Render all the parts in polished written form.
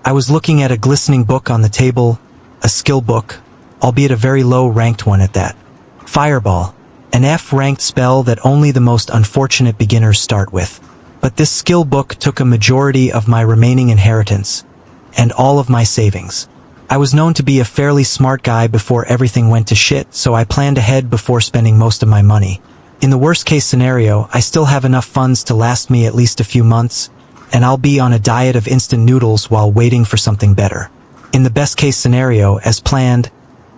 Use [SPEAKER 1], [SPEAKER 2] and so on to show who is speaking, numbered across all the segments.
[SPEAKER 1] I was looking at a glistening book on the table, a skill book, albeit a very low-ranked one at that. Fireball, an F-ranked spell that only the most unfortunate beginners start with. But this skill book took a majority of my remaining inheritance, and all of my savings. I was known to be a fairly smart guy before everything went to shit, so I planned ahead before spending most of my money. In the worst-case scenario, I still have enough funds to last me at least a few months, and I'll be on a diet of instant noodles while waiting for something better. In the best-case scenario, as planned,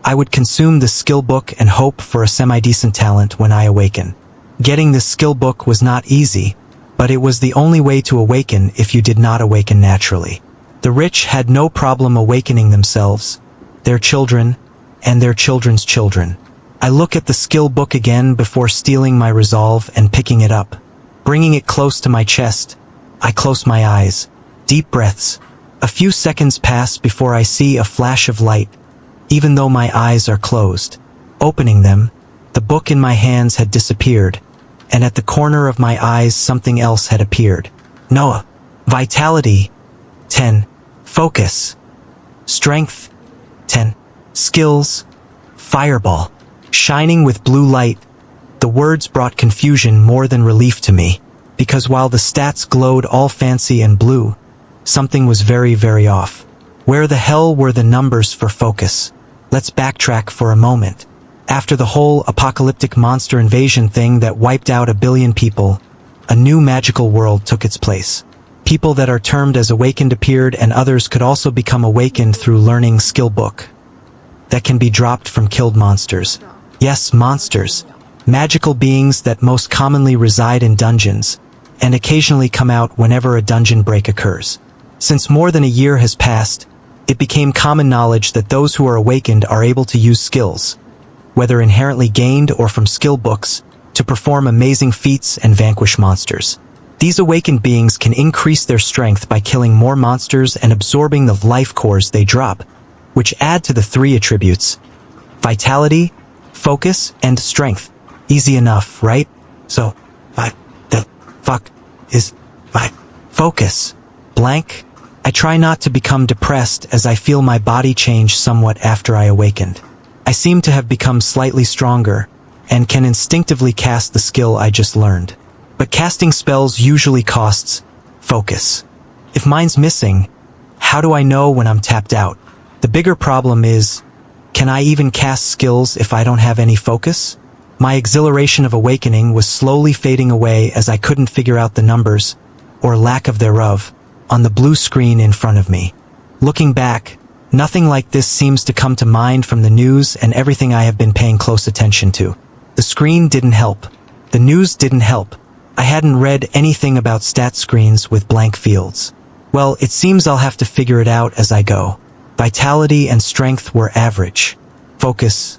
[SPEAKER 1] I would consume the skill book and hope for a semi-decent talent when I awaken. Getting this skill book was not easy, but it was the only way to awaken if you did not awaken naturally. The rich had no problem awakening themselves, their children, and their children's children. I look at the skill book again before stealing my resolve and picking it up. Bringing it close to my chest, I close my eyes. Deep breaths. A few seconds pass before I see a flash of light, even though my eyes are closed. Opening them, the book in my hands had disappeared, and at the corner of my eyes something else had appeared. Noah. Vitality, 10. Focus. Strength, 10. Skills, Fireball. Shining with blue light. The words brought confusion more than relief to me, because while the stats glowed all fancy and blue, something was very, very off. Where the hell were the numbers for focus? Let's backtrack for a moment. After the whole apocalyptic monster invasion thing that wiped out 1 billion people, a new magical world took its place. People that are termed as awakened appeared, and others could also become awakened through learning skill book that can be dropped from killed monsters. Yes, monsters. Magical beings that most commonly reside in dungeons, and occasionally come out whenever a dungeon break occurs. Since more than a year has passed, it became common knowledge that those who are awakened are able to use skills, whether inherently gained or from skill books, to perform amazing feats and vanquish monsters. These awakened beings can increase their strength by killing more monsters and absorbing the life cores they drop, which add to the 3 attributes: vitality, focus, and strength. Easy enough, right? So, the fuck is focus? Blank. I try not to become depressed as I feel my body change somewhat after I awakened. I seem to have become slightly stronger, and can instinctively cast the skill I just learned. But casting spells usually costs focus. If mine's missing, how do I know when I'm tapped out? The bigger problem is, can I even cast skills if I don't have any focus? My exhilaration of awakening was slowly fading away as I couldn't figure out the numbers, or lack of thereof, on the blue screen in front of me. Looking back, nothing like this seems to come to mind from the news and everything I have been paying close attention to. The screen didn't help. The news didn't help. I hadn't read anything about stat screens with blank fields. Well, it seems I'll have to figure it out as I go. Vitality and strength were average. Focus.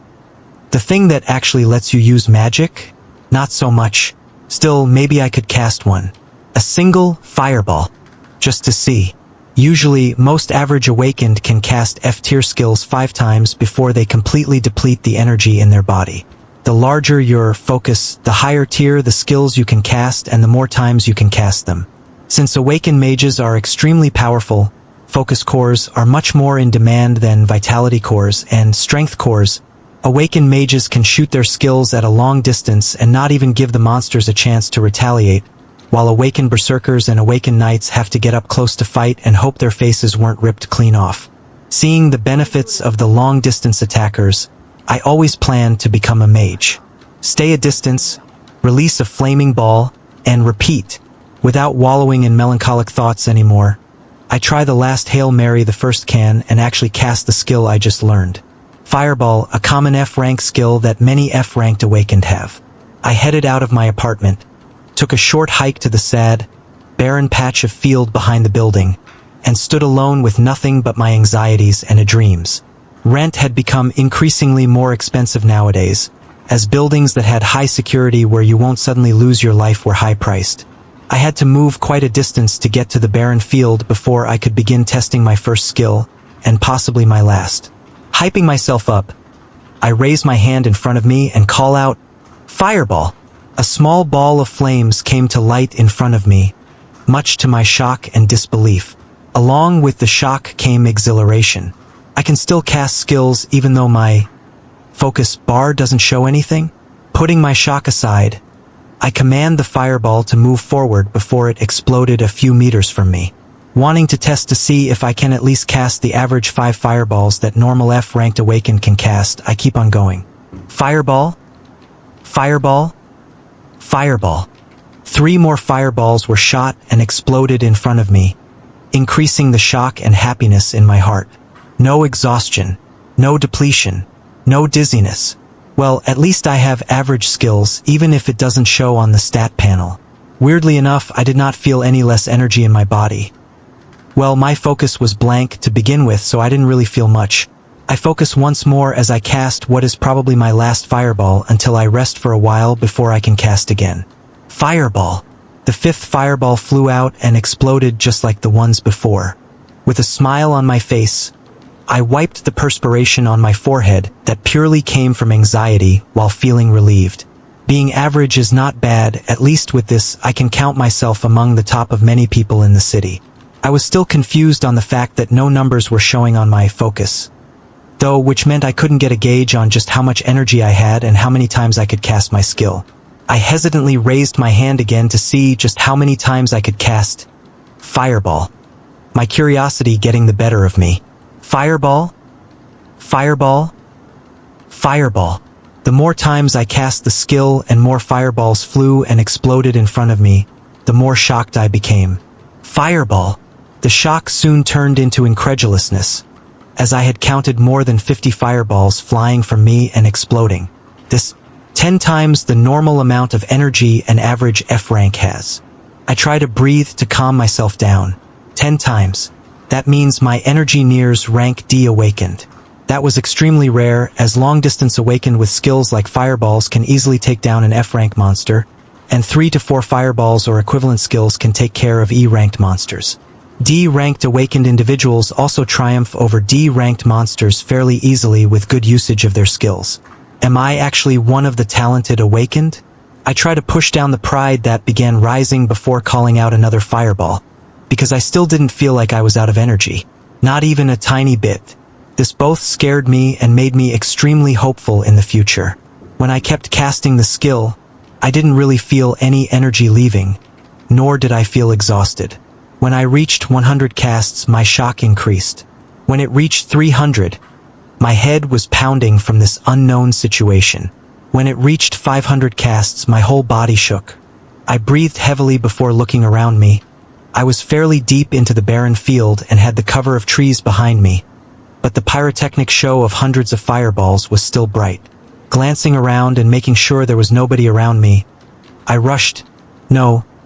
[SPEAKER 1] The thing that actually lets you use magic? Not so much. Still, maybe I could cast one. A single fireball. Just to see. Usually, most average awakened can cast F-tier skills 5 times before they completely deplete the energy in their body. The larger your focus, the higher tier the skills you can cast and the more times you can cast them. Since awakened mages are extremely powerful, focus cores are much more in demand than vitality cores and strength cores. Awakened mages can shoot their skills at a long distance and not even give the monsters a chance to retaliate, while awakened berserkers and awakened knights have to get up close to fight and hope their faces weren't ripped clean off. Seeing the benefits of the long-distance attackers, I always planned to become a mage. Stay a distance, release a flaming ball, and repeat. Without wallowing in melancholic thoughts anymore, I try the last Hail Mary the first can and actually cast the skill I just learned. Fireball, a common F-rank skill that many F-ranked awakened have. I headed out of my apartment, took a short hike to the sad, barren patch of field behind the building, and stood alone with nothing but my anxieties and dreams. Rent had become increasingly more expensive nowadays, as buildings that had high security where you won't suddenly lose your life were high-priced. I had to move quite a distance to get to the barren field before I could begin testing my first skill, and possibly my last. Hyping myself up, I raise my hand in front of me and call out, "Fireball!" A small ball of flames came to light in front of me, much to my shock and disbelief. Along with the shock came exhilaration. I can still cast skills even though my focus bar doesn't show anything? Putting my shock aside, I command the fireball to move forward before it exploded a few meters from me. Wanting to test to see if I can at least cast the average 5 fireballs that normal F-ranked awakened can cast, I keep on going. Fireball? Fireball? Fireball. 3 more fireballs were shot and exploded in front of me, increasing the shock and happiness in my heart. No exhaustion, no depletion, no dizziness. Well, at least I have average skills, even if it doesn't show on the stat panel. Weirdly enough, I did not feel any less energy in my body. Well, my focus was blank to begin with, so I didn't really feel much. I focus once more as I cast what is probably my last fireball until I rest for a while before I can cast again. Fireball! The 5th fireball flew out and exploded just like the ones before. With a smile on my face, I wiped the perspiration on my forehead that purely came from anxiety while feeling relieved. Being average is not bad, at least with this I can count myself among the top of many people in the city. I was still confused on the fact that no numbers were showing on my focus, though, which meant I couldn't get a gauge on just how much energy I had and how many times I could cast my skill. I hesitantly raised my hand again to see just how many times I could cast Fireball. My curiosity getting the better of me. Fireball? Fireball? Fireball. The more times I cast the skill and more fireballs flew and exploded in front of me, the more shocked I became. Fireball! The shock soon turned into incredulousness, as I had counted more than 50 fireballs flying from me and exploding. This 10 times the normal amount of energy an average F rank has. I try to breathe to calm myself down. 10 times. That means my energy nears rank D awakened. That was extremely rare, as long-distance awakened with skills like fireballs can easily take down an F-rank monster, and 3 to 4 fireballs or equivalent skills can take care of E-ranked monsters. D-ranked awakened individuals also triumph over D-ranked monsters fairly easily with good usage of their skills. Am I actually one of the talented awakened? I try to push down the pride that began rising before calling out another fireball, because I still didn't feel like I was out of energy. Not even a tiny bit. This both scared me and made me extremely hopeful in the future. When I kept casting the skill, I didn't really feel any energy leaving, nor did I feel exhausted. When I reached 100 casts, my shock increased. When it reached 300, my head was pounding from this unknown situation. When it reached 500 casts, my whole body shook. I breathed heavily before looking around me. I was fairly deep into the barren field and had the cover of trees behind me, but the pyrotechnic show of hundreds of fireballs was still bright. Glancing around and making sure there was nobody around me, I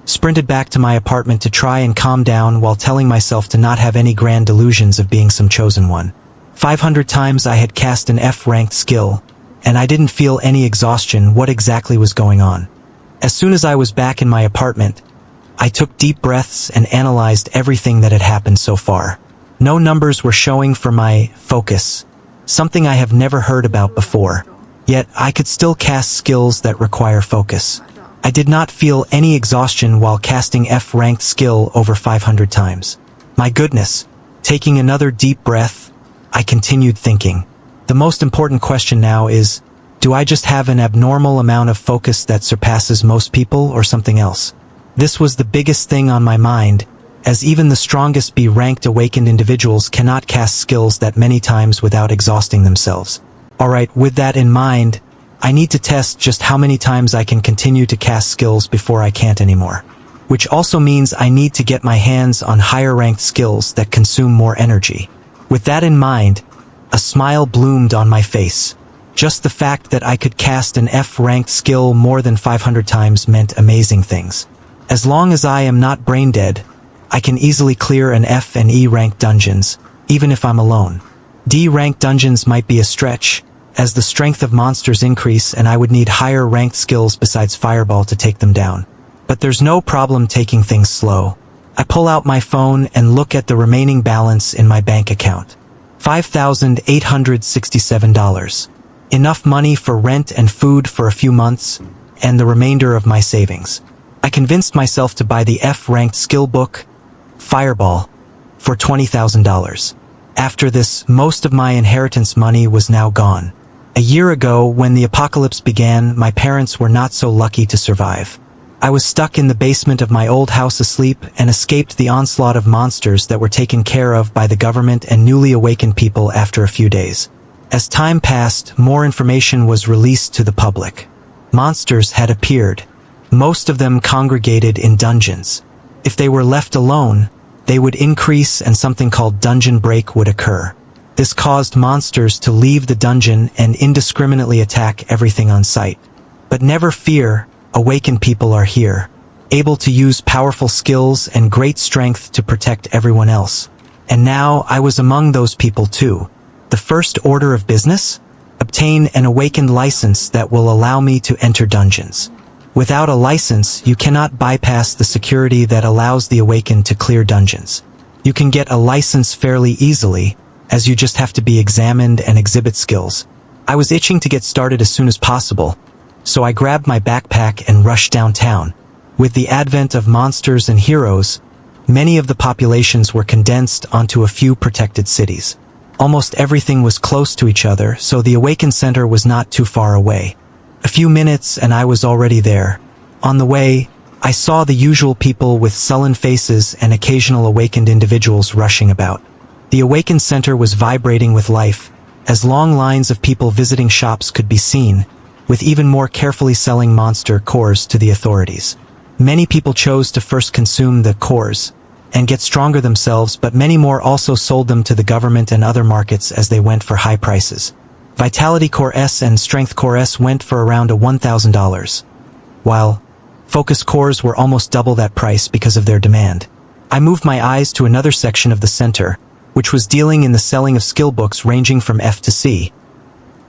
[SPEAKER 1] sprinted back to my apartment to try and calm down while telling myself to not have any grand delusions of being some chosen one. 500 times I had cast an F-ranked skill, and I didn't feel any exhaustion. What exactly was going on? As soon as I was back in my apartment, I took deep breaths and analyzed everything that had happened so far. No numbers were showing for my focus, something I have never heard about before. Yet I could still cast skills that require focus. I did not feel any exhaustion while casting F-ranked skill over 500 times. My goodness. Taking another deep breath, I continued thinking. The most important question now is, do I just have an abnormal amount of focus that surpasses most people or something else? This was the biggest thing on my mind, as even the strongest B-ranked awakened individuals cannot cast skills that many times without exhausting themselves. Alright, with that in mind, I need to test just how many times I can continue to cast skills before I can't anymore. Which also means I need to get my hands on higher ranked skills that consume more energy. With that in mind, a smile bloomed on my face. Just the fact that I could cast an F-ranked skill more than 500 times meant amazing things. As long as I am not brain dead, I can easily clear an F and E ranked dungeons, even if I'm alone. D ranked dungeons might be a stretch, as the strength of monsters increase and I would need higher ranked skills besides Fireball to take them down. But there's no problem taking things slow. I pull out my phone and look at the remaining balance in my bank account. $5,867. Enough money for rent and food for a few months, and the remainder of my savings. I convinced myself to buy the F-ranked skill book, Fireball, for $20,000. After this, most of my inheritance money was now gone. A year ago, when the apocalypse began, my parents were not so lucky to survive. I was stuck in the basement of my old house asleep and escaped the onslaught of monsters that were taken care of by the government and newly awakened people after a few days. As time passed, more information was released to the public. Monsters had appeared. Most of them congregated in dungeons. If they were left alone, they would increase and something called dungeon break would occur. This caused monsters to leave the dungeon and indiscriminately attack everything on sight. But never fear, awakened people are here, able to use powerful skills and great strength to protect everyone else. And now I was among those people too. The first order of business? Obtain an awakened license that will allow me to enter dungeons. Without a license, you cannot bypass the security that allows the awakened to clear dungeons. You can get a license fairly easily, as you just have to be examined and exhibit skills. I was itching to get started as soon as possible, so I grabbed my backpack and rushed downtown. With the advent of monsters and heroes, many of the populations were condensed onto a few protected cities. Almost everything was close to each other, so the Awakened Center was not too far away. A few minutes and I was already there. On the way, I saw the usual people with sullen faces and occasional awakened individuals rushing about. The Awakened Center was vibrating with life, as long lines of people visiting shops could be seen, with even more carefully selling monster cores to the authorities. Many people chose to first consume the cores and get stronger themselves, but many more also sold them to the government and other markets as they went for high prices. Vitality Core S and Strength Core S went for around $1,000, while Focus Cores were almost double that price because of their demand. I moved my eyes to another section of the center, which was dealing in the selling of skill books ranging from F to C.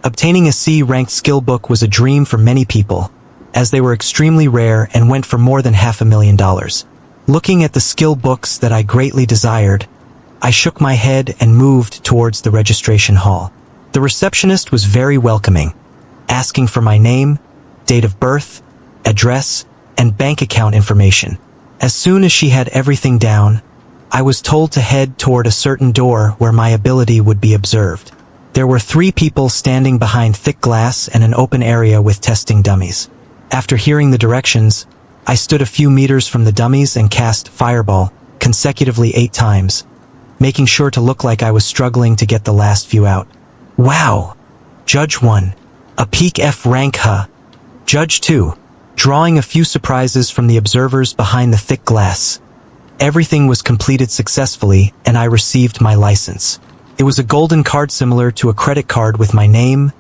[SPEAKER 1] Obtaining a C-ranked skill book was a dream for many people, as they were extremely rare and went for more than $500,000. Looking at the skill books that I greatly desired, I shook my head and moved towards the registration hall. The receptionist was very welcoming, asking for my name, date of birth, address, and bank account information. As soon as she had everything down, I was told to head toward a certain door where my ability would be observed. There were 3 people standing behind thick glass and an open area with testing dummies. After hearing the directions, I stood a few meters from the dummies and cast Fireball consecutively 8 times, making sure to look like I was struggling to get the last few out. Wow! Judge 1. A peak F rank huh? Judge 2. Drawing a few surprises from the observers behind the thick glass. Everything was completed successfully, and I received my license. It was a golden card similar to a credit card with my name,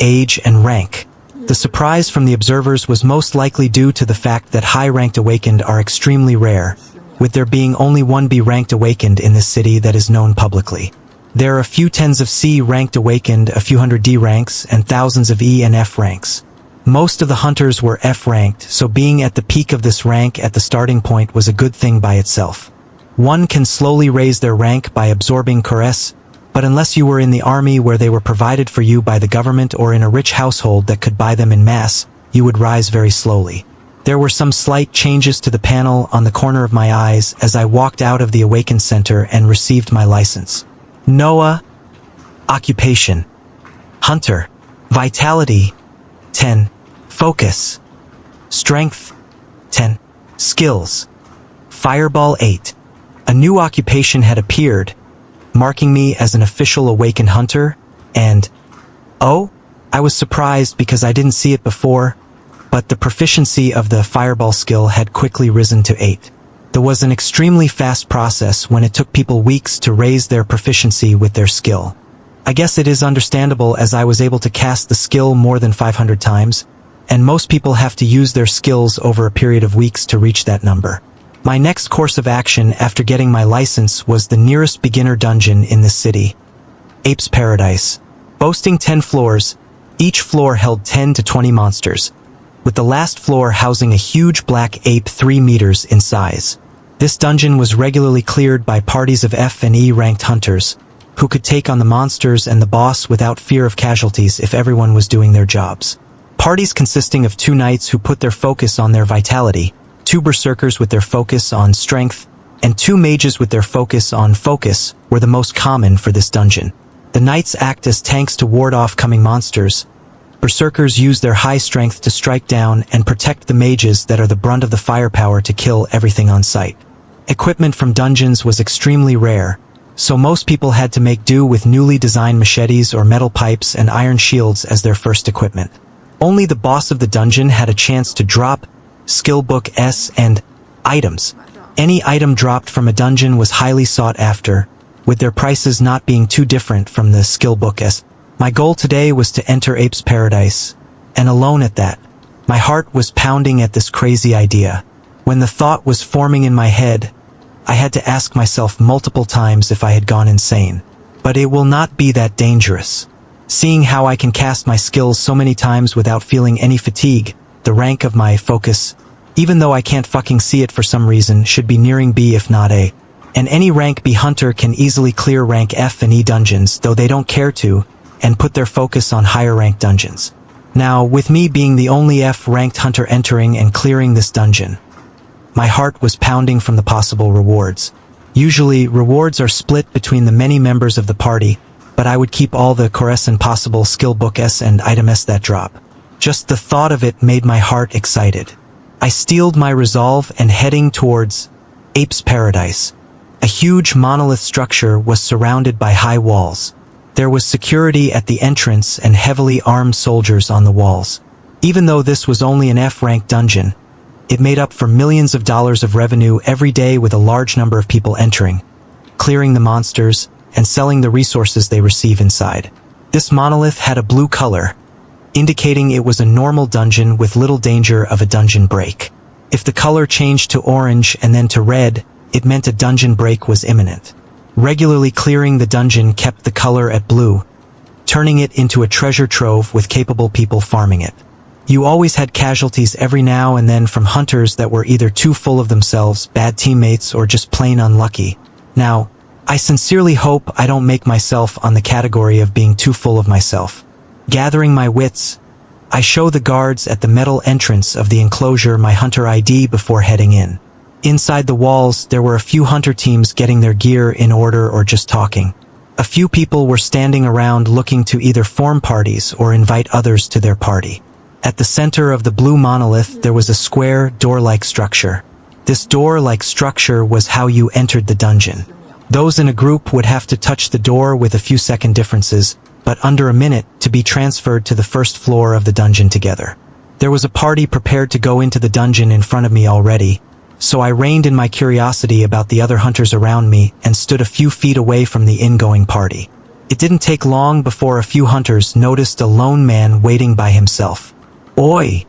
[SPEAKER 1] age, and rank. The surprise from the observers was most likely due to the fact that high-ranked awakened are extremely rare, with there being only one B-ranked awakened in this city that is known publicly. There are a few tens of C-ranked awakened, a few hundred D ranks, and thousands of E and F ranks. Most of the hunters were F-ranked, so being at the peak of this rank at the starting point was a good thing by itself. One can slowly raise their rank by absorbing cores, but unless you were in the army where they were provided for you by the government or in a rich household that could buy them in mass, you would rise very slowly. There were some slight changes to the panel on the corner of my eyes as I walked out of the Awakened Center and received my license. Noah. Occupation. Hunter. Vitality. 10. Focus. Strength. 10. Skills. Fireball 8. A new occupation had appeared, marking me as an official awakened hunter, and I was surprised because I didn't see it before, but the proficiency of the fireball skill had quickly risen to 8. There was an extremely fast process when it took people weeks to raise their proficiency with their skill. I guess it is understandable as I was able to cast the skill more than 500 times, and most people have to use their skills over a period of weeks to reach that number. My next course of action after getting my license was the nearest beginner dungeon in the city. Ape's Paradise. Boasting 10 floors, each floor held 10 to 20 monsters, with the last floor housing a huge black ape 3 meters in size. This dungeon was regularly cleared by parties of F and E ranked hunters, who could take on the monsters and the boss without fear of casualties if everyone was doing their jobs. Parties consisting of 2 knights who put their focus on their vitality, 2 berserkers with their focus on strength, and 2 mages with their focus on focus were the most common for this dungeon. The knights act as tanks to ward off coming monsters. Berserkers use their high strength to strike down and protect the mages that are the brunt of the firepower to kill everything on sight. Equipment from dungeons was extremely rare, so most people had to make do with newly designed machetes or metal pipes and iron shields as their first equipment. Only the boss of the dungeon had a chance to drop skill book S and items. Any item dropped from a dungeon was highly sought after, with their prices not being too different from the skill book S. My goal today was to enter Ape's Paradise, and alone at that. My heart was pounding at this crazy idea. When the thought was forming in my head, I had to ask myself multiple times if I had gone insane. But it will not be that dangerous. Seeing how I can cast my skills so many times without feeling any fatigue, the rank of my focus, even though I can't fucking see it for some reason, should be nearing B if not A. And any rank B hunter can easily clear rank F and E dungeons, though they don't care to, and put their focus on higher rank dungeons. Now, with me being the only F-ranked hunter entering and clearing this dungeon, my heart was pounding from the possible rewards. Usually, rewards are split between the many members of the party, but I would keep all the Chorus and possible skill book S and item S that drop. Just the thought of it made my heart excited. I steeled my resolve and heading towards Ape's Paradise. A huge monolith structure was surrounded by high walls. There was security at the entrance and heavily armed soldiers on the walls. Even though this was only an F-ranked dungeon, it made up for millions of dollars of revenue every day with a large number of people entering, clearing the monsters, and selling the resources they receive inside. This monolith had a blue color, indicating it was a normal dungeon with little danger of a dungeon break. If the color changed to orange and then to red, it meant a dungeon break was imminent. Regularly clearing the dungeon kept the color at blue, turning it into a treasure trove with capable people farming it. You always had casualties every now and then from hunters that were either too full of themselves, bad teammates, or just plain unlucky. Now, I sincerely hope I don't make myself on the category of being too full of myself. Gathering my wits, I show the guards at the metal entrance of the enclosure my hunter ID before heading in. Inside the walls, there were a few hunter teams getting their gear in order or just talking. A few people were standing around looking to either form parties or invite others to their party. At the center of the blue monolith, there was a square, door-like structure. This door-like structure was how you entered the dungeon. Those in a group would have to touch the door with a few second differences, but under a minute to be transferred to the first floor of the dungeon together. There was a party prepared to go into the dungeon in front of me already, so I reined in my curiosity about the other hunters around me and stood a few feet away from the ingoing party. It didn't take long before a few hunters noticed a lone man waiting by himself. Oi!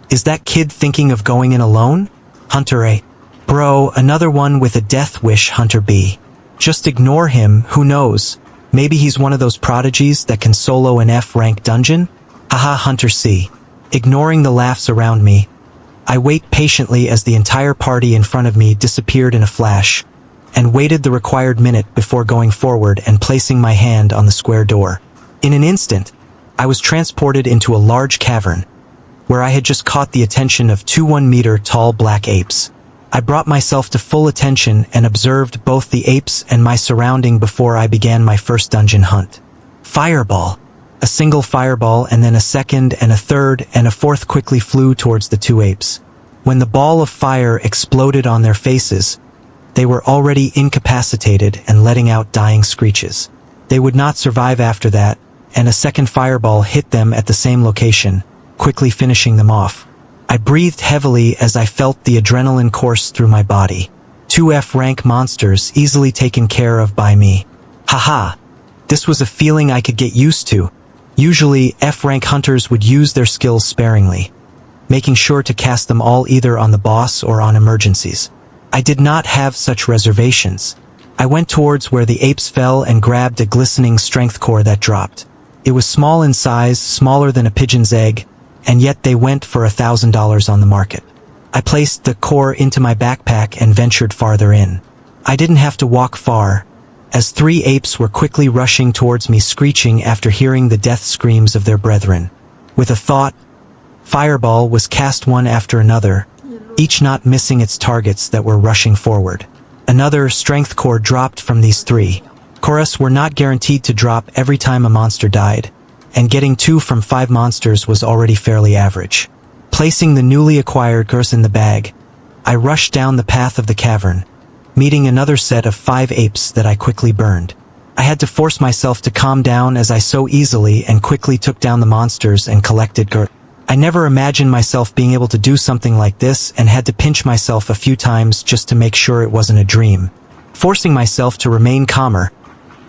[SPEAKER 1] Is that kid thinking of going in alone? Hunter A. Bro, another one with a death wish, Hunter B. Just ignore him, who knows? Maybe he's one of those prodigies that can solo an F-ranked dungeon? Haha, Hunter C. Ignoring the laughs around me, I wait patiently as the entire party in front of me disappeared in a flash, and waited the required minute before going forward and placing my hand on the square door. In an instant, I was transported into a large cavern, where I had just caught the attention of 2 1-meter-tall black apes. I brought myself to full attention and observed both the apes and my surrounding before I began my first dungeon hunt. Fireball. A single fireball and then a second and a third and a fourth quickly flew towards the 2 apes. When the ball of fire exploded on their faces, they were already incapacitated and letting out dying screeches. They would not survive after that, and a second fireball hit them at the same location, quickly finishing them off. I breathed heavily as I felt the adrenaline course through my body. 2 F-rank monsters easily taken care of by me. Haha. This was a feeling I could get used to. Usually, F-rank hunters would use their skills sparingly, making sure to cast them all either on the boss or on emergencies. I did not have such reservations. I went towards where the apes fell and grabbed a glistening strength core that dropped. It was small in size, smaller than a pigeon's egg, and yet they went for $1,000 on the market. I placed the core into my backpack and ventured farther in. I didn't have to walk far, as 3 apes were quickly rushing towards me screeching after hearing the death screams of their brethren. With a thought, fireball was cast one after another, each not missing its targets that were rushing forward. Another strength core dropped from these 3. Cores were not guaranteed to drop every time a monster died, and getting 2 from 5 monsters was already fairly average. Placing the newly acquired cores in the bag, I rushed down the path of the cavern, meeting another set of 5 apes that I quickly burned. I had to force myself to calm down as I so easily and quickly took down the monsters and collected cores. I never imagined myself being able to do something like this and had to pinch myself a few times just to make sure it wasn't a dream. Forcing myself to remain calmer,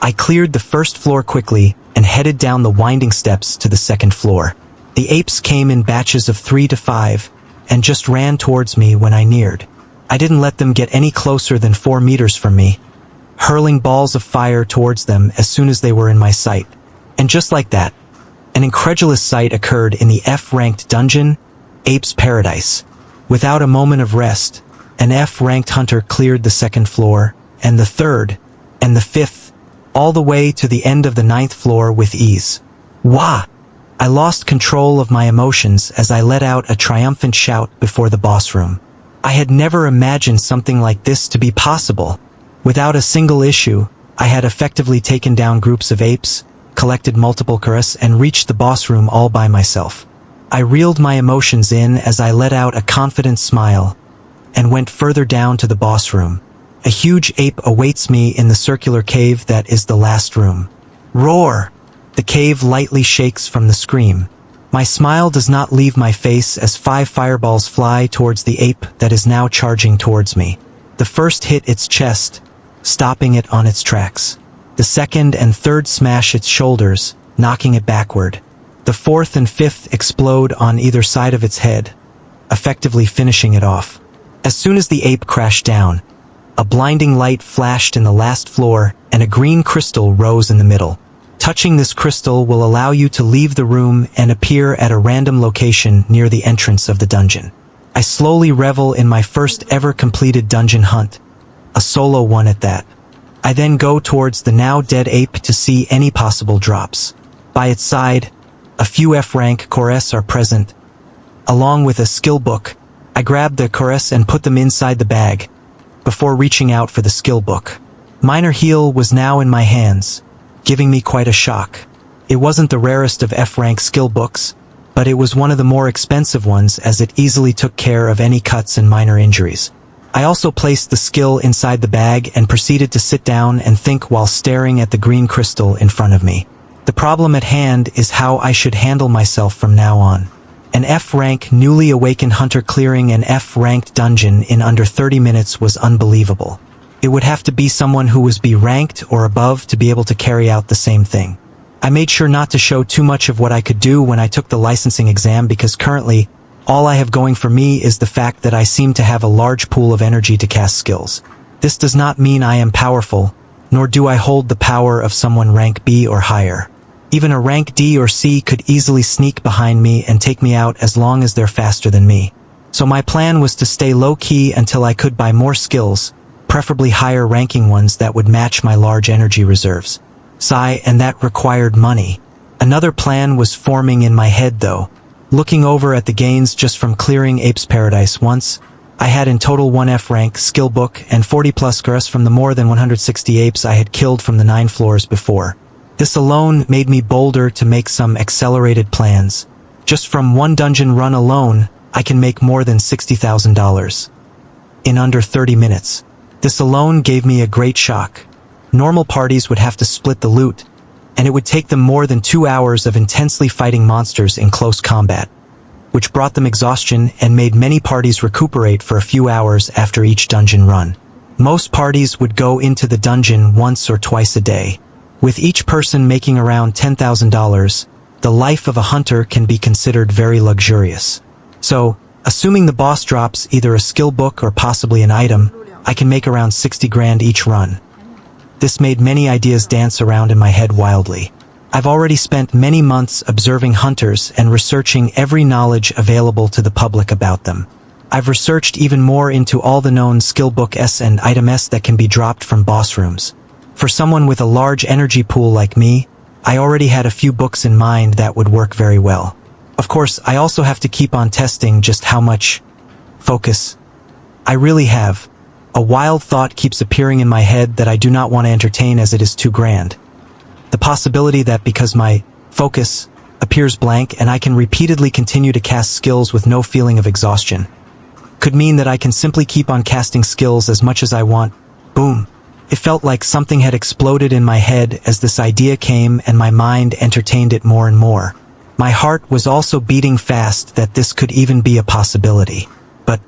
[SPEAKER 1] I cleared the first floor quickly and headed down the winding steps to the second floor. The apes came in batches of 3 to 5 and just ran towards me when I neared. I didn't let them get any closer than 4 meters from me, hurling balls of fire towards them as soon as they were in my sight. And just like that, an incredulous sight occurred in the F-ranked dungeon, Ape's Paradise. Without a moment of rest, an F-ranked hunter cleared the second floor, and the third, and the fifth, all the way to the end of the 9th floor with ease. Wah! I lost control of my emotions as I let out a triumphant shout before the boss room. I had never imagined something like this to be possible. Without a single issue, I had effectively taken down groups of apes, collected multiple cores, and reached the boss room all by myself. I reeled my emotions in as I let out a confident smile and went further down to the boss room. A huge ape awaits me in the circular cave that is the last room. Roar! The cave lightly shakes from the scream. My smile does not leave my face as 5 fireballs fly towards the ape that is now charging towards me. The first hit its chest, stopping it on its tracks. The second and third smash its shoulders, knocking it backward. The fourth and fifth explode on either side of its head, effectively finishing it off. As soon as the ape crashed down, a blinding light flashed in the last floor and a green crystal rose in the middle. Touching this crystal will allow you to leave the room and appear at a random location near the entrance of the dungeon. I slowly revel in my first ever completed dungeon hunt, a solo one at that. I then go towards the now dead ape to see any possible drops. By its side, a few F-rank cores are present. Along with a skill book, I grab the cores and put them inside the bag, before reaching out for the skill book. Minor Heal was now in my hands, giving me quite a shock. It wasn't the rarest of F-rank skill books, but it was one of the more expensive ones as it easily took care of any cuts and minor injuries. I also placed the skill inside the bag and proceeded to sit down and think while staring at the green crystal in front of me. The problem at hand is how I should handle myself from now on. An F-rank newly awakened hunter clearing an F-ranked dungeon in under 30 minutes was unbelievable. It would have to be someone who was B-ranked or above to be able to carry out the same thing. I made sure not to show too much of what I could do when I took the licensing exam because currently, all I have going for me is the fact that I seem to have a large pool of energy to cast skills. This does not mean I am powerful, nor do I hold the power of someone rank B or higher. Even a rank D or C could easily sneak behind me and take me out as long as they're faster than me. So my plan was to stay low-key until I could buy more skills, preferably higher ranking ones that would match my large energy reserves. Sigh, and that required money. Another plan was forming in my head though. Looking over at the gains just from clearing Ape's Paradise once, I had in total 1 F-rank skill book and 40 plus cores from the more than 160 apes I had killed from the 9 floors before. This alone made me bolder to make some accelerated plans. Just from one dungeon run alone, I can make more than $60,000 in under 30 minutes. This alone gave me a great shock. Normal parties would have to split the loot, and it would take them more than 2 hours of intensely fighting monsters in close combat, which brought them exhaustion and made many parties recuperate for a few hours after each dungeon run. Most parties would go into the dungeon once or twice a day. With each person making around $10,000, the life of a hunter can be considered very luxurious. So, assuming the boss drops either a skill book or possibly an item, I can make around 60 grand each run. This made many ideas dance around in my head wildly. I've already spent many months observing hunters and researching every knowledge available to the public about them. I've researched even more into all the known skill book S and item S that can be dropped from boss rooms. For someone with a large energy pool like me, I already had a few books in mind that would work very well. Of course, I also have to keep on testing just how much focus I really have. a wild thought keeps appearing in my head that I do not want to entertain as it is too grand. The possibility that because my focus appears blank and I can repeatedly continue to cast skills with no feeling of exhaustion could mean that I can simply keep on casting skills as much as I want. Boom. It felt like something had exploded in my head as this idea came and my mind entertained it more and more. My heart was also beating fast that this could even be a possibility. But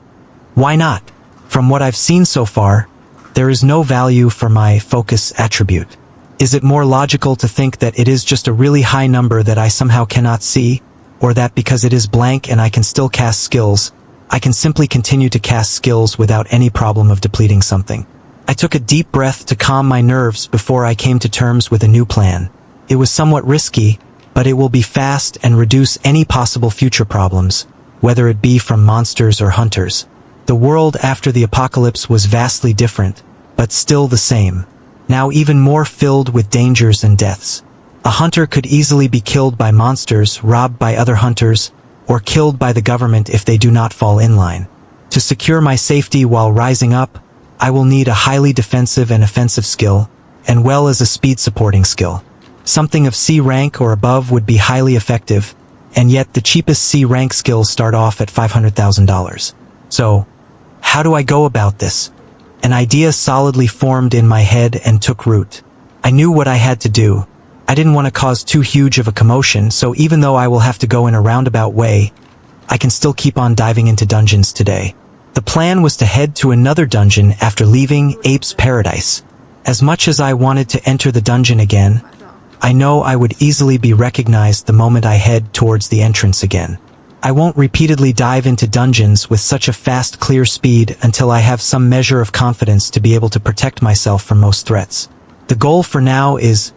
[SPEAKER 1] why not? From what I've seen so far, there is no value for my focus attribute. Is it more logical to think that it is just a really high number that I somehow cannot see, or that because it is blank and I can still cast skills, I can simply continue to cast skills without any problem of depleting something? I took a deep breath to calm my nerves before I came to terms with a new plan. It was somewhat risky, but it will be fast and reduce any possible future problems, whether it be from monsters or hunters. The world after the apocalypse was vastly different, but still the same. Now even more filled with dangers and deaths. A hunter could easily be killed by monsters, robbed by other hunters, or killed by the government if they do not fall in line. To secure my safety while rising up, I will need a highly defensive and offensive skill, as well as a speed supporting skill. Something of C rank or above would be highly effective, and yet the cheapest C rank skills start off at $500,000. So, how do I go about this? An idea solidly formed in my head and took root. I knew what I had to do. I didn't want to cause too huge of a commotion, so even though I will have to go in a roundabout way, I can still keep on diving into dungeons today. The plan was to head to another dungeon after leaving Ape's Paradise. As much as I wanted to enter the dungeon again, I know I would easily be recognized the moment I head towards the entrance again. I won't repeatedly dive into dungeons with such a fast, clear speed until I have some measure of confidence to be able to protect myself from most threats. The goal for now is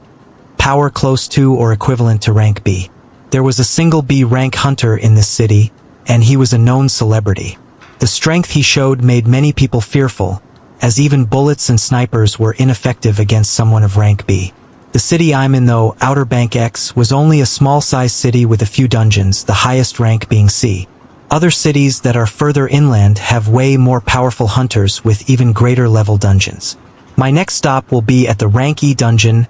[SPEAKER 1] power close to or equivalent to rank B. There was a single B rank hunter in this city, and he was a known celebrity. The strength he showed made many people fearful, as even bullets and snipers were ineffective against someone of rank B. The city I'm in, though, Outer Bank X, was only a small-sized city with a few dungeons, the highest rank being C. Other cities that are further inland have way more powerful hunters with even greater level dungeons. My next stop will be at the rank E dungeon,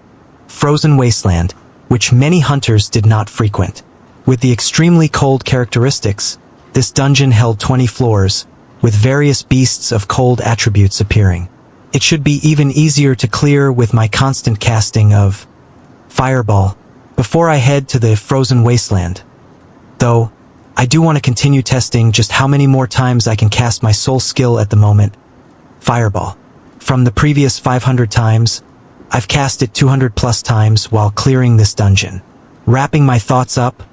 [SPEAKER 1] Frozen Wasteland, which many hunters did not frequent. With the extremely cold characteristics, this dungeon held 20 floors, with various beasts of cold attributes appearing. It should be even easier to clear with my constant casting of Fireball before I head to the Frozen Wasteland. Though, I do want to continue testing just how many more times I can cast my sole skill at the moment, Fireball. From the previous 500 times, I've cast it 200 plus times while clearing this dungeon. Wrapping my thoughts up,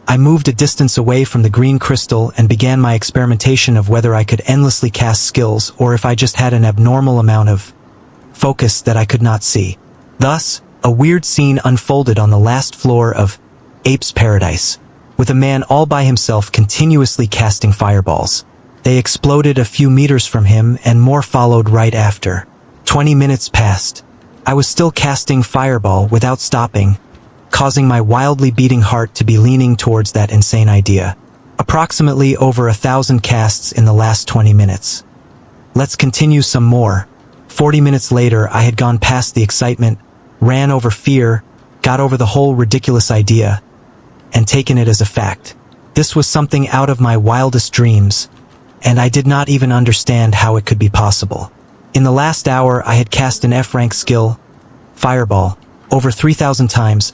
[SPEAKER 1] I moved a distance away from the green crystal and began my experimentation of whether I could endlessly cast skills or if I just had an abnormal amount of focus that I could not see. Thus, a weird scene unfolded on the last floor of Ape's Paradise, with a man all by himself continuously casting fireballs. They exploded a few meters from him and more followed right after. 20 minutes passed. I was still casting fireball without stopping, causing my wildly beating heart to be leaning towards that insane idea. Approximately over 1,000 casts in the last 20 minutes. Let's continue some more. 40 minutes later, I had gone past the excitement, ran over fear, got over the whole ridiculous idea, and taken it as a fact. This was something out of my wildest dreams, and I did not even understand how it could be possible. In the last hour, I had cast an F-rank skill, Fireball, over 3,000 times.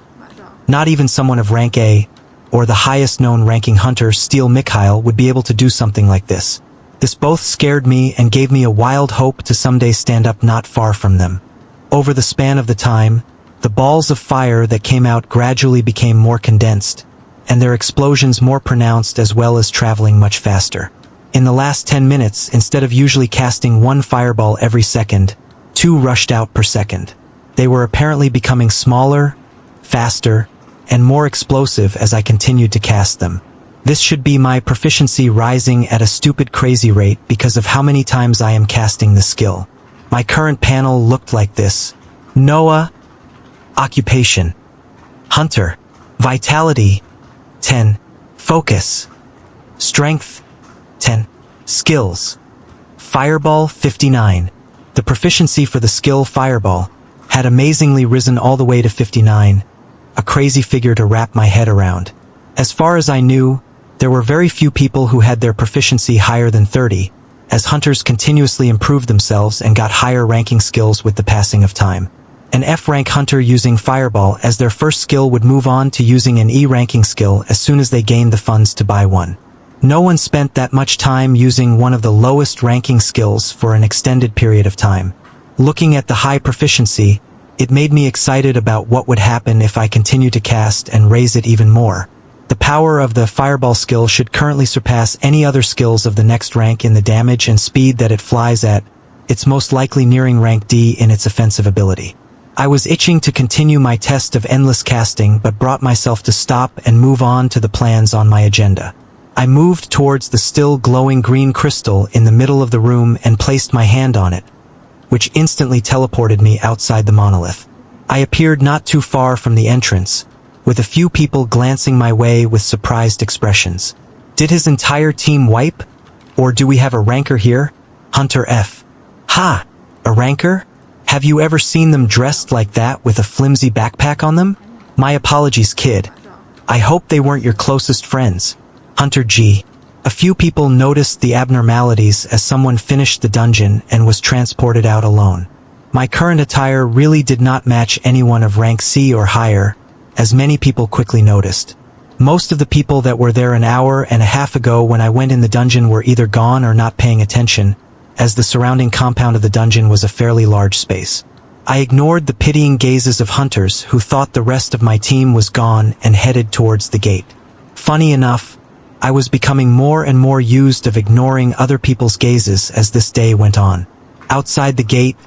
[SPEAKER 1] Not even someone of rank A, or the highest known ranking hunter, Steel Mikhail, would be able to do something like this. This both scared me and gave me a wild hope to someday stand up not far from them. Over the span of the time, the balls of fire that came out gradually became more condensed, and their explosions more pronounced as well as traveling much faster. In the last 10 minutes, instead of usually casting one fireball every second, 2 rushed out per second. They were apparently becoming smaller, faster, and more explosive as I continued to cast them. This should be my proficiency rising at a stupid crazy rate because of how many times I am casting the skill. My current panel looked like this. Noah. Occupation. Hunter. Vitality. 10. Focus. Strength. 10. Skills. Fireball 59. The proficiency for the skill Fireball had amazingly risen all the way to 59, a crazy figure to wrap my head around. As far as I knew, there were very few people who had their proficiency higher than 30, as hunters continuously improved themselves and got higher ranking skills with the passing of time. An F-rank hunter using Fireball as their first skill would move on to using an E-ranking skill as soon as they gained the funds to buy one. No one spent that much time using one of the lowest ranking skills for an extended period of time. Looking at the high proficiency, it made me excited about what would happen if I continue to cast and raise it even more. The power of the Fireball skill should currently surpass any other skills of the next rank in the damage and speed that it flies at. It's most likely nearing rank D in its offensive ability. I was itching to continue my test of endless casting but brought myself to stop and move on to the plans on my agenda. I moved towards the still glowing green crystal in the middle of the room and placed my hand on it, which instantly teleported me outside the monolith. I appeared not too far from the entrance, with a few people glancing my way with surprised expressions. Did his entire team wipe? Or do we have a ranker here? Hunter F. Ha! A ranker? Have you ever seen them dressed like that with a flimsy backpack on them? My apologies, kid. I hope they weren't your closest friends. Hunter G. A few people noticed the abnormalities as someone finished the dungeon and was transported out alone. My current attire really did not match anyone of rank C or higher, as many people quickly noticed. Most of the people that were there an hour and a half ago when I went in the dungeon were either gone or not paying attention, as the surrounding compound of the dungeon was a fairly large space. I ignored the pitying gazes of hunters who thought the rest of my team was gone and headed towards the gate. Funny enough, I was becoming more and more used of ignoring other people's gazes as this day went on. Outside the gate,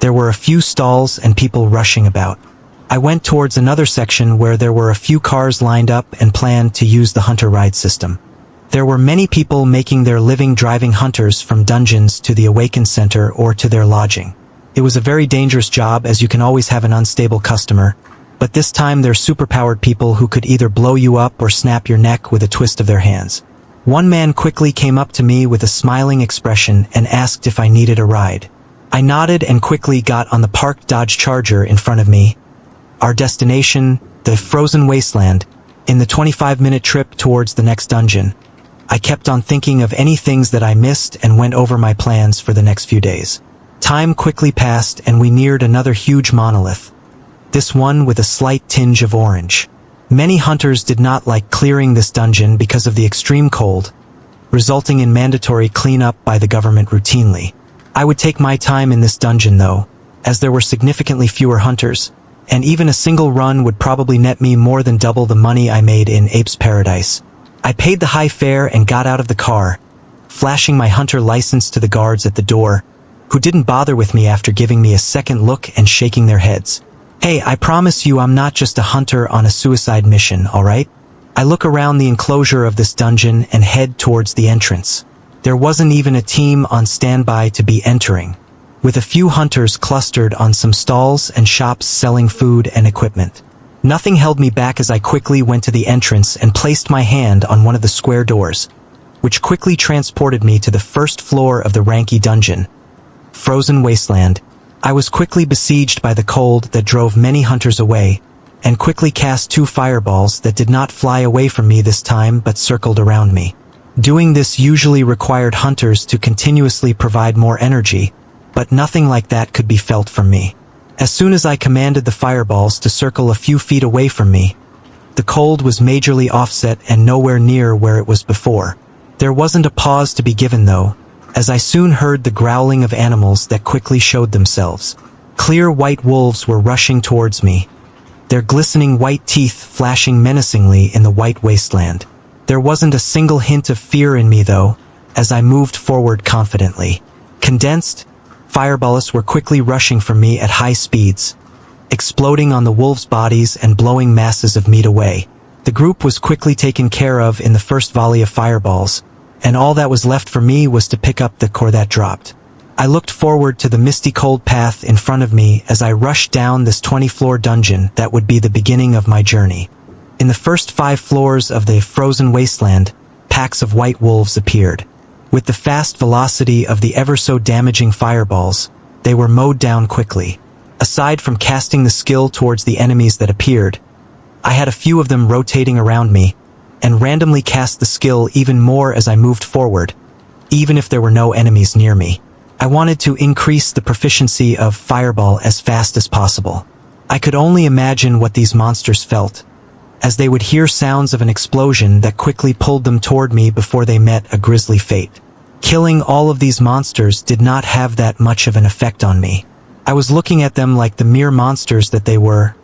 [SPEAKER 1] there were a few stalls and people rushing about. I went towards another section where there were a few cars lined up and planned to use the hunter ride system. There were many people making their living driving hunters from dungeons to the Awaken Center or to their lodging. It was a very dangerous job as you can always have an unstable customer, but this time they're superpowered people who could either blow you up or snap your neck with a twist of their hands. One man quickly came up to me with a smiling expression and asked if I needed a ride. I nodded and quickly got on the parked Dodge Charger in front of me. Our destination, the frozen wasteland, in the 25-minute trip towards the next dungeon. I kept on thinking of any things that I missed and went over my plans for the next few days. Time quickly passed and we neared another huge monolith. This one with a slight tinge of orange. Many hunters did not like clearing this dungeon because of the extreme cold, resulting in mandatory cleanup by the government routinely. I would take my time in this dungeon though, as there were significantly fewer hunters, and even a single run would probably net me more than double the money I made in Ape's Paradise. I paid the high fare and got out of the car, flashing my hunter license to the guards at the door, who didn't bother with me after giving me a second look and shaking their heads. Hey, I promise you I'm not just a hunter on a suicide mission, alright? I look around the enclosure of this dungeon and head towards the entrance. There wasn't even a team on standby to be entering, with a few hunters clustered on some stalls and shops selling food and equipment. Nothing held me back as I quickly went to the entrance and placed my hand on one of the square doors, which quickly transported me to the first floor of the Ranky dungeon. Frozen Wasteland. I was quickly besieged by the cold that drove many hunters away, and quickly cast 2 fireballs that did not fly away from me this time but circled around me. Doing this usually required hunters to continuously provide more energy, but nothing like that could be felt from me. As soon as I commanded the fireballs to circle a few feet away from me, the cold was majorly offset and nowhere near where it was before. There wasn't a pause to be given though, as I soon heard the growling of animals that quickly showed themselves. Clear white wolves were rushing towards me, their glistening white teeth flashing menacingly in the white wasteland. There wasn't a single hint of fear in me though, as I moved forward confidently. Condensed fireballs were quickly rushing from me at high speeds, exploding on the wolves' bodies and blowing masses of meat away. The group was quickly taken care of in the first volley of fireballs, and all that was left for me was to pick up the core that dropped. I looked forward to the misty cold path in front of me as I rushed down this 20-floor dungeon that would be the beginning of my journey. In the first 5 floors of the frozen wasteland, packs of white wolves appeared. With the fast velocity of the ever-so-damaging fireballs, they were mowed down quickly. Aside from casting the skill towards the enemies that appeared, I had a few of them rotating around me, and randomly cast the skill even more as I moved forward, even if there were no enemies near me. I wanted to increase the proficiency of Fireball as fast as possible. I could only imagine what these monsters felt, as they would hear sounds of an explosion that quickly pulled them toward me before they met a grisly fate. Killing all of these monsters did not have that much of an effect on me. I was looking at them like the mere monsters that they were.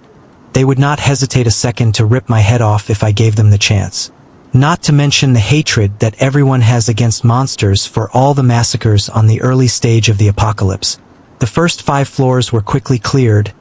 [SPEAKER 1] They would not hesitate a second to rip my head off if I gave them the chance. Not to mention the hatred that everyone has against monsters for all the massacres on the early stage of the apocalypse. The first 5 floors were quickly cleared,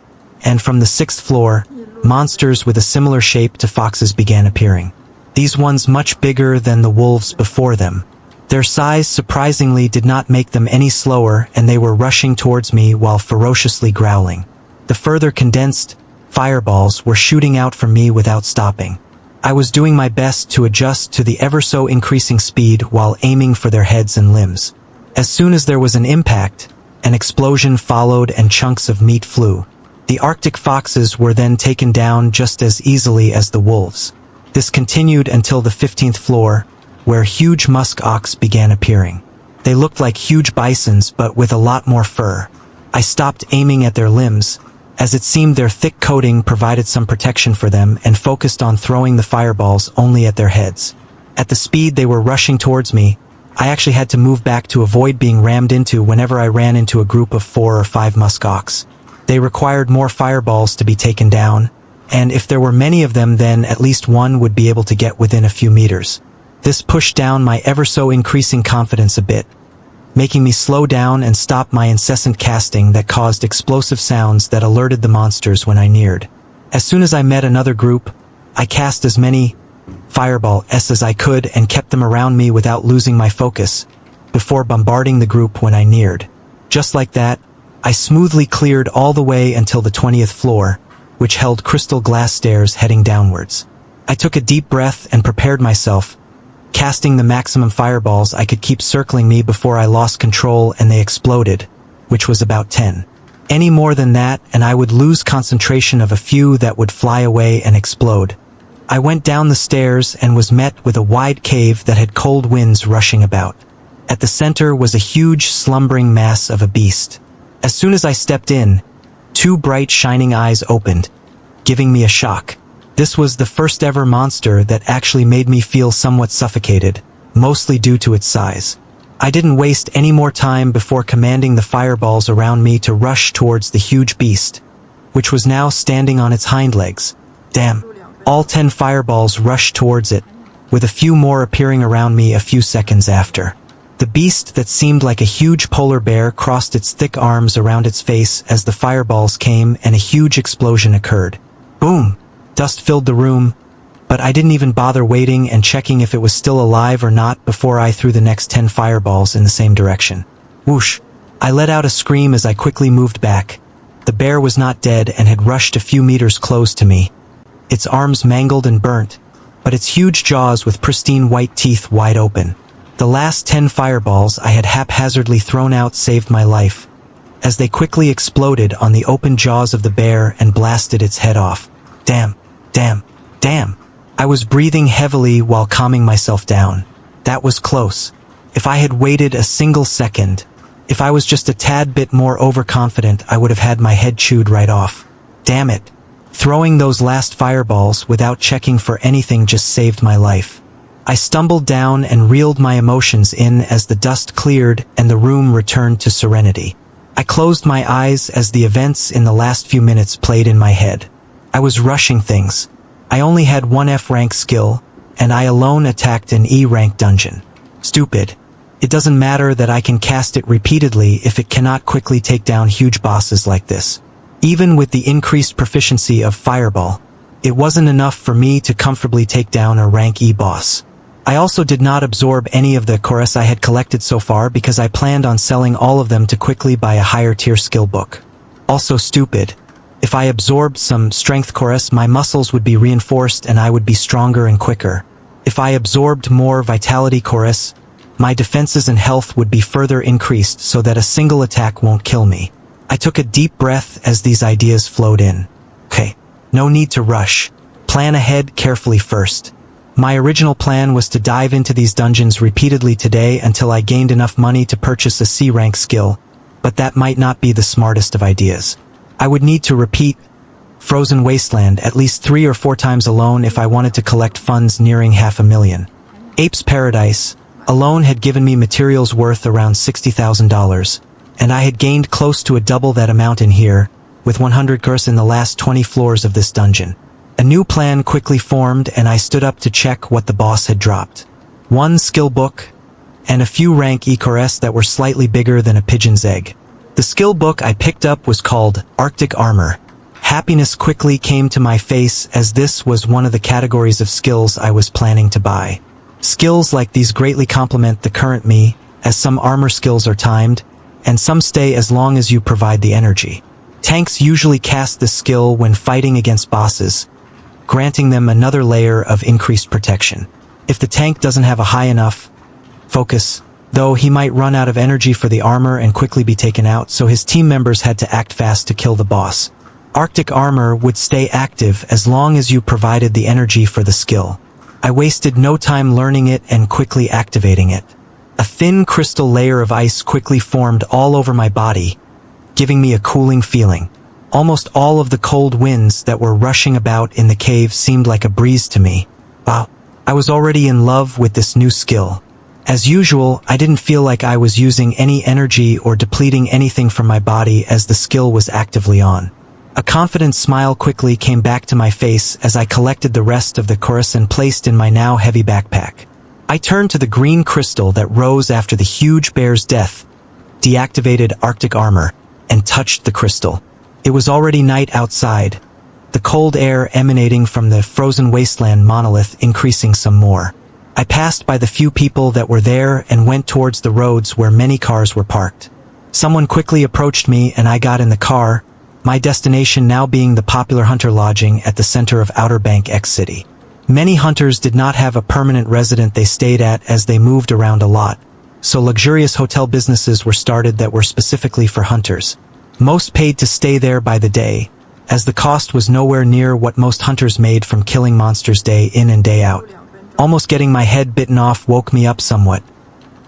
[SPEAKER 1] and from the 6th floor, monsters with a similar shape to foxes began appearing. These ones much bigger than the wolves before them. Their size surprisingly did not make them any slower, and they were rushing towards me while ferociously growling. The further condensed fireballs were shooting out from me without stopping. I was doing my best to adjust to the ever so increasing speed while aiming for their heads and limbs. As soon as there was an impact, an explosion followed and chunks of meat flew. The Arctic foxes were then taken down just as easily as the wolves. This continued until the 15th floor, where huge musk ox began appearing. They looked like huge bisons but with a lot more fur. I stopped aiming at their limbs, as it seemed their thick coating provided some protection for them, and focused on throwing the fireballs only at their heads. At the speed they were rushing towards me, I actually had to move back to avoid being rammed into whenever I ran into a group of 4 or 5 musk ox. They required more fireballs to be taken down, and if there were many of them then at least one would be able to get within a few meters. This pushed down my ever so increasing confidence a bit, making me slow down and stop my incessant casting that caused explosive sounds that alerted the monsters when I neared. As soon as I met another group, I cast as many fireballs as I could and kept them around me without losing my focus, before bombarding the group when I neared. Just like that, I smoothly cleared all the way until the 20th floor, which held crystal glass stairs heading downwards. I took a deep breath and prepared myself, casting the maximum fireballs I could keep circling me before I lost control and they exploded, which was about 10. Any more than that and I would lose concentration of a few that would fly away and explode. I went down the stairs and was met with a wide cave that had cold winds rushing about. At the center was a huge slumbering mass of a beast. As soon as I stepped in, 2 bright shining eyes opened, giving me a shock. This was the first ever monster that actually made me feel somewhat suffocated, mostly due to its size. I didn't waste any more time before commanding the fireballs around me to rush towards the huge beast, which was now standing on its hind legs. Damn. All 10 fireballs rushed towards it, with a few more appearing around me a few seconds after. The beast that seemed like a huge polar bear crossed its thick arms around its face as the fireballs came and a huge explosion occurred. Boom! Dust filled the room, but I didn't even bother waiting and checking if it was still alive or not before I threw the next 10 fireballs in the same direction. Whoosh! I let out a scream as I quickly moved back. The bear was not dead and had rushed a few meters close to me. Its arms mangled and burnt, but its huge jaws with pristine white teeth wide open. The last 10 fireballs I had haphazardly thrown out saved my life, as they quickly exploded on the open jaws of the bear and blasted its head off. Damn. Damn. Damn. I was breathing heavily while calming myself down. That was close. If I had waited a single second, if I was just a tad bit more overconfident, I would have had my head chewed right off. Damn it. Throwing those last fireballs without checking for anything just saved my life. I stumbled down and reeled my emotions in as the dust cleared and the room returned to serenity. I closed my eyes as the events in the last few minutes played in my head. I was rushing things. I only had 1 F rank skill, and I alone attacked an E rank dungeon. Stupid. It doesn't matter that I can cast it repeatedly if it cannot quickly take down huge bosses like this. Even with the increased proficiency of Fireball, it wasn't enough for me to comfortably take down a rank E boss. I also did not absorb any of the chorus I had collected so far because I planned on selling all of them to quickly buy a higher tier skill book. Also stupid. If I absorbed some strength chorus, my muscles would be reinforced and I would be stronger and quicker. If I absorbed more vitality chorus, my defenses and health would be further increased so that a single attack won't kill me. I took a deep breath as these ideas flowed in. Okay, no need to rush. Plan ahead carefully first. My original plan was to dive into these dungeons repeatedly today until I gained enough money to purchase a C-rank skill, but that might not be the smartest of ideas. I would need to repeat Frozen Wasteland at least 3 or 4 times alone if I wanted to collect funds nearing $500,000. Ape's Paradise alone had given me materials worth around $60,000, and I had gained close to a double that amount in here, with 100 curse in the last 20 floors of this dungeon. A new plan quickly formed, and I stood up to check what the boss had dropped. 1 skill book, and a few rank E-Chorus that were slightly bigger than a pigeon's egg. The skill book I picked up was called Arctic Armor. Happiness quickly came to my face as this was one of the categories of skills I was planning to buy. Skills like these greatly complement the current me, as some armor skills are timed, and some stay as long as you provide the energy. Tanks usually cast this skill when fighting against bosses, granting them another layer of increased protection. If the tank doesn't have a high enough focus, though, he might run out of energy for the armor and quickly be taken out, so his team members had to act fast to kill the boss. Arctic Armor would stay active as long as you provided the energy for the skill. I wasted no time learning it and quickly activating it. A thin crystal layer of ice quickly formed all over my body, giving me a cooling feeling. Almost all of the cold winds that were rushing about in the cave seemed like a breeze to me. Wow, I was already in love with this new skill. As usual, I didn't feel like I was using any energy or depleting anything from my body as the skill was actively on. A confident smile quickly came back to my face as I collected the rest of the chorus and placed in my now heavy backpack. I turned to the green crystal that rose after the huge bear's death, deactivated Arctic Armor, and touched the crystal. It was already night outside, the cold air emanating from the Frozen Wasteland monolith increasing some more. I passed by the few people that were there and went towards the roads where many cars were parked. Someone quickly approached me and I got in the car, my destination now being the popular hunter lodging at the center of Outer Bank X City. Many hunters did not have a permanent residence they stayed at as they moved around a lot, so luxurious hotel businesses were started that were specifically for hunters. Most paid to stay there by the day, as the cost was nowhere near what most hunters made from killing monsters day in and day out. Almost getting my head bitten off woke me up somewhat,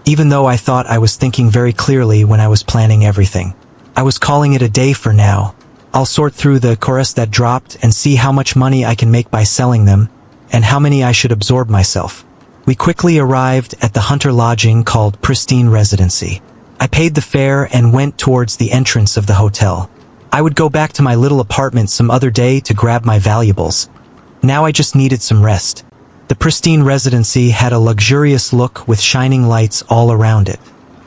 [SPEAKER 1] even though I thought I was thinking very clearly when I was planning everything. I was calling it a day for now. I'll sort through the chorus that dropped and see how much money I can make by selling them, and how many I should absorb myself. We quickly arrived at the hunter lodging called Pristine Residency. I paid the fare and went towards the entrance of the hotel. I would go back to my little apartment some other day to grab my valuables. Now I just needed some rest. The Pristine Residency had a luxurious look with shining lights all around it.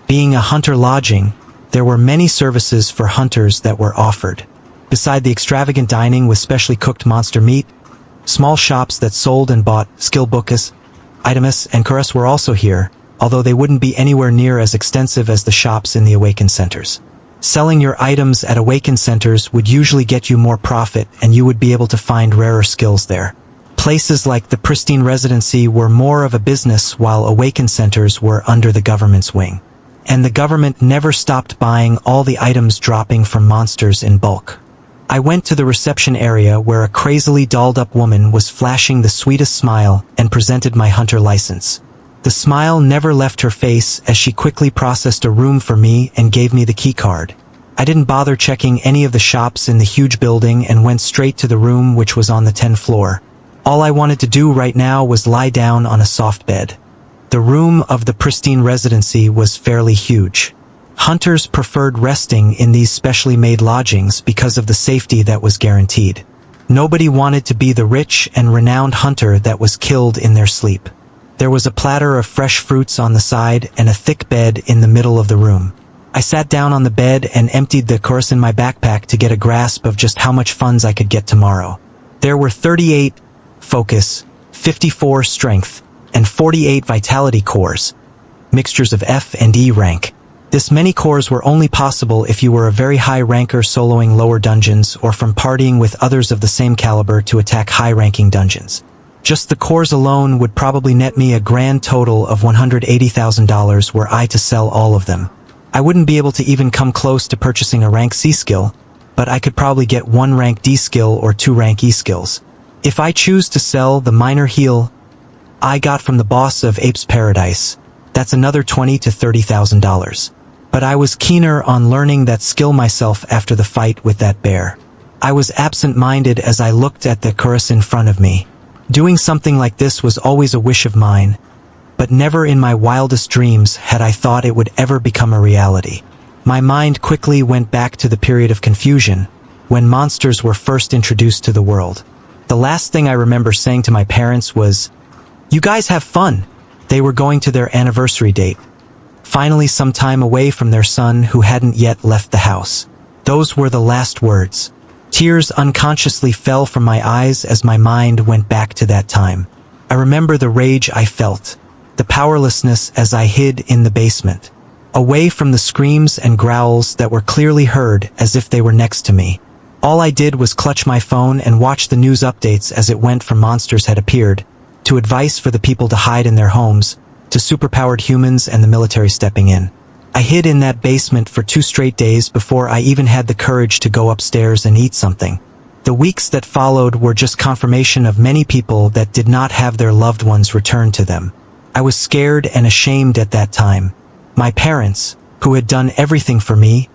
[SPEAKER 1] Being a hunter lodging, there were many services for hunters that were offered. Beside the extravagant dining with specially cooked monster meat, small shops that sold and bought skill books, items, and chorus were also here, although they wouldn't be anywhere near as extensive as the shops in the Awakened Centers. Selling your items at Awakened Centers would usually get you more profit and you would be able to find rarer skills there. Places like the Pristine Residency were more of a business while Awakened Centers were under the government's wing. And the government never stopped buying all the items dropping from monsters in bulk. I went to the reception area where a crazily dolled-up woman was flashing the sweetest smile and presented my hunter license. The smile never left her face as she quickly processed a room for me and gave me the key card. I didn't bother checking any of the shops in the huge building and went straight to the room which was on the 10th floor. All I wanted to do right now was lie down on a soft bed. The room of the Pristine Residency was fairly huge. Hunters preferred resting in these specially made lodgings because of the safety that was guaranteed. Nobody wanted to be the rich and renowned hunter that was killed in their sleep. There was a platter of fresh fruits on the side and a thick bed in the middle of the room. I sat down on the bed and emptied the course in my backpack to get a grasp of just how much funds I could get tomorrow. There were 38 focus, 54 strength, and 48 vitality cores, mixtures of F and E rank. This many cores were only possible if you were a very high ranker soloing lower dungeons or from partying with others of the same caliber to attack high-ranking dungeons. Just the cores alone would probably net me a grand total of $180,000 were I to sell all of them. I wouldn't be able to even come close to purchasing a rank C skill, but I could probably get 1 rank D skill or 2 rank E skills. If I choose to sell the minor heal I got from the boss of Ape's Paradise, that's another $20,000 to $30,000. But I was keener on learning that skill myself after the fight with that bear. I was absent-minded as I looked at the chorus in front of me. Doing something like this was always a wish of mine, but never in my wildest dreams had I thought it would ever become a reality. My mind quickly went back to the period of confusion, when monsters were first introduced to the world. The last thing I remember saying to my parents was, "You guys have fun." They were going to their anniversary date, finally some time away from their son who hadn't yet left the house. Those were the last words. Tears unconsciously fell from my eyes as my mind went back to that time. I remember the rage I felt, the powerlessness as I hid in the basement, away from the screams and growls that were clearly heard as if they were next to me. All I did was clutch my phone and watch the news updates as it went from monsters had appeared, to advice for the people to hide in their homes, to superpowered humans and the military stepping in. I hid in that basement for 2 straight days before I even had the courage to go upstairs and eat something. The weeks that followed were just confirmation of many people that did not have their loved ones returned to them. I was scared and ashamed at that time. My parents, who had done everything for me,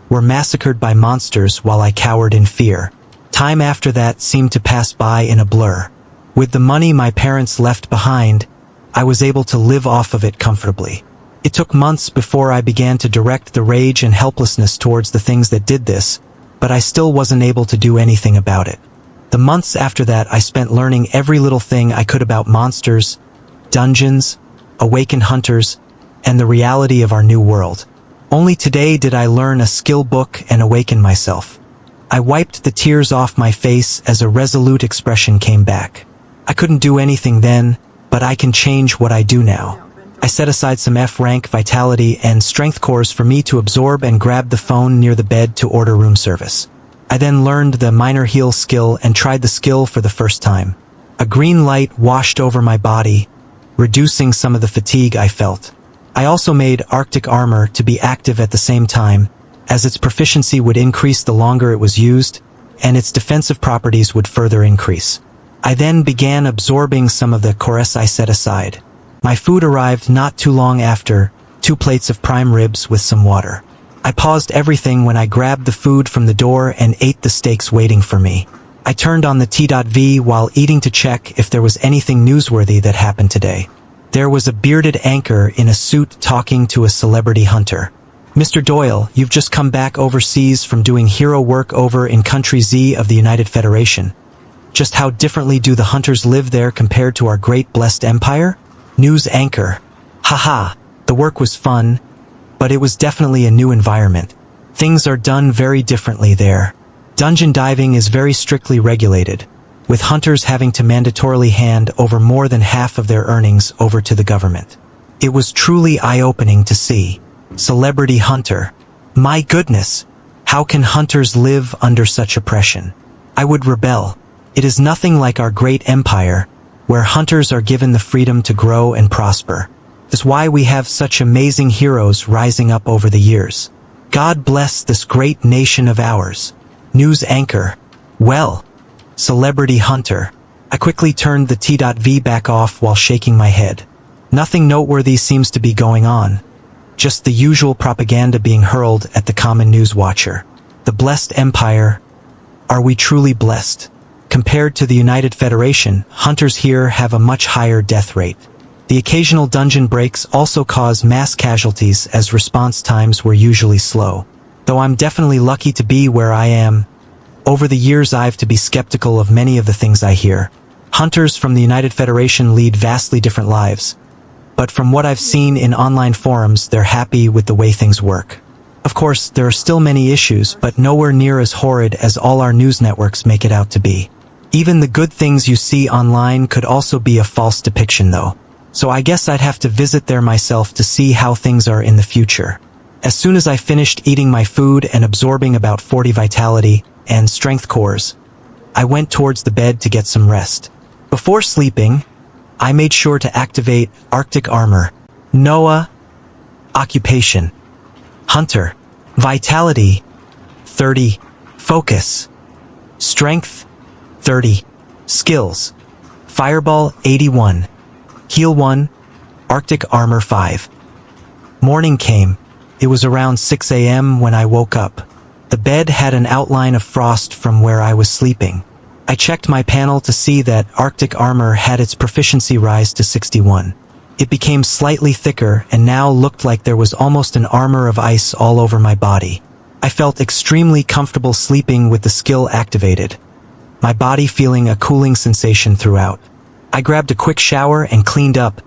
[SPEAKER 1] were massacred by monsters while I cowered in fear. Time after that seemed to pass by in a blur. With the money my parents left behind, I was able to live off of it comfortably. It took months before I began to direct the rage and helplessness towards the things that did this, but I still wasn't able to do anything about it. The months after that I spent learning every little thing I could about monsters, dungeons, awakened hunters, and the reality of our new world. Only today did I learn a skill book and awaken myself. I wiped the tears off my face as a resolute expression came back. I couldn't do anything then, but I can change what I do now. I set aside some F-rank vitality and strength cores for me to absorb and grabbed the phone near the bed to order room service. I then learned the minor heal skill and tried the skill for the first time. A green light washed over my body, reducing some of the fatigue I felt. I also made Arctic armor to be active at the same time, as its proficiency would increase the longer it was used, and its defensive properties would further increase. I then began absorbing some of the cores I set aside. My food arrived not too long after, 2 plates of prime ribs with some water. I paused everything when I grabbed the food from the door and ate the steaks waiting for me. I turned on the T.V while eating to check if there was anything newsworthy that happened today. There was a bearded anchor in a suit talking to a celebrity hunter. "Mr. Doyle, you've just come back overseas from doing hero work over in Country Z of the United Federation. Just how differently do the hunters live there compared to our great blessed empire?" News anchor. Haha, the work was fun, but it was definitely a new environment. Things are done very differently there. Dungeon diving is very strictly regulated, with hunters having to mandatorily hand over more than half of their earnings over to the government. It was truly eye-opening to see. Celebrity hunter. My goodness, how can hunters live under such oppression? I would rebel. It is nothing like our great empire, where hunters are given the freedom to grow and prosper. That's why we have such amazing heroes rising up over the years. God bless this great nation of ours. News anchor. Well, celebrity hunter. I quickly turned the T.V back off while shaking my head. Nothing noteworthy seems to be going on. Just the usual propaganda being hurled at the common news watcher. The blessed empire. Are we truly blessed? Compared to the United Federation, hunters here have a much higher death rate. The occasional dungeon breaks also cause mass casualties as response times were usually slow. Though I'm definitely lucky to be where I am, over the years I've to be skeptical of many of the things I hear. Hunters from the United Federation lead vastly different lives, but from what I've seen in online forums, they're happy with the way things work. Of course, there are still many issues, but nowhere near as horrid as all our news networks make it out to be. Even the good things you see online could also be a false depiction though. So I guess I'd have to visit there myself to see how things are in the future. As soon as I finished eating my food and absorbing about 40 vitality and strength cores, I went towards the bed to get some rest. Before sleeping, I made sure to activate Arctic armor. Noah. Occupation. Hunter. Vitality, 30. Focus. Strength, 30. Skills. Fireball, 81. Heal 1. Arctic Armor, 5. Morning came. It was around 6 a.m. when I woke up. The bed had an outline of frost from where I was sleeping. I checked my panel to see that Arctic Armor had its proficiency rise to 61. It became slightly thicker and now looked like there was almost an armor of ice all over my body. I felt extremely comfortable sleeping with the skill activated, my body feeling a cooling sensation throughout. I grabbed a quick shower and cleaned up,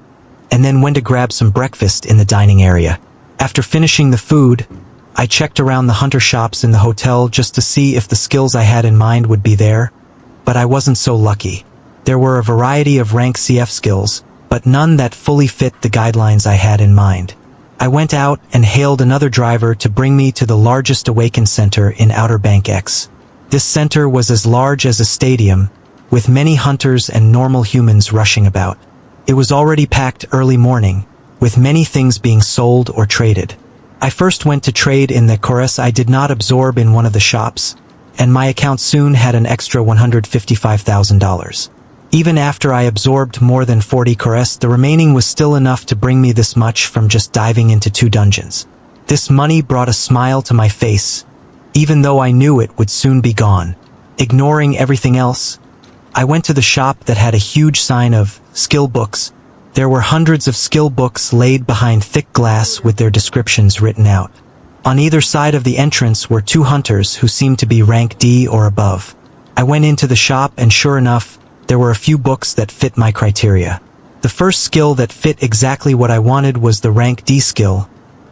[SPEAKER 1] and then went to grab some breakfast in the dining area. After finishing the food, I checked around the hunter shops in the hotel just to see if the skills I had in mind would be there, but I wasn't so lucky. There were a variety of rank CF skills, but none that fully fit the guidelines I had in mind. I went out and hailed another driver to bring me to the largest Awaken Center in Outer Bank X. This center was as large as a stadium, with many hunters and normal humans rushing about. It was already packed early morning, with many things being sold or traded. I first went to trade in the chorus I did not absorb in one of the shops, and my account soon had an extra $155,000. Even after I absorbed more than 40 chorus, the remaining was still enough to bring me this much from just diving into 2 dungeons. This money brought a smile to my face, even though I knew it would soon be gone. Ignoring everything else, I went to the shop that had a huge sign of skill books. There were hundreds of skill books laid behind thick glass with their descriptions written out. On either side of the entrance were 2 hunters who seemed to be rank D or above. I went into the shop and sure enough, there were a few books that fit my criteria. The first skill that fit exactly what I wanted was the rank D skill,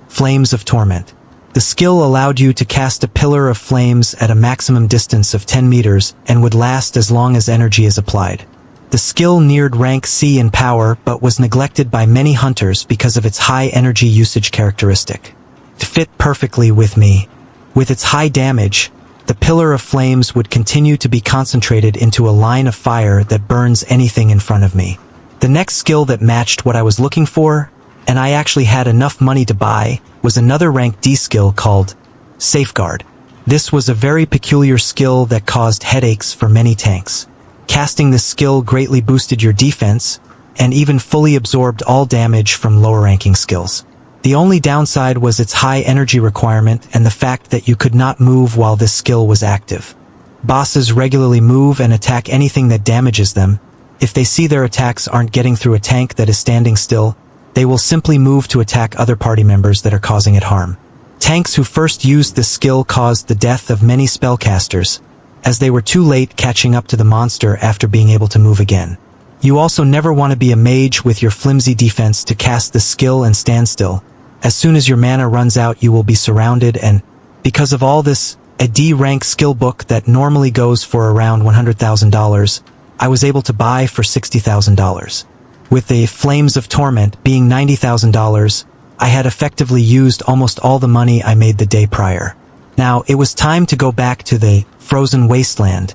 [SPEAKER 1] Flames of Torment. The skill allowed you to cast a pillar of flames at a maximum distance of 10 meters and would last as long as energy is applied. The skill neared rank C in power but was neglected by many hunters because of its high energy usage characteristic. It fit perfectly with me. With its high damage, the pillar of flames would continue to be concentrated into a line of fire that burns anything in front of me. The next skill that matched what I was looking for, and I actually had enough money to buy, was another rank D skill called Safeguard. This was a very peculiar skill that caused headaches for many tanks. Casting this skill greatly boosted your defense, and even fully absorbed all damage from lower ranking skills. The only downside was its high energy requirement and the fact that you could not move while this skill was active. Bosses regularly move and attack anything that damages them. If they see their attacks aren't getting through a tank that is standing still, they will simply move to attack other party members that are causing it harm. Tanks who first used this skill caused the death of many spellcasters, as they were too late catching up to the monster after being able to move again. You also never want to be a mage with your flimsy defense to cast this skill and stand still. As soon as your mana runs out, you will be surrounded, and because of all this, a D rank skill book that normally goes for around $100,000, I was able to buy for $60,000. With the Flames of Torment being $90,000, I had effectively used almost all the money I made the day prior. Now, it was time to go back to the frozen wasteland.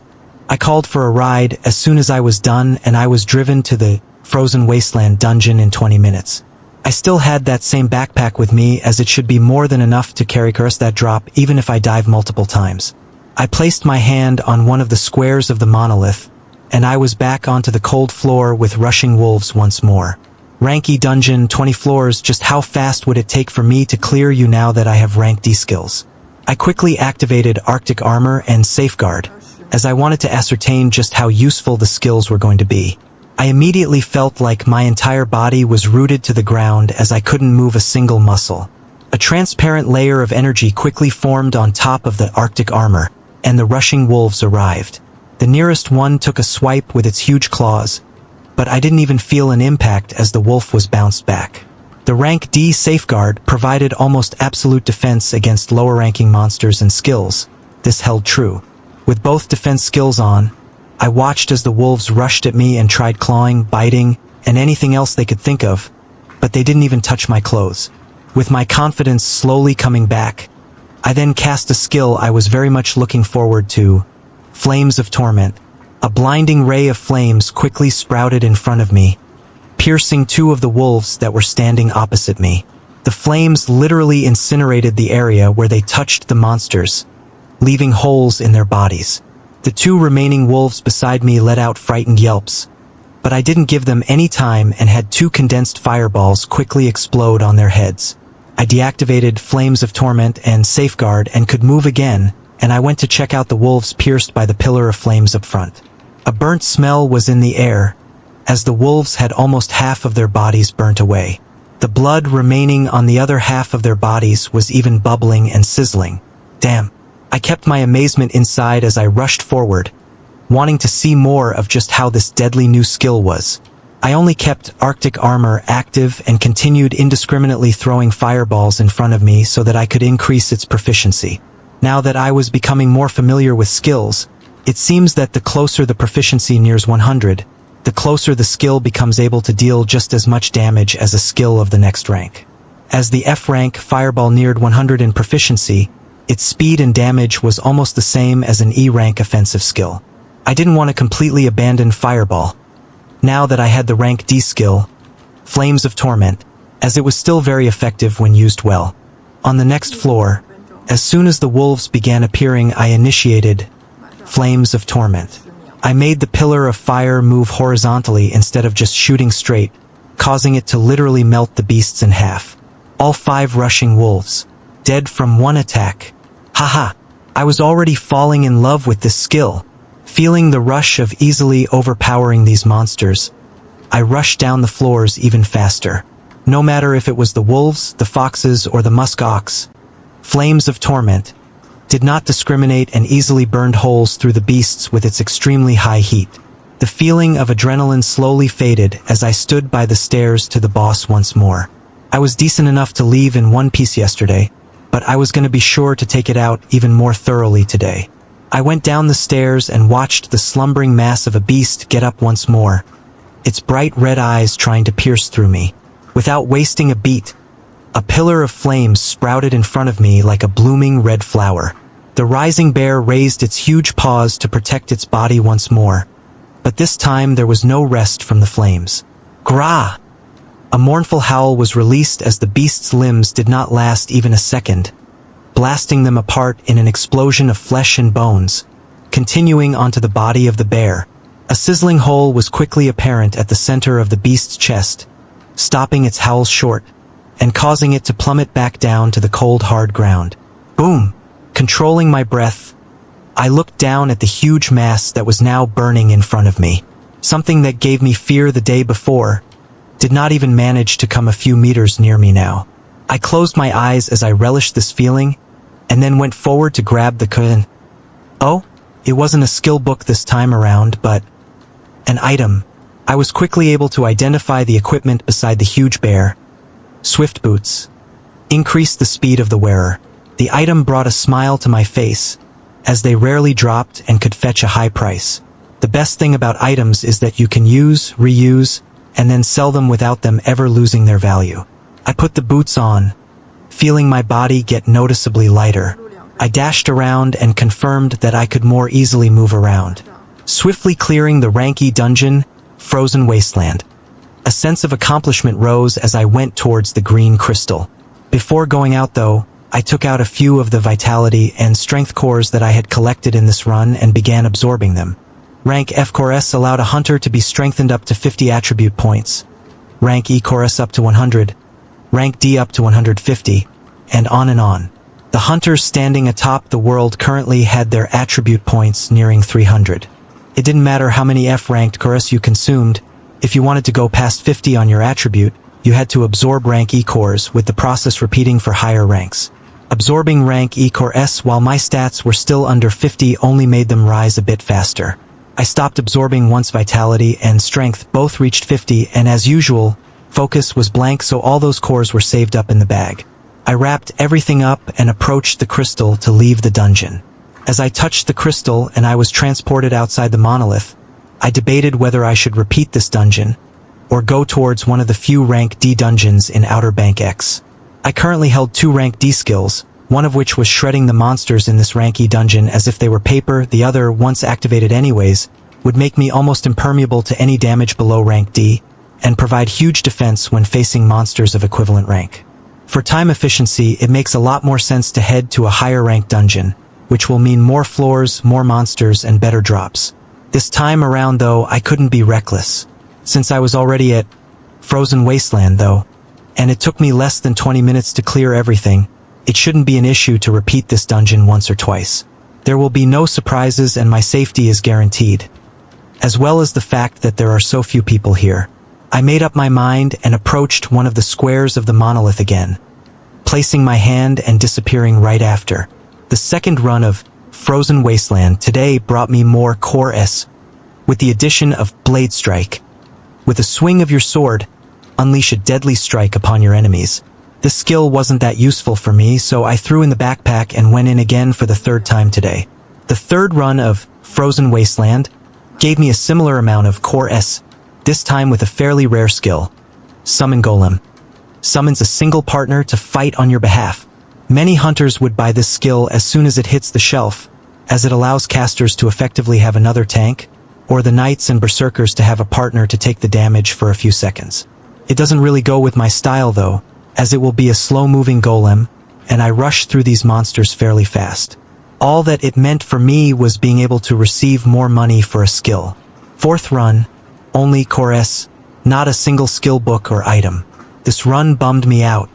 [SPEAKER 1] I called for a ride as soon as I was done, and I was driven to the frozen wasteland dungeon in 20 minutes. I still had that same backpack with me, as it should be more than enough to carry curse that drop even if I dive multiple times. I placed my hand on one of the squares of the monolith, and I was back onto the cold floor with rushing wolves once more. Ranky dungeon, 20 floors, just how fast would it take for me to clear you now that I have rank D skills? I quickly activated Arctic Armor and Safeguard, as I wanted to ascertain just how useful the skills were going to be. I immediately felt like my entire body was rooted to the ground as I couldn't move a single muscle. A transparent layer of energy quickly formed on top of the Arctic Armor, and the rushing wolves arrived. The nearest one took a swipe with its huge claws, but I didn't even feel an impact as the wolf was bounced back. The rank D Safeguard provided almost absolute defense against lower-ranking monsters and skills. This held true. With both defense skills on, I watched as the wolves rushed at me and tried clawing, biting, and anything else they could think of, but they didn't even touch my clothes. With my confidence slowly coming back, I then cast a skill I was very much looking forward to, Flames of Torment. A blinding ray of flames quickly sprouted in front of me, piercing 2 of the wolves that were standing opposite me. The flames literally incinerated the area where they touched the monsters, leaving holes in their bodies. The two remaining wolves beside me let out frightened yelps, but I didn't give them any time and had two condensed fireballs quickly explode on their heads. I deactivated Flames of Torment and Safeguard and could move again, and I went to check out the wolves pierced by the pillar of flames up front. A burnt smell was in the air, as the wolves had almost half of their bodies burnt away. The blood remaining on the other half of their bodies was even bubbling and sizzling. Damn. I kept my amazement inside as I rushed forward, wanting to see more of just how this deadly new skill was. I only kept Arctic Armor active and continued indiscriminately throwing fireballs in front of me so that I could increase its proficiency. Now that I was becoming more familiar with skills, it seems that the closer the proficiency nears 100, the closer the skill becomes able to deal just as much damage as a skill of the next rank. As the F rank fireball neared 100 in proficiency, its speed and damage was almost the same as an E rank offensive skill. I didn't want to completely abandon Fireball, now that I had the rank D skill, Flames of Torment, as it was still very effective when used well. On the next floor, as soon as the wolves began appearing, I initiated Flames of Torment. I made the pillar of fire move horizontally instead of just shooting straight, causing it to literally melt the beasts in half. All 5 rushing wolves, dead from one attack. Haha, I was already falling in love with this skill. Feeling the rush of easily overpowering these monsters, I rushed down the floors even faster. No matter if it was the wolves, the foxes, or the musk ox, Flames of Torment did not discriminate and easily burned holes through the beasts with its extremely high heat. The feeling of adrenaline slowly faded as I stood by the stairs to the boss once more. I was decent enough to leave in one piece yesterday, but I was going to be sure to take it out even more thoroughly today. I went down the stairs and watched the slumbering mass of a beast get up once more, its bright red eyes trying to pierce through me. Without wasting a beat, a pillar of flames sprouted in front of me like a blooming red flower. The rising bear raised its huge paws to protect its body once more, but this time there was no rest from the flames. Grah! A mournful howl was released as the beast's limbs did not last even a second, blasting them apart in an explosion of flesh and bones, continuing onto the body of the bear. A sizzling hole was quickly apparent at the center of the beast's chest, stopping its howls short, and causing it to plummet back down to the cold hard ground. Boom! Controlling my breath, I looked down at the huge mass that was now burning in front of me. Something that gave me fear the day before did not even manage to come a few meters near me now. I closed my eyes as I relished this feeling, and then went forward to grab the curtain. Oh, it wasn't a skill book this time around, but an item. I was quickly able to identify the equipment beside the huge bear. Swift boots. Increased the speed of the wearer. The item brought a smile to my face, as they rarely dropped and could fetch a high price. The best thing about items is that you can use, reuse, and then sell them without them ever losing their value. I put the boots on, feeling my body get noticeably lighter. I dashed around and confirmed that I could more easily move around, swiftly clearing the rank E dungeon, Frozen Wasteland. A sense of accomplishment rose as I went towards the green crystal. Before going out though, I took out a few of the vitality and strength cores that I had collected in this run and began absorbing them. Rank F Core S allowed a hunter to be strengthened up to 50 attribute points, rank E Core S up to 100, rank D up to 150, and on and on. The hunters standing atop the world currently had their attribute points nearing 300. It didn't matter how many F-ranked cores you consumed. If you wanted to go past 50 on your attribute, you had to absorb rank E cores, with the process repeating for higher ranks. Absorbing rank E Core S while my stats were still under 50 only made them rise a bit faster. I stopped absorbing once vitality and strength both reached 50, and as usual, focus was blank, so all those cores were saved up in the bag. I wrapped everything up and approached the crystal to leave the dungeon. As I touched the crystal and I was transported outside the monolith, I debated whether I should repeat this dungeon, or go towards one of the few rank D dungeons in Outer Bank X. I currently held 2 rank D skills, one of which was shredding the monsters in this rank E dungeon as if they were paper. The other, once activated anyways, would make me almost impermeable to any damage below rank D, and provide huge defense when facing monsters of equivalent rank. For time efficiency, it makes a lot more sense to head to a higher ranked dungeon, which will mean more floors, more monsters, and better drops. This time around though, I couldn't be reckless. Since I was already at Frozen Wasteland though, and it took me less than 20 minutes to clear everything, it shouldn't be an issue to repeat this dungeon once or twice. There will be no surprises and my safety is guaranteed. As well as the fact that there are so few people here. I made up my mind and approached one of the squares of the monolith again, placing my hand and disappearing right after. The second run of Frozen Wasteland today brought me more Core S, with the addition of Blade Strike. With a swing of your sword, unleash a deadly strike upon your enemies. This skill wasn't that useful for me, so I threw in the backpack and went in again for the third time today. The third run of Frozen Wasteland gave me a similar amount of Core S, this time with a fairly rare skill. Summon Golem. Summons a single partner to fight on your behalf. Many hunters would buy this skill as soon as it hits the shelf, as it allows casters to effectively have another tank, or the knights and berserkers to have a partner to take the damage for a few seconds. It doesn't really go with my style though, as it will be a slow-moving golem, and I rush through these monsters fairly fast. All that it meant for me was being able to receive more money for a skill. Fourth run, only Core S, not a single skill book or item. This run bummed me out.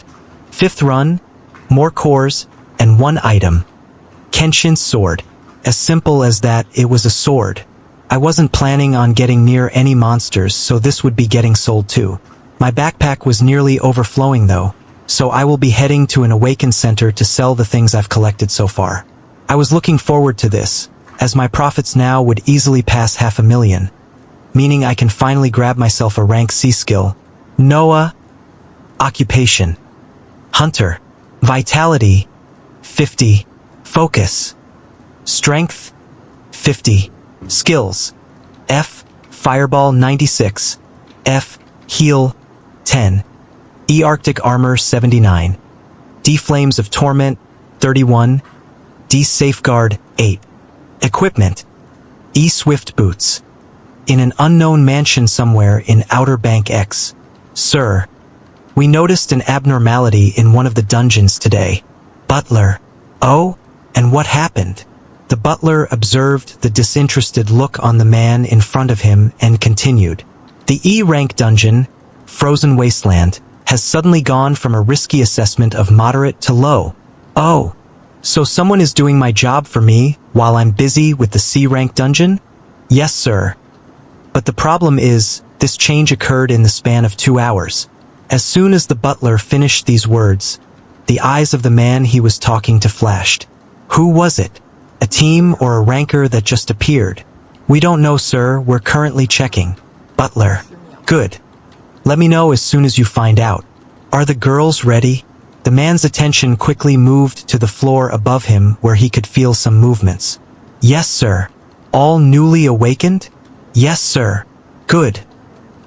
[SPEAKER 1] Fifth run, more cores, and one item. Kenshin's sword. As simple as that, it was a sword. I wasn't planning on getting near any monsters, so this would be getting sold too. My backpack was nearly overflowing though, so I will be heading to an Awaken Center to sell the things I've collected so far. I was looking forward to this, as my profits now would easily pass 500,000, meaning I can finally grab myself a rank C skill. Noah. Occupation. Hunter. Vitality. 50. Focus. Strength. 50. Skills. F. Fireball 96. F. Heal 10. E. Arctic Armor 79. D. Flames of Torment 31. D. Safeguard 8. Equipment. E. Swift Boots. In an unknown mansion somewhere in Outer Bank X. Sir, we noticed an abnormality in one of the dungeons today. Butler. Oh, and what happened? The butler observed the disinterested look on the man in front of him and continued. The E-rank dungeon, Frozen Wasteland, has suddenly gone from a risky assessment of moderate to low. Oh, so someone is doing my job for me while I'm busy with the C-rank dungeon? Yes, sir. But the problem is, this change occurred in the span of 2 hours. As soon as the butler finished these words, the eyes of the man he was talking to flashed. Who was it? A team or a ranker that just appeared? We don't know, sir. We're currently checking. Butler. Good. Let me know as soon as you find out. Are the girls ready? The man's attention quickly moved to the floor above him where he could feel some movements. Yes, sir. All newly awakened? Yes, sir. Good.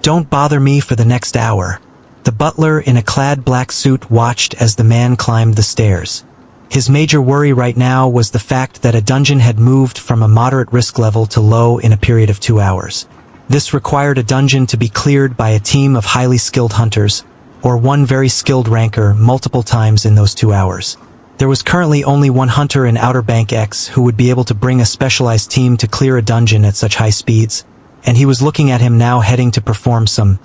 [SPEAKER 1] Don't bother me for the next hour. The butler in a clad black suit watched as the man climbed the stairs. His major worry right now was the fact that a dungeon had moved from a moderate risk level to low in a period of 2 hours. This required a dungeon to be cleared by a team of highly skilled hunters, or one very skilled ranker multiple times in those 2 hours. There was currently only one hunter in Outer Bank X who would be able to bring a specialized team to clear a dungeon at such high speeds, and he was looking at him now heading to perform some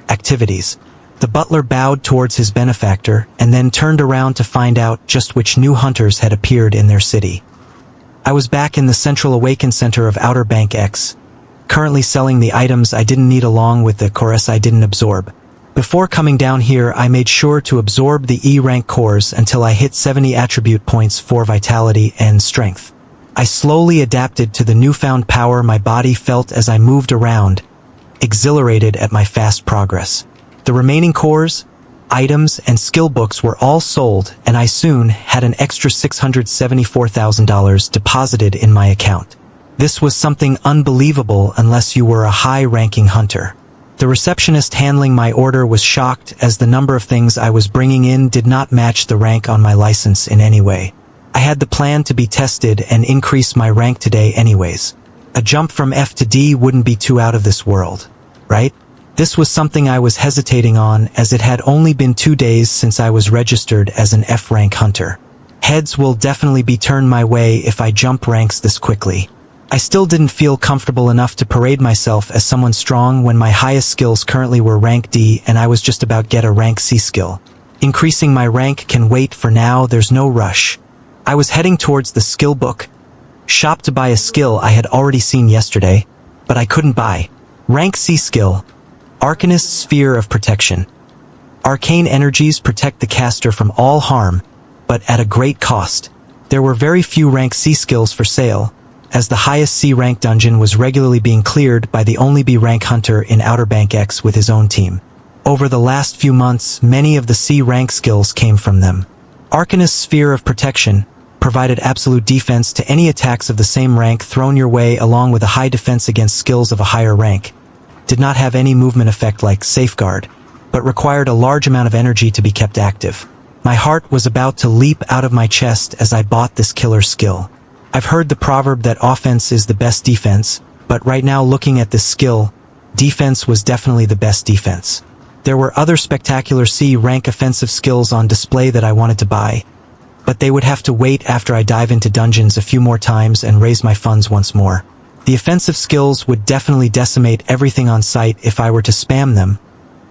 [SPEAKER 1] activities. The butler bowed towards his benefactor and then turned around to find out just which new hunters had appeared in their city. I was back in the Central Awaken Center of Outer Bank X, currently selling the items I didn't need along with the cores I didn't absorb. Before coming down here, I made sure to absorb the E-rank cores until I hit 70 attribute points for vitality and strength. I slowly adapted to the newfound power my body felt as I moved around, exhilarated at my fast progress. The remaining cores, items, and skill books were all sold, and I soon had an extra $674,000 deposited in my account. This was something unbelievable unless you were a high-ranking hunter. The receptionist handling my order was shocked as the number of things I was bringing in did not match the rank on my license in any way. I had the plan to be tested and increase my rank today anyways. A jump from F to D wouldn't be too out of this world, right? This was something I was hesitating on, as it had only been 2 days since I was registered as an F-rank hunter. Heads will definitely be turned my way if I jump ranks this quickly. I still didn't feel comfortable enough to parade myself as someone strong when my highest skills currently were rank D and I was just about get a rank C skill. Increasing my rank can wait for now, there's no rush. I was heading towards the skill book shop to buy a skill I had already seen yesterday, but I couldn't buy. Rank C skill. Arcanist's Sphere of Protection. Arcane energies protect the caster from all harm, but at a great cost. There were very few rank C skills for sale, as the highest C rank dungeon was regularly being cleared by the only B rank hunter in Outer Bank X with his own team. Over the last few months, many of the C rank skills came from them. Arcanist's Sphere of Protection provided absolute defense to any attacks of the same rank thrown your way, along with a high defense against skills of a higher rank. Did not have any movement effect like Safeguard, but required a large amount of energy to be kept active. My heart was about to leap out of my chest as I bought this killer skill. I've heard the proverb that offense is the best defense, but right now looking at this skill, defense was definitely the best defense. There were other spectacular C rank offensive skills on display that I wanted to buy, but they would have to wait after I dive into dungeons a few more times and raise my funds once more. The offensive skills would definitely decimate everything on sight if I were to spam them,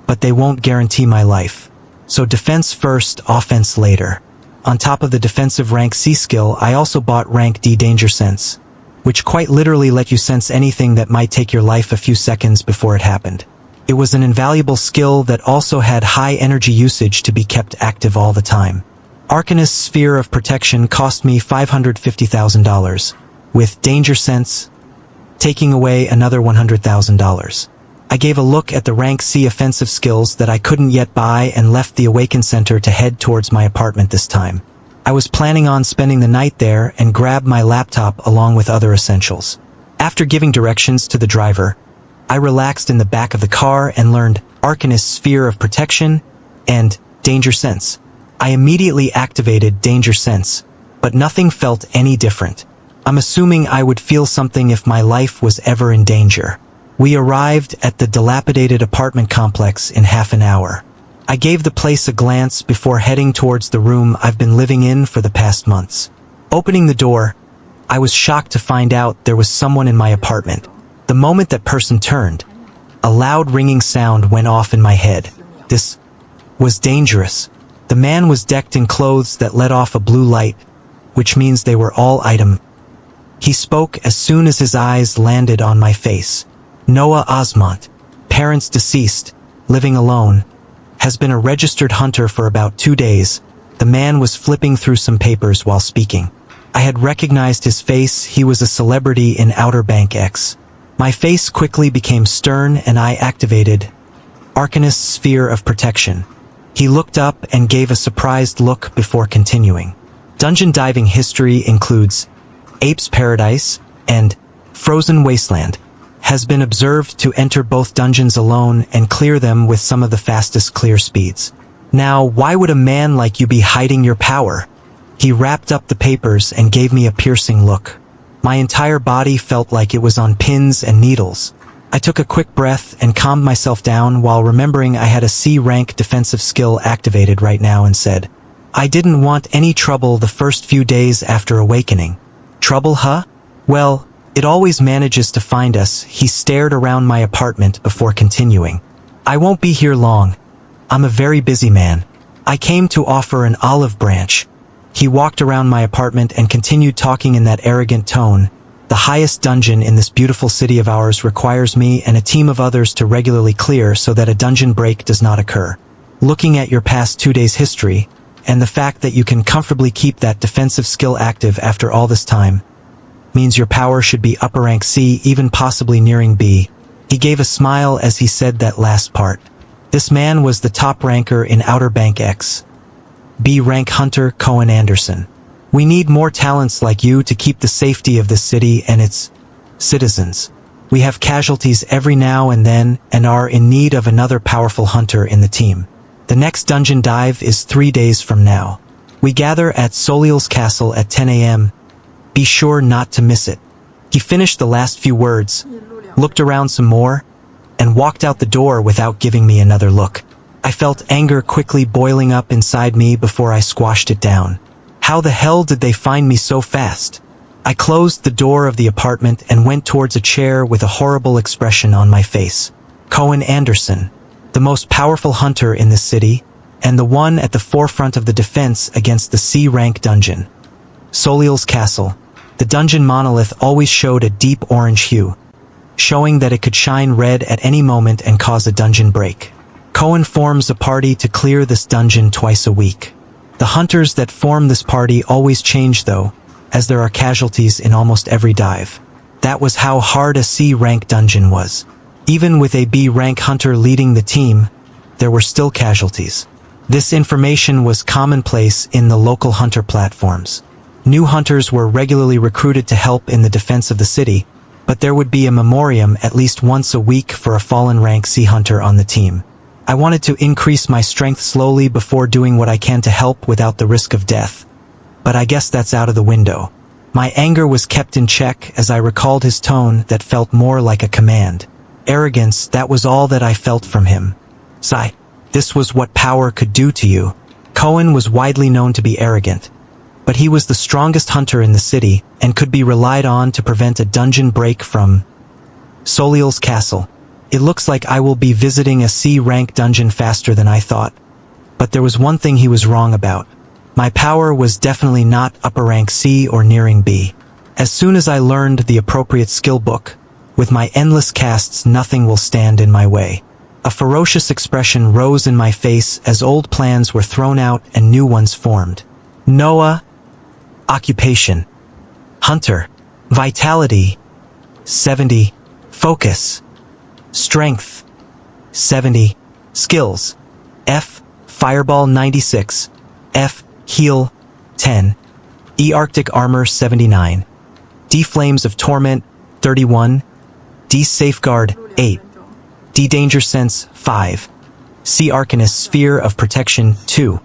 [SPEAKER 1] but they won't guarantee my life. So defense first, offense later. On top of the defensive rank C skill, I also bought rank D Danger Sense, which quite literally let you sense anything that might take your life a few seconds before it happened. It was an invaluable skill that also had high energy usage to be kept active all the time. Arcanist's Sphere of Protection cost me $550,000, with Danger Sense taking away another $100,000. I gave a look at the rank C offensive skills that I couldn't yet buy and left the Awaken Center to head towards my apartment this time. I was planning on spending the night there and grab my laptop along with other essentials. After giving directions to the driver, I relaxed in the back of the car and learned Arcanist's Sphere of Protection and Danger Sense. I immediately activated Danger Sense, but nothing felt any different. I'm assuming I would feel something if my life was ever in danger. We arrived at the dilapidated apartment complex in half an hour. I gave the place a glance before heading towards the room I've been living in for the past months. Opening the door, I was shocked to find out there was someone in my apartment. The moment that person turned, a loud ringing sound went off in my head. This was dangerous. The man was decked in clothes that let off a blue light, which means they were all item. He spoke as soon as his eyes landed on my face. Noah Osmont, parents deceased, living alone, has been a registered hunter for about 2 days. The man was flipping through some papers while speaking. I had recognized his face. He was a celebrity in Outer Bank X. My face quickly became stern and I activated Arcanist's Sphere of Protection. He looked up and gave a surprised look before continuing. Dungeon diving history includes Ape's Paradise and Frozen Wasteland. Has been observed to enter both dungeons alone and clear them with some of the fastest clear speeds. Now, why would a man like you be hiding your power? He wrapped up the papers and gave me a piercing look. My entire body felt like it was on pins and needles. I took a quick breath and calmed myself down while remembering I had a C-rank defensive skill activated right now and said, I didn't want any trouble the first few days after awakening. Trouble, huh? Well, it always manages to find us. He stared around my apartment before continuing. I won't be here long. I'm a very busy man. I came to offer an olive branch. He walked around my apartment and continued talking in that arrogant tone. The highest dungeon in this beautiful city of ours requires me and a team of others to regularly clear so that a dungeon break does not occur. Looking at your past 2 days' history, and the fact that you can comfortably keep that defensive skill active after all this time, means your power should be upper rank C, even possibly nearing B. He gave a smile as he said that last part. This man was the top ranker in Outer Bank X. B rank hunter Cohen Anderson. We need more talents like you to keep the safety of this city and its citizens. We have casualties every now and then and are in need of another powerful hunter in the team. The next dungeon dive is 3 days from now. We gather at Soliel's castle at 10 a.m. Be sure not to miss it. He finished the last few words, looked around some more, and walked out the door without giving me another look. I felt anger quickly boiling up inside me before I squashed it down. How the hell did they find me so fast? I closed the door of the apartment and went towards a chair with a horrible expression on my face. Cohen Anderson, the most powerful hunter in this city, and the one at the forefront of the defense against the C-rank dungeon. Soliel's Castle. The dungeon monolith always showed a deep orange hue, showing that it could shine red at any moment and cause a dungeon break. Cohen forms a party to clear this dungeon twice a week. The hunters that form this party always change though, as there are casualties in almost every dive. That was how hard a C-rank dungeon was. Even with a B-rank hunter leading the team, there were still casualties. This information was commonplace in the local hunter platforms. New hunters were regularly recruited to help in the defense of the city, but there would be a memoriam at least once a week for a fallen rank C hunter on the team. I wanted to increase my strength slowly before doing what I can to help without the risk of death. But I guess that's out of the window. My anger was kept in check as I recalled his tone that felt more like a command. Arrogance, that was all that I felt from him. Sigh. This was what power could do to you. Cohen was widely known to be arrogant, but he was the strongest hunter in the city and could be relied on to prevent a dungeon break from Soliel's Castle. It looks like I will be visiting a C-rank dungeon faster than I thought. But there was one thing he was wrong about. My power was definitely not upper rank C or nearing B. As soon as I learned the appropriate skill book, with my endless casts nothing will stand in my way. A ferocious expression rose in my face as old plans were thrown out and new ones formed. Noah. Occupation. Hunter. Vitality. 70. Focus. Strength. 70. Skills. F. Fireball 96. F. Heal 10. E. Arctic Armor 79. D. Flames of Torment 31. D. Safeguard 8. D. Danger Sense 5. C. Arcanist Sphere of Protection 2.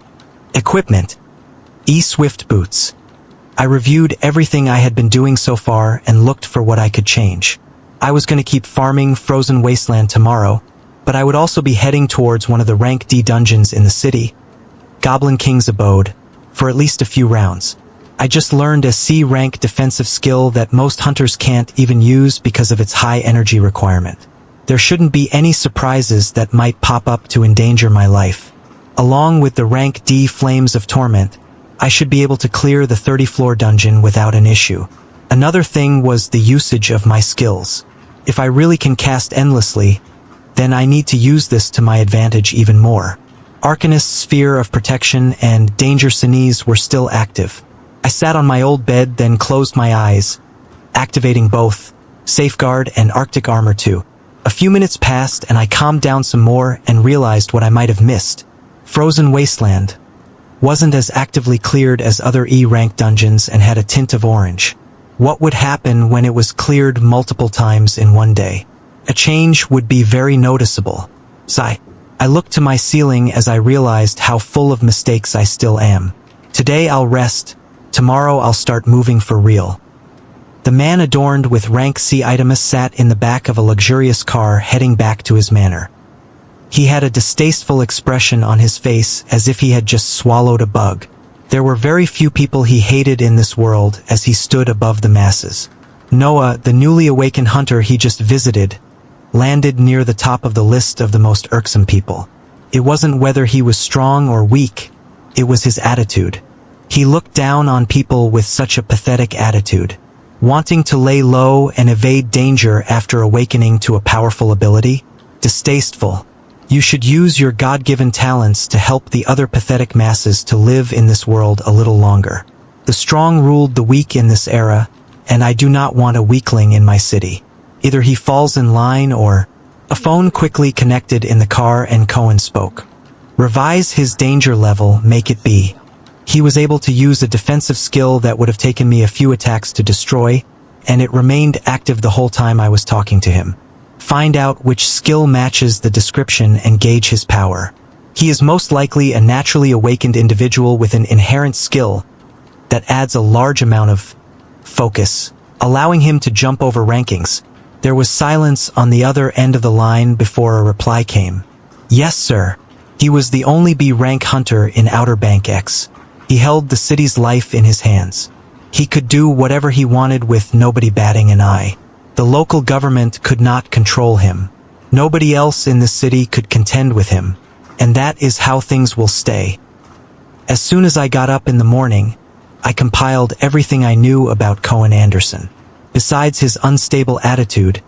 [SPEAKER 1] Equipment. E. Swift Boots. I reviewed everything I had been doing so far and looked for what I could change. I was going to keep farming Frozen Wasteland tomorrow, but I would also be heading towards one of the rank D dungeons in the city, Goblin King's Abode, for at least a few rounds. I just learned a C-rank defensive skill that most hunters can't even use because of its high energy requirement. There shouldn't be any surprises that might pop up to endanger my life. Along with the rank D Flames of Torment, I should be able to clear the 30-floor dungeon without an issue. Another thing was the usage of my skills. If I really can cast endlessly, then I need to use this to my advantage even more. Arcanist's Sphere of Protection and Danger Sneeze were still active. I sat on my old bed, then closed my eyes, activating both Safeguard and Arctic Armor 2. A few minutes passed and I calmed down some more and realized what I might have missed. Frozen Wasteland wasn't as actively cleared as other E-rank dungeons and had a tint of orange. What would happen when it was cleared multiple times in one day? A change would be very noticeable. Sigh. I looked to my ceiling as I realized how full of mistakes I still am. Today I'll rest, tomorrow I'll start moving for real. The man adorned with rank C items sat in the back of a luxurious car heading back to his manor. He had a distasteful expression on his face as if he had just swallowed a bug. There were very few people he hated in this world as he stood above the masses. Noah, the newly awakened hunter he just visited, landed near the top of the list of the most irksome people. It wasn't whether he was strong or weak, it was his attitude. He looked down on people with such a pathetic attitude. Wanting to lay low and evade danger after awakening to a powerful ability? Distasteful. You should use your God-given talents to help the other pathetic masses to live in this world a little longer. The strong ruled the weak in this era, and I do not want a weakling in my city. Either he falls in line or... A phone quickly connected in the car and Cohen spoke. Revise his danger level, make it B. He was able to use a defensive skill that would have taken me a few attacks to destroy, and it remained active the whole time I was talking to him. Find out which skill matches the description and gauge his power. He is most likely a naturally awakened individual with an inherent skill that adds a large amount of focus, allowing him to jump over rankings. There was silence on the other end of the line before a reply came. Yes, sir. He was the only B-rank hunter in Outer Bank X. He held the city's life in his hands. He could do whatever he wanted with nobody batting an eye. The local government could not control him. Nobody else in the city could contend with him. And that is how things will stay. As soon as I got up in the morning, I compiled everything I knew about Cohen Anderson. Besides his unstable attitude,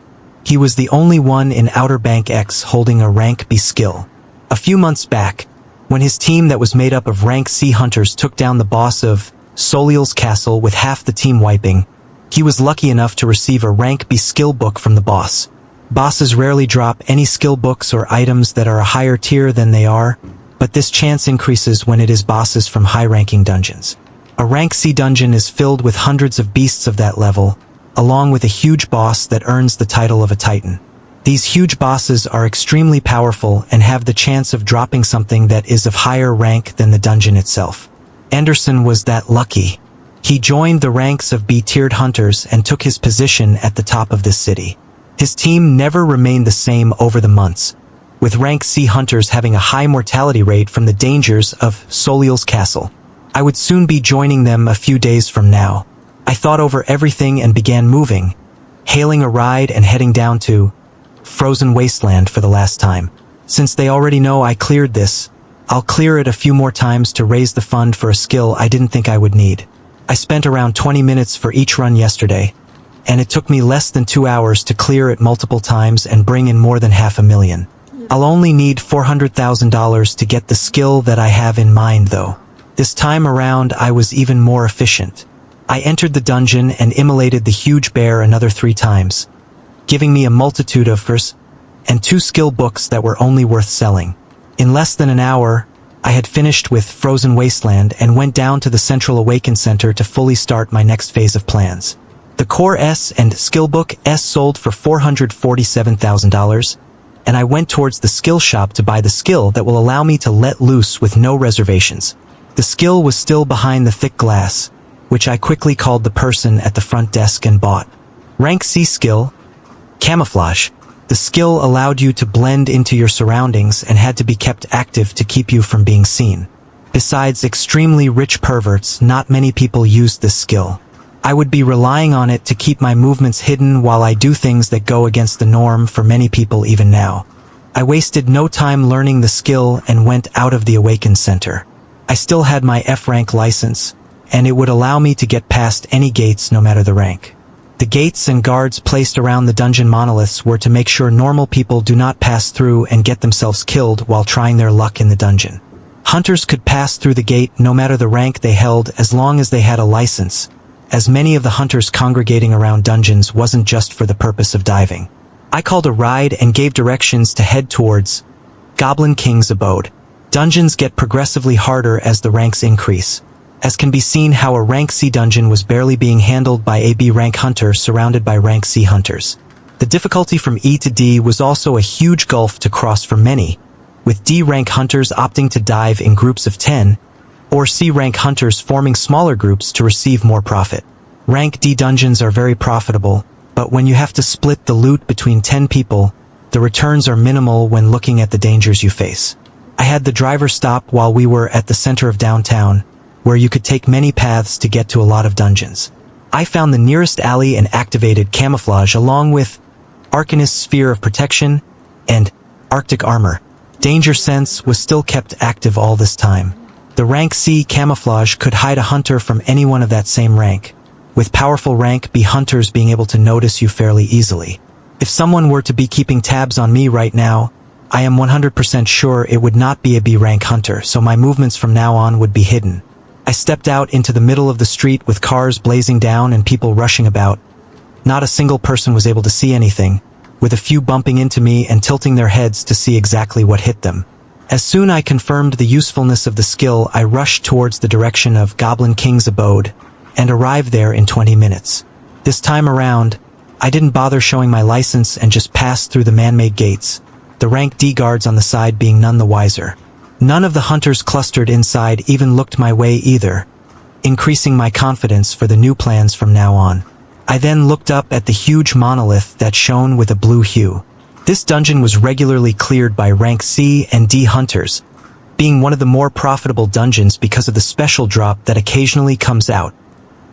[SPEAKER 1] he was the only one in Outer Bank X holding a rank B skill. A few months back, when his team that was made up of rank C hunters took down the boss of Soliel's castle with half the team wiping, he was lucky enough to receive a rank B skill book from the boss. Bosses rarely drop any skill books or items that are a higher tier than they are, but this chance increases when it is bosses from high-ranking dungeons. A rank C dungeon is filled with hundreds of beasts of that level, along with a huge boss that earns the title of a titan. These huge bosses are extremely powerful and have the chance of dropping something that is of higher rank than the dungeon itself. Anderson was that lucky. He joined the ranks of B-tiered hunters and took his position at the top of this city. His team never remained the same over the months, with rank C hunters having a high mortality rate from the dangers of Soliel's castle. I would soon be joining them a few days from now. I thought over everything and began moving, hailing a ride and heading down to Frozen Wasteland for the last time. Since they already know I cleared this, I'll clear it a few more times to raise the fund for a skill I didn't think I would need. I spent around 20 minutes for each run yesterday, and it took me less than 2 hours to clear it multiple times and bring in more than $500,000. I'll only need $400,000 to get the skill that I have in mind though. This time around I was even more efficient. I entered the dungeon and immolated the huge bear another 3 times, giving me a multitude of furs and 2 skill books that were only worth selling. In less than an hour, I had finished with Frozen Wasteland and went down to the Central Awaken Center to fully start my next phase of plans. The Core S and Skill Book S sold for $447,000, and I went towards the skill shop to buy the skill that will allow me to let loose with no reservations. The skill was still behind the thick glass, which I quickly called the person at the front desk and bought. Rank C skill, Camouflage. The skill allowed you to blend into your surroundings and had to be kept active to keep you from being seen. Besides extremely rich perverts, not many people used this skill. I would be relying on it to keep my movements hidden while I do things that go against the norm for many people even now. I wasted no time learning the skill and went out of the Awakened Center. I still had my F-rank license, and it would allow me to get past any gates no matter the rank. The gates and guards placed around the dungeon monoliths were to make sure normal people do not pass through and get themselves killed while trying their luck in the dungeon. Hunters could pass through the gate no matter the rank they held as long as they had a license, as many of the hunters congregating around dungeons wasn't just for the purpose of diving. I called a ride and gave directions to head towards Goblin King's abode. Dungeons get progressively harder as the ranks increase, as can be seen how a rank C dungeon was barely being handled by a B rank hunter surrounded by rank C hunters. The difficulty from E to D was also a huge gulf to cross for many, with D rank hunters opting to dive in groups of 10, or C rank hunters forming smaller groups to receive more profit. Rank D dungeons are very profitable, but when you have to split the loot between 10 people, the returns are minimal when looking at the dangers you face. I had the driver stop while we were at the center of downtown, where you could take many paths to get to a lot of dungeons. I found the nearest alley and activated camouflage along with Arcanist's Sphere of Protection and Arctic Armor. Danger Sense was still kept active all this time. The rank C camouflage could hide a hunter from anyone of that same rank, with powerful rank B hunters being able to notice you fairly easily. If someone were to be keeping tabs on me right now, I am 100% sure it would not be a B rank hunter, so my movements from now on would be hidden. I stepped out into the middle of the street with cars blazing down and people rushing about. Not a single person was able to see anything, with a few bumping into me and tilting their heads to see exactly what hit them. As soon as I confirmed the usefulness of the skill, I rushed towards the direction of Goblin King's abode, and arrived there in 20 minutes. This time around, I didn't bother showing my license and just passed through the man-made gates, the rank D guards on the side being none the wiser. None of the hunters clustered inside even looked my way either, increasing my confidence for the new plans from now on. I then looked up at the huge monolith that shone with a blue hue. This dungeon was regularly cleared by rank C and D hunters, being one of the more profitable dungeons because of the special drop that occasionally comes out.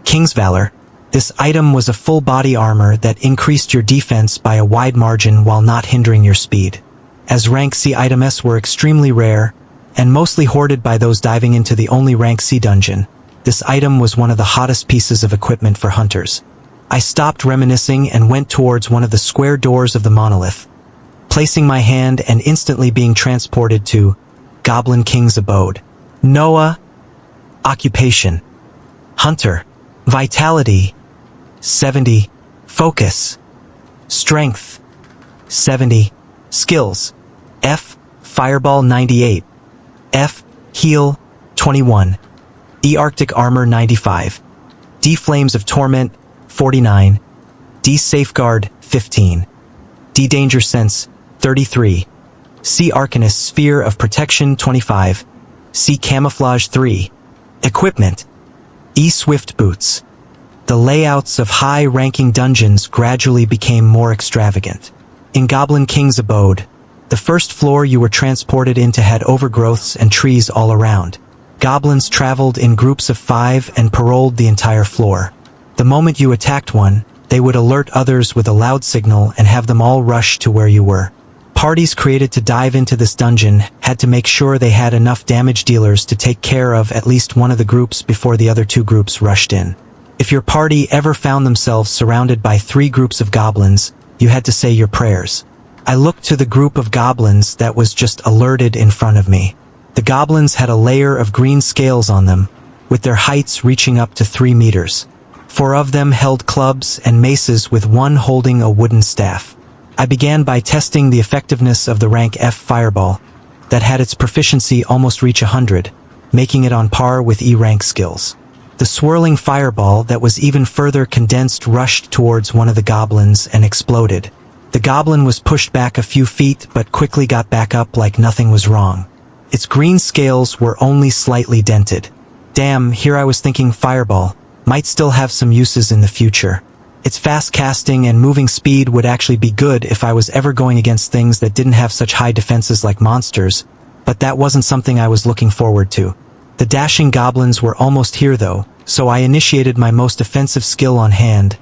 [SPEAKER 1] King's Valor. This item was a full body armor that increased your defense by a wide margin while not hindering your speed. As rank C items were extremely rare, and mostly hoarded by those diving into the only rank C dungeon, this item was one of the hottest pieces of equipment for hunters. I stopped reminiscing and went towards one of the square doors of the monolith, placing my hand and instantly being transported to Goblin King's abode. Noah. Occupation: Hunter. Vitality: 70. Focus. Strength: 70. Skills: F. Fireball 98. F. Heal 21. E. Arctic Armor 95. D. Flames of Torment 49. D. Safeguard 15. D. Danger Sense 33. C. Arcanist Sphere of Protection 25. C. Camouflage 3. Equipment: E. Swift Boots. The layouts of high-ranking dungeons gradually became more extravagant. In Goblin King's abode, the first floor you were transported into had overgrowths and trees all around. Goblins traveled in groups of 5 and paroled the entire floor. The moment you attacked one, they would alert others with a loud signal and have them all rush to where you were. Parties created to dive into this dungeon had to make sure they had enough damage dealers to take care of at least one of the groups before the other 2 groups rushed in. If your party ever found themselves surrounded by 3 groups of goblins, you had to say your prayers. I looked to the group of goblins that was just alerted in front of me. The goblins had a layer of green scales on them, with their heights reaching up to 3 meters. 4 of them held clubs and maces with one holding a wooden staff. I began by testing the effectiveness of the rank F Fireball, that had its proficiency almost reach 100, making it on par with E rank skills. The swirling fireball that was even further condensed rushed towards one of the goblins and exploded. The goblin was pushed back a few feet but quickly got back up like nothing was wrong. Its green scales were only slightly dented. Damn, here I was thinking fireball might still have some uses in the future. Its fast casting and moving speed would actually be good if I was ever going against things that didn't have such high defenses like monsters, but that wasn't something I was looking forward to. The dashing goblins were almost here though, so I initiated my most offensive skill on hand,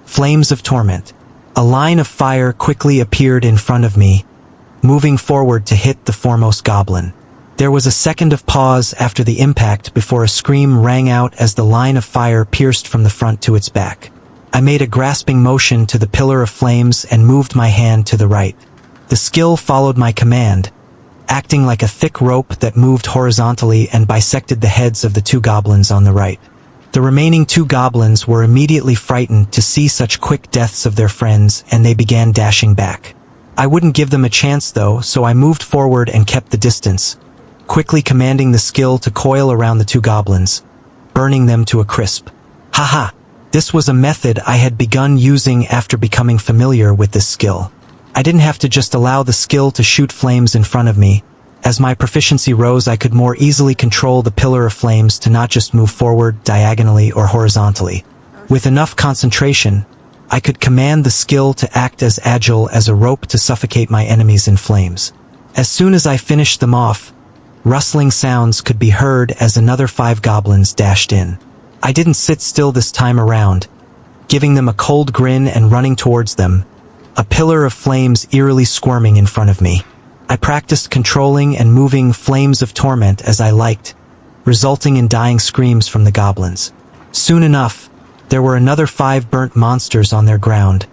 [SPEAKER 1] Flames of Torment. A line of fire quickly appeared in front of me, moving forward to hit the foremost goblin. There was a second of pause after the impact before a scream rang out as the line of fire pierced from the front to its back. I made a grasping motion to the pillar of flames and moved my hand to the right. The skill followed my command, acting like a thick rope that moved horizontally and bisected the heads of the 2 goblins on the right. The remaining 2 goblins were immediately frightened to see such quick deaths of their friends, and they began dashing back. I wouldn't give them a chance though, so I moved forward and kept the distance, quickly commanding the skill to coil around the 2 goblins, burning them to a crisp. Haha! This was a method I had begun using after becoming familiar with this skill. I didn't have to just allow the skill to shoot flames in front of me. As my proficiency rose, I could more easily control the pillar of flames to not just move forward diagonally or horizontally. With enough concentration, I could command the skill to act as agile as a rope to suffocate my enemies in flames. As soon as I finished them off, rustling sounds could be heard as another 5 goblins dashed in. I didn't sit still this time around, giving them a cold grin and running towards them, a pillar of flames eerily squirming in front of me. I practiced controlling and moving Flames of Torment as I liked, resulting in dying screams from the goblins. Soon enough, there were another 5 burnt monsters on their ground,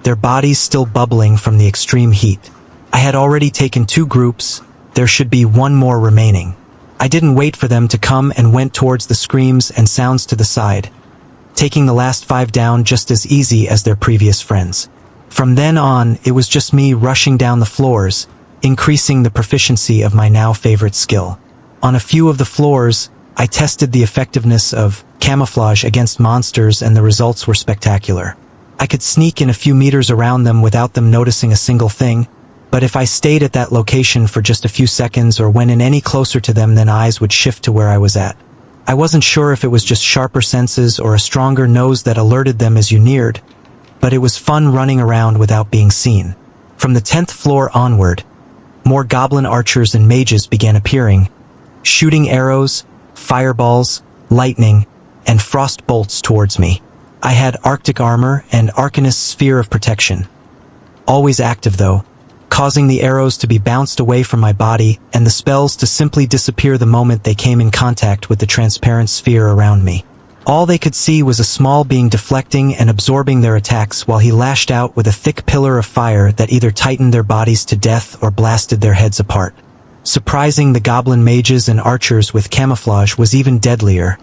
[SPEAKER 1] their bodies still bubbling from the extreme heat. I had already taken 2 groups, there should be 1 more remaining. I didn't wait for them to come and went towards the screams and sounds to the side, taking the last 5 down just as easy as their previous friends. From then on, it was just me rushing down the floors, increasing the proficiency of my now favorite skill. On a few of the floors, I tested the effectiveness of camouflage against monsters and the results were spectacular. I could sneak in a few meters around them without them noticing a single thing, but if I stayed at that location for just a few seconds or went in any closer to them, then eyes would shift to where I was at. I wasn't sure if it was just sharper senses or a stronger nose that alerted them as you neared, but it was fun running around without being seen. From the 10th floor onward, more goblin archers and mages began appearing, shooting arrows, fireballs, lightning, and frost bolts towards me. I had Arctic armor and Arcanist's sphere of protection. Always active though, causing the arrows to be bounced away from my body and the spells to simply disappear the moment they came in contact with the transparent sphere around me. All they could see was a small being deflecting and absorbing their attacks while he lashed out with a thick pillar of fire that either tightened their bodies to death or blasted their heads apart. Surprising the goblin mages and archers with camouflage was even deadlier,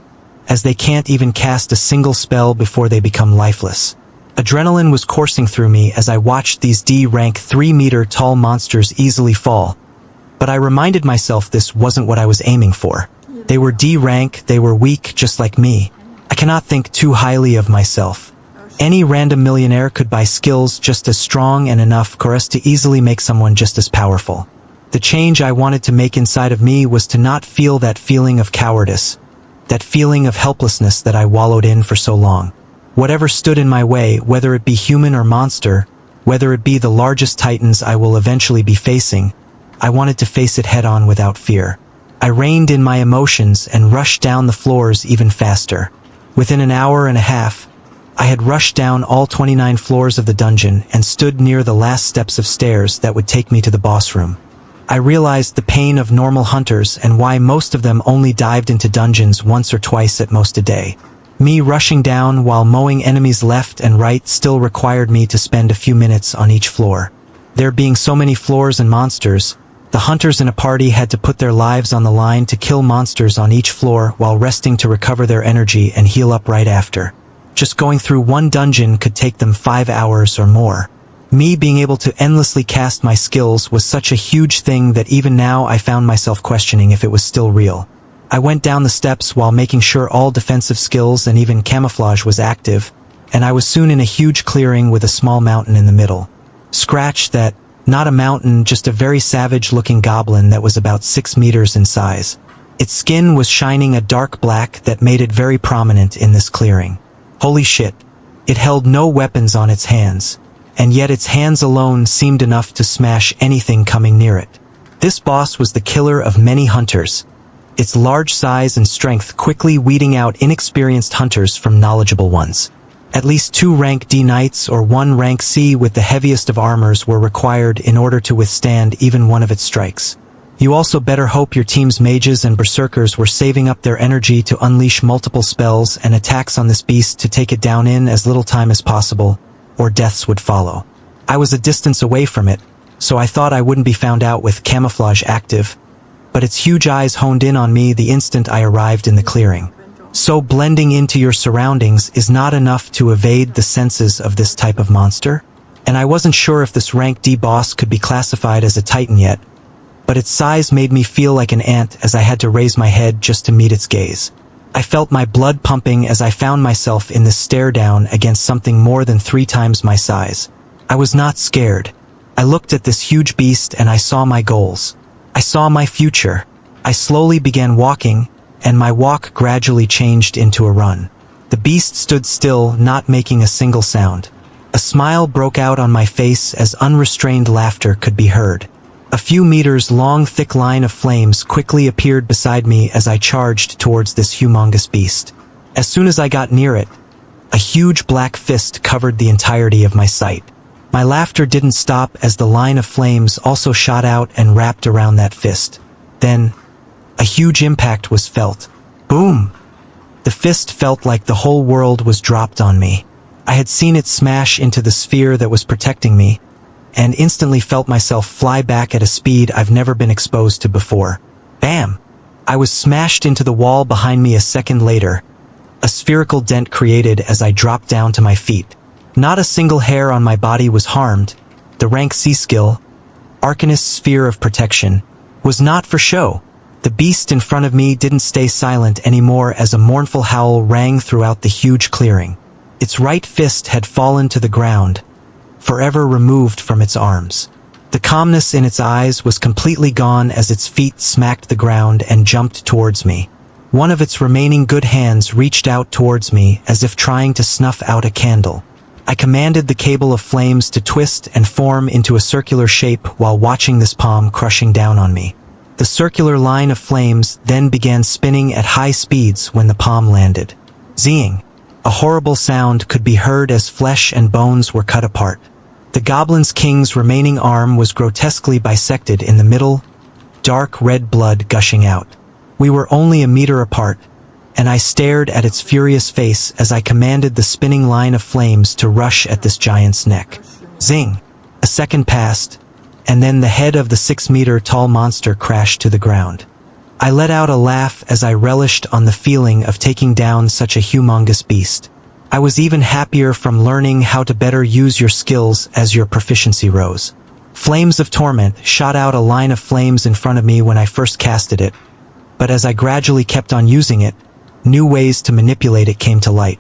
[SPEAKER 1] as they can't even cast a single spell before they become lifeless. Adrenaline was coursing through me as I watched these D-rank 3-meter tall monsters easily fall, but I reminded myself this wasn't what I was aiming for. They were D-rank, they were weak just like me. I cannot think too highly of myself. Any random millionaire could buy skills just as strong and enough for us to easily make someone just as powerful. The change I wanted to make inside of me was to not feel that feeling of cowardice, that feeling of helplessness that I wallowed in for so long. Whatever stood in my way, whether it be human or monster, whether it be the largest titans I will eventually be facing, I wanted to face it head-on without fear. I reined in my emotions and rushed down the floors even faster. Within an hour and a half, I had rushed down all 29 floors of the dungeon and stood near the last steps of stairs that would take me to the boss room. I realized the pain of normal hunters and why most of them only dived into dungeons once or twice at most a day. Me rushing down while mowing enemies left and right still required me to spend a few minutes on each floor. There being so many floors and monsters, the hunters in a party had to put their lives on the line to kill monsters on each floor while resting to recover their energy and heal up right after. Just going through one dungeon could take them 5 hours or more. Me being able to endlessly cast my skills was such a huge thing that even now I found myself questioning if it was still real. I went down the steps while making sure all defensive skills and even camouflage was active, and I was soon in a huge clearing with a small mountain in the middle. Scratch that, not a mountain, just a very savage-looking goblin that was about 6 meters in size. Its skin was shining a dark black that made it very prominent in this clearing. Holy shit. It held no weapons on its hands, and yet its hands alone seemed enough to smash anything coming near it. This boss was the killer of many hunters, its large size and strength quickly weeding out inexperienced hunters from knowledgeable ones. At least 2 rank D knights or 1 rank C with the heaviest of armors were required in order to withstand even one of its strikes. You also better hope your team's mages and berserkers were saving up their energy to unleash multiple spells and attacks on this beast to take it down in as little time as possible, or deaths would follow. I was a distance away from it, so I thought I wouldn't be found out with camouflage active, but its huge eyes honed in on me the instant I arrived in the clearing. So blending into your surroundings is not enough to evade the senses of this type of monster? And I wasn't sure if this rank D boss could be classified as a titan yet, but its size made me feel like an ant as I had to raise my head just to meet its gaze. I felt my blood pumping as I found myself in this stare down against something more than 3 times my size. I was not scared. I looked at this huge beast and I saw my goals. I saw my future. I slowly began walking, and my walk gradually changed into a run. The beast stood still, not making a single sound. A smile broke out on my face as unrestrained laughter could be heard. A few meters long thick line of flames quickly appeared beside me as I charged towards this humongous beast. As soon as I got near it, a huge black fist covered the entirety of my sight. My laughter didn't stop as the line of flames also shot out and wrapped around that fist. Then, a huge impact was felt. Boom! The fist felt like the whole world was dropped on me. I had seen it smash into the sphere that was protecting me, and instantly felt myself fly back at a speed I've never been exposed to before. Bam! I was smashed into the wall behind me a second later, a spherical dent created as I dropped down to my feet. Not a single hair on my body was harmed. The rank C skill, Arcanist's sphere of protection, was not for show. The beast in front of me didn't stay silent anymore as a mournful howl rang throughout the huge clearing. Its right fist had fallen to the ground, forever removed from its arms. The calmness in its eyes was completely gone as its feet smacked the ground and jumped towards me. One of its remaining good hands reached out towards me as if trying to snuff out a candle. I commanded the cable of flames to twist and form into a circular shape while watching this palm crushing down on me. The circular line of flames then began spinning at high speeds when the palm landed. Zing! A horrible sound could be heard as flesh and bones were cut apart. The Goblin's King's remaining arm was grotesquely bisected in the middle, dark red blood gushing out. We were only a meter apart, and I stared at its furious face as I commanded the spinning line of flames to rush at this giant's neck. Zing! A second passed, and then the head of the 6-meter-tall monster crashed to the ground. I let out a laugh as I relished on the feeling of taking down such a humongous beast. I was even happier from learning how to better use your skills as your proficiency rose. Flames of Torment shot out a line of flames in front of me when I first casted it, but as I gradually kept on using it, new ways to manipulate it came to light.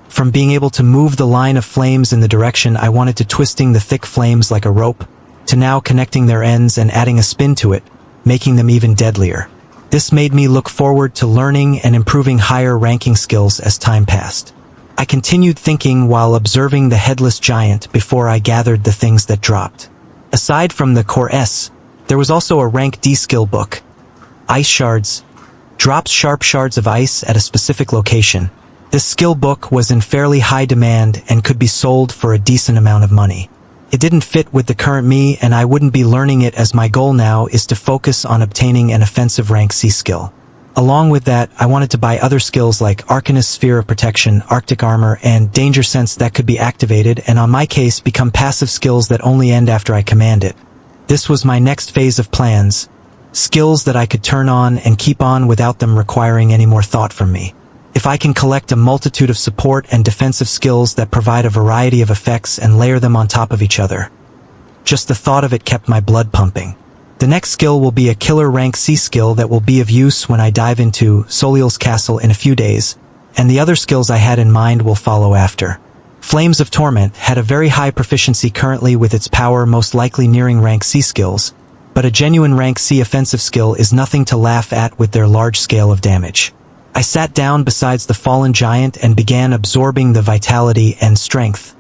[SPEAKER 1] From being able to move the line of flames in the direction I wanted to twisting the thick flames like a rope, to now connecting their ends and adding a spin to it, making them even deadlier. This made me look forward to learning and improving higher ranking skills as time passed. I continued thinking while observing the headless giant before I gathered the things that dropped. Aside from the Core S, there was also a rank D skill book. Ice Shards. Drops sharp shards of ice at a specific location. This skill book was in fairly high demand and could be sold for a decent amount of money. It didn't fit with the current me and I wouldn't be learning it as my goal now is to focus on obtaining an offensive rank C skill. Along with that, I wanted to buy other skills like Arcanist Sphere of Protection, Arctic Armor, and Danger Sense that could be activated and on my case become passive skills that only end after I command it. This was my next phase of plans. Skills that I could turn on and keep on without them requiring any more thought from me. If I can collect a multitude of support and defensive skills that provide a variety of effects and layer them on top of each other. Just the thought of it kept my blood pumping. The next skill will be a killer rank C skill that will be of use when I dive into Soliel's Castle in a few days, and the other skills I had in mind will follow after. Flames of Torment had a very high proficiency currently with its power most likely nearing rank C skills, but a genuine rank C offensive skill is nothing to laugh at with their large scale of damage. I sat down beside the fallen giant and began absorbing the vitality and strength.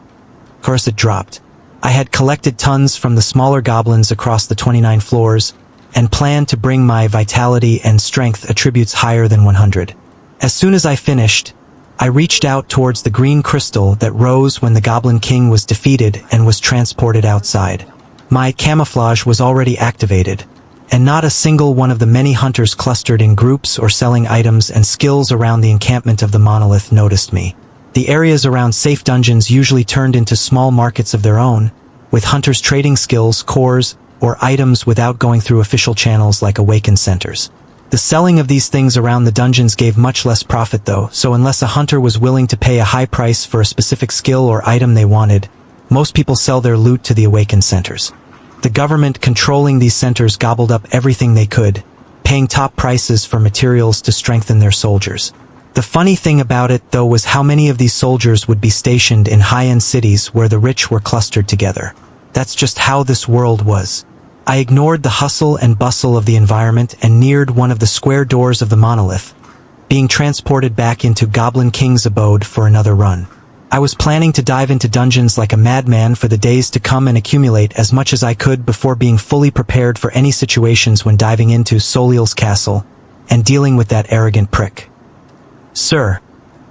[SPEAKER 1] Of course it dropped. I had collected tons from the smaller goblins across the 29 floors, and planned to bring my vitality and strength attributes higher than 100. As soon as I finished, I reached out towards the green crystal that rose when the Goblin King was defeated and was transported outside. My camouflage was already activated, and not a single one of the many hunters clustered in groups or selling items and skills around the encampment of the monolith noticed me. The areas around safe dungeons usually turned into small markets of their own, with hunters trading skills, cores, or items without going through official channels like awakened centers. The selling of these things around the dungeons gave much less profit though, so unless a hunter was willing to pay a high price for a specific skill or item they wanted, most people sell their loot to the awakened centers. The government controlling these centers gobbled up everything they could, paying top prices for materials to strengthen their soldiers. The funny thing about it, though, was how many of these soldiers would be stationed in high-end cities where the rich were clustered together. That's just how this world was. I ignored the hustle and bustle of the environment and neared one of the square doors of the monolith, being transported back into Goblin King's abode for another run. I was planning to dive into dungeons like a madman for the days to come and accumulate as much as I could before being fully prepared for any situations when diving into Soliel's Castle and dealing with that arrogant prick. Sir,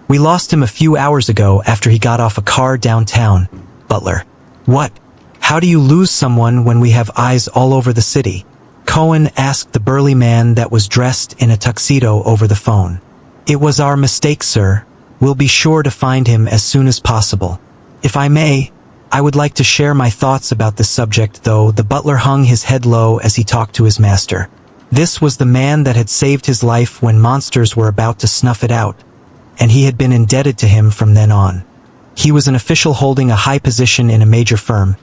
[SPEAKER 1] we lost him a few hours ago after he got off a car downtown. Butler. What? How do you lose someone when we have eyes all over the city? Cohen asked the burly man that was dressed in a tuxedo over the phone. It was our mistake, sir. We'll be sure to find him as soon as possible. If I may, I would like to share my thoughts about this subject, though. The butler hung his head low as he talked to his master. This was the man that had saved his life when monsters were about to snuff it out, and he had been indebted to him from then on. He was an official holding a high position in a major firm,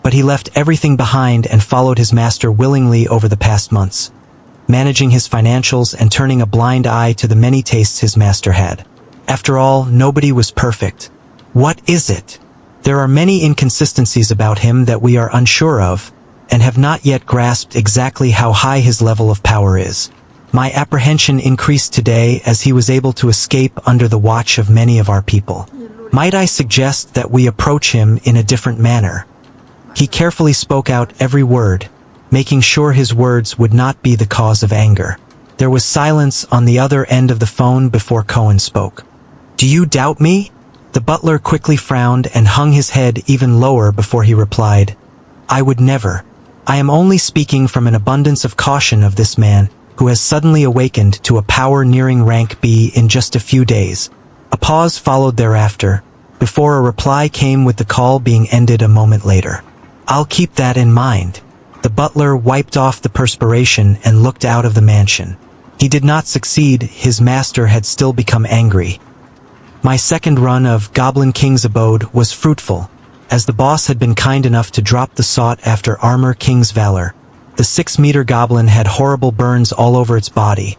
[SPEAKER 1] but he left everything behind and followed his master willingly over the past months, managing his financials and turning a blind eye to the many tastes his master had. After all, nobody was perfect. What is it? There are many inconsistencies about him that we are unsure of, and have not yet grasped exactly how high his level of power is. My apprehension increased today as he was able to escape under the watch of many of our people. Might I suggest that we approach him in a different manner? He carefully spoke out every word, making sure his words would not be the cause of anger. There was silence on the other end of the phone before Cohen spoke. "Do you doubt me?" The butler quickly frowned and hung his head even lower before he replied, "I would never. I am only speaking from an abundance of caution of this man, who has suddenly awakened to a power nearing rank B in just a few days." A pause followed thereafter, before a reply came with the call being ended a moment later. "I'll keep that in mind." The butler wiped off the perspiration and looked out of the mansion. He did not succeed, his master had still become angry. My second run of Goblin King's Abode was fruitful, as the boss had been kind enough to drop the sought-after Armor King's Valor. The 6-meter goblin had horrible burns all over its body,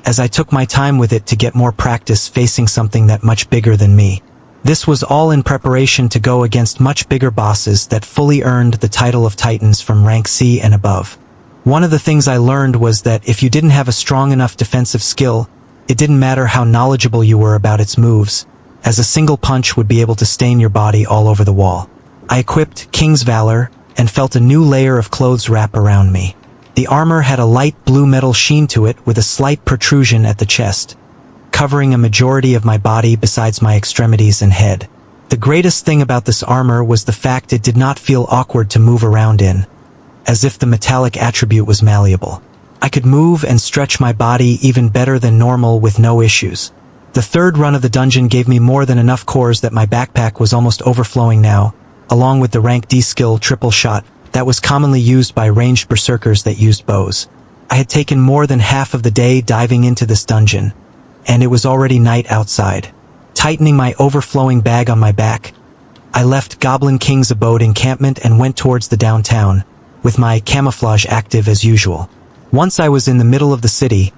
[SPEAKER 1] as I took my time with it to get more practice facing something that much bigger than me. This was all in preparation to go against much bigger bosses that fully earned the title of Titans from rank C and above. One of the things I learned was that if you didn't have a strong enough defensive skill, it didn't matter how knowledgeable you were about its moves, as a single punch would be able to stain your body all over the wall. I equipped King's Valor and felt a new layer of clothes wrap around me. The armor had a light blue metal sheen to it with a slight protrusion at the chest, covering a majority of my body besides my extremities and head. The greatest thing about this armor was the fact it did not feel awkward to move around in, as if the metallic attribute was malleable. I could move and stretch my body even better than normal with no issues. The third run of the dungeon gave me more than enough cores that my backpack was almost overflowing now, along with the rank D skill triple shot that was commonly used by ranged berserkers that used bows. I had taken more than half of the day diving into this dungeon, and it was already night outside. Tightening my overflowing bag on my back, I left Goblin King's Abode encampment and went towards the downtown, with my camouflage active as usual. Once I was in the middle of the city,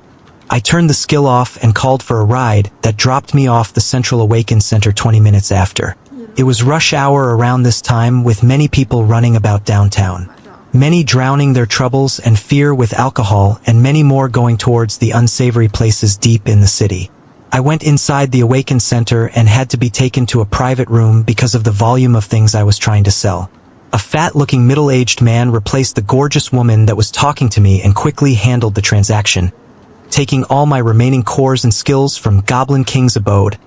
[SPEAKER 1] I turned the skill off and called for a ride that dropped me off the Central Awaken Center 20 minutes after. It was rush hour around this time with many people running about downtown. Many drowning their troubles and fear with alcohol and many more going towards the unsavory places deep in the city. I went inside the Awaken Center and had to be taken to a private room because of the volume of things I was trying to sell. A fat-looking middle-aged man replaced the gorgeous woman that was talking to me and quickly handled the transaction, taking all my remaining cores and skills from Goblin King's Abode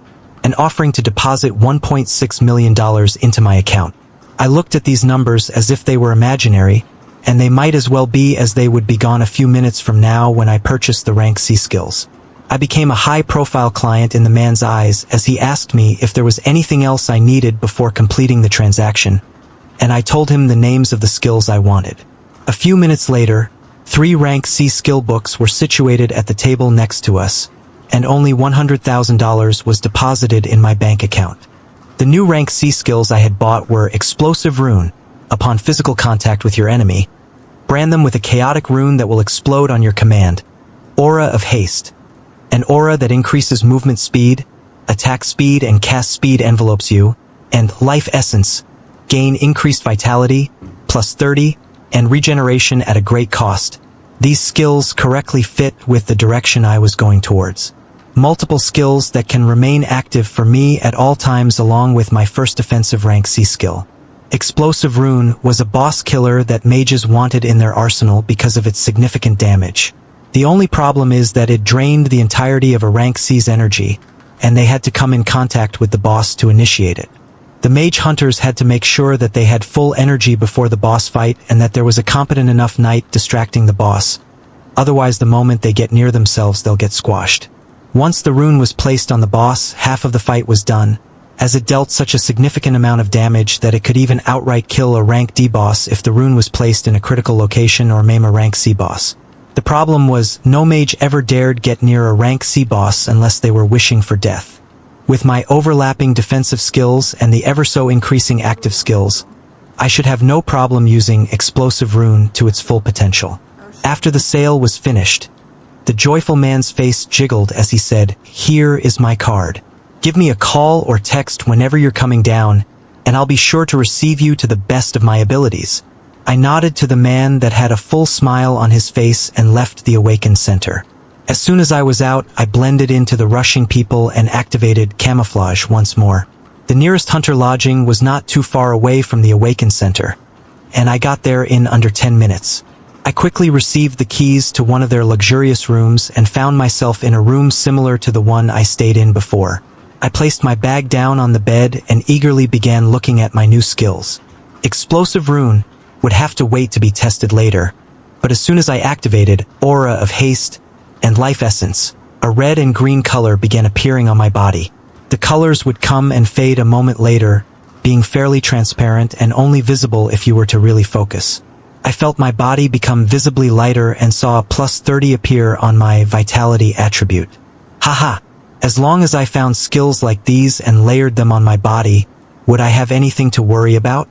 [SPEAKER 1] and offering to deposit $1.6 million into my account. I looked at these numbers as if they were imaginary, and they might as well be, as they would be gone a few minutes from now when I purchased the rank C skills. I became a high-profile client in the man's eyes as he asked me if there was anything else I needed before completing the transaction, and I told him the names of the skills I wanted. A few minutes later, 3 rank C skill books were situated at the table next to us, and only $100,000 was deposited in my bank account. The new rank C skills I had bought were Explosive Rune. Upon physical contact with your enemy, brand them with a chaotic rune that will explode on your command. Aura of Haste. An aura that increases movement speed, attack speed and cast speed envelopes you. And Life Essence. Gain increased vitality, plus 30, and regeneration at a great cost. These skills correctly fit with the direction I was going towards. Multiple skills that can remain active for me at all times along with my first defensive rank C skill. Explosive Rune was a boss killer that mages wanted in their arsenal because of its significant damage. The only problem is that it drained the entirety of a rank C's energy, and they had to come in contact with the boss to initiate it. The mage hunters had to make sure that they had full energy before the boss fight and that there was a competent enough knight distracting the boss. Otherwise, the moment they get near themselves, they'll get squashed. Once the rune was placed on the boss, half of the fight was done, as it dealt such a significant amount of damage that it could even outright kill a rank D boss if the rune was placed in a critical location or maim a rank C boss. The problem was, no mage ever dared get near a rank C boss unless they were wishing for death. With my overlapping defensive skills and the ever-so increasing active skills, I should have no problem using Explosive Rune to its full potential. After the sale was finished, the joyful man's face jiggled as he said, "Here is my card. Give me a call or text whenever you're coming down, and I'll be sure to receive you to the best of my abilities." I nodded to the man that had a full smile on his face and left the Awakened Center. As soon as I was out, I blended into the rushing people and activated camouflage once more. The nearest hunter lodging was not too far away from the Awaken Center, and I got there in under 10 minutes. I quickly received the keys to one of their luxurious rooms and found myself in a room similar to the one I stayed in before. I placed my bag down on the bed and eagerly began looking at my new skills. Explosive Rune would have to wait to be tested later, but as soon as I activated Aura of Haste and Life Essence, a red and green color began appearing on my body. The colors would come and fade a moment later, being fairly transparent and only visible if you were to really focus. I felt my body become visibly lighter and saw a +30 appear on my vitality attribute. Haha, as long as I found skills like these and layered them on my body, would I have anything to worry about?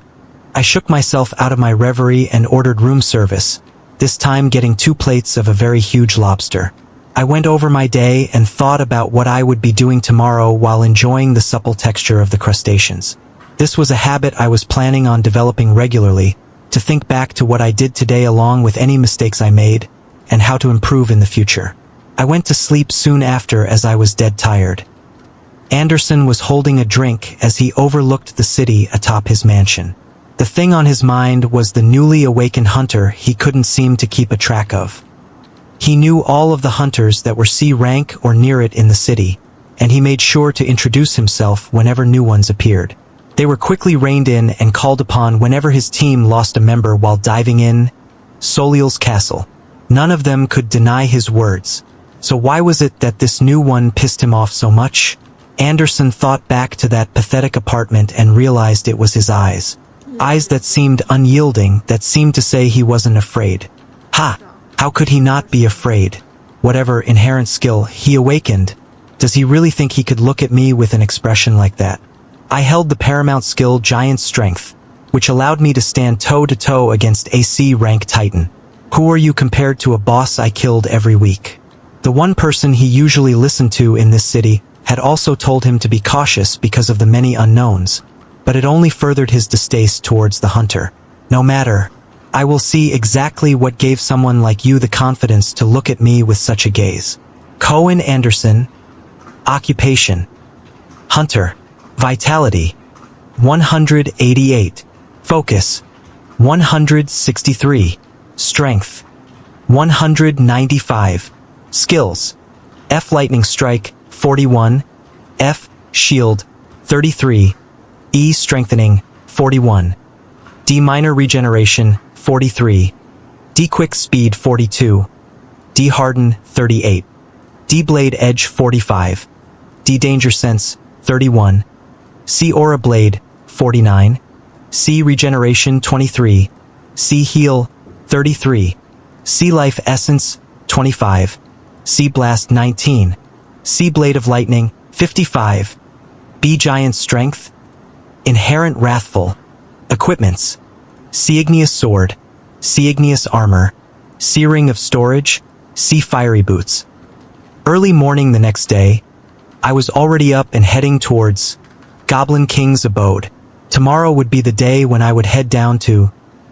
[SPEAKER 1] I shook myself out of my reverie and ordered room service, this time getting 2 plates of a very huge lobster. I went over my day and thought about what I would be doing tomorrow while enjoying the supple texture of the crustaceans. This was a habit I was planning on developing regularly, to think back to what I did today along with any mistakes I made, and how to improve in the future. I went to sleep soon after as I was dead tired. Anderson was holding a drink as he overlooked the city atop his mansion. The thing on his mind was the newly awakened hunter he couldn't seem to keep a track of. He knew all of the hunters that were C rank or near it in the city, and he made sure to introduce himself whenever new ones appeared. They were quickly reined in and called upon whenever his team lost a member while diving in Soliel's castle. None of them could deny his words. So why was it that this new one pissed him off so much? Anderson thought back to that pathetic apartment and realized it was his eyes. Eyes that seemed unyielding, that seemed to say he wasn't afraid. Ha! How could he not be afraid? Whatever inherent skill he awakened, does he really think he could look at me with an expression like that? I held the paramount skill Giant Strength, which allowed me to stand toe-to-toe against a C-rank Titan. Who are you compared to a boss I killed every week? The one person he usually listened to in this city had also told him to be cautious because of the many unknowns, but it only furthered his distaste towards the hunter. No matter, I will see exactly what gave someone like you the confidence to look at me with such a gaze. Cohen Anderson. Occupation: Hunter. Vitality: 188. Focus: 163. Strength: 195. Skills: F Lightning Strike, 41. F Shield, 33. E Strengthening, 41. D Minor Regeneration, 43. D Quick Speed, 42. D Harden, 38. D Blade Edge, 45. D Danger Sense, 31. C Aura Blade, 49. C Regeneration, 23. C Heal, 33. C Life Essence, 25. C Blast, 19. C Blade of Lightning, 55. B Giant Strength. Inherent Wrathful. Equipments: C Igneous Sword, C Igneous Armor, C Ring of Storage, C Fiery Boots. Early morning the next day, I was already up and heading towards Goblin King's abode. Tomorrow would be the day when I would head down to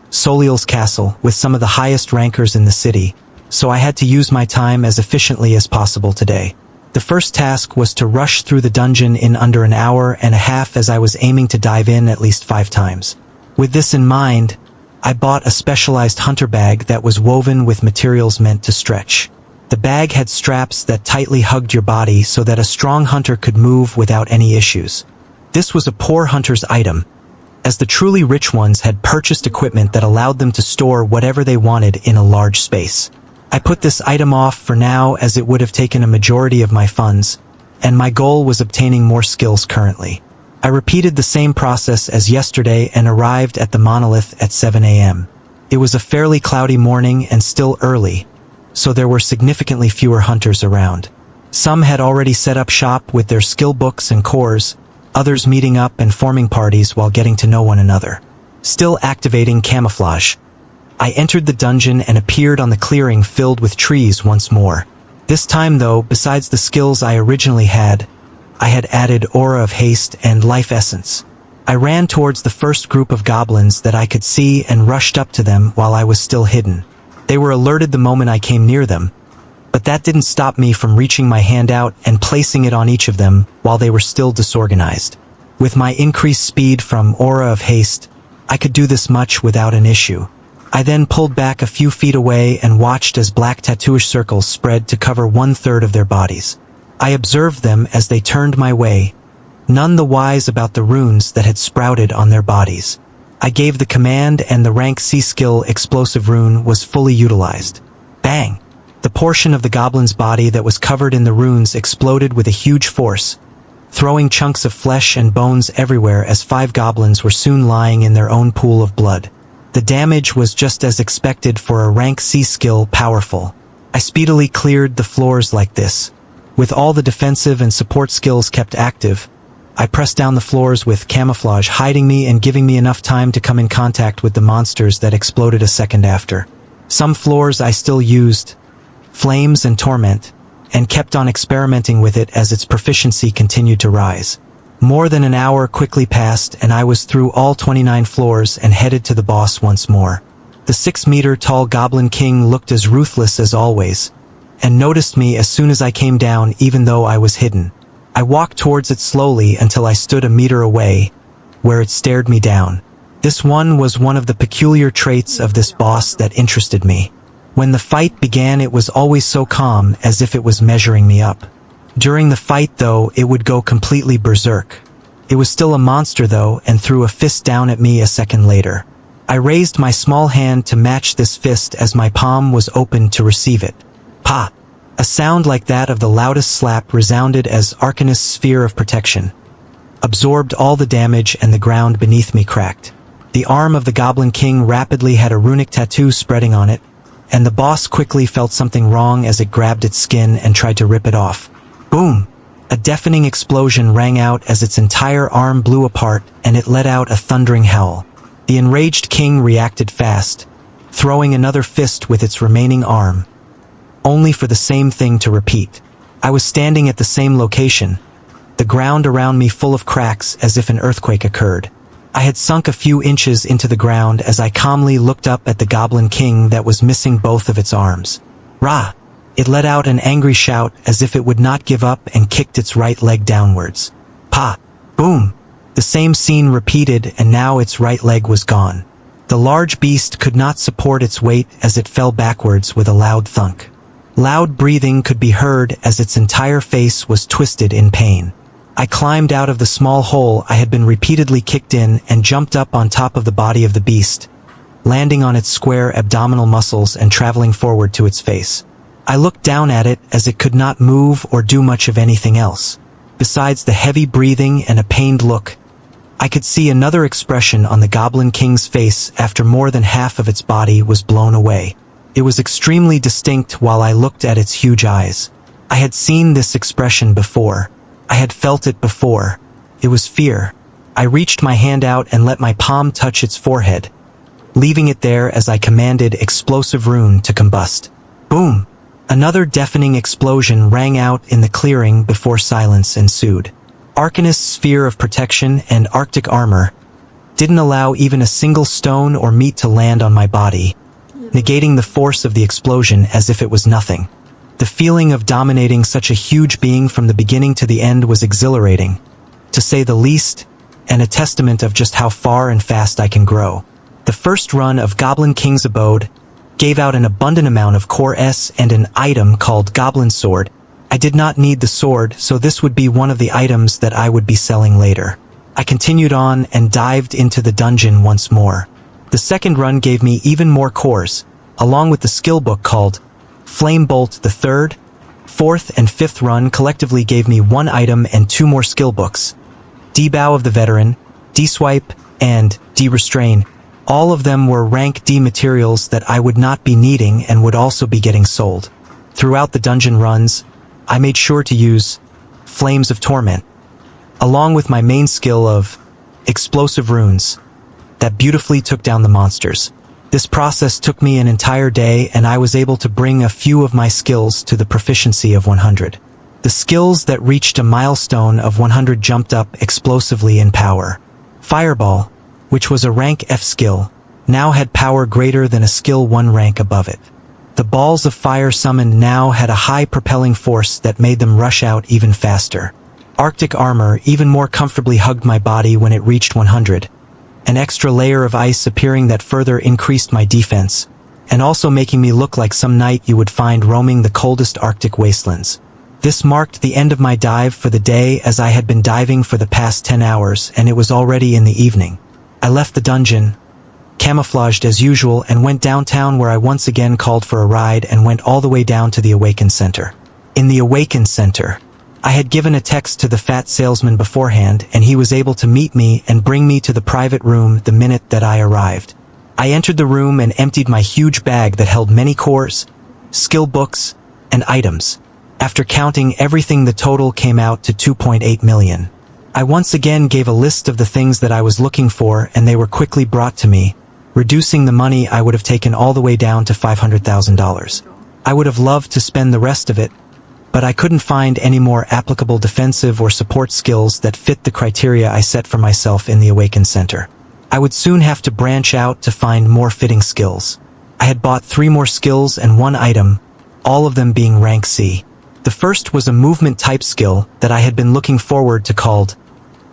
[SPEAKER 1] Soliel's castle with some of the highest rankers in the city, so I had to use my time as efficiently as possible today. The first task was to rush through the dungeon in under an hour and a half, as I was aiming to dive in at least 5 times. With this in mind, I bought a specialized hunter bag that was woven with materials meant to stretch. The bag had straps that tightly hugged your body so that a strong hunter could move without any issues. This was a poor hunter's item, as the truly rich ones had purchased equipment that allowed them to store whatever they wanted in a large space. I put this item off for now as it would have taken a majority of my funds, and my goal was obtaining more skills currently. I repeated the same process as yesterday and arrived at the monolith at 7 a.m. It was a fairly cloudy morning and still early, so there were significantly fewer hunters around. Some had already set up shop with their skill books and cores, others meeting up and forming parties while getting to know one another. Still activating camouflage, I entered the dungeon and appeared on the clearing filled with trees once more. This time though, besides the skills I originally had, I had added Aura of Haste and Life Essence. I ran towards the first group of goblins that I could see and rushed up to them while I was still hidden. They were alerted the moment I came near them, But that didn't stop me from reaching my hand out and placing it on each of them while they were still disorganized. With my increased speed from Aura of Haste, I could do this much without an issue. I then pulled back a few feet away and watched as black tattooish circles spread to cover 1/3 of their bodies. I observed them as they turned my way, none the wise about the runes that had sprouted on their bodies. I gave the command and the rank C skill Explosive Rune was fully utilized. Bang! The portion of the goblin's body that was covered in the runes exploded with a huge force, throwing chunks of flesh and bones everywhere as 5 goblins were soon lying in their own pool of blood. The damage was just as expected for a rank C skill powerful. I speedily cleared the floors like this. With all the defensive and support skills kept active, I pressed down the floors with camouflage hiding me and giving me enough time to come in contact with the monsters that exploded a second after. Some floors I still used, Flames and Torment, and kept on experimenting with it as its proficiency continued to rise. More than an hour quickly passed and I was through all 29 floors and headed to the boss once more. The 6-meter-tall Goblin King looked as ruthless as always, and noticed me as soon as I came down even though I was hidden. I walked towards it slowly until I stood a meter away, where it stared me down. This one was one of the peculiar traits of this boss that interested me. When the fight began it was always so calm as if it was measuring me up. During the fight though it would go completely berserk. It was still a monster though and threw a fist down at me a second later. I raised my small hand to match this fist as my palm was open to receive it. Pa! A sound like that of the loudest slap resounded as Arcanist's sphere of protection absorbed all the damage and the ground beneath me cracked. The arm of the Goblin King rapidly had a runic tattoo spreading on it, and the boss quickly felt something wrong as it grabbed its skin and tried to rip it off. Boom! A deafening explosion rang out as its entire arm blew apart and it let out a thundering howl. The enraged king reacted fast, throwing another fist with its remaining arm, only for the same thing to repeat. I was standing at the same location, the ground around me full of cracks as if an earthquake occurred. I had sunk a few inches into the ground as I calmly looked up at the Goblin King that was missing both of its arms. Rah! It let out an angry shout as if it would not give up and kicked its right leg downwards. Pa! Boom! The same scene repeated and now its right leg was gone. The large beast could not support its weight as it fell backwards with a loud thunk. Loud breathing could be heard as its entire face was twisted in pain. I climbed out of the small hole I had been repeatedly kicked in and jumped up on top of the body of the beast, landing on its square abdominal muscles and traveling forward to its face. I looked down at it as it could not move or do much of anything else. Besides the heavy breathing and a pained look, I could see another expression on the Goblin King's face after more than half of its body was blown away. It was extremely distinct while I looked at its huge eyes. I had seen this expression before. I had felt it before. It was fear. I reached my hand out and let my palm touch its forehead, leaving it there as I commanded Explosive Rune to combust. Boom! Another deafening explosion rang out in the clearing before silence ensued. Arcanist's sphere of protection and Arctic armor didn't allow even a single stone or meat to land on my body, negating the force of the explosion as if it was nothing. The feeling of dominating such a huge being from the beginning to the end was exhilarating, to say the least, and a testament of just how far and fast I can grow. The first run of Goblin King's Abode gave out an abundant amount of Core S and an item called Goblin Sword. I did not need the sword, so this would be one of the items that I would be selling later. I continued on and dived into the dungeon once more. The second run gave me even more cores, along with the skill book called Flame Bolt. The third, fourth, and fifth run collectively gave me 1 item and 2 more skill books. D-Bow of the Veteran, D-Swipe, and D-Restrain. All of them were rank D materials that I would not be needing and would also be getting sold. Throughout the dungeon runs, I made sure to use Flames of Torment, along with my main skill of Explosive Runes, that beautifully took down the monsters. This process took me an entire day and I was able to bring a few of my skills to the proficiency of 100. The skills that reached a milestone of 100 jumped up explosively in power. Fireball, which was a rank F skill, now had power greater than a skill 1 rank above it. The balls of fire summoned now had a high propelling force that made them rush out even faster. Arctic armor even more comfortably hugged my body when it reached 100. An extra layer of ice appearing that further increased my defense, and also making me look like some knight you would find roaming the coldest Arctic wastelands. This marked the end of my dive for the day, as I had been diving for the past 10 hours and it was already in the evening. I left the dungeon, camouflaged as usual, and went downtown, where I once again called for a ride and went all the way down to the Awaken Center. In the Awaken Center, I had given a text to the fat salesman beforehand, and he was able to meet me and bring me to the private room the minute that I arrived. I entered the room and emptied my huge bag that held many cores, skill books, and items. After counting everything, the total came out to 2.8 million. I once again gave a list of the things that I was looking for, and they were quickly brought to me, reducing the money I would have taken all the way down to $500,000. I would have loved to spend the rest of it, but I couldn't find any more applicable defensive or support skills that fit the criteria I set for myself in the Awaken Center. I would soon have to branch out to find more fitting skills. I had bought 3 more skills and 1 item, all of them being rank C. The first was a movement type skill that I had been looking forward to, called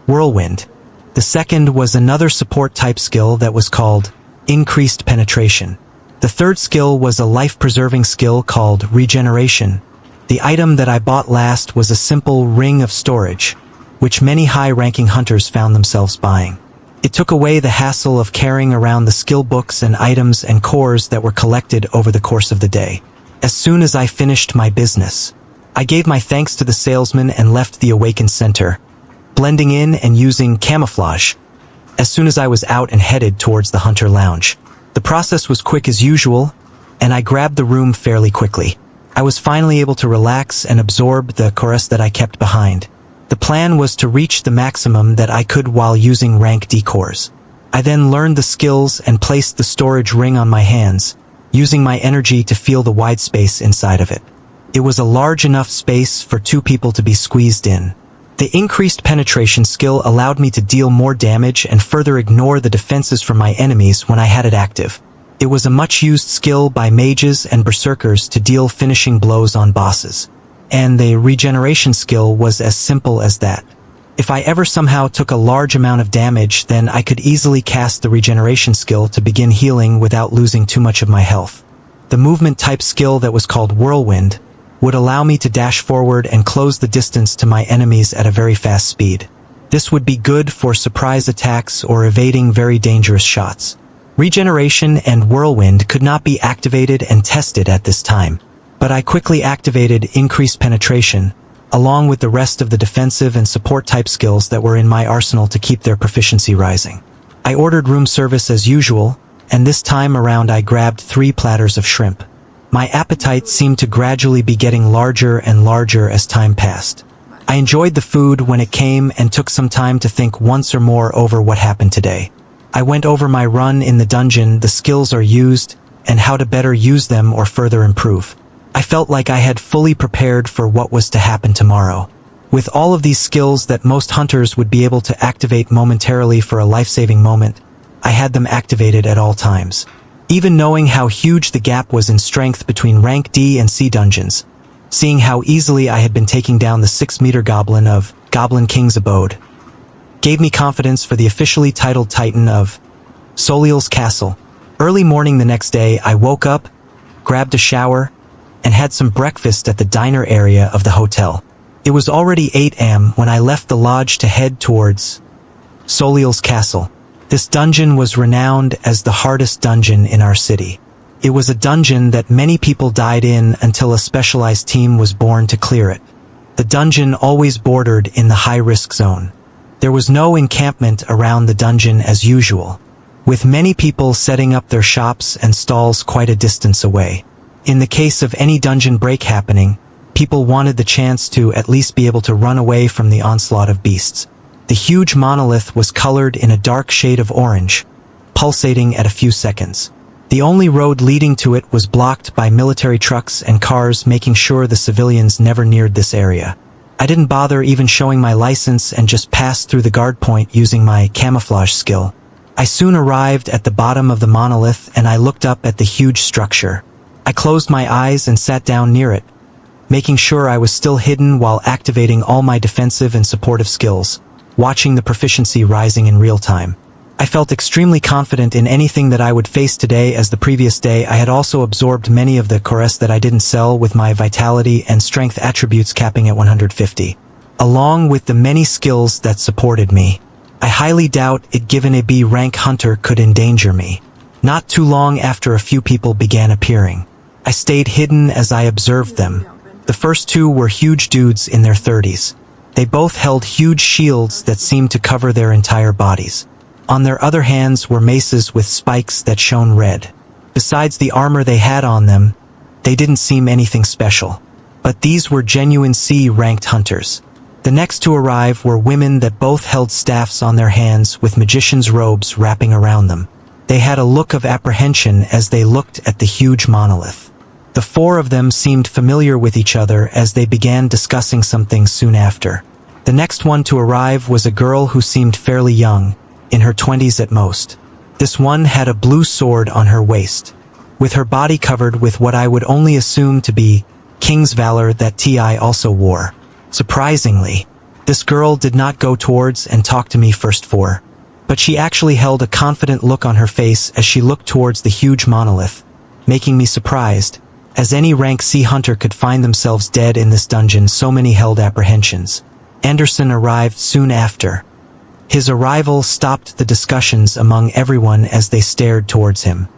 [SPEAKER 1] Whirlwind. The second was another support type skill that was called Increased Penetration. The third skill was a life-preserving skill called Regeneration. The item that I bought last was a simple ring of storage, which many high-ranking hunters found themselves buying. It took away the hassle of carrying around the skill books and items and cores that were collected over the course of the day. As soon as I finished my business, I gave my thanks to the salesman and left the Awakened Center, blending in and using camouflage. As soon as I was out and headed towards the Hunter Lounge, the process was quick as usual, and I grabbed the room fairly quickly. I was finally able to relax and absorb the chorus that I kept behind. The plan was to reach the maximum that I could while using rank D cores. I then learned the skills and placed the storage ring on my hands, using my energy to feel the wide space inside of it. It was a large enough space for 2 people to be squeezed in. The increased penetration skill allowed me to deal more damage and further ignore the defenses from my enemies when I had it active. It was a much-used skill by mages and berserkers to deal finishing blows on bosses. And the regeneration skill was as simple as that. If I ever somehow took a large amount of damage, then I could easily cast the regeneration skill to begin healing without losing too much of my health. The movement type skill that was called Whirlwind would allow me to dash forward and close the distance to my enemies at a very fast speed. This would be good for surprise attacks or evading very dangerous shots. Regeneration and Whirlwind could not be activated and tested at this time, but I quickly activated Increased Penetration, along with the rest of the defensive and support type skills that were in my arsenal to keep their proficiency rising. I ordered room service as usual, and this time around I grabbed 3 platters of shrimp. My appetite seemed to gradually be getting larger and larger as time passed. I enjoyed the food when it came and took some time to think once or more over what happened today. I went over my run in the dungeon, the skills are used, and how to better use them or further improve. I felt like I had fully prepared for what was to happen tomorrow. With all of these skills that most hunters would be able to activate momentarily for a life-saving moment, I had them activated at all times. Even knowing how huge the gap was in strength between rank D and C dungeons, seeing how easily I had been taking down the 6-meter goblin of Goblin King's Abode, gave me confidence for the officially titled Titan of Soliel's Castle. Early morning the next day, I woke up, grabbed a shower, and had some breakfast at the diner area of the hotel. It was already 8 a.m. when I left the lodge to head towards Soliel's Castle. This dungeon was renowned as the hardest dungeon in our city. It was a dungeon that many people died in until a specialized team was born to clear it. The dungeon always bordered in the high-risk zone. There was no encampment around the dungeon as usual, with many people setting up their shops and stalls quite a distance away. In the case of any dungeon break happening, people wanted the chance to at least be able to run away from the onslaught of beasts. The huge monolith was colored in a dark shade of orange, pulsating at a few seconds. The only road leading to it was blocked by military trucks and cars, making sure the civilians never neared this area. I didn't bother even showing my license and just passed through the guard point using my camouflage skill. I soon arrived at the bottom of the monolith and I looked up at the huge structure. I closed my eyes and sat down near it, making sure I was still hidden while activating all my defensive and supportive skills, watching the proficiency rising in real time. I felt extremely confident in anything that I would face today. As the previous day I had also absorbed many of the cores that I didn't sell, with my vitality and strength attributes capping at 150. Along with the many skills that supported me, I highly doubt it given a B rank hunter could endanger me. Not too long after a few people began appearing. I stayed hidden as I observed them. The first two were huge dudes in their 30s. They both held huge shields that seemed to cover their entire bodies. On their other hands were maces with spikes that shone red. Besides the armor they had on them, they didn't seem anything special. But these were genuine C-ranked hunters. The next to arrive were women that both held staffs on their hands with magician's robes wrapping around them. They had a look of apprehension as they looked at the huge monolith. The four of them seemed familiar with each other as they began discussing something soon after. The next one to arrive was a girl who seemed fairly young, in her 20s at most. This one had a blue sword on her waist, with her body covered with what I would only assume to be King's Valor that Ti also wore. Surprisingly, this girl did not go towards and talk to me first but she actually held a confident look on her face as she looked towards the huge monolith, making me surprised, as any rank C hunter could find themselves dead in this dungeon. So many held apprehensions. Anderson arrived soon after. His arrival stopped the discussions among everyone as they stared towards him.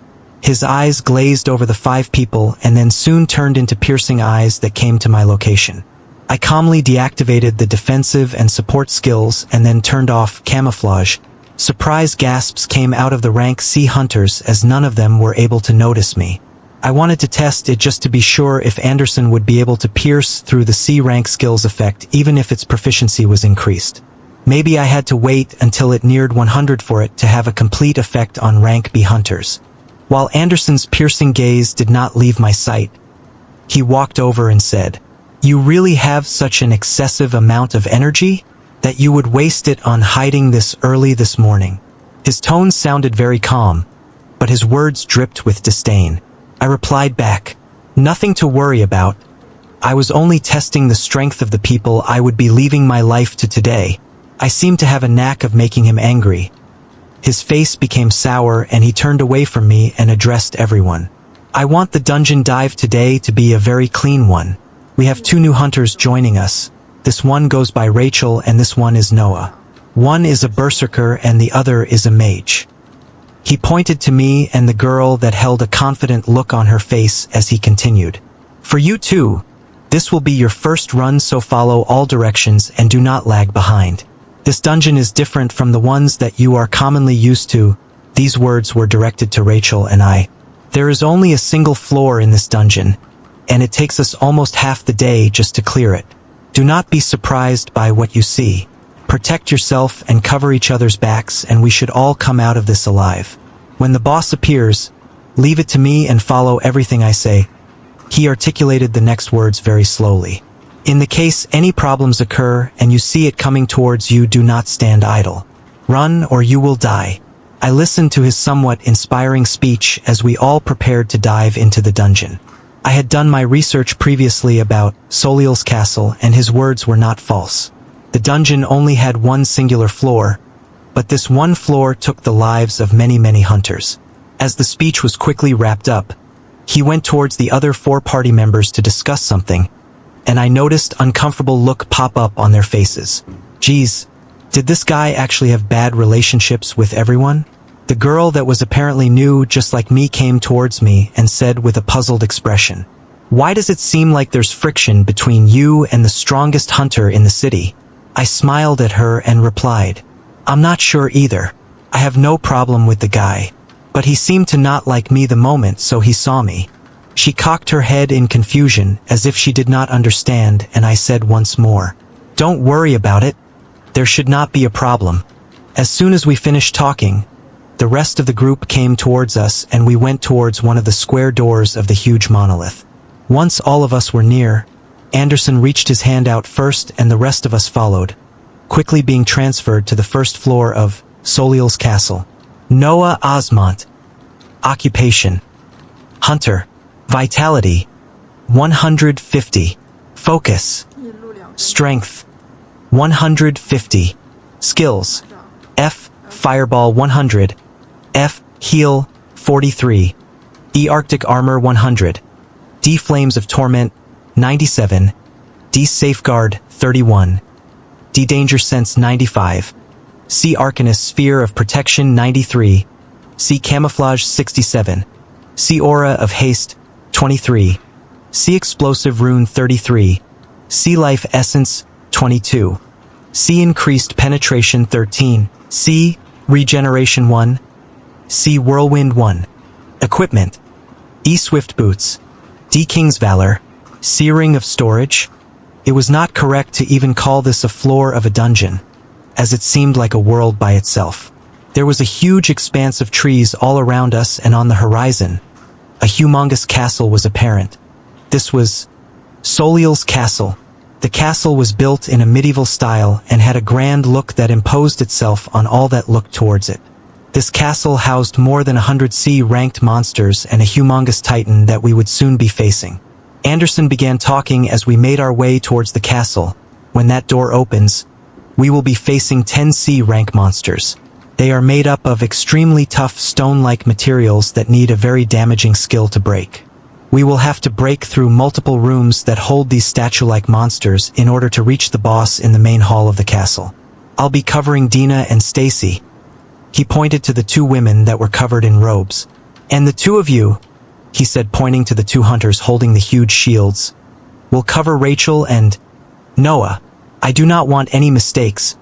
[SPEAKER 1] His eyes glazed over the five people and then soon turned into piercing eyes that came to my location. I calmly deactivated the defensive and support skills and then turned off camouflage. Surprise gasps came out of the rank C hunters as none of them were able to notice me. I wanted to test it just to be sure if Anderson would be able to pierce through the C rank skills effect even if its proficiency was increased. Maybe I had to wait until it neared 100 for it to have a complete effect on rank B hunters. While Anderson's piercing gaze did not leave my sight, he walked over and said, "You really have such an excessive amount of energy that you would waste it on hiding this early this morning." His tone sounded very calm, but his words dripped with disdain. I replied back, "Nothing to worry about. I was only testing the strength of the people I would be leaving my life to today." I seemed to have a knack of making him angry. His face became sour and he turned away from me and addressed everyone. "I want the dungeon dive today to be a very clean one. We have two new hunters joining us. This one goes by Rachel and this one is Noah. One is a berserker and the other is a mage." He pointed to me and the girl that held a confident look on her face as he continued. "For you two, this will be your first run, so follow all directions and do not lag behind. This dungeon is different from the ones that you are commonly used to." These words were directed to Rachel and I. "There is only a single floor in this dungeon, and it takes us almost half the day just to clear it. Do not be surprised by what you see. Protect yourself and cover each other's backs, and we should all come out of this alive. When the boss appears, leave it to me and follow everything I say." He articulated the next words very slowly. "In the case any problems occur and you see it coming towards you, do not stand idle. Run or you will die." I listened to his somewhat inspiring speech as we all prepared to dive into the dungeon. I had done my research previously about Soliel's castle and his words were not false. The dungeon only had one singular floor, but this one floor took the lives of many hunters. As the speech was quickly wrapped up, he went towards the other four party members to discuss something, and I noticed uncomfortable look pop up on their faces. Geez, did this guy actually have bad relationships with everyone? The girl that was apparently new just like me came towards me and said with a puzzled expression, "Why does it seem like there's friction between you and the strongest hunter in the city?" I smiled at her and replied, "I'm not sure either. I have no problem with the guy, but he seemed to not like me the moment so he saw me." She cocked her head in confusion as if she did not understand, and I said once more, "Don't worry about it. There should not be a problem." As soon as we finished talking, the rest of the group came towards us and we went towards one of the square doors of the huge monolith. Once all of us were near, Anderson reached his hand out first and the rest of us followed, quickly being transferred to the first floor of Soliel's castle. Noah Osmont. Occupation: hunter. Vitality, 150. Focus, Strength, 150. Skills, F. Fireball 100. F. Heal, 43. E. Arctic Armor 100. D. Flames of Torment, 97. D. Safeguard, 31. D. Danger Sense, 95. C. Arcanist Sphere of Protection, 93. C. Camouflage, 67. C. Aura of Haste, 23. C. Explosive Rune, 33. C. Life Essence, 22. C. Increased Penetration, 13. C. Regeneration 1. C. Whirlwind 1. Equipment, E. Swift Boots. D. King's Valor. C. Ring of Storage. It was not correct to even call this a floor of a dungeon, as it seemed like a world by itself. There was a huge expanse of trees all around us, and on the horizon, a humongous castle was apparent. This was Soliel's castle. The castle was built in a medieval style and had a grand look that imposed itself on all that looked towards it. This castle housed more than 100 C-ranked monsters and a humongous titan that we would soon be facing. Anderson began talking as we made our way towards the castle. When that door opens, we will be facing 10 C-rank monsters. They are made up of extremely tough stone-like materials that need a very damaging skill to break. We will have to break through multiple rooms that hold these statue-like monsters in order to reach the boss in the main hall of the castle. I'll be covering Dina and Stacy. He pointed to the two women that were covered in robes. And the two of you, he said, pointing to the two hunters holding the huge shields, will cover Rachel and Noah. I do not want any mistakes.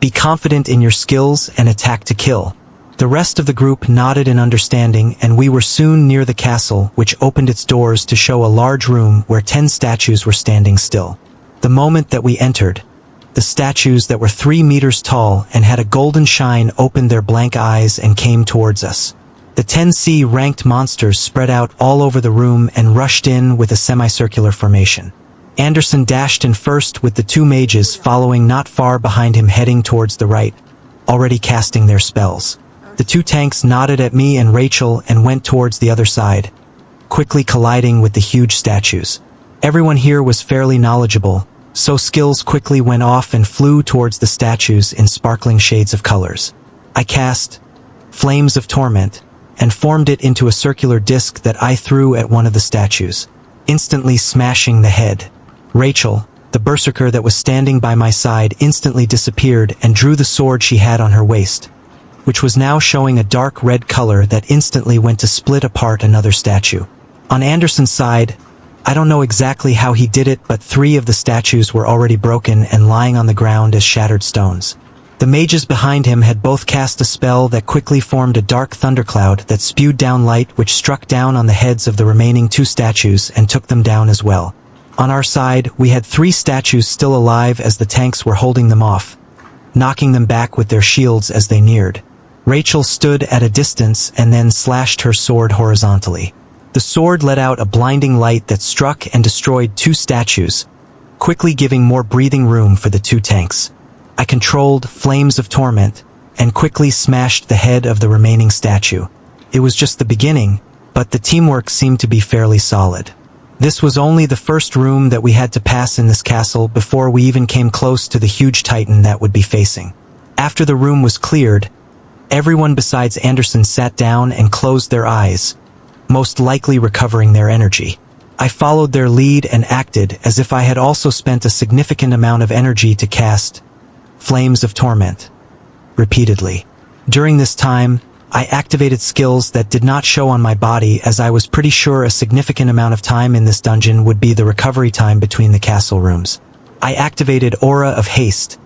[SPEAKER 1] Be confident in your skills and attack to kill. The rest of the group nodded in understanding, and we were soon near the castle, which opened its doors to show a large room where 10 statues were standing still. The moment that we entered, the statues that were 3 meters tall and had a golden shine opened their blank eyes and came towards us. The 10 C-ranked monsters spread out all over the room and rushed in with a semicircular formation. Anderson dashed in first with the 2 mages following not far behind him, heading towards the right, already casting their spells. The 2 tanks nodded at me and Rachel and went towards the other side, quickly colliding with the huge statues. Everyone here was fairly knowledgeable, so skills quickly went off and flew towards the statues in sparkling shades of colors. I cast Flames of Torment and formed it into a circular disc that I threw at one of the statues, instantly smashing the head. Rachel, the berserker that was standing by my side, instantly disappeared and drew the sword she had on her waist, which was now showing a dark red color that instantly went to split apart another statue. On Anderson's side, I don't know exactly how he did it, but 3 of the statues were already broken and lying on the ground as shattered stones. The mages behind him had both cast a spell that quickly formed a dark thundercloud that spewed down light, which struck down on the heads of the remaining 2 statues and took them down as well. On our side, we had 3 statues still alive as the tanks were holding them off, knocking them back with their shields as they neared. Rachel stood at a distance and then slashed her sword horizontally. The sword let out a blinding light that struck and destroyed 2 statues, quickly giving more breathing room for the 2 tanks. I controlled Flames of Torment and quickly smashed the head of the remaining statue. It was just the beginning, but the teamwork seemed to be fairly solid. This was only the first room that we had to pass in this castle before we even came close to the huge titan that would be facing. After the room was cleared, everyone besides Anderson sat down and closed their eyes, most likely recovering their energy. I followed their lead and acted as if I had also spent a significant amount of energy to cast Flames of Torment repeatedly. During this time, I activated skills that did not show on my body, as I was pretty sure a significant amount of time in this dungeon would be the recovery time between the castle rooms. I activated Aura of Haste,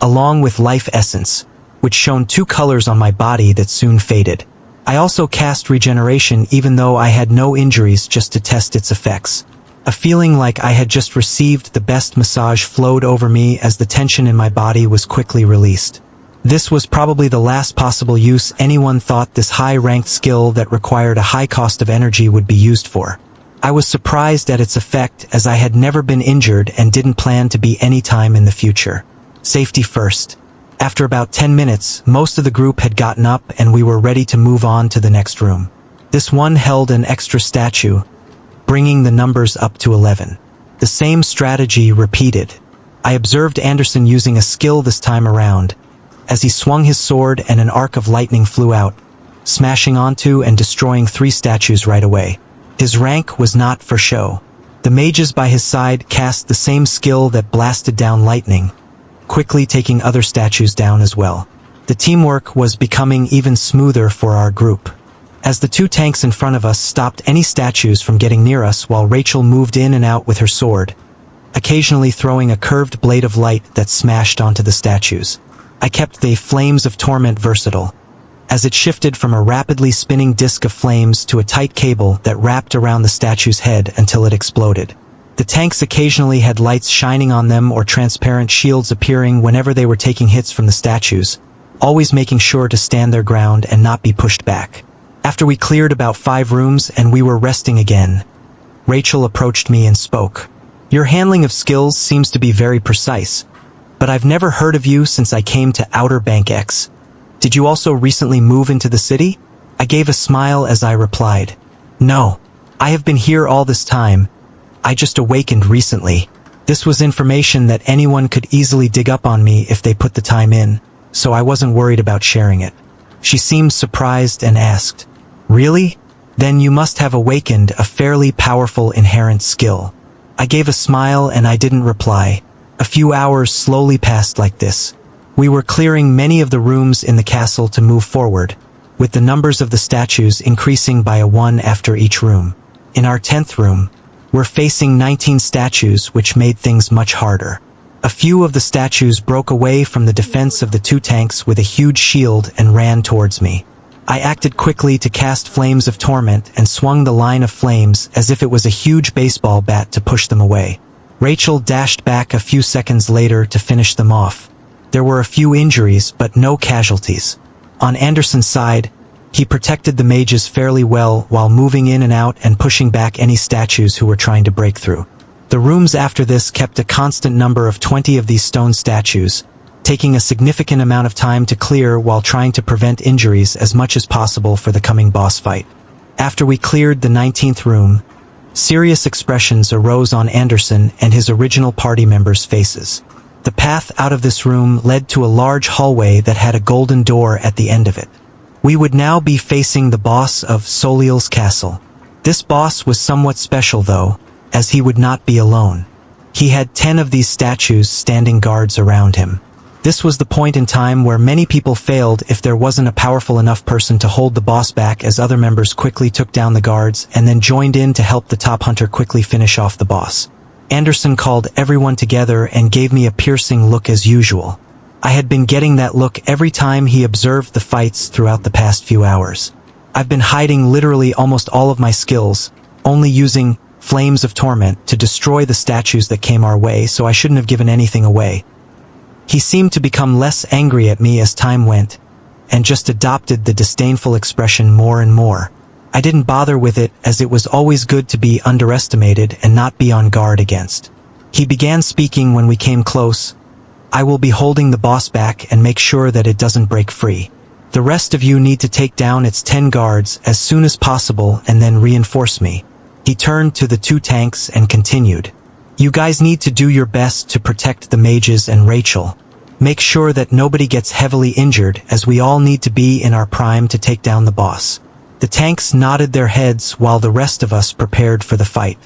[SPEAKER 1] along with Life Essence, which shone 2 colors on my body that soon faded. I also cast Regeneration even though I had no injuries, just to test its effects. A feeling like I had just received the best massage flowed over me as the tension in my body was quickly released. This was probably the last possible use anyone thought this high-ranked skill that required a high cost of energy would be used for. I was surprised at its effect, as I had never been injured and didn't plan to be any time in the future. Safety first. After about 10 minutes, most of the group had gotten up and we were ready to move on to the next room. This one held an extra statue, bringing the numbers up to 11. The same strategy repeated. I observed Anderson using a skill this time around, as he swung his sword and an arc of lightning flew out, smashing onto and destroying 3 statues right away. His rank was not for show. The mages by his side cast the same skill that blasted down lightning, quickly taking other statues down as well. The teamwork was becoming even smoother for our group, as the 2 tanks in front of us stopped any statues from getting near us while Rachel moved in and out with her sword, occasionally throwing a curved blade of light that smashed onto the statues. I kept the Flames of Torment versatile, as it shifted from a rapidly spinning disc of flames to a tight cable that wrapped around the statue's head until it exploded. The tanks occasionally had lights shining on them or transparent shields appearing whenever they were taking hits from the statues, always making sure to stand their ground and not be pushed back. After we cleared about 5 rooms and we were resting again, Rachel approached me and spoke. Your handling of skills seems to be very precise, but I've never heard of you since I came to Outer Bank X. Did you also recently move into the city? I gave a smile as I replied. No, I have been here all this time. I just awakened recently. This was information that anyone could easily dig up on me if they put the time in, so I wasn't worried about sharing it. She seemed surprised and asked, Really? Then you must have awakened a fairly powerful inherent skill. I gave a smile and I didn't reply. A few hours slowly passed like this. We were clearing many of the rooms in the castle to move forward, with the numbers of the statues increasing by a 1 after each room. In our 10th room, we're facing 19 statues, which made things much harder. A few of the statues broke away from the defense of the 2 tanks with a huge shield and ran towards me. I acted quickly to cast Flames of Torment and swung the line of flames as if it was a huge baseball bat to push them away. Rachel dashed back a few seconds later to finish them off. There were a few injuries, but no casualties. On Anderson's side, he protected the mages fairly well while moving in and out and pushing back any statues who were trying to break through. The rooms after this kept a constant number of 20 of these stone statues, taking a significant amount of time to clear while trying to prevent injuries as much as possible for the coming boss fight. After we cleared the 19th room, serious expressions arose on Anderson and his original party members' faces. The path out of this room led to a large hallway that had a golden door at the end of it. We would now be facing the boss of Soliel's castle. This boss was somewhat special though, as he would not be alone. He had 10 of these statues standing guards around him. This was the point in time where many people failed if there wasn't a powerful enough person to hold the boss back, as other members quickly took down the guards and then joined in to help the top hunter quickly finish off the boss. Anderson called everyone together and gave me a piercing look as usual. I had been getting that look every time he observed the fights throughout the past few hours. I've been hiding literally almost all of my skills, only using Flames of Torment to destroy the statues that came our way, so I shouldn't have given anything away. He seemed to become less angry at me as time went, and just adopted the disdainful expression more and more. I didn't bother with it, as it was always good to be underestimated and not be on guard against. He began speaking when we came close. I will be holding the boss back and make sure that it doesn't break free. The rest of you need to take down its 10 guards as soon as possible and then reinforce me. He turned to the 2 tanks and continued. You guys need to do your best to protect the mages and Rachel. Make sure that nobody gets heavily injured, as we all need to be in our prime to take down the boss. The tanks nodded their heads while the rest of us prepared for the fight.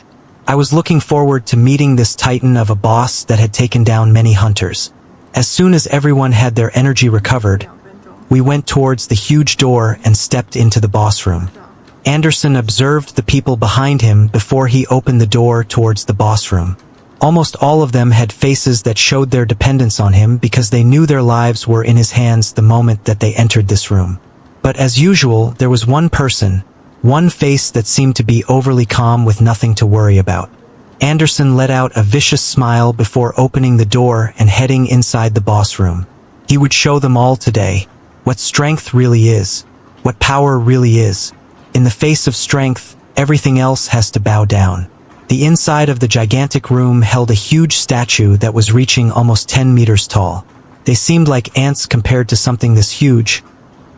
[SPEAKER 1] I was looking forward to meeting this titan of a boss that had taken down many hunters. As soon as everyone had their energy recovered, we went towards the huge door and stepped into the boss room. Anderson observed the people behind him before he opened the door towards the boss room. Almost all of them had faces that showed their dependence on him because they knew their lives were in his hands the moment that they entered this room. But as usual, there was one person, one face that seemed to be overly calm with nothing to worry about. Anderson let out a vicious smile before opening the door and heading inside the boss room. He would show them all today what strength really is, what power really is. In the face of strength, everything else has to bow down. The inside of the gigantic room held a huge statue that was reaching almost 10 meters tall. They seemed like ants compared to something this huge,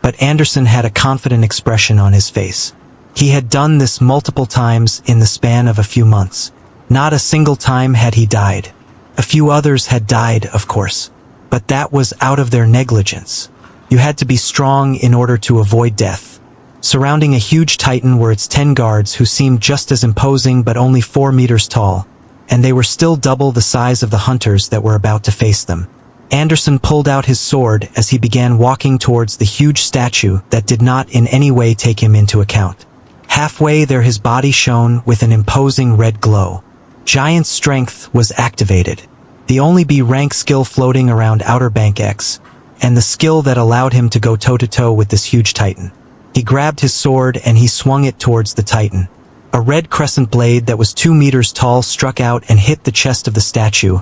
[SPEAKER 1] but Anderson had a confident expression on his face. He had done this multiple times in the span of a few months. Not a single time had he died. A few others had died, of course. But that was out of their negligence. You had to be strong in order to avoid death. Surrounding a huge titan were its 10 guards who seemed just as imposing but only 4 meters tall, and they were still double the size of the hunters that were about to face them. Anderson pulled out his sword as he began walking towards the huge statue that did not in any way take him into account. Halfway there his body shone with an imposing red glow. Giant strength was activated. The only B rank skill floating around Outer Bank X, and the skill that allowed him to go toe-to-toe with this huge titan. He grabbed his sword and he swung it towards the titan. A red crescent blade that was 2 meters tall struck out and hit the chest of the statue,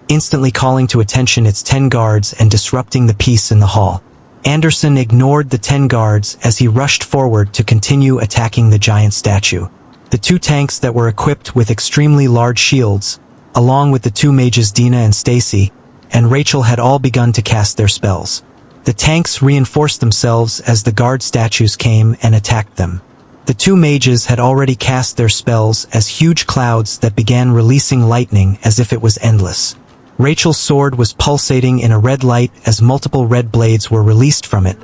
[SPEAKER 1] instantly calling to attention its 10 guards and disrupting the peace in the hall. Anderson ignored the 10 guards as he rushed forward to continue attacking the giant statue. The 2 tanks that were equipped with extremely large shields, along with the 2 mages Dina and Stacy, and Rachel had all begun to cast their spells. The tanks reinforced themselves as the guard statues came and attacked them. The 2 mages had already cast their spells as huge clouds that began releasing lightning as if it was endless. Rachel's sword was pulsating in a red light as multiple red blades were released from it,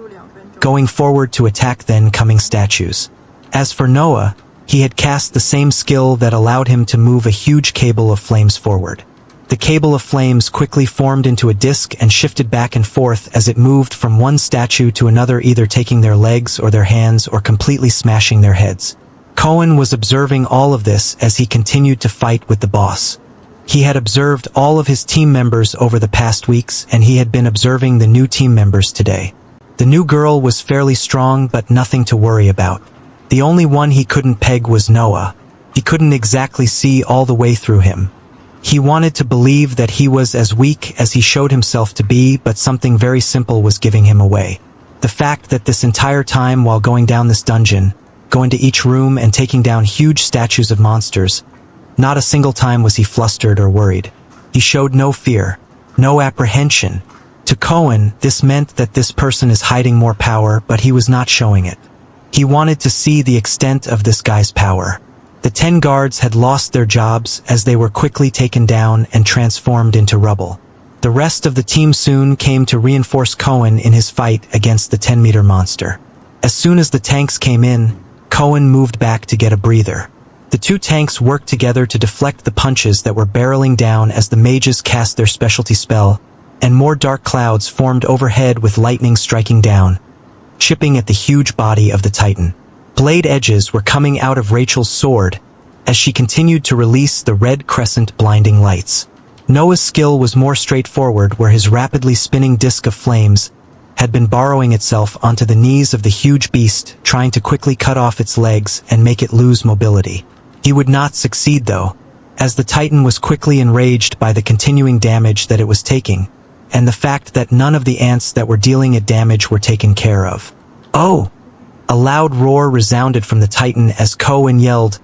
[SPEAKER 1] going forward to attack the incoming statues. As for Noah, he had cast the same skill that allowed him to move a huge cable of flames forward. The cable of flames quickly formed into a disc and shifted back and forth as it moved from one statue to another, either taking their legs or their hands or completely smashing their heads. Cohen was observing all of this as he continued to fight with the boss. He had observed all of his team members over the past weeks, and he had been observing the new team members today. The new girl was fairly strong but nothing to worry about. The only one he couldn't peg was Noah. He couldn't exactly see all the way through him. He wanted to believe that he was as weak as he showed himself to be, but something very simple was giving him away. The fact that this entire time while going down this dungeon, going to each room and taking down huge statues of monsters, not a single time was he flustered or worried. He showed no fear, no apprehension. To Cohen, this meant that this person is hiding more power, but he was not showing it. He wanted to see the extent of this guy's power. The 10 guards had lost their jobs as they were quickly taken down and transformed into rubble. The rest of the team soon came to reinforce Cohen in his fight against the 10-meter monster. As soon as the tanks came in, Cohen moved back to get a breather. The 2 tanks worked together to deflect the punches that were barreling down as the mages cast their specialty spell, and more dark clouds formed overhead with lightning striking down, chipping at the huge body of the titan. Blade edges were coming out of Rachel's sword as she continued to release the red crescent blinding lights. Noah's skill was more straightforward, where his rapidly spinning disc of flames had been borrowing itself onto the knees of the huge beast, trying to quickly cut off its legs and make it lose mobility. He would not succeed though, as the titan was quickly enraged by the continuing damage that it was taking, and the fact that none of the ants that were dealing it damage were taken care of. "Oh!" A loud roar resounded from the titan as Cohen yelled,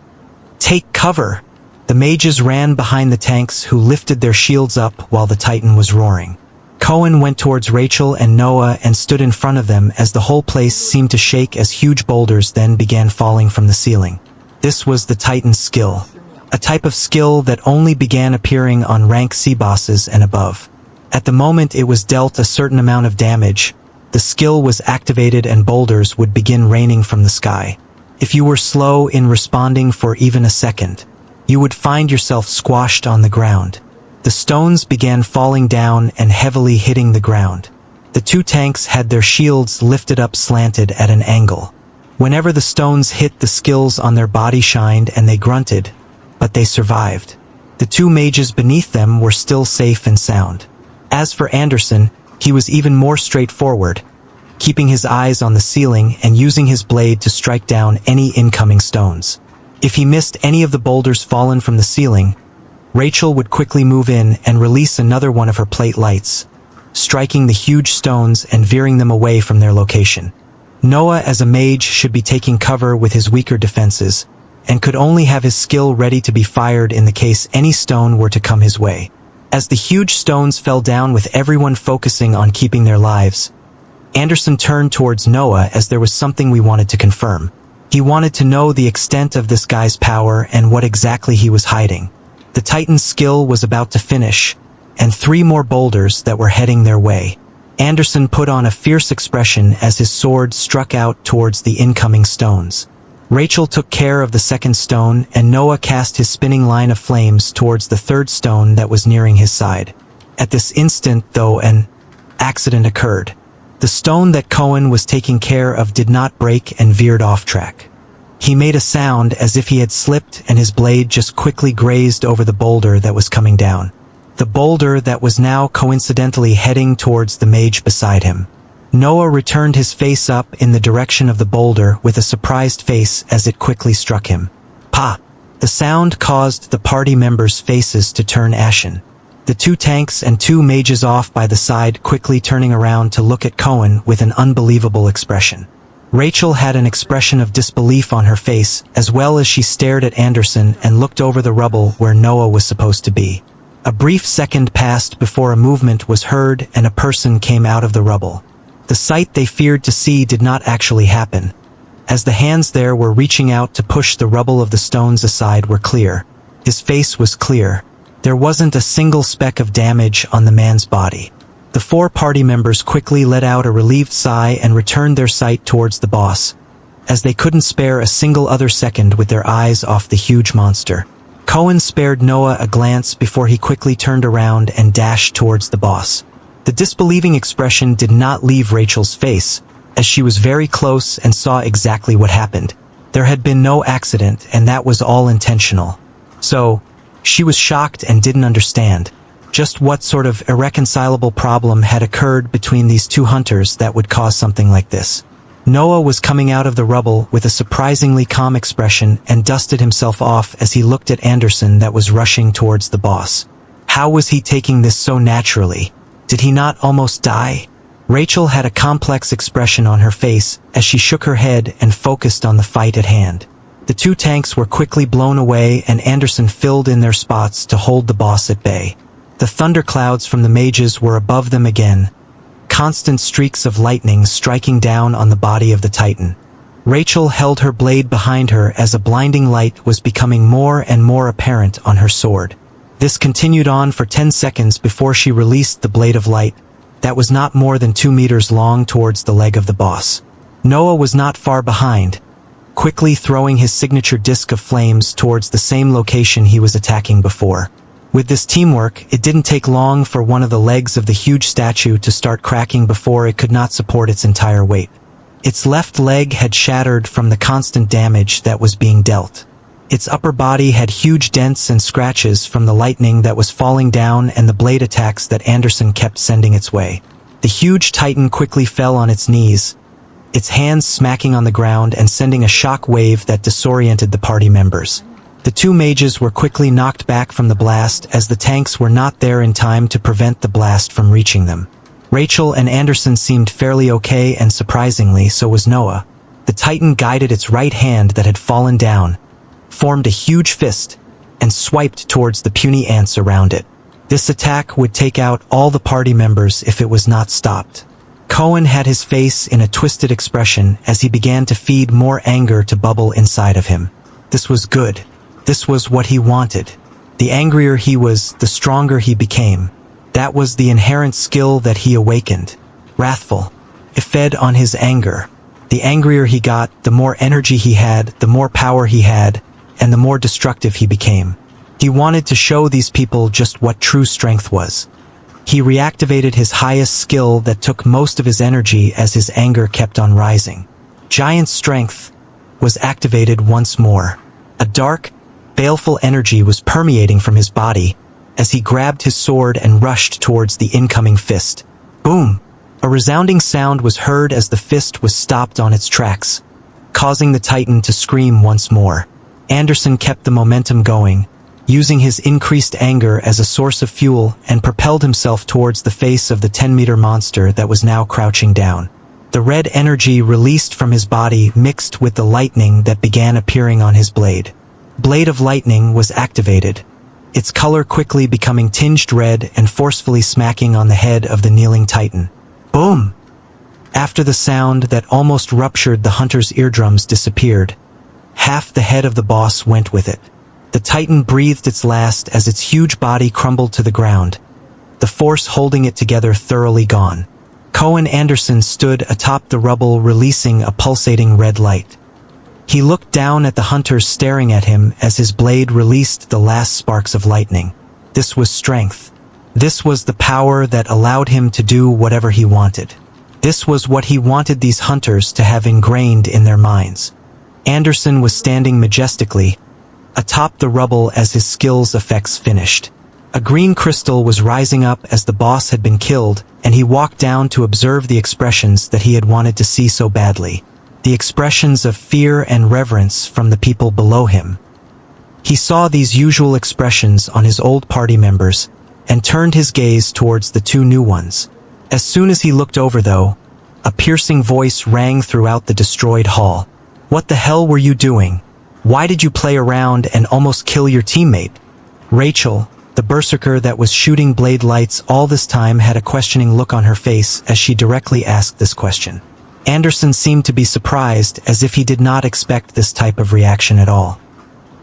[SPEAKER 1] "Take cover!" The mages ran behind the tanks, who lifted their shields up while the titan was roaring. Cohen went towards Rachel and Noah and stood in front of them as the whole place seemed to shake as huge boulders then began falling from the ceiling. This was the titan's skill, a type of skill that only began appearing on rank C bosses and above. At the moment it was dealt a certain amount of damage, the skill was activated and boulders would begin raining from the sky. If you were slow in responding for even a second, you would find yourself squashed on the ground. The stones began falling down and heavily hitting the ground. The 2 tanks had their shields lifted up slanted at an angle. Whenever the stones hit, the skills on their body shined and they grunted, but they survived. The 2 mages beneath them were still safe and sound. As for Anderson, he was even more straightforward, keeping his eyes on the ceiling and using his blade to strike down any incoming stones. If he missed any of the boulders fallen from the ceiling, Rachel would quickly move in and release another one of her plate lights, striking the huge stones and veering them away from their location. Noah as a mage should be taking cover with his weaker defenses, and could only have his skill ready to be fired in the case any stone were to come his way. As the huge stones fell down with everyone focusing on keeping their lives, Anderson turned towards Noah as there was something we wanted to confirm. He wanted to know the extent of this guy's power and what exactly he was hiding. The Titan's skill was about to finish, and 3 more boulders that were heading their way. Anderson put on a fierce expression as his sword struck out towards the incoming stones. Rachel took care of the second stone, and Noah cast his spinning line of flames towards the third stone that was nearing his side. At this instant, though, an accident occurred. The stone that Cohen was taking care of did not break and veered off track. He made a sound as if he had slipped, and his blade just quickly grazed over the boulder that was coming down. The boulder that was now coincidentally heading towards the mage beside him. Noah returned his face up in the direction of the boulder with a surprised face as it quickly struck him. Pa! The sound caused the party members' faces to turn ashen. The 2 tanks and 2 mages off by the side quickly turning around to look at Cohen with an unbelievable expression. Rachel had an expression of disbelief on her face, as well as she stared at Anderson and looked over the rubble where Noah was supposed to be. A brief second passed before a movement was heard and a person came out of the rubble. The sight they feared to see did not actually happen, as the hands there were reaching out to push the rubble of the stones aside were clear. His face was clear. There wasn't a single speck of damage on the man's body. The 4 party members quickly let out a relieved sigh and returned their sight towards the boss, as they couldn't spare a single other second with their eyes off the huge monster. Cohen spared Noah a glance before he quickly turned around and dashed towards the boss. The disbelieving expression did not leave Rachel's face, as she was very close and saw exactly what happened. There had been no accident, and that was all intentional. So, she was shocked and didn't understand just what sort of irreconcilable problem had occurred between these 2 hunters that would cause something like this. Noah was coming out of the rubble with a surprisingly calm expression and dusted himself off as he looked at Anderson that was rushing towards the boss. How was he taking this so naturally? Did he not almost die? Rachel had a complex expression on her face as she shook her head and focused on the fight at hand. The 2 tanks were quickly blown away and Anderson filled in their spots to hold the boss at bay. The thunderclouds from the mages were above them again, constant streaks of lightning striking down on the body of the Titan. Rachel held her blade behind her as a blinding light was becoming more and more apparent on her sword. This continued on for 10 seconds before she released the blade of light that was not more than 2 meters long towards the leg of the boss. Noah was not far behind, quickly throwing his signature disc of flames towards the same location he was attacking before. With this teamwork, it didn't take long for one of the legs of the huge statue to start cracking before it could not support its entire weight. Its left leg had shattered from the constant damage that was being dealt. Its upper body had huge dents and scratches from the lightning that was falling down and the blade attacks that Anderson kept sending its way. The huge Titan quickly fell on its knees, its hands smacking on the ground and sending a shock wave that disoriented the party members. The 2 mages were quickly knocked back from the blast as the tanks were not there in time to prevent the blast from reaching them. Rachel and Anderson seemed fairly okay, and surprisingly, so was Noah. The Titan guided its right hand that had fallen down, formed a huge fist, and swiped towards the puny ants around it. This attack would take out all the party members if it was not stopped. Cohen had his face in a twisted expression as he began to feed more anger to bubble inside of him. This was good. This was what he wanted. The angrier he was, the stronger he became. That was the inherent skill that he awakened. Wrathful. It fed on his anger. The angrier he got, the more energy he had, the more power he had, and the more destructive he became. He wanted to show these people just what true strength was. He reactivated his highest skill that took most of his energy as his anger kept on rising. Giant strength was activated once more. A dark, baleful energy was permeating from his body as he grabbed his sword and rushed towards the incoming fist. Boom! A resounding sound was heard as the fist was stopped on its tracks, causing the Titan to scream once more. Anderson kept the momentum going, using his increased anger as a source of fuel, and propelled himself towards the face of the 10-meter monster that was now crouching down. The red energy released from his body mixed with the lightning that began appearing on his blade. Blade of Lightning was activated, its color quickly becoming tinged red and forcefully smacking on the head of the kneeling Titan. Boom! After the sound that almost ruptured the hunter's eardrums disappeared, half the head of the boss went with it. The titan breathed its last as its huge body crumbled to the ground, the force holding it together thoroughly gone. Cohen Anderson stood atop the rubble, releasing a pulsating red light. He looked down at the hunters staring at him as his blade released the last sparks of lightning. This was strength. This was the power that allowed him to do whatever he wanted. This was what he wanted these hunters to have ingrained in their minds. Anderson was standing majestically atop the rubble as his skill's effects finished. A green crystal was rising up as the boss had been killed, and he walked down to observe the expressions that he had wanted to see so badly. The expressions of fear and reverence from the people below him. He saw these usual expressions on his old party members, and turned his gaze towards the two new ones. As soon as he looked over, though, a piercing voice rang throughout the destroyed hall. "What the hell were you doing? Why did you play around and almost kill your teammate?" Rachel, the berserker that was shooting blade lights all this time, had a questioning look on her face as she directly asked this question. Anderson seemed to be surprised, as if he did not expect this type of reaction at all.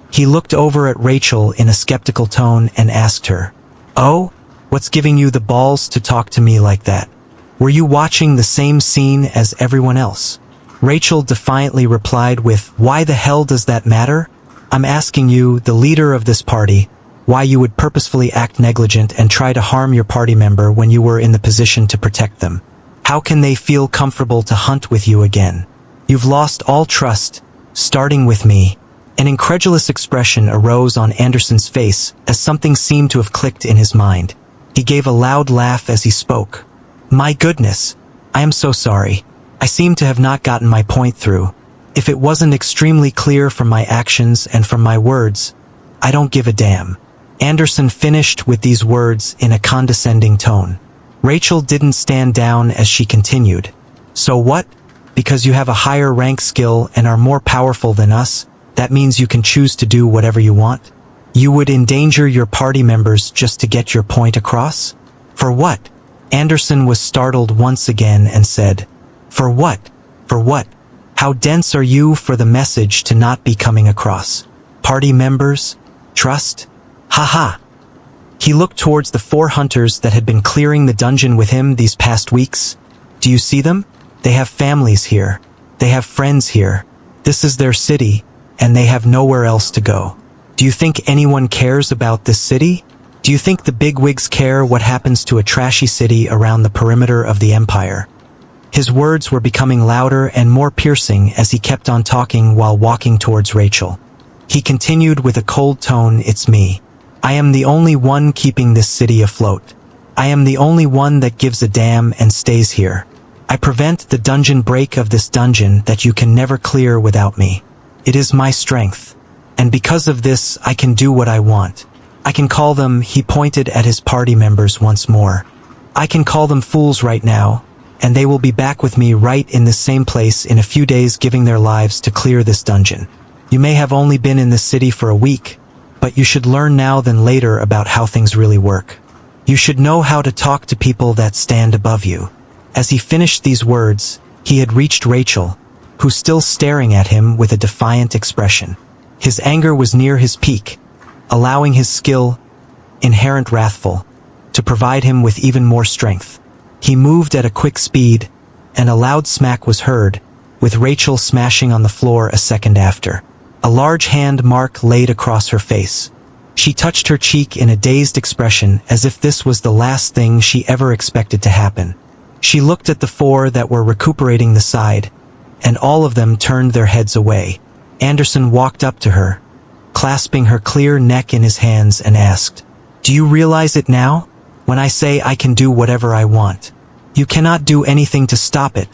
[SPEAKER 1] He looked over at Rachel in a skeptical tone and asked her, "Oh? What's giving you the balls to talk to me like that? Were you watching the same scene as everyone else?" Rachel defiantly replied with, "Why the hell does that matter? I'm asking you, the leader of this party, why you would purposefully act negligent and try to harm your party member when you were in the position to protect them. How can they feel comfortable to hunt with you again? You've lost all trust, starting with me." An incredulous expression arose on Anderson's face as something seemed to have clicked in his mind. He gave a loud laugh as he spoke. "My goodness, I am so sorry. I seem to have not gotten my point through. If it wasn't extremely clear from my actions and from my words, I don't give a damn." Anderson finished with these words in a condescending tone. Rachel didn't stand down as she continued. "So what? Because you have a higher rank skill and are more powerful than us, that means you can choose to do whatever you want? You would endanger your party members just to get your point across? For what?" Anderson was startled once again and said, "For what? For what? How dense are you for the message to not be coming across? Party members? Trust? Ha." He looked towards the 4 hunters that had been clearing the dungeon with him these past weeks. "Do you see them? They have families here. They have friends here. This is their city, and they have nowhere else to go. Do you think anyone cares about this city? Do you think the bigwigs care what happens to a trashy city around the perimeter of the empire?" His words were becoming louder and more piercing as he kept on talking while walking towards Rachel. He continued with a cold tone, "It's me. I am the only one keeping this city afloat. I am the only one that gives a damn and stays here. I prevent the dungeon break of this dungeon that you can never clear without me. It is my strength. And because of this, I can do what I want. I can call them," he pointed at his party members once more, "I can call them fools right now, and they will be back with me right in this same place in a few days, giving their lives to clear this dungeon. You may have only been in this city for a week, but you should learn now than later about how things really work. You should know how to talk to people that stand above you." As he finished these words, he had reached Rachel, who still staring at him with a defiant expression. His anger was near his peak, allowing his skill, inherent wrathful, to provide him with even more strength. He moved at a quick speed, and a loud smack was heard, with Rachel smashing on the floor a second after. A large hand mark laid across her face. She touched her cheek in a dazed expression as if this was the last thing she ever expected to happen. She looked at the 4 that were recuperating the side, and all of them turned their heads away. Anderson walked up to her, clasping her clear neck in his hands, and asked, "Do you realize it now? When I say I can do whatever I want, you cannot do anything to stop it,"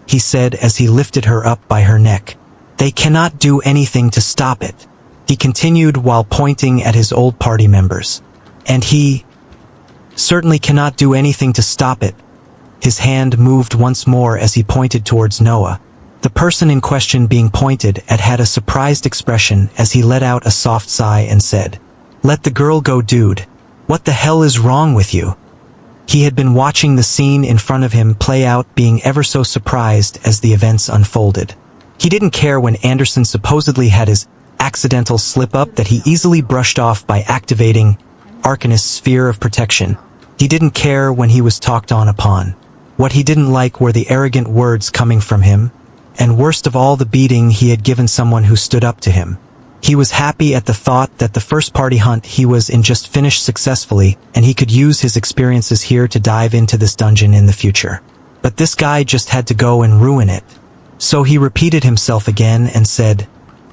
[SPEAKER 1] he said as he lifted her up by her neck. "They cannot do anything to stop it," he continued while pointing at his old party members. "And he certainly cannot do anything to stop it." His hand moved once more as he pointed towards Noah. The person in question being pointed at had a surprised expression as he let out a soft sigh and said, "Let the girl go, dude. What the hell is wrong with you?" He had been watching the scene in front of him play out, being ever so surprised as the events unfolded. He didn't care when Anderson supposedly had his accidental slip-up that he easily brushed off by activating Arcanist's sphere of protection. He didn't care when he was talked on upon. What he didn't like were the arrogant words coming from him, and worst of all, the beating he had given someone who stood up to him. He was happy at the thought that the first party hunt he was in just finished successfully, and he could use his experiences here to dive into this dungeon in the future. But this guy just had to go and ruin it. So he repeated himself again and said,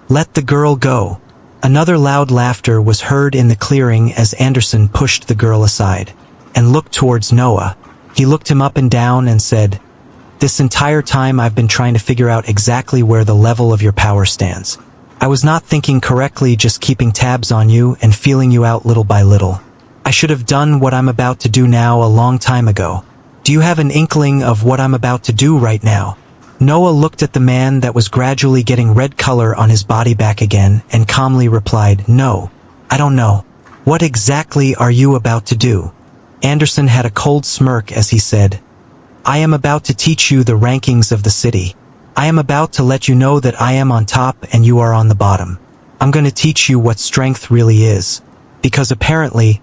[SPEAKER 1] "Let the girl go." Another loud laughter was heard in the clearing as Anderson pushed the girl aside and looked towards Noah. He looked him up and down and said, "This entire time I've been trying to figure out exactly where the level of your power stands. I was not thinking correctly, just keeping tabs on you and feeling you out little by little. I should have done what I'm about to do now a long time ago. Do you have an inkling of what I'm about to do right now?" Noah looked at the man that was gradually getting red color on his body back again and calmly replied, "No, I don't know. What exactly are you about to do?" Anderson had a cold smirk as he said, "I am about to teach you the rankings of the city. I am about to let you know that I am on top and you are on the bottom. I'm going to teach you what strength really is. Because apparently,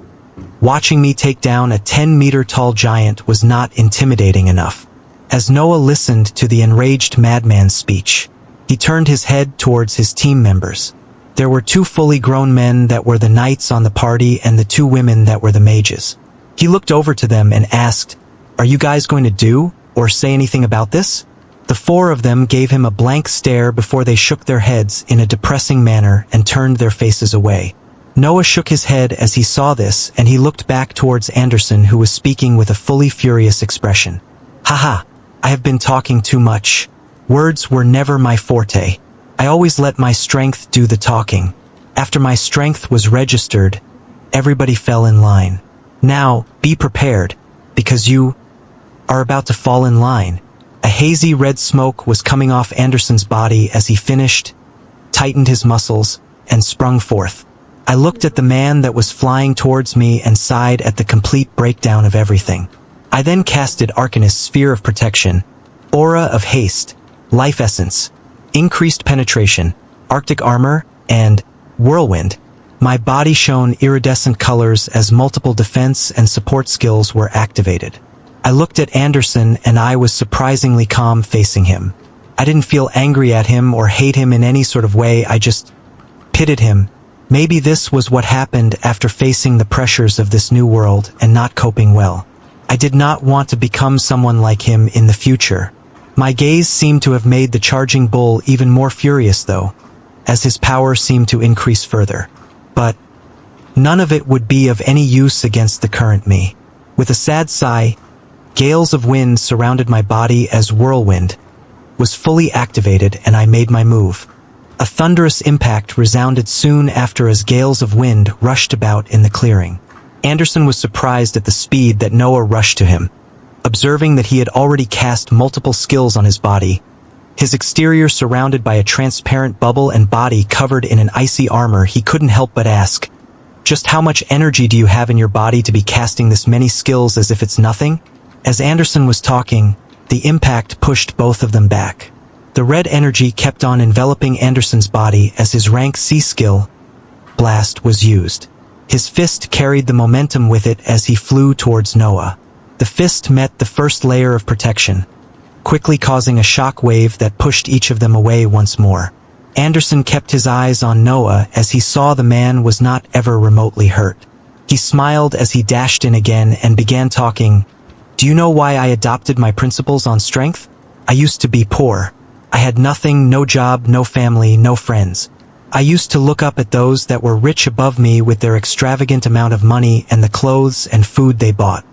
[SPEAKER 1] watching me take down a 10-meter tall giant was not intimidating enough." As Noah listened to the enraged madman's speech, he turned his head towards his team members. There were 2 fully grown men that were the knights on the party and the 2 women that were the mages. He looked over to them and asked, "Are you guys going to do or say anything about this?" The 4 of them gave him a blank stare before they shook their heads in a depressing manner and turned their faces away. Noah shook his head as he saw this, and he looked back towards Anderson, who was speaking with a fully furious expression. "Haha, I have been talking too much. Words were never my forte. I always let my strength do the talking. After my strength was registered, everybody fell in line. Now, be prepared, because you are about to fall in line." A hazy red smoke was coming off Anderson's body as he finished, tightened his muscles, and sprung forth. I looked at the man that was flying towards me and sighed at the complete breakdown of everything. I then casted Arcanist's sphere of protection, aura of haste, life essence, increased penetration, arctic armor, and whirlwind. My body shone iridescent colors as multiple defense and support skills were activated. I looked at Anderson and I was surprisingly calm facing him. I didn't feel angry at him or hate him in any sort of way, I just pitied him. Maybe this was what happened after facing the pressures of this new world and not coping well. I did not want to become someone like him in the future. My gaze seemed to have made the charging bull even more furious though, as his power seemed to increase further. But none of it would be of any use against the current me. With a sad sigh, gales of wind surrounded my body as whirlwind was fully activated and I made my move. A thunderous impact resounded soon after as gales of wind rushed about in the clearing. Anderson was surprised at the speed that Noah rushed to him. Observing that he had already cast multiple skills on his body, his exterior surrounded by a transparent bubble and body covered in an icy armor, he couldn't help but ask, "Just how much energy do you have in your body to be casting this many skills as if it's nothing?" As Anderson was talking, the impact pushed both of them back. The red energy kept on enveloping Anderson's body as his rank C skill, Blast, was used. His fist carried the momentum with it as he flew towards Noah. The fist met the first layer of protection, quickly causing a shock wave that pushed each of them away once more. Anderson kept his eyes on Noah as he saw the man was not ever remotely hurt. He smiled as he dashed in again and began talking. "Do you know why I adopted my principles on strength? I used to be poor. I had nothing, no job, no family, no friends. I used to look up at those that were rich above me with their extravagant amount of money and the clothes and food they bought."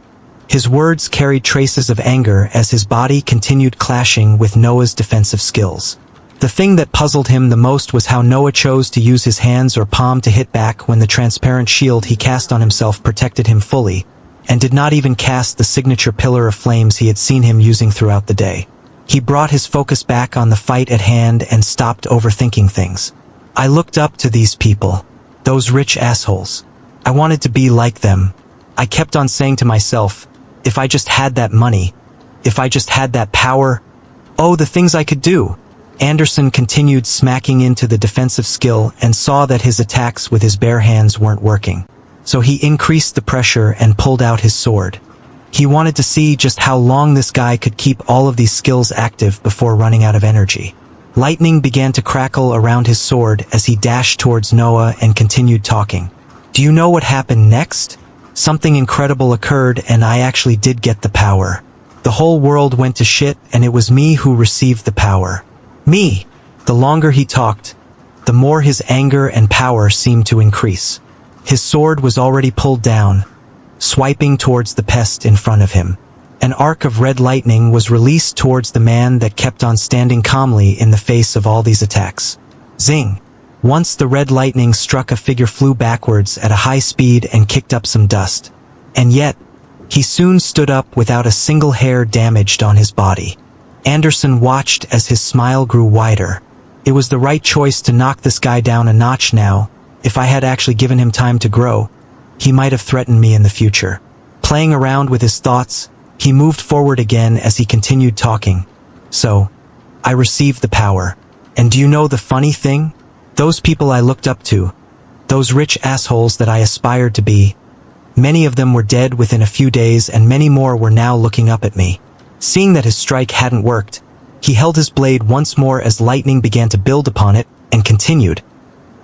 [SPEAKER 1] His words carried traces of anger as his body continued clashing with Noah's defensive skills. The thing that puzzled him the most was how Noah chose to use his hands or palm to hit back when the transparent shield he cast on himself protected him fully, and did not even cast the signature pillar of flames he had seen him using throughout the day. He brought his focus back on the fight at hand and stopped overthinking things. I looked up to these people, those rich assholes. I wanted to be like them. I kept on saying to myself, If I just had that money. If I just had that power. Oh, the things I could do. Anderson continued smacking into the defensive skill and saw that his attacks with his bare hands weren't working. So he increased the pressure and pulled out his sword. He wanted to see just how long this guy could keep all of these skills active before running out of energy. Lightning began to crackle around his sword as he dashed towards Noah and continued talking. Do you know what happened next? Something incredible occurred and I actually did get the power. The whole world went to shit and it was me who received the power. Me! The longer he talked, the more his anger and power seemed to increase. His sword was already pulled down, swiping towards the pest in front of him. An arc of red lightning was released towards the man that kept on standing calmly in the face of all these attacks. Zing! Once the red lightning struck, a figure flew backwards at a high speed and kicked up some dust. And yet, he soon stood up without a single hair damaged on his body. Anderson watched as his smile grew wider. It was the right choice to knock this guy down a notch now. If I had actually given him time to grow, he might have threatened me in the future. Playing around with his thoughts, he moved forward again as he continued talking. So, I received the power. And do you know the funny thing? Those people I looked up to, those rich assholes that I aspired to be, many of them were dead within a few days and many more were now looking up at me. Seeing that his strike hadn't worked, he held his blade once more as lightning began to build upon it, and continued.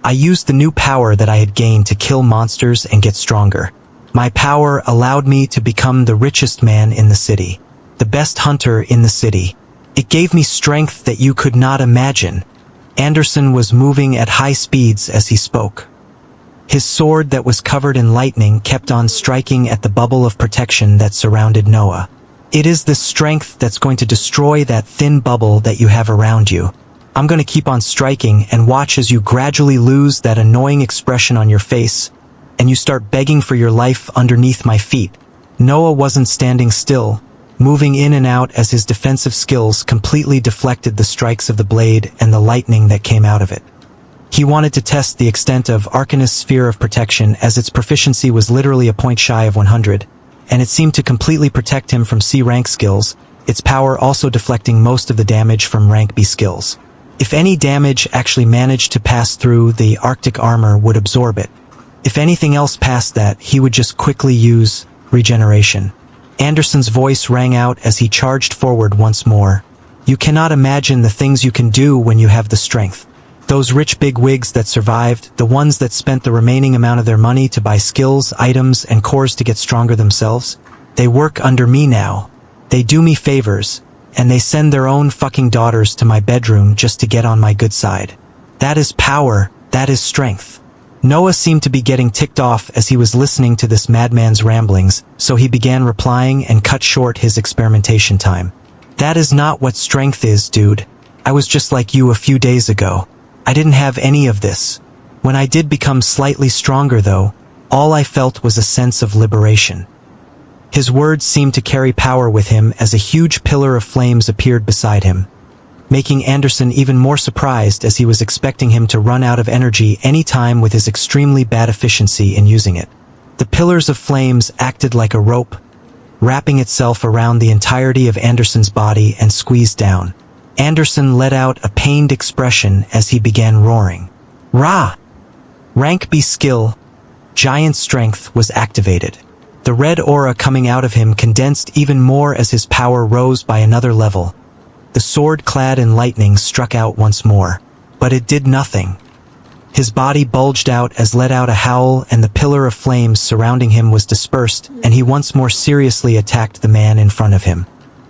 [SPEAKER 1] I used the new power that I had gained to kill monsters and get stronger. My power allowed me to become the richest man in the city, the best hunter in the city. It gave me strength that you could not imagine. Anderson was moving at high speeds as he spoke. His sword that was covered in lightning kept on striking at the bubble of protection that surrounded Noah. It is this strength that's going to destroy that thin bubble that you have around you. I'm going to keep on striking and watch as you gradually lose that annoying expression on your face, and you start begging for your life underneath my feet. Noah wasn't standing still, moving in and out as his defensive skills completely deflected the strikes of the blade and the lightning that came out of it. He wanted to test the extent of Arcanist's sphere of protection as its proficiency was literally a point shy of 100. And it seemed to completely protect him from C-rank skills, its power also deflecting most of the damage from rank B skills. If any damage actually managed to pass through, the Arctic armor would absorb it. If anything else past that, he would just quickly use regeneration. Anderson's voice rang out as he charged forward once more. You cannot imagine the things you can do when you have the strength. Those rich big wigs that survived, the ones that spent the remaining amount of their money to buy skills, items, and cores to get stronger themselves, they work under me now. They do me favors, and they send their own fucking daughters to my bedroom just to get on my good side. That is power, that is strength. Noah seemed to be getting ticked off as he was listening to this madman's ramblings, so he began replying and cut short his experimentation time. That is not what strength is, dude. I was just like you a few days ago. I didn't have any of this. When I did become slightly stronger though, all I felt was a sense of liberation. His words seemed to carry power with him as a huge pillar of flames appeared beside him, making Anderson even more surprised as he was expecting him to run out of energy any time with his extremely bad efficiency in using it. The pillars of flames acted like a rope, wrapping itself around the entirety of Anderson's body and squeezed down. Anderson let out a pained expression as he began roaring. Rah! Rank B skill, Giant Strength, was activated. The red aura coming out of him condensed even more as his power rose by another level. The sword clad in lightning struck out once more, but it did nothing. His body bulged out as let out a howl and the pillar of flames surrounding him was dispersed and he once more seriously attacked the man in front of him.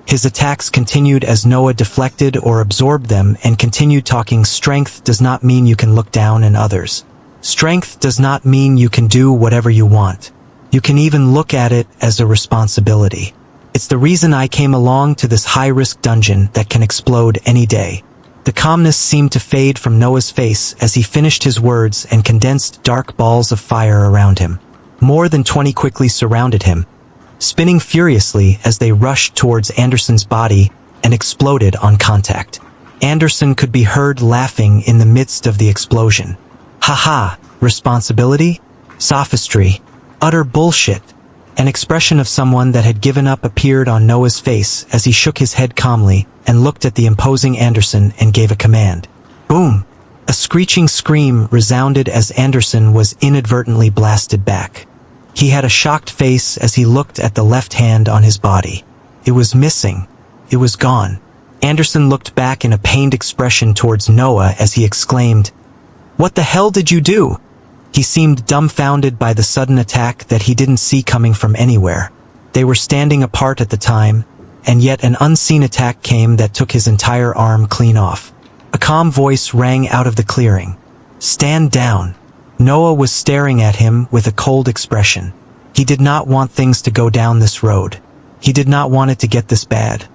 [SPEAKER 1] His attacks continued as Noah deflected or absorbed them and continued talking. Strength does not mean you can look down on others. Strength does not mean you can do whatever you want. You can even look at it as a responsibility. It's the reason I came along to this high-risk dungeon that can explode any day. The calmness seemed to fade from Noah's face as he finished his words and condensed dark balls of fire around him. More than 20 quickly surrounded him, spinning furiously as they rushed towards Anderson's body and exploded on contact. Anderson could be heard laughing in the midst of the explosion. Haha, responsibility? Sophistry. Utter bullshit. An expression of someone that had given up appeared on Noah's face as he shook his head calmly and looked at the imposing Anderson and gave a command. Boom! A screeching scream resounded as Anderson was inadvertently blasted back. He had a shocked face as he looked at the left hand on his body. It was missing. It was gone. Anderson looked back in a pained expression towards Noah as he exclaimed, "What the hell did you do?" He seemed dumbfounded by the sudden attack that he didn't see coming from anywhere. They were standing apart at the time, and yet an unseen attack came that took his entire arm clean off. A calm voice rang out of the clearing. "Stand down." Noah was staring at him with a cold expression. He did not want things to go down this road. He did not want it to get this bad.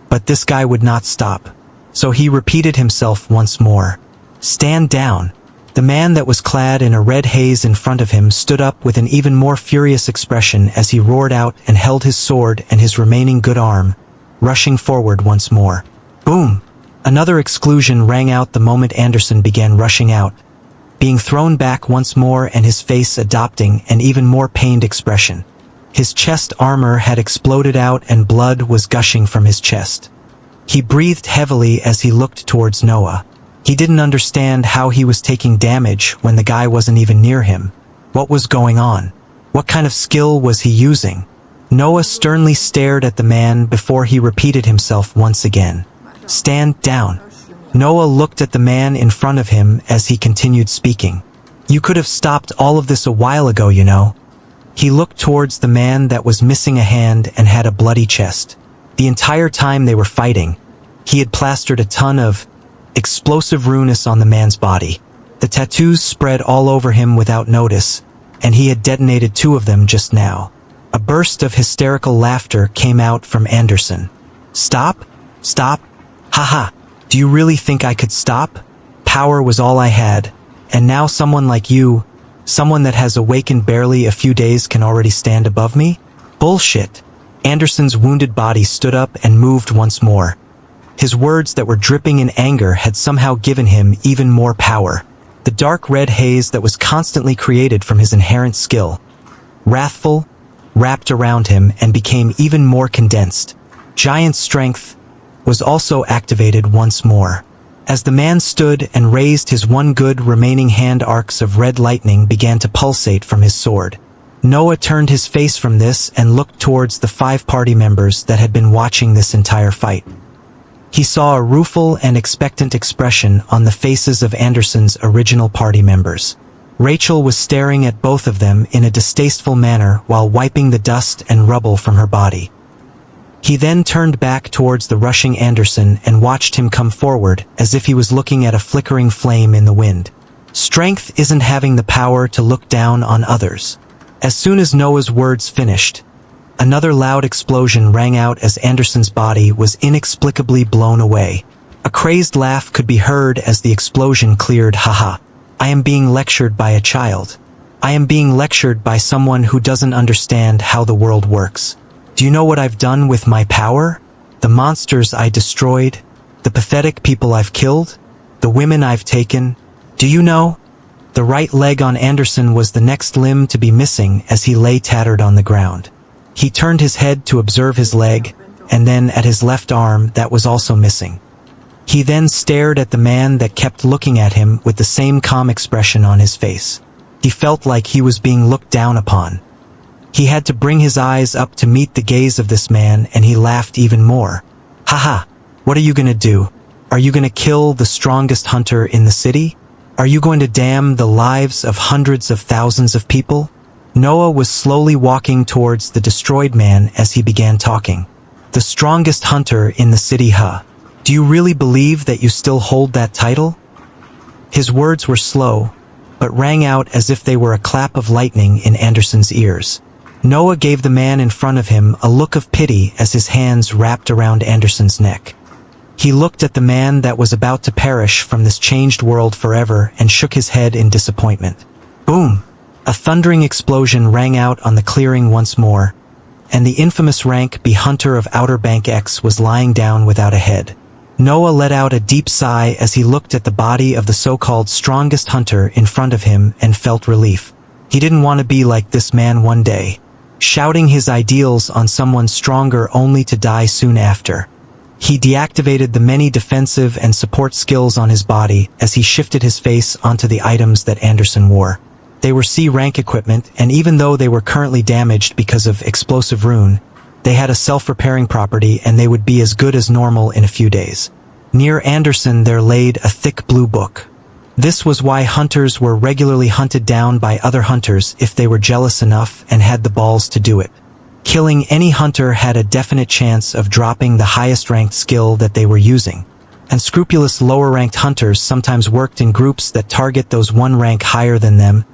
[SPEAKER 1] But this guy would not stop. So he repeated himself once more. "Stand down." The man that was clad in a red haze in front of him stood up with an even more furious expression as he roared out and held his sword and his remaining good arm, rushing forward once more. Boom! Another explosion rang out the moment Anderson began rushing out, being thrown back once more and his face adopting an even more pained expression. His chest armor had exploded out and blood was gushing from his chest. He breathed heavily as he looked towards Noah. He didn't understand how he was taking damage when the guy wasn't even near him. What was going on? What kind of skill was he using? Noah sternly stared at the man before he repeated himself once again. "Stand down." Noah looked at the man in front of him as he continued speaking. "You could have stopped all of this a while ago, you know." He looked towards the man that was missing a hand and had a bloody chest. The entire time they were fighting, he had plastered a ton of explosive runes on the man's body. The tattoos spread all over him without notice, and he had detonated 2 of them just now. A burst of hysterical laughter came out from Anderson. "Stop? Stop? Haha, do you really think I could stop? Power was all I had, and now someone like you, someone that has awakened barely a few days can already stand above me? Bullshit." Anderson's wounded body stood up and moved once more. His words that were dripping in anger had somehow given him even more power. The dark red haze that was constantly created from his inherent skill, wrathful, wrapped around him and became even more condensed. Giant strength was also activated once more. As the man stood and raised his one good remaining hand, arcs of red lightning began to pulsate from his sword. Noah turned his face from this and looked towards the 5 party members that had been watching this entire fight. He saw a rueful and expectant expression on the faces of Anderson's original party members. Rachel was staring at both of them in a distasteful manner while wiping the dust and rubble from her body. He then turned back towards the rushing Anderson and watched him come forward as if he was looking at a flickering flame in the wind. Strength isn't having the power to look down on others. As soon as Noah's words finished, another loud explosion rang out as Anderson's body was inexplicably blown away. A crazed laugh could be heard as the explosion cleared. "Haha, I am being lectured by a child. I am being lectured by someone who doesn't understand how the world works. Do you know what I've done with my power? The monsters I destroyed? The pathetic people I've killed? The women I've taken? Do you know?" The right leg on Anderson was the next limb to be missing as he lay tattered on the ground. He turned his head to observe his leg, and then at his left arm that was also missing. He then stared at the man that kept looking at him with the same calm expression on his face. He felt like he was being looked down upon. He had to bring his eyes up to meet the gaze of this man, and he laughed even more. "Haha, what are you gonna do? Are you gonna kill the strongest hunter in the city? Are you going to damn the lives of hundreds of thousands of people?" Noah was slowly walking towards the destroyed man as he began talking. "The strongest hunter in the city, huh? Do you really believe that you still hold that title?" His words were slow, but rang out as if they were a clap of lightning in Anderson's ears. Noah gave the man in front of him a look of pity as his hands wrapped around Anderson's neck. He looked at the man that was about to perish from this changed world forever and shook his head in disappointment. Boom! A thundering explosion rang out on the clearing once more, and the infamous rank B hunter of Outer Bank X was lying down without a head. Noah let out a deep sigh as he looked at the body of the so-called strongest hunter in front of him and felt relief. He didn't want to be like this man one day. shouting his ideals on someone stronger only to die soon after. He deactivated the many defensive and support skills on his body as he shifted his face onto the items that Anderson wore. They were C-rank equipment, and even though they were currently damaged because of explosive rune, they had a self-repairing property and they would be as good as normal in a few days. Near Anderson there laid a thick blue book. This was why hunters were regularly hunted down by other hunters if they were jealous enough and had the balls to do it. Killing any hunter had a definite chance of dropping the highest ranked skill that they were using. And scrupulous lower ranked hunters sometimes worked in groups that target those one rank higher than them,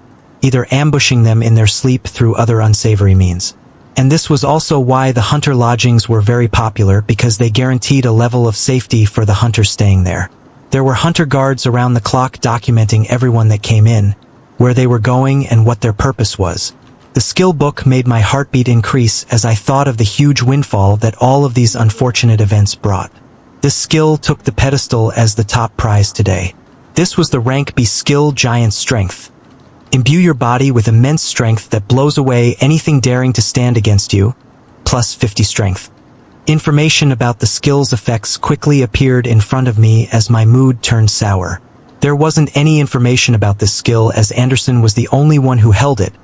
[SPEAKER 1] either ambushing them in their sleep through other unsavory means. And this was also why the hunter lodgings were very popular, because they guaranteed a level of safety for the hunters staying there. There were hunter guards around the clock documenting everyone that came in, where they were going and what their purpose was. The skill book made my heartbeat increase as I thought of the huge windfall that all of these unfortunate events brought. This skill took the pedestal as the top prize today. This was the rank B skill Giant Strength. Imbue your body with immense strength that blows away anything daring to stand against you, plus 50 strength. Information about the skill's effects quickly appeared in front of me as my mood turned sour. There wasn't any information about this skill as Anderson was the only one who held it,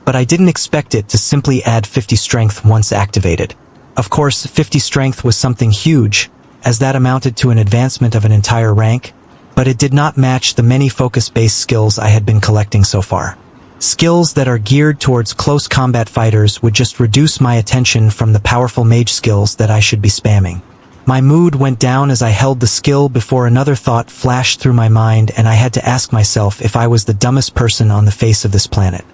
[SPEAKER 1] but I didn't expect it to simply add 50 strength once activated. Of course, 50 strength was something huge, as that amounted to an advancement of an entire rank, but it did not match the many focus-based skills I had been collecting so far. Skills that are geared towards close combat fighters would just reduce my attention from the powerful mage skills that I should be spamming. My mood went down as I held the skill before another thought flashed through my mind, and I had to ask myself if I was the dumbest person on the face of this planet.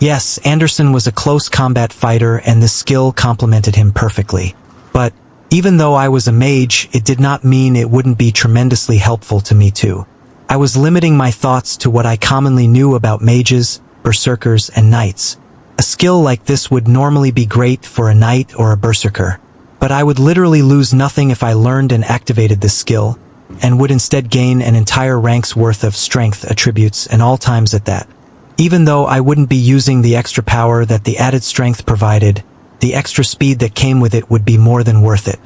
[SPEAKER 1] Yes, Anderson was a close combat fighter and this skill complemented him perfectly. But even though I was a mage, it did not mean it wouldn't be tremendously helpful to me too. I was limiting my thoughts to what I commonly knew about mages, berserkers, and knights. A skill like this would normally be great for a knight or a berserker, but I would literally lose nothing if I learned and activated this skill, and would instead gain an entire rank's worth of strength attributes and all times at that. Even though I wouldn't be using the extra power that the added strength provided, the extra speed that came with it would be more than worth it.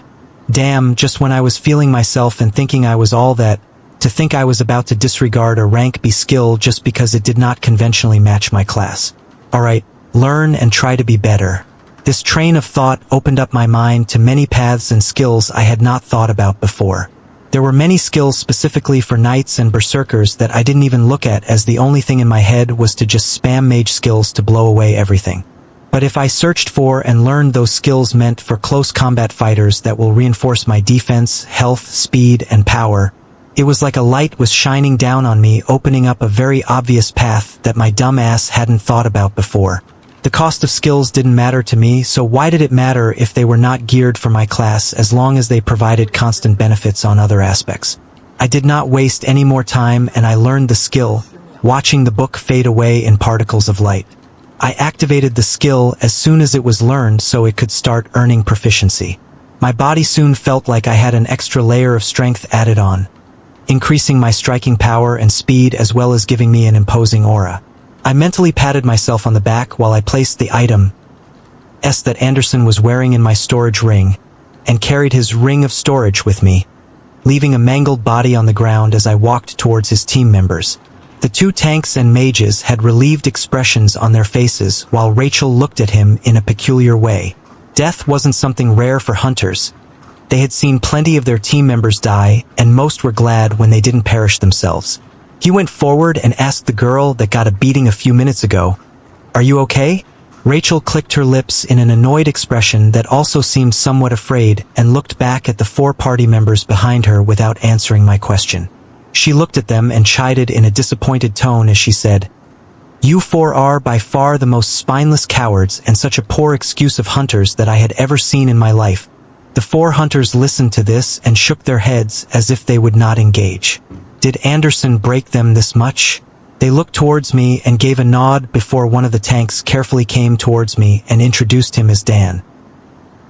[SPEAKER 1] Damn, just when I was feeling myself and thinking I was all that, to think I was about to disregard a rank B skill just because it did not conventionally match my class. Alright, learn and try to be better. This train of thought opened up my mind to many paths and skills I had not thought about before. There were many skills specifically for knights and berserkers that I didn't even look at, as the only thing in my head was to just spam mage skills to blow away everything. But if I searched for and learned those skills meant for close combat fighters that will reinforce my defense, health, speed, and power, it was like a light was shining down on me, opening up a very obvious path that my dumb ass hadn't thought about before. The cost of skills didn't matter to me, so why did it matter if they were not geared for my class as long as they provided constant benefits on other aspects? I did not waste any more time and I learned the skill, watching the book fade away in particles of light. I activated the skill as soon as it was learned so it could start earning proficiency. My body soon felt like I had an extra layer of strength added on, increasing my striking power and speed as well as giving me an imposing aura. I mentally patted myself on the back while I placed the item that Anderson was wearing in my storage ring, and carried his ring of storage with me, leaving a mangled body on the ground as I walked towards his team members. The two tanks and mages had relieved expressions on their faces while Rachel looked at him in a peculiar way. Death wasn't something rare for hunters. They had seen plenty of their team members die, and most were glad when they didn't perish themselves. He went forward and asked the girl that got a beating a few minutes ago, "Are you okay?" Rachel clicked her lips in an annoyed expression that also seemed somewhat afraid and looked back at the four party members behind her without answering my question. She looked at them and chided in a disappointed tone as she said, "You four are by far the most spineless cowards and such a poor excuse of hunters that I had ever seen in my life." The four hunters listened to this and shook their heads as if they would not engage. Did Anderson break them this much? They looked towards me and gave a nod before one of the tanks carefully came towards me and introduced him as Dan.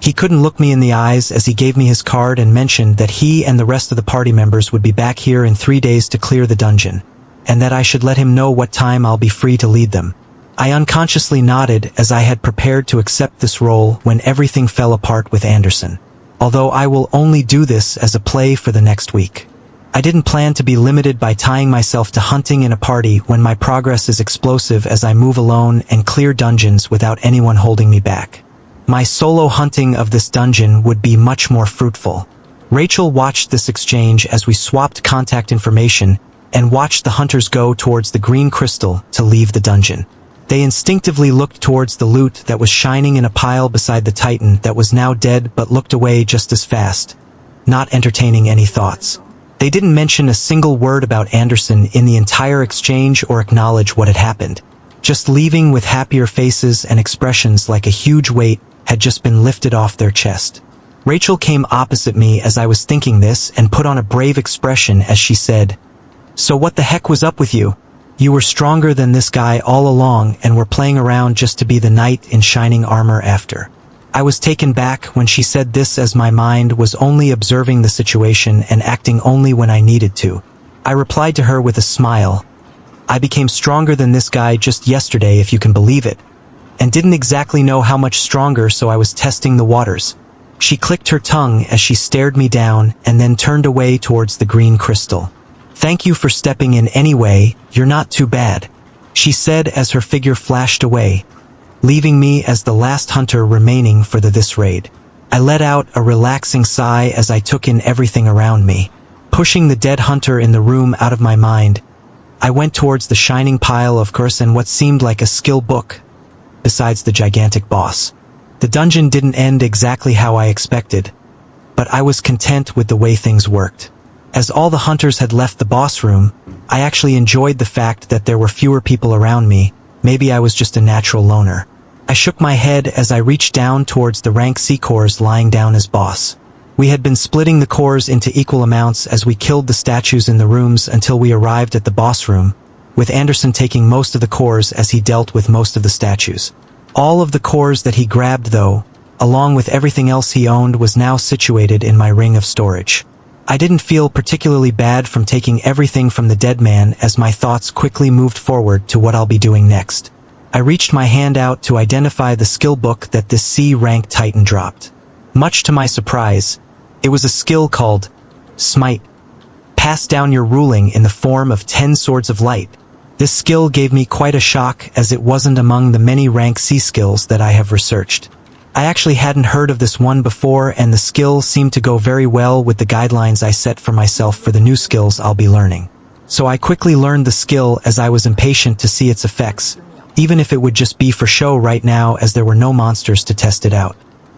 [SPEAKER 1] He couldn't look me in the eyes as he gave me his card and mentioned that he and the rest of the party members would be back here in 3 days to clear the dungeon, and that I should let him know what time I'll be free to lead them. I unconsciously nodded as I had prepared to accept this role when everything fell apart with Anderson. Although I will only do this as a play for the next week. I didn't plan to be limited by tying myself to hunting in a party when my progress is explosive as I move alone and clear dungeons without anyone holding me back. My solo hunting of this dungeon would be much more fruitful. Rachel watched this exchange as we swapped contact information and watched the hunters go towards the green crystal to leave the dungeon. They instinctively looked towards the loot that was shining in a pile beside the Titan that was now dead but looked away just as fast, not entertaining any thoughts. They didn't mention a single word about Anderson in the entire exchange or acknowledge what had happened, just leaving with happier faces and expressions like a huge weight had just been lifted off their chest. Rachel came opposite me as I was thinking this and put on a brave expression as she said, "So what the heck was up with you? You were stronger than this guy all along and were playing around just to be the knight in shining armor after." I was taken back when she said this as my mind was only observing the situation and acting only when I needed to. I replied to her with a smile. I became stronger than this guy just yesterday, if you can believe it, and didn't exactly know how much stronger, so I was testing the waters. She clicked her tongue as she stared me down and then turned away towards the green crystal. "Thank you for stepping in anyway, you're not too bad," she said as her figure flashed away, leaving me as the last hunter remaining for this raid. I let out a relaxing sigh as I took in everything around me. Pushing the dead hunter in the room out of my mind, I went towards the shining pile of curse and what seemed like a skill book, besides the gigantic boss. The dungeon didn't end exactly how I expected, but I was content with the way things worked. As all the hunters had left the boss room, I actually enjoyed the fact that there were fewer people around me. Maybe I was just a natural loner. I shook my head as I reached down towards the rank C cores lying down as boss. We had been splitting the cores into equal amounts as we killed the statues in the rooms until we arrived at the boss room, with Anderson taking most of the cores as he dealt with most of the statues. All of the cores that he grabbed, though, along with everything else he owned, was now situated in my ring of storage. I didn't feel particularly bad from taking everything from the dead man as my thoughts quickly moved forward to what I'll be doing next. I reached my hand out to identify the skill book that this C-rank Titan dropped. Much to my surprise, it was a skill called Smite. Pass down your ruling in the form of 10 swords of light. This skill gave me quite a shock as it wasn't among the many rank C skills that I have researched. I actually hadn't heard of this one before, and the skill seemed to go very well with the guidelines I set for myself for the new skills I'll be learning. So I quickly learned the skill as I was impatient to see its effects, even if it would just be for show right now as there were no monsters to test it out.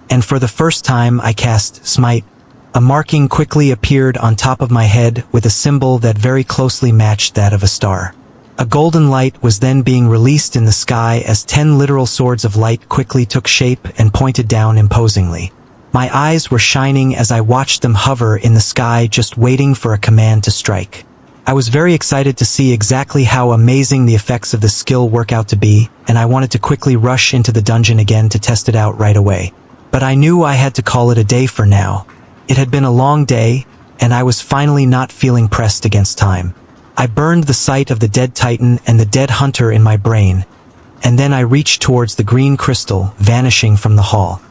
[SPEAKER 1] And for the first time I cast Smite. A marking quickly appeared on top of my head with a symbol that very closely matched that of a star. A golden light was then being released in the sky as 10 literal swords of light quickly took shape and pointed down imposingly. My eyes were shining as I watched them hover in the sky, just waiting for a command to strike. I was very excited to see exactly how amazing the effects of the skill work out to be, and I wanted to quickly rush into the dungeon again to test it out right away. But I knew I had to call it a day for now. It had been a long day, and I was finally not feeling pressed against time. I burned the sight of the dead Titan and the dead hunter in my brain, and then I reached towards the green crystal, vanishing from the hall.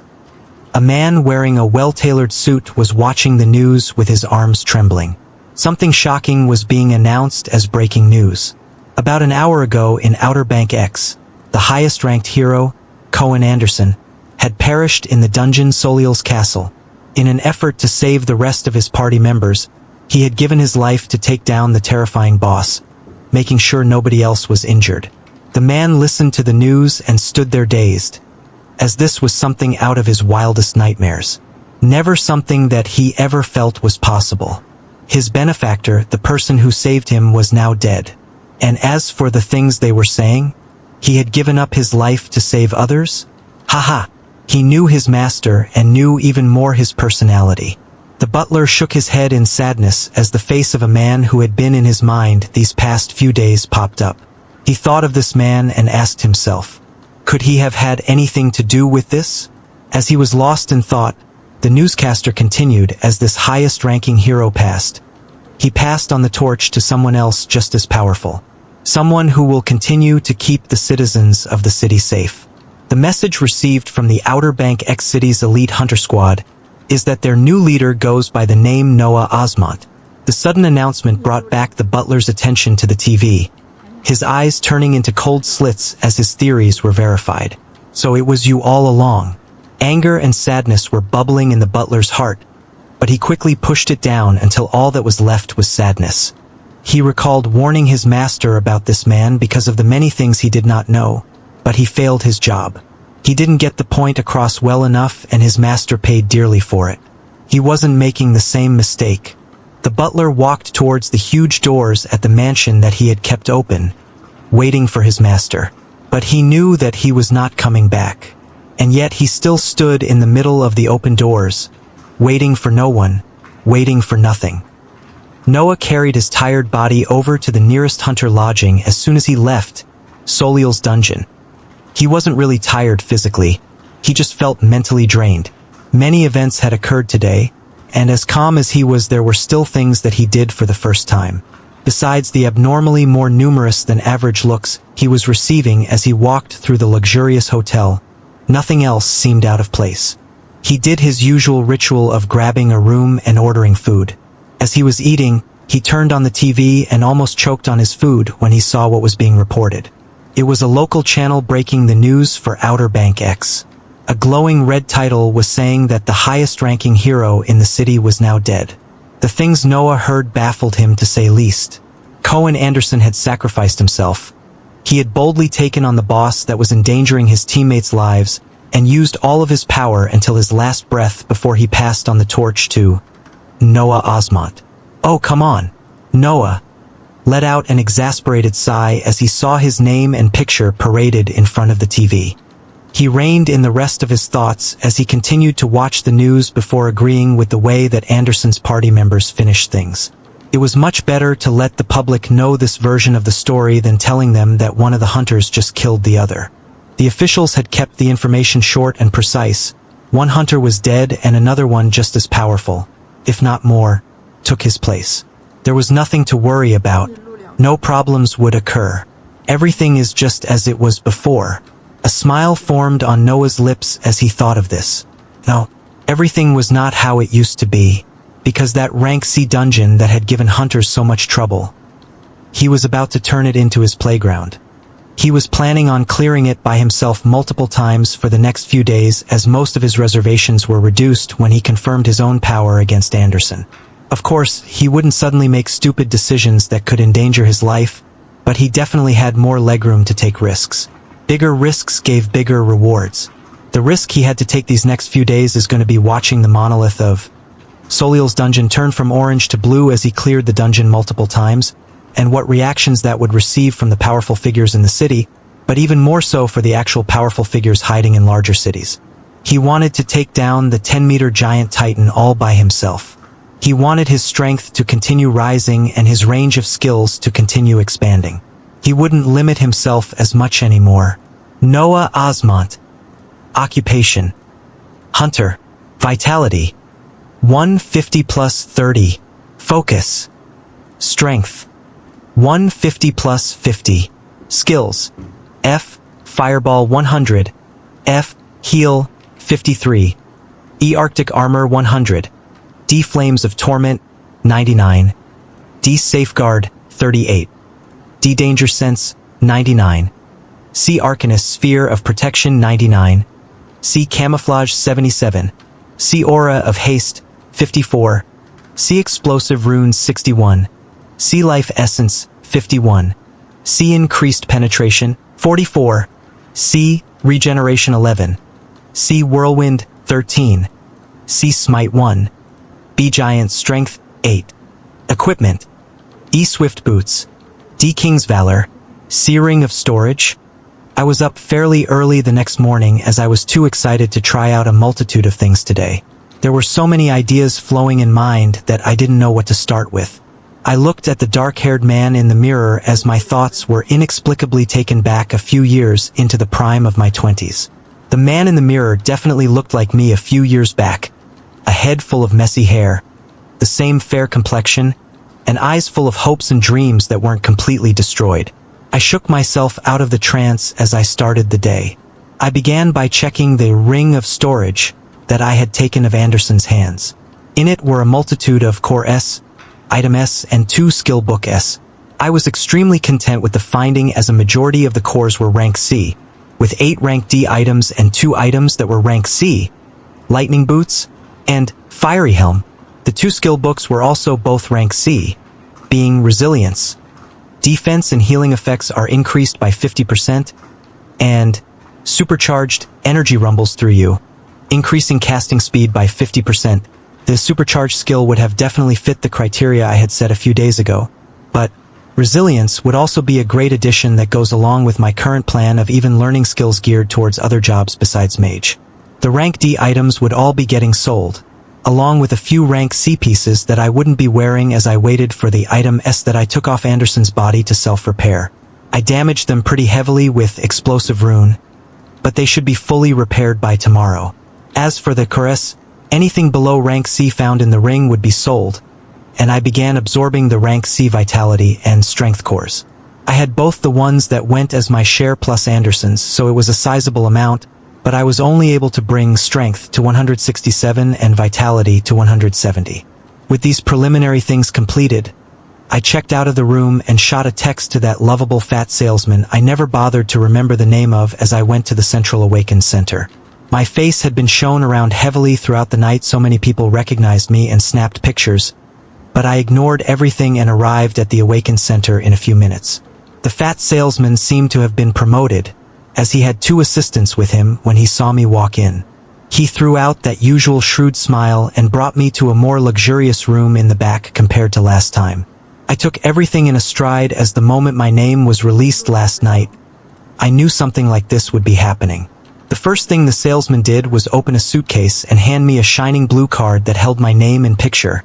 [SPEAKER 1] A man wearing a well-tailored suit was watching the news with his arms trembling. Something shocking was being announced as breaking news. About an hour ago in Outer Bank X, the highest-ranked hero, Cohen Anderson, had perished in the dungeon Soliel's castle. In an effort to save the rest of his party members, he had given his life to take down the terrifying boss, making sure nobody else was injured. The man listened to the news and stood there dazed, as this was something out of his wildest nightmares. Never something that he ever felt was possible. His benefactor, the person who saved him, was now dead. And as for the things they were saying, he had given up his life to save others? Haha, he knew his master and knew even more his personality. The butler shook his head in sadness as the face of a man who had been in his mind these past few days popped up. He thought of this man and asked himself, could he have had anything to do with this? As he was lost in thought, the newscaster continued as this highest-ranking hero passed. He passed on the torch to someone else just as powerful. Someone who will continue to keep the citizens of the city safe. The message received from the Outer Bank X City's elite hunter squad is that their new leader goes by the name Noah Osmont. The sudden announcement brought back the butler's attention to the TV, his eyes turning into cold slits as his theories were verified. So it was you all along. Anger and sadness were bubbling in the butler's heart, but he quickly pushed it down until all that was left was sadness. He recalled warning his master about this man because of the many things he did not know, but he failed his job. He didn't get the point across well enough and his master paid dearly for it. He wasn't making the same mistake. The butler walked towards the huge doors at the mansion that he had kept open, waiting for his master. But he knew that he was not coming back. And yet he still stood in the middle of the open doors, waiting for no one, waiting for nothing. Noah carried his tired body over to the nearest hunter lodging as soon as he left Soliel's dungeon. He wasn't really tired physically, he just felt mentally drained. Many events had occurred today, and as calm as he was, there were still things that he did for the first time. Besides the abnormally more numerous than average looks he was receiving as he walked through the luxurious hotel, nothing else seemed out of place. He did his usual ritual of grabbing a room and ordering food. As he was eating, he turned on the TV and almost choked on his food when he saw what was being reported. It was a local channel breaking the news for Outer Bank X. A glowing red title was saying that the highest-ranking hero in the city was now dead. The things Noah heard baffled him to say least. Cohen Anderson had sacrificed himself. He had boldly taken on the boss that was endangering his teammates' lives and used all of his power until his last breath before he passed on the torch to Noah Osmont. Oh, come on. Noah let out an exasperated sigh as he saw his name and picture paraded in front of the TV. He reined in the rest of his thoughts as he continued to watch the news before agreeing with the way that Anderson's party members finished things. It was much better to let the public know this version of the story than telling them that one of the hunters just killed the other. The officials had kept the information short and precise. One hunter was dead and another one just as powerful, if not more, took his place. There was nothing to worry about. No problems would occur. Everything is just as it was before. A smile formed on Noah's lips as he thought of this. No, everything was not how it used to be, because that rank C dungeon that had given hunters so much trouble, he was about to turn it into his playground. He was planning on clearing it by himself multiple times for the next few days, as most of his reservations were reduced when he confirmed his own power against Anderson. Of course, he wouldn't suddenly make stupid decisions that could endanger his life, but he definitely had more legroom to take risks. Bigger risks gave bigger rewards. The risk he had to take these next few days is going to be watching the monolith of Soliel's dungeon turn from orange to blue as he cleared the dungeon multiple times, and what reactions that would receive from the powerful figures in the city, but even more so for the actual powerful figures hiding in larger cities. He wanted to take down the 10-meter giant titan all by himself. He wanted his strength to continue rising and his range of skills to continue expanding. He wouldn't limit himself as much anymore. Noah Osmont. Occupation: Hunter. Vitality: 150 plus 30. Focus: Strength: 150 plus 50. Skills: F. Fireball 100. F. Heal 53. E. Arctic Armor 100. D. Flames of Torment 99. D. Safeguard 38. D. Danger Sense 99. C. Arcanist Sphere of Protection 99. C. Camouflage 77. C. Aura of Haste 54. C. Explosive Runes 61. C. Life Essence 51. C. Increased Penetration 44. C. Regeneration 11. C. Whirlwind 13. C. Smite 1. B. Giant Strength 8. Equipment: E. Swift Boots. D. King's Valor. C. Ring of Storage. I was up fairly early the next morning as I was too excited to try out a multitude of things today. There were so many ideas flowing in mind that I didn't know what to start with. I looked at the dark-haired man in the mirror as my thoughts were inexplicably taken back a few years into the prime of my 20s. The man in the mirror definitely looked like me a few years back. A head full of messy hair, the same fair complexion, and eyes full of hopes and dreams that weren't completely destroyed. I shook myself out of the trance as I started the day. I began by checking the ring of storage that I had taken of Anderson's hands. In it were a multitude of Core S, Item S, and 2 Skill Book S. I was extremely content with the finding, as a majority of the cores were rank C, with 8 rank D items and 2 items that were rank C, Lightning Boots and Fiery Helm. The 2 skill books were also both rank C, being Resilience. Defense and healing effects are increased by 50%, and Supercharged Energy rumbles through you, increasing casting speed by 50%. The supercharged skill would have definitely fit the criteria I had set a few days ago, but Resilience would also be a great addition that goes along with my current plan of even learning skills geared towards other jobs besides mage. The rank D items would all be getting sold, along with a few rank C pieces that I wouldn't be wearing as I waited for the item S that I took off Anderson's body to self-repair. I damaged them pretty heavily with Explosive Rune, but they should be fully repaired by tomorrow. As for the Caress, anything below rank C found in the ring would be sold, and I began absorbing the rank C Vitality and Strength cores. I had both the ones that went as my share plus Anderson's, so it was a sizable amount, but I was only able to bring Strength to 167 and Vitality to 170. With these preliminary things completed, I checked out of the room and shot a text to that lovable fat salesman I never bothered to remember the name of as I went to the Central Awakened Center. My face had been shown around heavily throughout the night, so many people recognized me and snapped pictures, but I ignored everything and arrived at the Awakened Center in a few minutes. The fat salesman seemed to have been promoted, as he had 2 assistants with him when he saw me walk in. He threw out that usual shrewd smile and brought me to a more luxurious room in the back compared to last time. I took everything in a stride, as the moment my name was released last night, I knew something like this would be happening. The first thing the salesman did was open a suitcase and hand me a shining blue card that held my name and picture,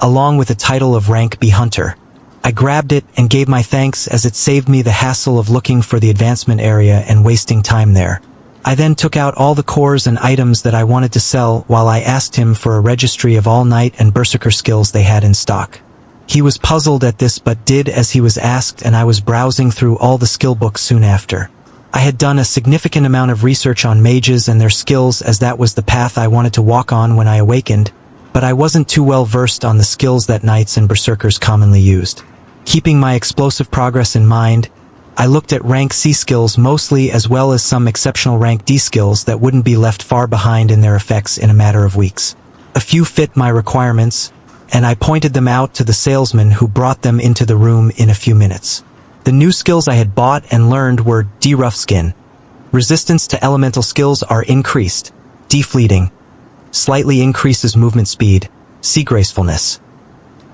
[SPEAKER 1] along with a title of Rank B Hunter. I grabbed it and gave my thanks, as it saved me the hassle of looking for the advancement area and wasting time there. I then took out all the cores and items that I wanted to sell while I asked him for a registry of all Knight and Berserker skills they had in stock. He was puzzled at this but did as he was asked, and I was browsing through all the skill books soon after. I had done a significant amount of research on mages and their skills, as that was the path I wanted to walk on when I awakened, but I wasn't too well versed on the skills that Knights and Berserkers commonly used. Keeping my explosive progress in mind, I looked at rank C skills mostly, as well as some exceptional rank D skills that wouldn't be left far behind in their effects in a matter of weeks. A few fit my requirements, and I pointed them out to the salesman who brought them into the room in a few minutes. The new skills I had bought and learned were D Rough Skin. Resistance to elemental skills are increased. D Fleeting. Slightly increases movement speed. C Gracefulness.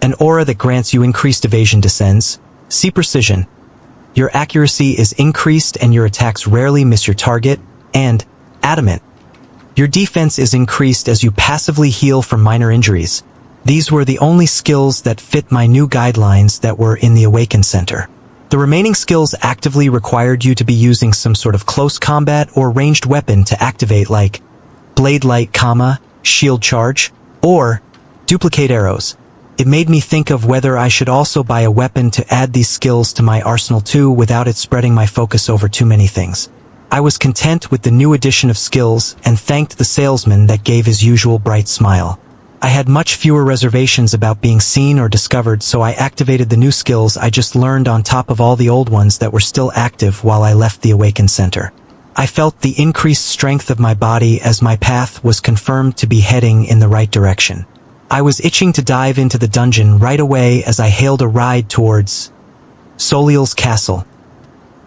[SPEAKER 1] An aura that grants you increased evasion descends. C Precision. Your accuracy is increased and your attacks rarely miss your target. And Adamant. Your defense is increased as you passively heal from minor injuries. These were the only skills that fit my new guidelines that were in the Awakened Center. The remaining skills actively required you to be using some sort of close combat or ranged weapon to activate, like Blade Light, Shield Charge, or Duplicate Arrows. It made me think of whether I should also buy a weapon to add these skills to my arsenal too, without it spreading my focus over too many things. I was content with the new addition of skills and thanked the salesman that gave his usual bright smile. I had much fewer reservations about being seen or discovered, so I activated the new skills I just learned on top of all the old ones that were still active while I left the Awakened Center. I felt the increased strength of my body as my path was confirmed to be heading in the right direction. I was itching to dive into the dungeon right away as I hailed a ride towards Soliel's castle.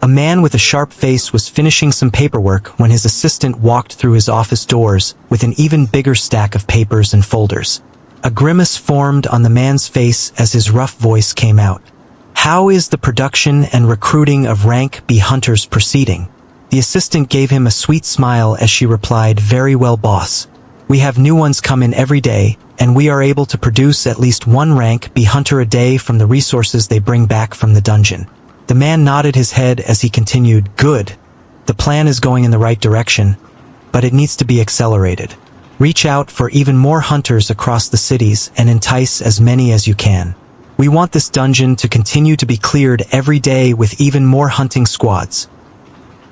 [SPEAKER 1] A man with a sharp face was finishing some paperwork when his assistant walked through his office doors with an even bigger stack of papers and folders. A grimace formed on the man's face as his rough voice came out. "How is the production and recruiting of Rank B Hunters proceeding?" The assistant gave him a sweet smile as she replied, "Very well, boss. We have new ones come in every day, and we are able to produce at least 1 Rank B Hunter a day from the resources they bring back from the dungeon." The man nodded his head as he continued, "Good. The plan is going in the right direction, but it needs to be accelerated. Reach out for even more hunters across the cities and entice as many as you can. We want this dungeon to continue to be cleared every day with even more hunting squads."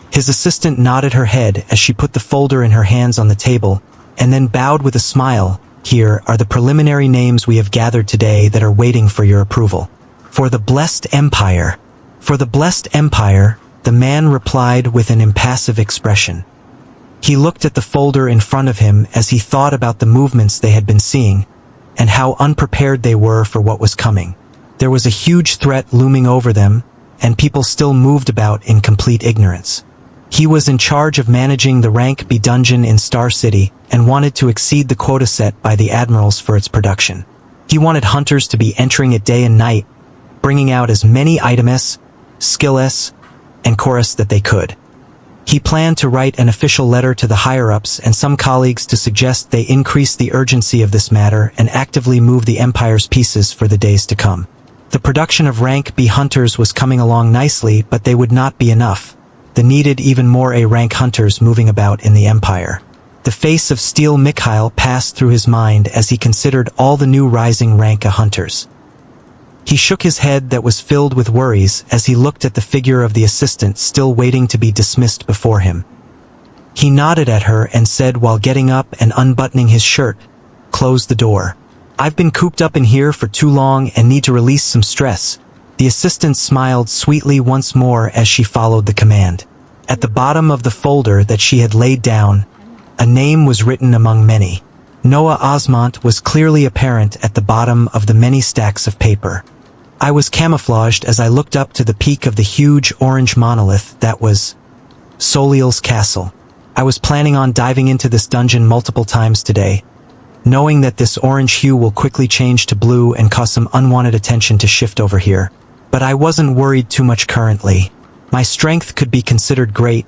[SPEAKER 1] His assistant nodded her head as she put the folder in her hands on the table, and then bowed with a smile. "Here are the preliminary names we have gathered today that are waiting for your approval. For the Blessed Empire." "For the Blessed Empire," the man replied with an impassive expression. He looked at the folder in front of him as he thought about the movements they had been seeing, and how unprepared they were for what was coming. There was a huge threat looming over them, and people still moved about in complete ignorance. He was in charge of managing the Rank B dungeon in Star City, and wanted to exceed the quota set by the admirals for its production. He wanted hunters to be entering it day and night, bringing out as many items, skills, and chorus that they could. He planned to write an official letter to the higher-ups and some colleagues to suggest they increase the urgency of this matter and actively move the Empire's pieces for the days to come. The production of Rank B hunters was coming along nicely, but they would not be enough. They needed even more A-rank hunters moving about in the Empire. The face of Steel Mikhail passed through his mind as he considered all the new rising rank A hunters. He shook his head that was filled with worries as he looked at the figure of the assistant still waiting to be dismissed before him. He nodded at her and said while getting up and unbuttoning his shirt, "Close the door. I've been cooped up in here for too long and need to release some stress." The assistant smiled sweetly once more as she followed the command. At the bottom of the folder that she had laid down, a name was written among many. Noah Osmont was clearly apparent at the bottom of the many stacks of paper. I was camouflaged as I looked up to the peak of the huge orange monolith that was Soliel's castle. I was planning on diving into this dungeon multiple times today, knowing that this orange hue will quickly change to blue and cause some unwanted attention to shift over here. But I wasn't worried too much currently. My strength could be considered great,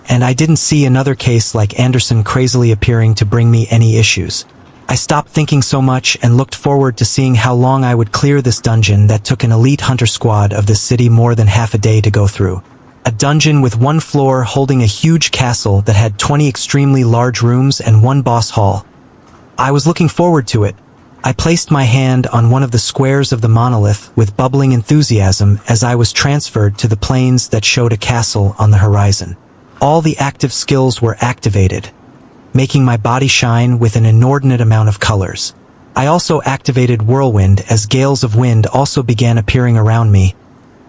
[SPEAKER 1] and I didn't see another case like Anderson crazily appearing to bring me any issues. I stopped thinking so much and looked forward to seeing how long I would clear this dungeon that took an elite hunter squad of this city more than half a day to go through. A dungeon with one floor holding a huge castle that had 20 extremely large rooms and one boss hall. I was looking forward to it. I placed my hand on one of the squares of the monolith with bubbling enthusiasm as I was transferred to the planes that showed a castle on the horizon. All the active skills were activated, making my body shine with an inordinate amount of colors. I also activated Whirlwind as gales of wind also began appearing around me,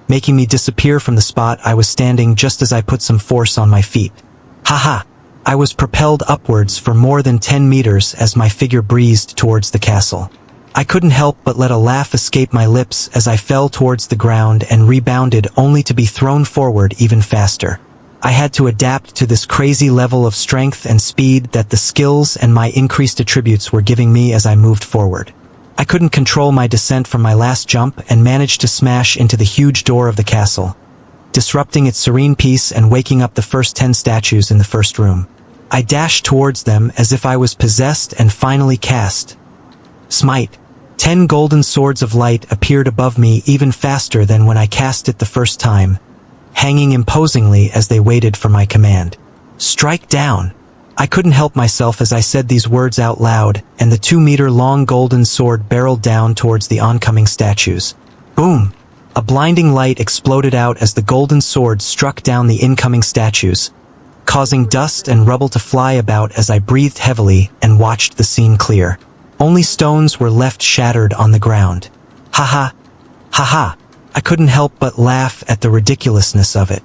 [SPEAKER 1] making me disappear from the spot I was standing just as I put some force on my feet. Haha! I was propelled upwards for more than 10 meters as my figure breezed towards the castle. I couldn't help but let a laugh escape my lips as I fell towards the ground and rebounded only to be thrown forward even faster. I had to adapt to this crazy level of strength and speed that the skills and my increased attributes were giving me as I moved forward. I couldn't control my descent from my last jump and managed to smash into the huge door of the castle, disrupting its serene peace and waking up the first 10 statues in the first room. I dashed towards them as if I was possessed and finally cast Smite. 10 golden swords of light appeared above me even faster than when I cast it the first time, hanging imposingly as they waited for my command. Strike down! I couldn't help myself as I said these words out loud, and the 2-meter-long golden sword barreled down towards the oncoming statues. Boom! A blinding light exploded out as the golden sword struck down the incoming statues, causing dust and rubble to fly about as I breathed heavily and watched the scene clear. Only stones were left shattered on the ground. Haha! Haha! I couldn't help but laugh at the ridiculousness of it.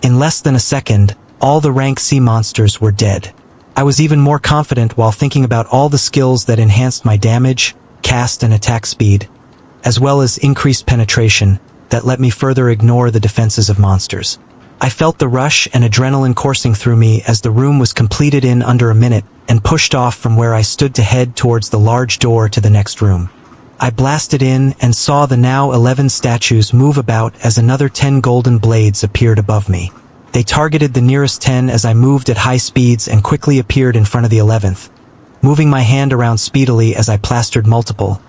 [SPEAKER 1] In less than a second, all the rank C monsters were dead. I was even more confident while thinking about all the skills that enhanced my damage, cast and attack speed, as well as increased penetration, that let me further ignore the defenses of monsters. I felt the rush and adrenaline coursing through me as the room was completed in under a minute and pushed off from where I stood to head towards the large door to the next room. I blasted in and saw the now 11 statues move about as another 10 golden blades appeared above me. They targeted the nearest 10 as I moved at high speeds and quickly appeared in front of the 11th, moving my hand around speedily as I plastered multiple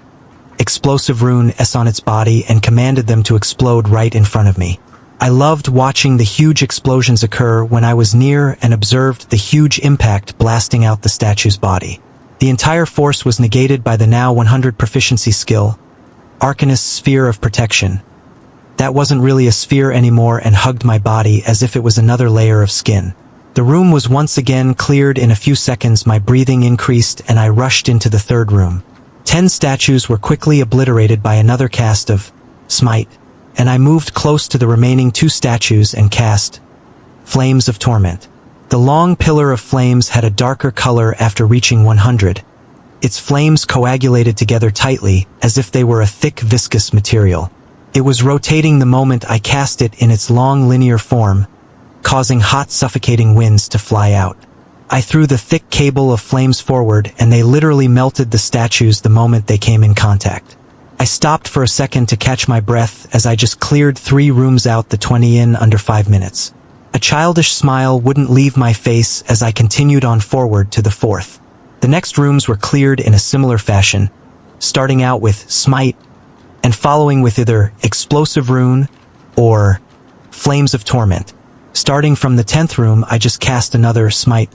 [SPEAKER 1] explosive rune S on its body and commanded them to explode right in front of me. I loved watching the huge explosions occur when I was near and observed the huge impact blasting out the statue's body. The entire force was negated by the now 100 proficiency skill, Arcanist's sphere of protection. That wasn't really a sphere anymore and hugged my body as if it was another layer of skin. The room was once again cleared in a few seconds. My breathing increased and I rushed into the third room. 10 statues were quickly obliterated by another cast of Smite, and I moved close to the remaining 2 statues and cast Flames of Torment. The long pillar of flames had a darker color after reaching 100. Its flames coagulated together tightly, as if they were a thick viscous material. It was rotating the moment I cast it in its long linear form, causing hot suffocating winds to fly out. I threw the thick cable of flames forward and they literally melted the statues the moment they came in contact. I stopped for a second to catch my breath as I just cleared 3 rooms out the 20 in under 5 minutes. A childish smile wouldn't leave my face as I continued on forward to the 4th. The next rooms were cleared in a similar fashion, starting out with Smite and following with either Explosive Rune or Flames of Torment. Starting from the 10th room, I just cast another Smite.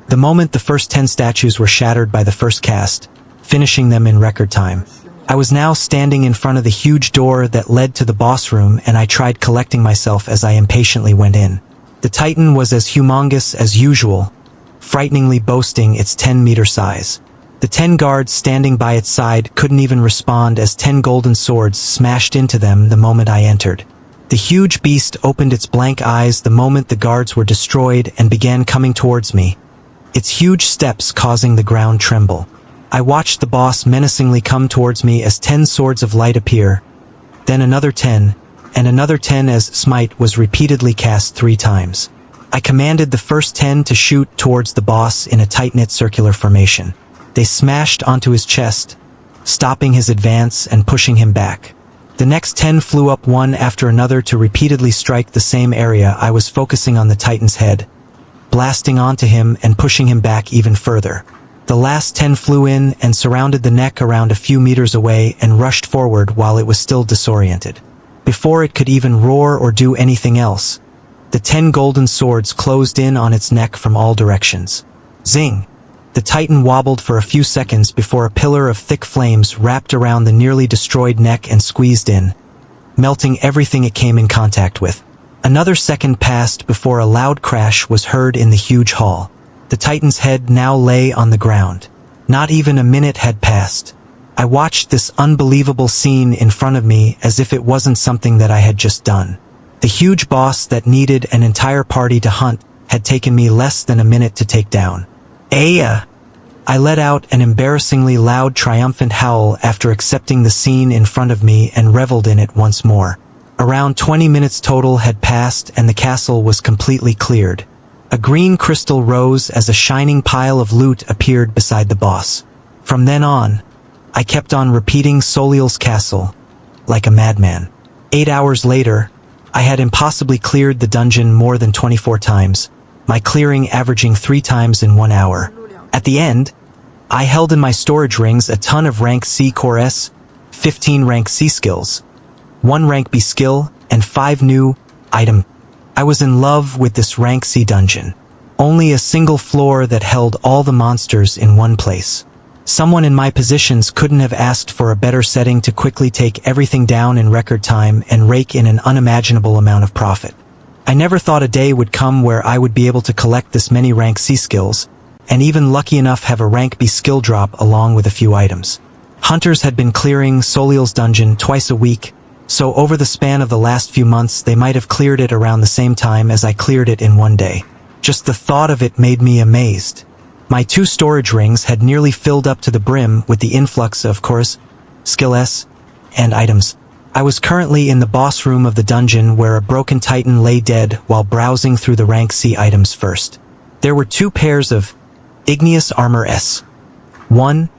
[SPEAKER 1] The moment the first 10 statues were shattered by the first cast, finishing them in record time. I was now standing in front of the huge door that led to the boss room and I tried collecting myself as I impatiently went in. The Titan was as humongous as usual, frighteningly boasting its 10-meter size. The 10 guards standing by its side couldn't even respond as 10 golden swords smashed into them the moment I entered. The huge beast opened its blank eyes the moment the guards were destroyed and began coming towards me, its huge steps causing the ground tremble. I watched the boss menacingly come towards me as 10 swords of light appear, then another 10, and another 10 as Smite was repeatedly cast 3 times. I commanded the first 10 to shoot towards the boss in a tight-knit circular formation. They smashed onto his chest, stopping his advance and pushing him back. The next 10 flew up one after another to repeatedly strike the same area. I was focusing on the Titan's head, blasting onto him and pushing him back even further. The last 10 flew in and surrounded the neck around a few meters away and rushed forward while it was still disoriented. Before it could even roar or do anything else, the 10 golden swords closed in on its neck from all directions. Zing! The Titan wobbled for a few seconds before a pillar of thick flames wrapped around the nearly destroyed neck and squeezed in, melting everything it came in contact with. Another second passed before a loud crash was heard in the huge hall. The Titan's head now lay on the ground. Not even a minute had passed. I watched this unbelievable scene in front of me as if it wasn't something that I had just done. The huge boss that needed an entire party to hunt had taken me less than a minute to take down. Aya! I let out an embarrassingly loud triumphant howl after accepting the scene in front of me and reveled in it once more. Around 20 minutes total had passed and the castle was completely cleared. A green crystal rose as a shining pile of loot appeared beside the boss. From then on, I kept on repeating Soliel's castle, like a madman. 8 hours later, I had impossibly cleared the dungeon more than 24 times, my clearing averaging 3 times in 1 hour. At the end, I held in my storage rings a ton of rank C Core S, 15 rank C skills, 1 rank B skill, and 5 new item. I was in love with this rank C dungeon. Only a single floor that held all the monsters in one place. Someone in my positions couldn't have asked for a better setting to quickly take everything down in record time and rake in an unimaginable amount of profit. I never thought a day would come where I would be able to collect this many rank C skills, and even lucky enough have a rank B skill drop along with a few items. Hunters had been clearing Soliel's dungeon twice a week, so over the span of the last few months they might have cleared it around the same time as I cleared it in one day. Just the thought of it made me amazed. My 2 storage rings had nearly filled up to the brim with the influx of cores, skill S, and items. I was currently in the boss room of the dungeon where a broken titan lay dead while browsing through the rank C items first. There were 2 pairs of Igneous Armor S. 1,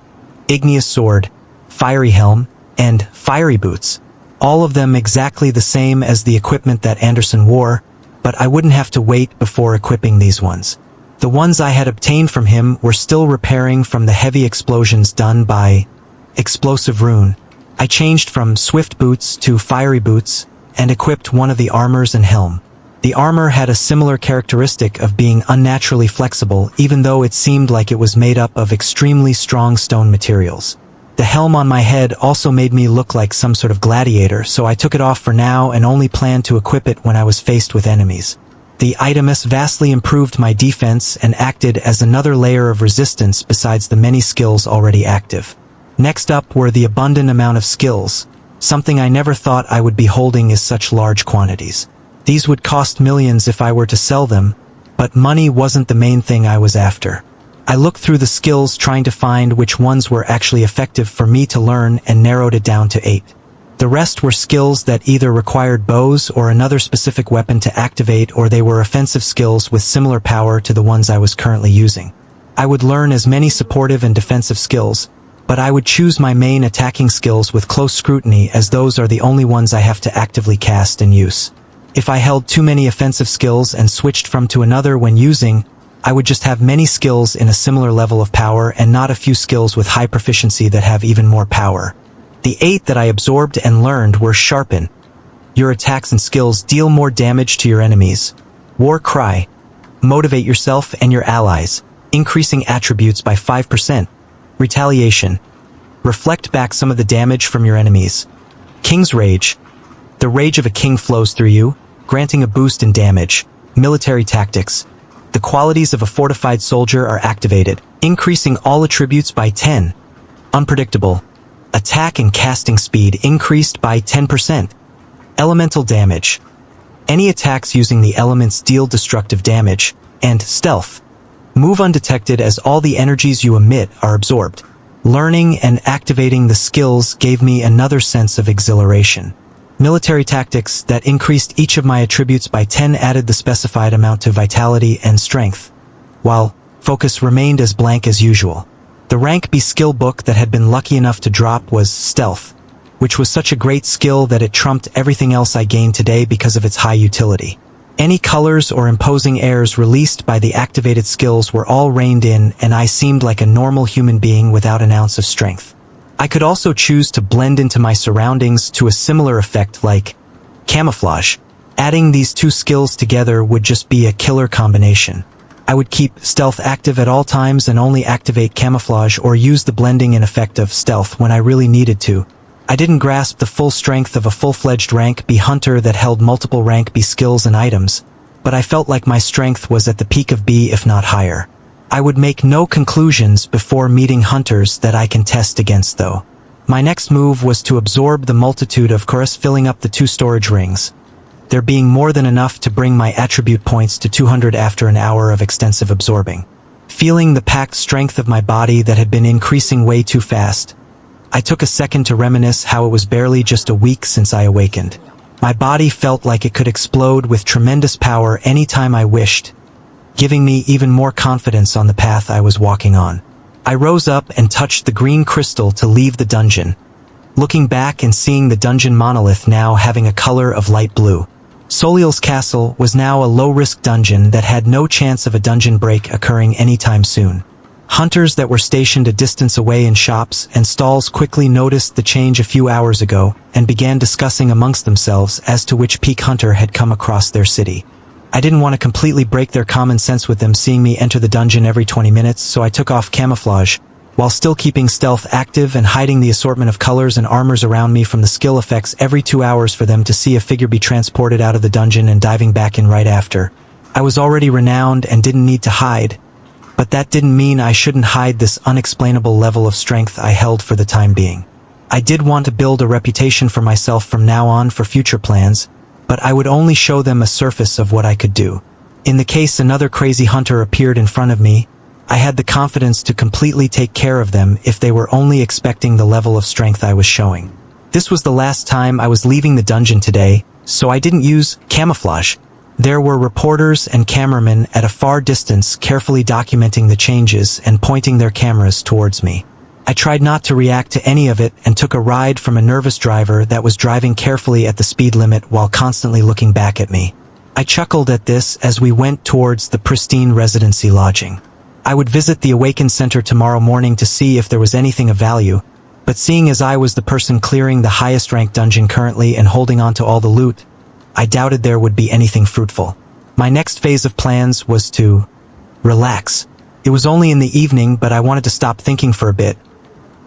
[SPEAKER 1] Igneous Sword, Fiery Helm, and Fiery Boots. All of them exactly the same as the equipment that Anderson wore, but I wouldn't have to wait before equipping these ones. The ones I had obtained from him were still repairing from the heavy explosions done by Explosive Rune. I changed from Swift Boots to Fiery Boots and equipped one of the armors and helm. The armor had a similar characteristic of being unnaturally flexible even though it seemed like it was made up of extremely strong stone materials. The helm on my head also made me look like some sort of gladiator, so I took it off for now and only planned to equip it when I was faced with enemies. The itemus vastly improved my defense and acted as another layer of resistance besides the many skills already active. Next up were the abundant amount of skills, something I never thought I would be holding in such large quantities. These would cost millions if I were to sell them, but money wasn't the main thing I was after. I looked through the skills trying to find which ones were actually effective for me to learn and narrowed it down to 8. The rest were skills that either required bows or another specific weapon to activate, or they were offensive skills with similar power to the ones I was currently using. I would learn as many supportive and defensive skills, but I would choose my main attacking skills with close scrutiny, as those are the only ones I have to actively cast and use. If I held too many offensive skills and switched from to another when using, I would just have many skills in a similar level of power and not a few skills with high proficiency that have even more power. The 8 that I absorbed and learned were Sharpen. Your attacks and skills deal more damage to your enemies. War Cry. Motivate yourself and your allies, increasing attributes by 5%. Retaliation. Reflect back some of the damage from your enemies. King's Rage. The rage of a king flows through you, granting a boost in damage. Military Tactics. The qualities of a fortified soldier are activated, increasing all attributes by 10. Unpredictable. Attack and casting speed increased by 10%. Elemental Damage. Any attacks using the elements deal destructive damage. And Stealth. Move undetected as all the energies you emit are absorbed. Learning and activating the skills gave me another sense of exhilaration. Military Tactics that increased each of my attributes by 10 added the specified amount to vitality and strength, while focus remained as blank as usual. The rank B skill book that had been lucky enough to drop was Stealth, which was such a great skill that it trumped everything else I gained today because of its high utility. Any colors or imposing airs released by the activated skills were all reined in, and I seemed like a normal human being without an ounce of strength. I could also choose to blend into my surroundings to a similar effect like Camouflage. Adding these two skills together would just be a killer combination. I would keep Stealth active at all times and only activate Camouflage or use the blending in effect of Stealth when I really needed to. I didn't grasp the full strength of a full-fledged rank B hunter that held multiple rank B skills and items, but I felt like my strength was at the peak of B if not higher. I would make no conclusions before meeting hunters that I can test against though. My next move was to absorb the multitude of chorus, filling up the 2 storage rings, there being more than enough to bring my attribute points to 200 after an hour of extensive absorbing. Feeling the packed strength of my body that had been increasing way too fast, I took a second to reminisce how it was barely just a week since I awakened. My body felt like it could explode with tremendous power anytime I wished, giving me even more confidence on the path I was walking on. I rose up and touched the green crystal to leave the dungeon, looking back and seeing the dungeon monolith now having a color of light blue. Soliel's castle was now a low-risk dungeon that had no chance of a dungeon break occurring anytime soon. Hunters that were stationed a distance away in shops and stalls quickly noticed the change a few hours ago and began discussing amongst themselves as to which peak hunter had come across their city. I didn't want to completely break their common sense with them seeing me enter the dungeon every 20 minutes, so I took off Camouflage, while still keeping Stealth active and hiding the assortment of colors and armors around me from the skill effects every 2 hours for them to see a figure be transported out of the dungeon and diving back in right after. I was already renowned and didn't need to hide, but that didn't mean I shouldn't hide this unexplainable level of strength I held for the time being. I did want to build a reputation for myself from now on for future plans, but I would only show them a surface of what I could do. In the case another crazy hunter appeared in front of me, I had the confidence to completely take care of them if they were only expecting the level of strength I was showing. This was the last time I was leaving the dungeon today, so I didn't use Camouflage. There were reporters and cameramen at a far distance carefully documenting the changes and pointing their cameras towards me. I tried not to react to any of it and took a ride from a nervous driver that was driving carefully at the speed limit while constantly looking back at me. I chuckled at this as we went towards the pristine residency lodging. I would visit the Awakened Center tomorrow morning to see if there was anything of value, but seeing as I was the person clearing the highest ranked dungeon currently and holding on to all the loot, I doubted there would be anything fruitful. My next phase of plans was to relax. It was only in the evening, but I wanted to stop thinking for a bit.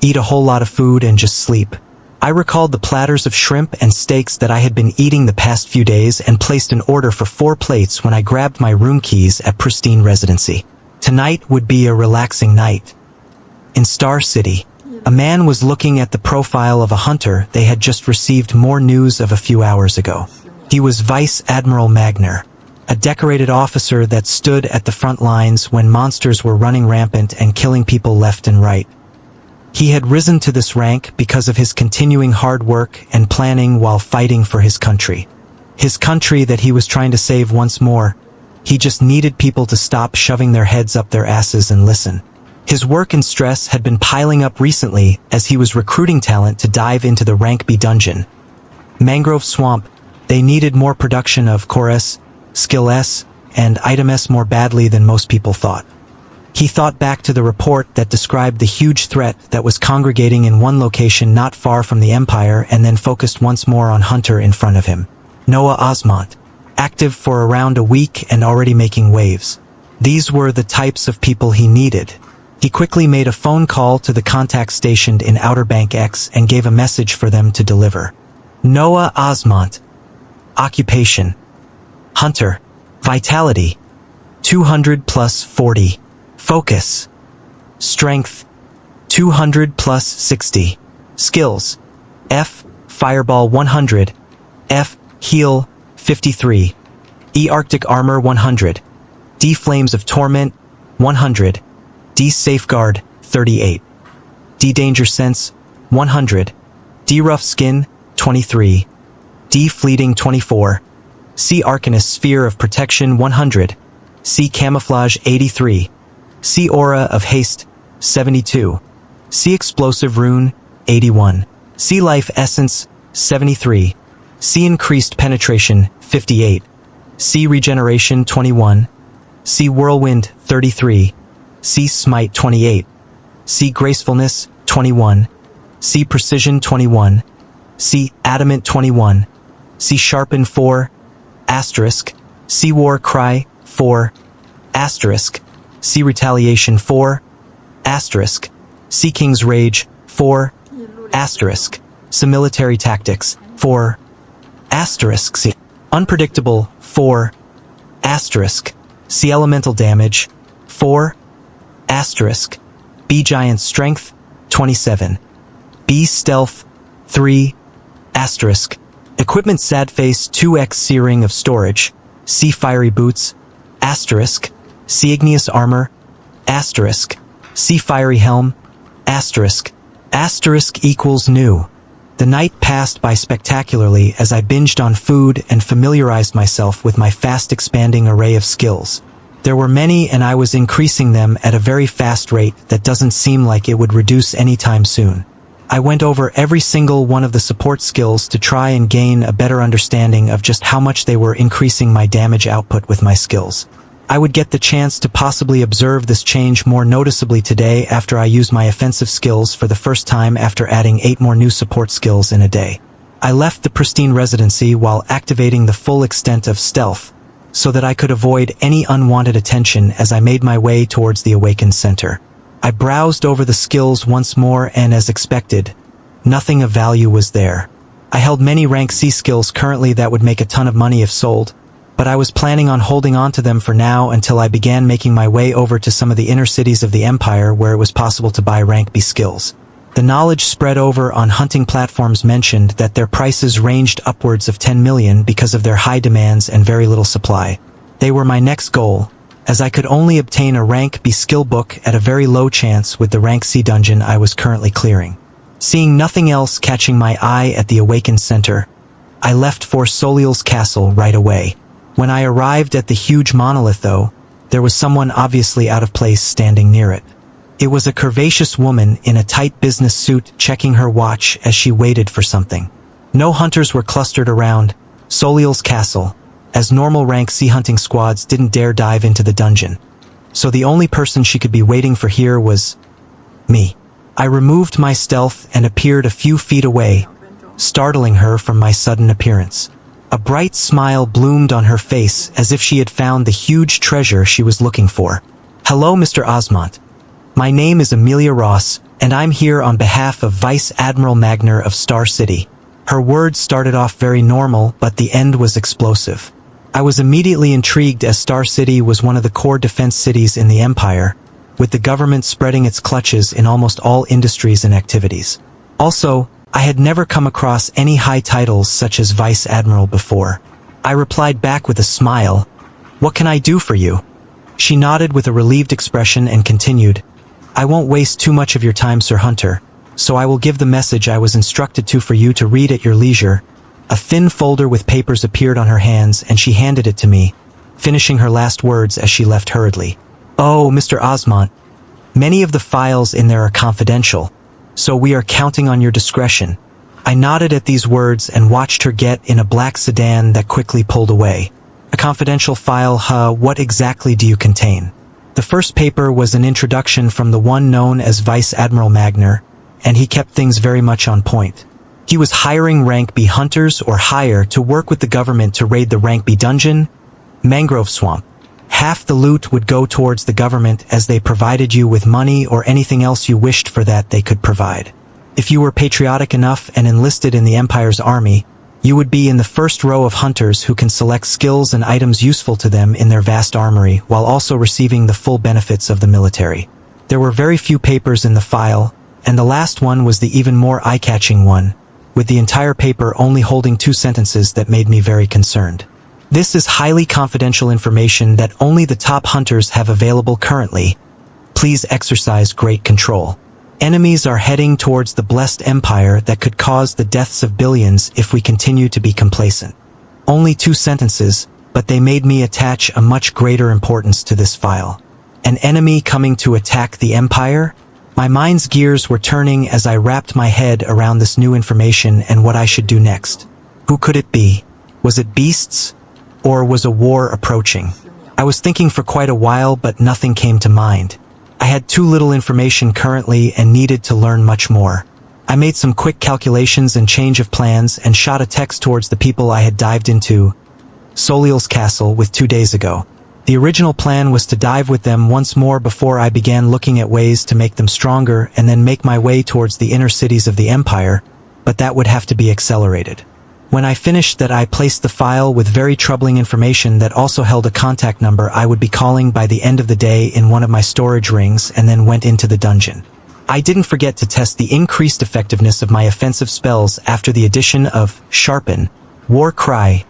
[SPEAKER 1] eat a whole lot of food, and just sleep. I recalled the platters of shrimp and steaks that I had been eating the past few days and placed an order for 4 plates when I grabbed my room keys at Pristine Residency. Tonight would be a relaxing night. In Star City, a man was looking at the profile of a hunter they had just received more news of a few hours ago. He was Vice Admiral Magner, a decorated officer that stood at the front lines when monsters were running rampant and killing people left and right. He had risen to this rank because of his continuing hard work and planning while fighting for his country. His country that he was trying to save once more. He just needed people to stop shoving their heads up their asses and listen. His work and stress had been piling up recently as he was recruiting talent to dive into the Rank B dungeon. Mangrove Swamp, they needed more production of Core S, Skill S, and Item S more badly than most people thought. He thought back to the report that described the huge threat that was congregating in one location not far from the Empire, and then focused once more on Hunter in front of him. Noah Osmont, active for around a week and already making waves. These were the types of people he needed. He quickly made a phone call to the contact stationed in Outer Bank X and gave a message for them to deliver. Noah Osmont. Occupation: Hunter. Vitality: 200 plus 40. Focus: Strength: 200 plus 60. Skills: F. Fireball 100. F. Heal 53. E. Arctic Armor 100. D. Flames of Torment 100. D. Safeguard 38. D. Danger Sense 100. D. Rough Skin 23. D. Fleeting 24. C. Arcanist Sphere of Protection 100. C. Camouflage 83. C. Aura of Haste 72. C. Explosive Rune 81. C. Life Essence 73. C. Increased Penetration 58. C. Regeneration 21. C. Whirlwind 33. C. Smite 28. C. Gracefulness 21. C. Precision 21. C. Adamant 21. C. Sharpen 4. Asterisk. C. War Cry 4. Asterisk. C. Retaliation 4. Asterisk. C. King's Rage 4. Asterisk. C. Military Tactics 4. Asterisk. C. Unpredictable 4. Asterisk. C. Elemental Damage 4. Asterisk. B. Giant Strength 27. B. Stealth 3. Asterisk. Equipment Sadface 2x Searing of Storage. C. Fiery Boots. Asterisk. C. Igneous Armor. Asterisk. C. Fiery Helm. Asterisk. Asterisk equals new. The night passed by spectacularly as I binged on food and familiarized myself with my fast-expanding array of skills. There were many, and I was increasing them at a very fast rate that doesn't seem like it would reduce anytime soon. I went over every single one of the support skills to try and gain a better understanding of just how much they were increasing my damage output with my skills. I would get the chance to possibly observe this change more noticeably today after I used my offensive skills for the first time after adding 8 more new support skills in a day. I left the Pristine Residency while activating the full extent of stealth, so that I could avoid any unwanted attention as I made my way towards the Awakened Center. I browsed over the skills once more, and as expected, nothing of value was there. I held many rank C skills currently that would make a ton of money if sold, but I was planning on holding on to them for now until I began making my way over to some of the inner cities of the Empire where it was possible to buy rank B skills. The knowledge spread over on hunting platforms mentioned that their prices ranged upwards of 10 million because of their high demands and very little supply. They were my next goal, as I could only obtain a rank B skill book at a very low chance with the rank C dungeon I was currently clearing. Seeing nothing else catching my eye at the Awakened Center, I left for Soliel's castle right away. When I arrived at the huge monolith, though, there was someone obviously out of place standing near it. It was a curvaceous woman in a tight business suit checking her watch as she waited for something. No hunters were clustered around Soliel's castle, as normal rank C hunting squads didn't dare dive into the dungeon. So the only person she could be waiting for here was me. I removed my stealth and appeared a few feet away, startling her from my sudden appearance. A bright smile bloomed on her face as if she had found the huge treasure she was looking for. "Hello, Mr. Osmont. My name is Amelia Ross, and I'm here on behalf of Vice Admiral Magner of Star City." Her words started off very normal, but the end was explosive. I was immediately intrigued, as Star City was one of the core defense cities in the Empire, with the government spreading its clutches in almost all industries and activities. Also, I had never come across any high titles such as Vice Admiral before. I replied back with a smile, "What can I do for you?" She nodded with a relieved expression and continued, "I won't waste too much of your time, Sir Hunter, so I will give the message I was instructed to for you to read at your leisure." A thin folder with papers appeared on her hands and she handed it to me, finishing her last words as she left hurriedly. "Oh, Mr. Osmont, many of the files in there are confidential, so we are counting on your discretion." I nodded at these words and watched her get in a black sedan that quickly pulled away. "A confidential file, huh? What exactly do you contain?" The first paper was an introduction from the one known as Vice Admiral Magner, and he kept things very much on point. He was hiring Rank B hunters or higher to work with the government to raid the Rank B dungeon, Mangrove Swamp. Half the loot would go towards the government, as they provided you with money or anything else you wished for that they could provide. If you were patriotic enough and enlisted in the Empire's army, you would be in the first row of hunters who can select skills and items useful to them in their vast armory, while also receiving the full benefits of the military. There were very few papers in the file, and the last one was the even more eye-catching one, with the entire paper only holding 2 sentences that made me very concerned. "This is highly confidential information that only the top hunters have available currently. Please exercise great control. Enemies are heading towards the blessed empire that could cause the deaths of billions if we continue to be complacent." Only 2 sentences, but they made me attach a much greater importance to this file. An enemy coming to attack the empire? My mind's gears were turning as I wrapped my head around this new information and what I should do next. Who could it be? Was it beasts? Or was a war approaching? I was thinking for quite a while, but nothing came to mind. I had too little information currently and needed to learn much more. I made some quick calculations and change of plans and shot a text towards the people I had dived into Soliel's castle with 2 days ago. The original plan was to dive with them once more before I began looking at ways to make them stronger and then make my way towards the inner cities of the Empire, but that would have to be accelerated. When I finished that, I placed the file with very troubling information that also held a contact number I would be calling by the end of the day in one of my storage rings, and then went into the dungeon. I didn't forget to test the increased effectiveness of my offensive spells after the addition of Sharpen, War Cry,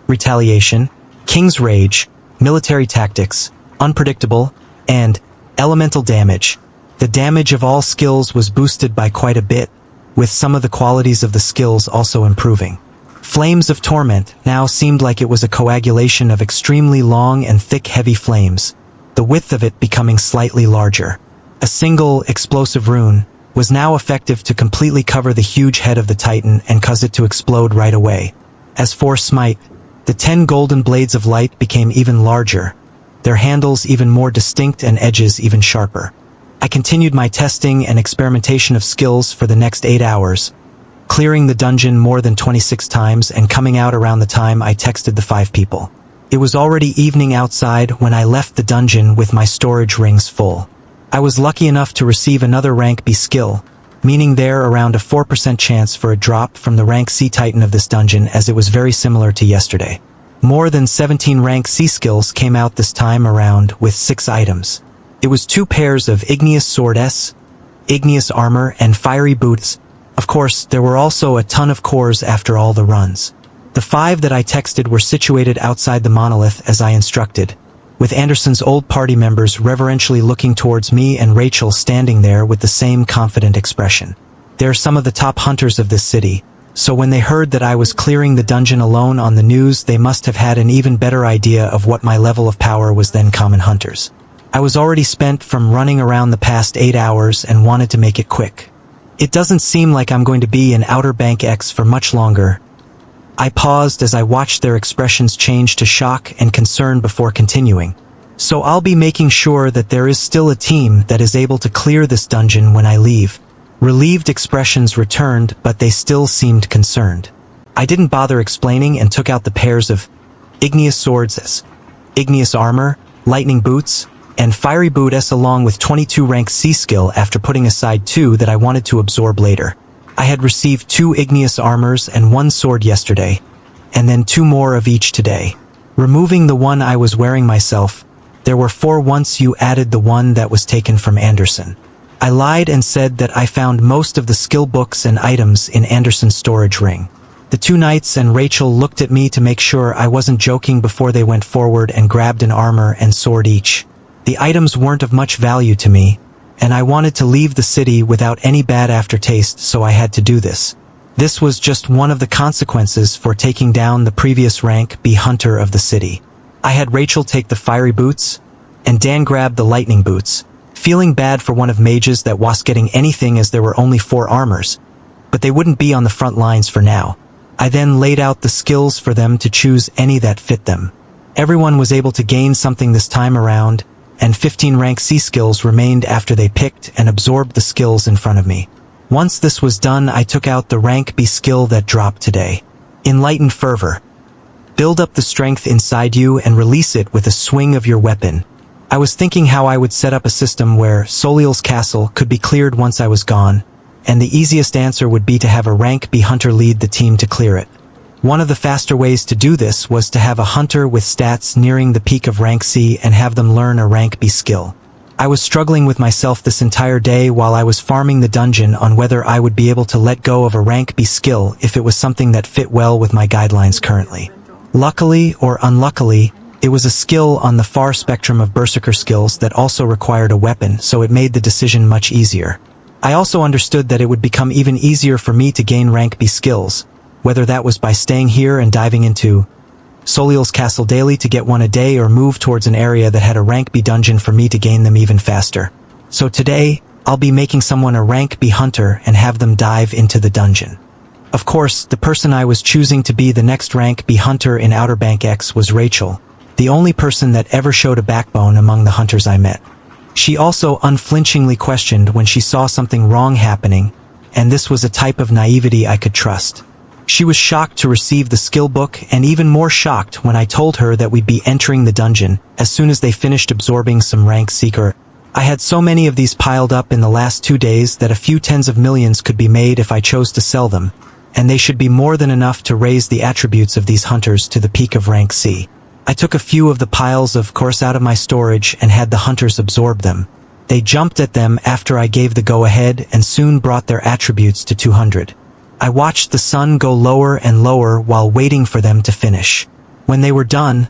[SPEAKER 1] Retaliation, King's Rage, Military Tactics, Unpredictable, and Elemental Damage. The damage of all skills was boosted by quite a bit, with some of the qualities of the skills also improving. Flames of Torment now seemed like it was a coagulation of extremely long and thick heavy flames, the width of it becoming slightly larger. A single explosive rune was now effective to completely cover the huge head of the Titan and cause it to explode right away. As for Smite, the 10 golden blades of light became even larger, their handles even more distinct and edges even sharper. I continued my testing and experimentation of skills for the next 8 hours, clearing the dungeon more than 26 times and coming out around the time I texted the 5 people. It was already evening outside when I left the dungeon with my storage rings full. I was lucky enough to receive another rank B skill, meaning there around a 4% chance for a drop from the rank C Titan of this dungeon, as it was very similar to yesterday. More than 17 rank C skills came out this time around with 6 items. It was 2 pairs of Igneous Sword S, Igneous Armor, and Fiery Boots. Of course, there were also a ton of cores after all the runs. The 5 that I texted were situated outside the monolith as I instructed, with Anderson's old party members reverentially looking towards me and Rachel standing there with the same confident expression. They're some of the top hunters of this city, so when they heard that I was clearing the dungeon alone on the news, they must have had an even better idea of what my level of power was than common hunters. I was already spent from running around the past 8 hours and wanted to make it quick. It doesn't seem like I'm going to be in Outer Bank X for much longer. I paused as I watched their expressions change to shock and concern before continuing. So I'll be making sure that there is still a team that is able to clear this dungeon when I leave. Relieved expressions returned, but they still seemed concerned. I didn't bother explaining and took out the pairs of Igneous Swords, Igneous Armor, Lightning Boots, and Fiery Boot S along with 22 rank C skill after putting aside 2 that I wanted to absorb later. I had received 2 igneous armors and 1 sword yesterday, and then 2 more of each today. Removing the one I was wearing myself, there were 4 once you added the one that was taken from Anderson. I lied and said that I found most of the skill books and items in Anderson's storage ring. The 2 knights and Rachel looked at me to make sure I wasn't joking before they went forward and grabbed an armor and sword each. The items weren't of much value to me, and I wanted to leave the city without any bad aftertaste, so I had to do this. This was just one of the consequences for taking down the previous rank B hunter of the city. I had Rachel take the fiery boots, and Dan grabbed the lightning boots, feeling bad for one of mages that was getting anything as there were only 4 armors, but they wouldn't be on the front lines for now. I then laid out the skills for them to choose any that fit them. Everyone was able to gain something this time around, and 15 rank C skills remained after they picked and absorbed the skills in front of me. Once this was done, I took out the rank B skill that dropped today. Enlightened Fervor. Build up the strength inside you and release it with a swing of your weapon. I was thinking how I would set up a system where Soliel's castle could be cleared once I was gone, and the easiest answer would be to have a rank B hunter lead the team to clear it. One of the faster ways to do this was to have a hunter with stats nearing the peak of rank C and have them learn a rank B skill. I was struggling with myself this entire day while I was farming the dungeon on whether I would be able to let go of a rank B skill if it was something that fit well with my guidelines currently. Luckily or unluckily, it was a skill on the far spectrum of berserker skills that also required a weapon, so it made the decision much easier. I also understood that it would become even easier for me to gain rank B skills, whether that was by staying here and diving into Soliel's castle daily to get one a day or move towards an area that had a rank B dungeon for me to gain them even faster. So today, I'll be making someone a rank B hunter and have them dive into the dungeon. Of course, the person I was choosing to be the next rank B hunter in Outer Bank X was Rachel, the only person that ever showed a backbone among the hunters I met. She also unflinchingly questioned when she saw something wrong happening, and this was a type of naivety I could trust. She was shocked to receive the skill book and even more shocked when I told her that we'd be entering the dungeon as soon as they finished absorbing some rank seeker. I had so many of these piled up in the last 2 days that a few tens of millions could be made if I chose to sell them, and they should be more than enough to raise the attributes of these hunters to the peak of rank C. I took a few of the piles of course out of my storage and had the hunters absorb them. They jumped at them after I gave the go-ahead and soon brought their attributes to 200. I watched the sun go lower and lower while waiting for them to finish. When they were done,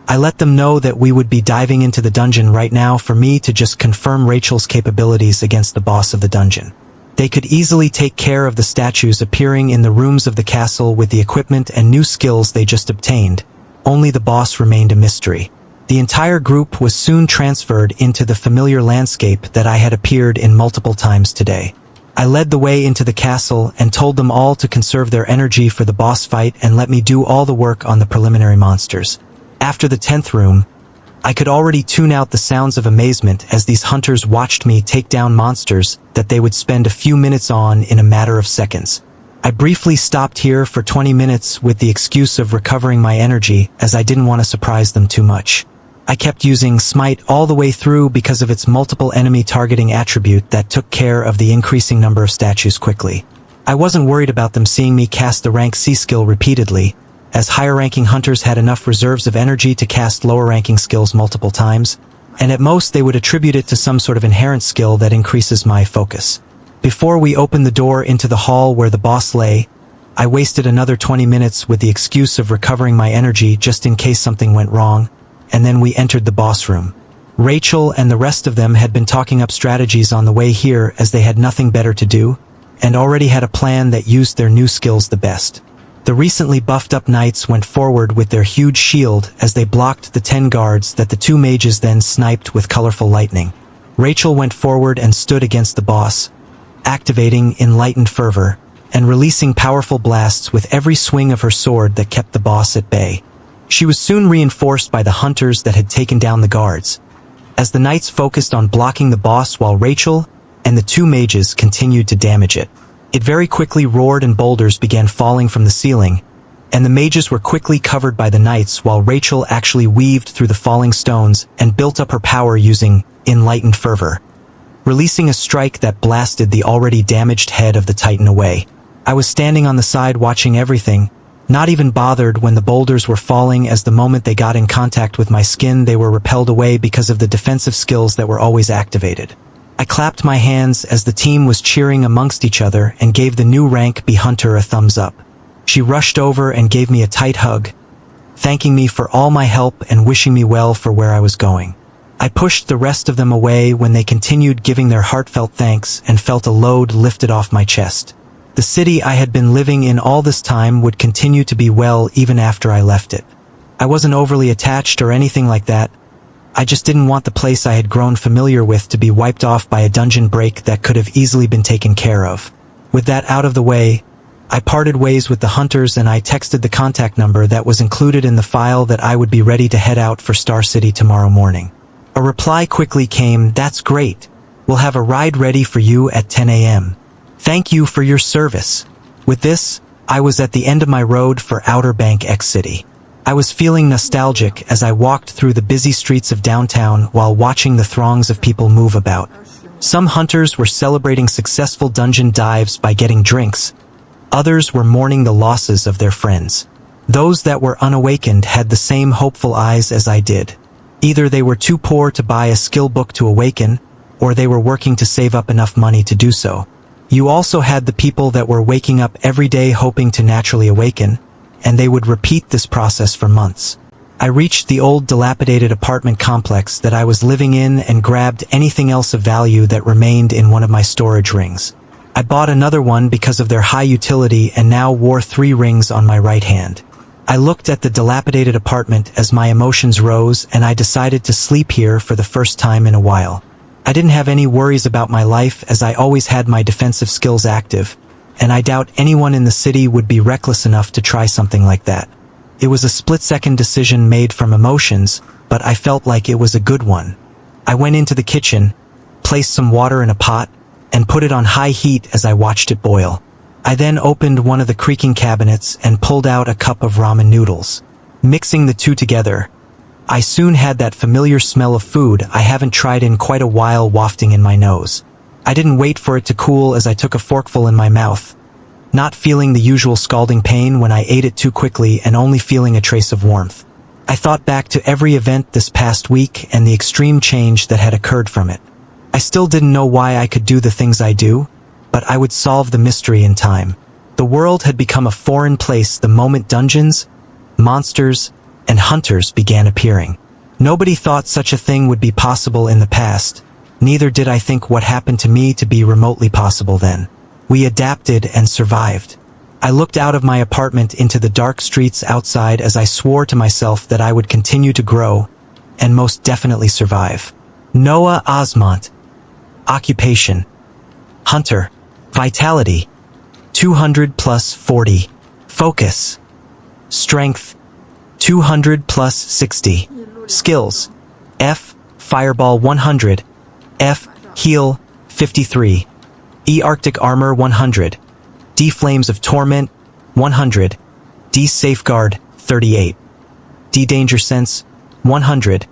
[SPEAKER 1] I let them know that we would be diving into the dungeon right now for me to just confirm Rachel's capabilities against the boss of the dungeon. They could easily take care of the statues appearing in the rooms of the castle with the equipment and new skills they just obtained. Only the boss remained a mystery. The entire group was soon transferred into the familiar landscape that I had appeared in multiple times today. I led the way into the castle and told them all to conserve their energy for the boss fight and let me do all the work on the preliminary monsters. After the 10th room, I could already tune out the sounds of amazement as these hunters watched me take down monsters that they would spend a few minutes on in a matter of seconds. I briefly stopped here for 20 minutes with the excuse of recovering my energy as I didn't want to surprise them too much. I kept using Smite all the way through because of its multiple enemy targeting attribute that took care of the increasing number of statues quickly. I wasn't worried about them seeing me cast the rank C skill repeatedly, as higher-ranking hunters had enough reserves of energy to cast lower-ranking skills multiple times, and at most they would attribute it to some sort of inherent skill that increases my focus. Before we opened the door into the hall where the boss lay, I wasted another 20 minutes with the excuse of recovering my energy just in case something went wrong, and then we entered the boss room. Rachel and the rest of them had been talking up strategies on the way here as they had nothing better to do, and already had a plan that used their new skills the best. The recently buffed up knights went forward with their huge shield as they blocked the 10 guards that the 2 mages then sniped with colorful lightning. Rachel went forward and stood against the boss, activating Enlightened Fervor, and releasing powerful blasts with every swing of her sword that kept the boss at bay. She was soon reinforced by the hunters that had taken down the guards, as the knights focused on blocking the boss while Rachel and the 2 mages continued to damage it. It very quickly roared and boulders began falling from the ceiling, and the mages were quickly covered by the knights while Rachel actually weaved through the falling stones and built up her power using enlightened fervor, releasing a strike that blasted the already damaged head of the Titan away. I was standing on the side watching everything, not even bothered when the boulders were falling, as the moment they got in contact with my skin they were repelled away because of the defensive skills that were always activated. I clapped my hands as the team was cheering amongst each other and gave the new rank B Hunter a thumbs up. She rushed over and gave me a tight hug, thanking me for all my help and wishing me well for where I was going. I pushed the rest of them away when they continued giving their heartfelt thanks and felt a load lifted off my chest. The city I had been living in all this time would continue to be well even after I left it. I wasn't overly attached or anything like that. I just didn't want the place I had grown familiar with to be wiped off by a dungeon break that could have easily been taken care of. With that out of the way, I parted ways with the hunters and I texted the contact number that was included in the file that I would be ready to head out for Star City tomorrow morning. A reply quickly came, "That's great. We'll have a ride ready for you at 10 a.m. Thank you for your service." With this, I was at the end of my road for Outer Bank X City. I was feeling nostalgic as I walked through the busy streets of downtown while watching the throngs of people move about. Some hunters were celebrating successful dungeon dives by getting drinks. Others were mourning the losses of their friends. Those that were unawakened had the same hopeful eyes as I did. Either they were too poor to buy a skill book to awaken, or they were working to save up enough money to do so. You also had the people that were waking up every day hoping to naturally awaken, and they would repeat this process for months. I reached the old dilapidated apartment complex that I was living in and grabbed anything else of value that remained in one of my storage rings. I bought another one because of their high utility and now wore 3 rings on my right hand. I looked at the dilapidated apartment as my emotions rose and I decided to sleep here for the first time in a while. I didn't have any worries about my life as I always had my defensive skills active, and I doubt anyone in the city would be reckless enough to try something like that. It was a split-second decision made from emotions, but I felt like it was a good one. I went into the kitchen, placed some water in a pot, and put it on high heat as I watched it boil. I then opened one of the creaking cabinets and pulled out a cup of ramen noodles. Mixing the two together, I soon had that familiar smell of food I haven't tried in quite a while wafting in my nose. I didn't wait for it to cool as I took a forkful in my mouth, not feeling the usual scalding pain when I ate it too quickly and only feeling a trace of warmth. I thought back to every event this past week and the extreme change that had occurred from it. I still didn't know why I could do the things I do, but I would solve the mystery in time. The world had become a foreign place the moment dungeons, monsters, and hunters began appearing. Nobody thought such a thing would be possible in the past. Neither did I think what happened to me to be remotely possible then. We adapted and survived. I looked out of my apartment into the dark streets outside as I swore to myself that I would continue to grow, and most definitely survive. Noah Osmont. Occupation: Hunter. Vitality: 200 plus 40. Focus: Strength: 200 plus 60. Skills: F. Fireball 100. F. Heal 53. E. Arctic Armor 100. D. Flames of Torment 100. D. Safeguard 38. D. Danger Sense 100.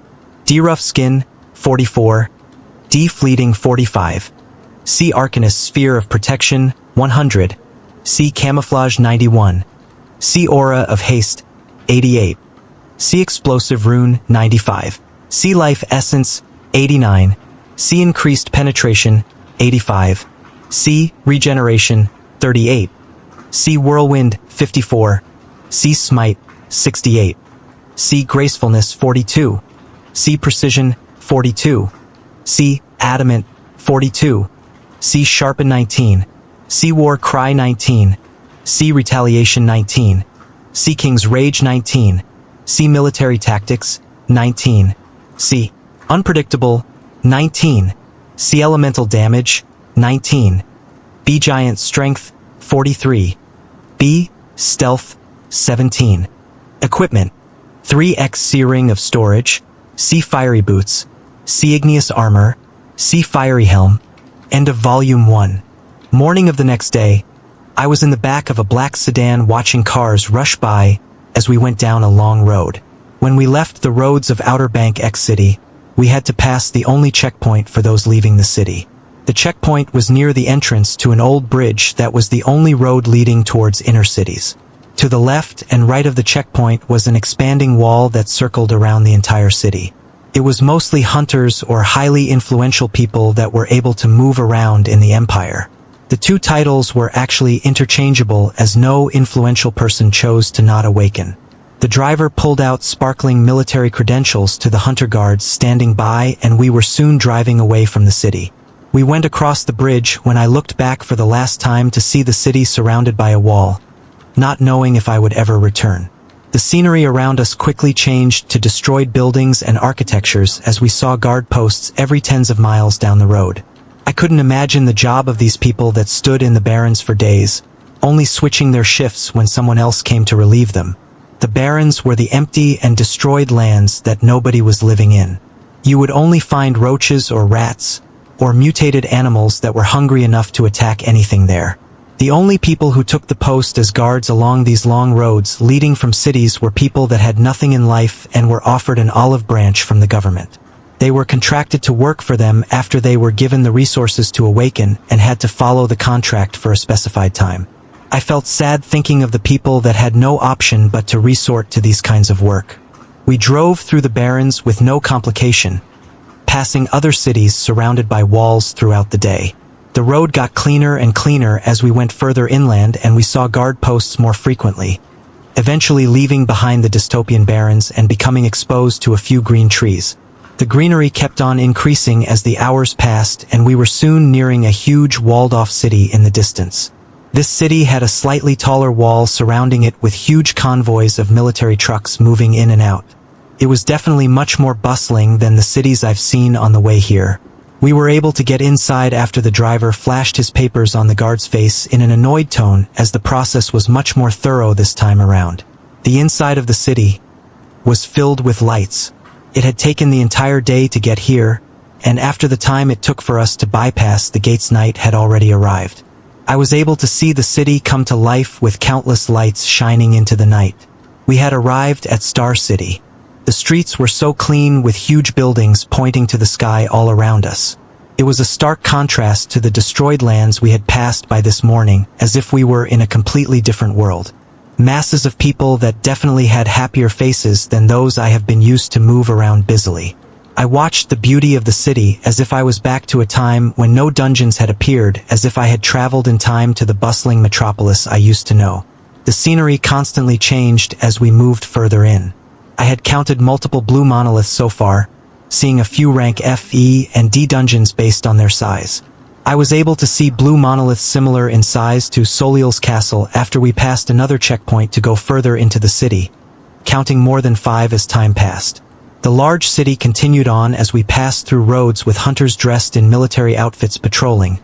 [SPEAKER 1] D. Rough Skin 44. D. Fleeting 45. C. Arcanist Sphere of Protection 100. C. Camouflage 91. C. Aura of Haste 88. C. Explosive Rune 95. C. Life Essence 89. C. Increased Penetration 85. C. Regeneration 38. C. Whirlwind 54. C. Smite 68. C. Gracefulness 42. C. Precision 42. C. Adamant 42. C. Sharpen 19. C. War Cry 19. C. Retaliation 19. C. King's Rage 19. C. Military Tactics 19. C. Unpredictable 19. C. Elemental Damage 19. B. Giant Strength 43. B. Stealth 17. Equipment: 3x C. Ring of Storage. C. Fiery Boots. C. Igneous Armor. C. Fiery Helm. End of Volume 1. Morning of the next day, I was in the back of a black sedan watching cars rush by as we went down a long road. When we left the roads of Outer Bank X City, we had to pass the only checkpoint for those leaving the city. The checkpoint was near the entrance to an old bridge that was the only road leading towards inner cities. To the left and right of the checkpoint was an expanding wall that circled around the entire city. It was mostly hunters or highly influential people that were able to move around in the empire. The two titles were actually interchangeable as no influential person chose to not awaken. The driver pulled out sparkling military credentials to the hunter guards standing by, and we were soon driving away from the city. We went across the bridge when I looked back for the last time to see the city surrounded by a wall, not knowing if I would ever return. The scenery around us quickly changed to destroyed buildings and architectures as we saw guard posts every tens of miles down the road. I couldn't imagine the job of these people that stood in the barrens for days, only switching their shifts when someone else came to relieve them. The barrens were the empty and destroyed lands that nobody was living in. You would only find roaches or rats, or mutated animals that were hungry enough to attack anything there. The only people who took the post as guards along these long roads leading from cities were people that had nothing in life and were offered an olive branch from the government. They were contracted to work for them after they were given the resources to awaken and had to follow the contract for a specified time. I felt sad thinking of the people that had no option but to resort to these kinds of work. We drove through the barrens with no complication, passing other cities surrounded by walls throughout the day. The road got cleaner and cleaner as we went further inland, and we saw guard posts more frequently, eventually leaving behind the dystopian barrens and becoming exposed to a few green trees. The greenery kept on increasing as the hours passed, and we were soon nearing a huge walled-off city in the distance. This city had a slightly taller wall surrounding it with huge convoys of military trucks moving in and out. It was definitely much more bustling than the cities I've seen on the way here. We were able to get inside after the driver flashed his papers on the guard's face in an annoyed tone, as the process was much more thorough this time around. The inside of the city was filled with lights. It had taken the entire day to get here, and after the time it took for us to bypass the gates, night had already arrived. I was able to see the city come to life with countless lights shining into the night. We had arrived at Star City. The streets were so clean with huge buildings pointing to the sky all around us. It was a stark contrast to the destroyed lands we had passed by this morning, as if we were in a completely different world. Masses of people that definitely had happier faces than those I have been used to move around busily. I watched the beauty of the city as if I was back to a time when no dungeons had appeared, as if I had traveled in time to the bustling metropolis I used to know. The scenery constantly changed as we moved further in. I had counted multiple blue monoliths so far, seeing a few rank F, E, and D dungeons based on their size. I was able to see blue monoliths similar in size to Soliel's castle after we passed another checkpoint to go further into the city, counting more than 5 as time passed. The large city continued on as we passed through roads with hunters dressed in military outfits patrolling,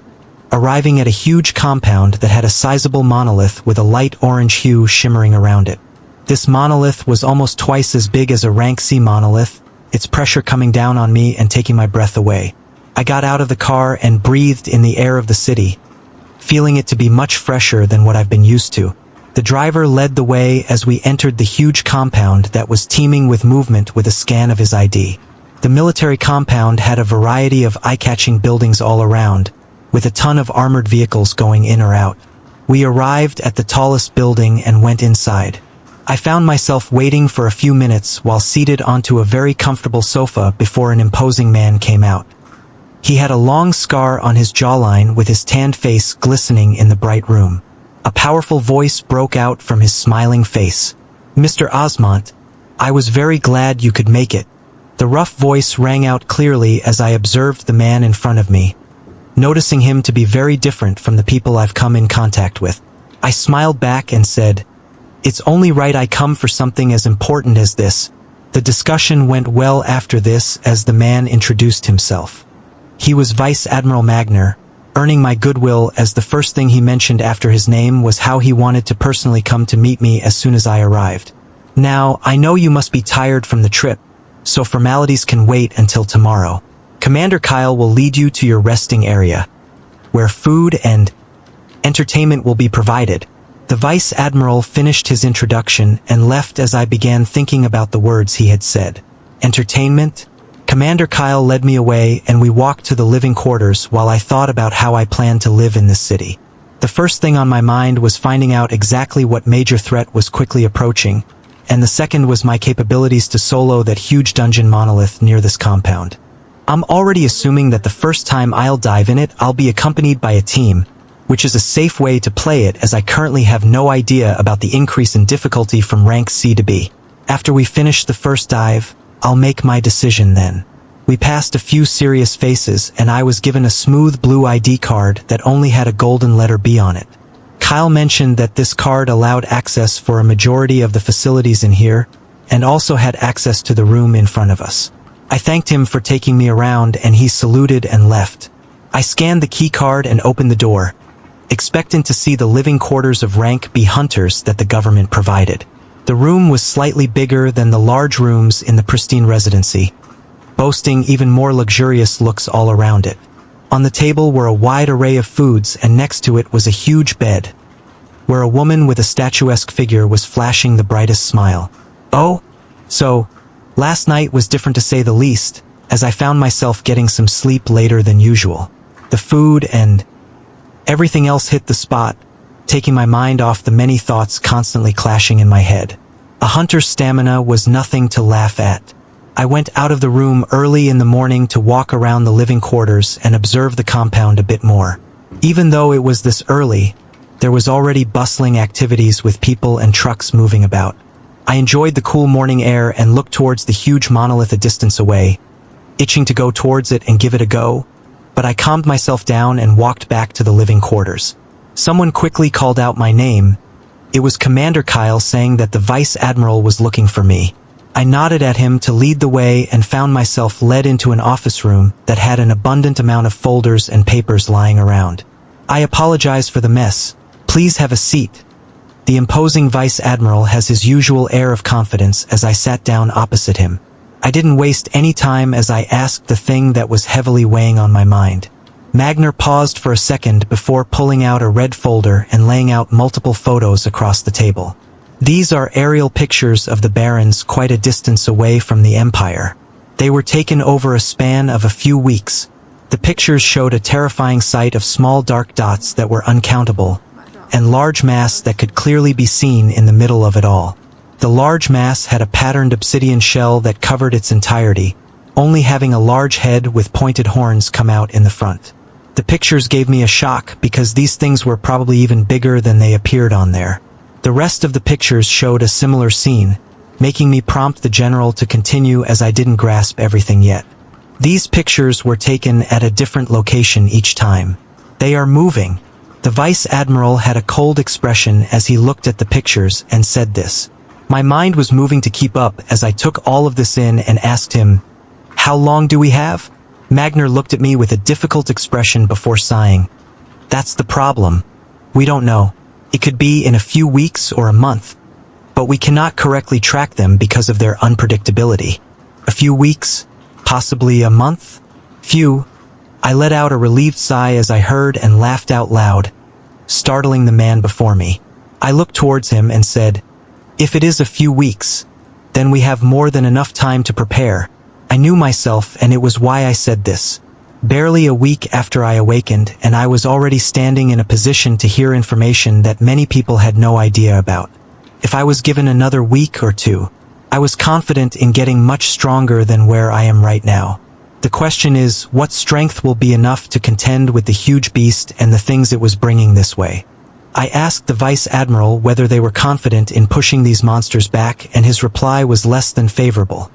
[SPEAKER 1] arriving at a huge compound that had a sizable monolith with a light orange hue shimmering around it. This monolith was almost twice as big as a rank C monolith, its pressure coming down on me and taking my breath away. I got out of the car and breathed in the air of the city, feeling it to be much fresher than what I've been used to. The driver led the way as we entered the huge compound that was teeming with movement with a scan of his ID. The military compound had a variety of eye-catching buildings all around, with a ton of armored vehicles going in or out. We arrived at the tallest building and went inside. I found myself waiting for a few minutes while seated onto a very comfortable sofa before an imposing man came out. He had a long scar on his jawline with his tanned face glistening in the bright room. A powerful voice broke out from his smiling face. "Mr. Osmont, I was very glad you could make it." The rough voice rang out clearly as I observed the man in front of me, noticing him to be very different from the people I've come in contact with. I smiled back and said, "It's only right I come for something as important as this." The discussion went well after this as the man introduced himself. He was Vice Admiral Magner, earning my goodwill, as the first thing he mentioned after his name was how he wanted to personally come to meet me as soon as I arrived. "Now, I know you must be tired from the trip, so formalities can wait until tomorrow. Commander Kyle will lead you to your resting area, where food and..." Entertainment will be provided. The Vice Admiral finished his introduction and left as I began thinking about the words he had said. Entertainment? Commander Kyle led me away and we walked to the living quarters while I thought about how I planned to live in this city. The first thing on my mind was finding out exactly what major threat was quickly approaching, and the second was my capabilities to solo that huge dungeon monolith near this compound. I'm already assuming that the first time I'll dive in it, I'll be accompanied by a team, which is a safe way to play it as I currently have no idea about the increase in difficulty from rank C to B. After we finish the first dive, I'll make my decision then. We passed a few serious faces and I was given a smooth blue ID card that only had a golden letter B on it. Kyle mentioned that this card allowed access for a majority of the facilities in here, and also had access to the room in front of us. I thanked him for taking me around and he saluted and left. I scanned the key card and opened the door, expecting to see the living quarters of rank B hunters that the government provided. The room was slightly bigger than the large rooms in the pristine residency, boasting even more luxurious looks all around it. On the table were a wide array of foods and next to it was a huge bed, where a woman with a statuesque figure was flashing the brightest smile. Oh, so, last night was different to say the least, as I found myself getting some sleep later than usual. The food and everything else hit the spot, taking my mind off the many thoughts constantly clashing in my head. A hunter's stamina was nothing to laugh at. I went out of the room early in the morning to walk around the living quarters and observe the compound a bit more. Even though it was this early, there was already bustling activities with people and trucks moving about. I enjoyed the cool morning air and looked towards the huge monolith a distance away, itching to go towards it and give it a go, but I calmed myself down and walked back to the living quarters. Someone quickly called out my name. It was Commander Kyle saying that the Vice Admiral was looking for me. I nodded at him to lead the way and found myself led into an office room that had an abundant amount of folders and papers lying around. I apologize for the mess. Please have a seat. The imposing Vice Admiral has his usual air of confidence as I sat down opposite him. I didn't waste any time as I asked the thing that was heavily weighing on my mind. Magner paused for a second before pulling out a red folder and laying out multiple photos across the table. These are aerial pictures of the Barrens quite a distance away from the Empire. They were taken over a span of a few weeks. The pictures showed a terrifying sight of small dark dots that were uncountable, and large mass that could clearly be seen in the middle of it all. The large mass had a patterned obsidian shell that covered its entirety, only having a large head with pointed horns come out in the front. The pictures gave me a shock because these things were probably even bigger than they appeared on there. The rest of the pictures showed a similar scene, making me prompt the general to continue as I didn't grasp everything yet. These pictures were taken at a different location each time. They are moving. The Vice Admiral had a cold expression as he looked at the pictures and said this. My mind was moving to keep up as I took all of this in and asked him, "How long do we have?" Magner looked at me with a difficult expression before sighing. "That's the problem. We don't know. It could be in a few weeks or a month, but we cannot correctly track them because of their unpredictability. A few weeks? Possibly a month? Few." I let out a relieved sigh as I heard and laughed out loud, startling the man before me. I looked towards him and said, "If it is a few weeks, then we have more than enough time to prepare." I knew myself and it was why I said this. Barely a week after I awakened and I was already standing in a position to hear information that many people had no idea about. If I was given another week or two, I was confident in getting much stronger than where I am right now. The question is, what strength will be enough to contend with the huge beast and the things it was bringing this way? I asked the Vice Admiral whether they were confident in pushing these monsters back, and his reply was less than favorable,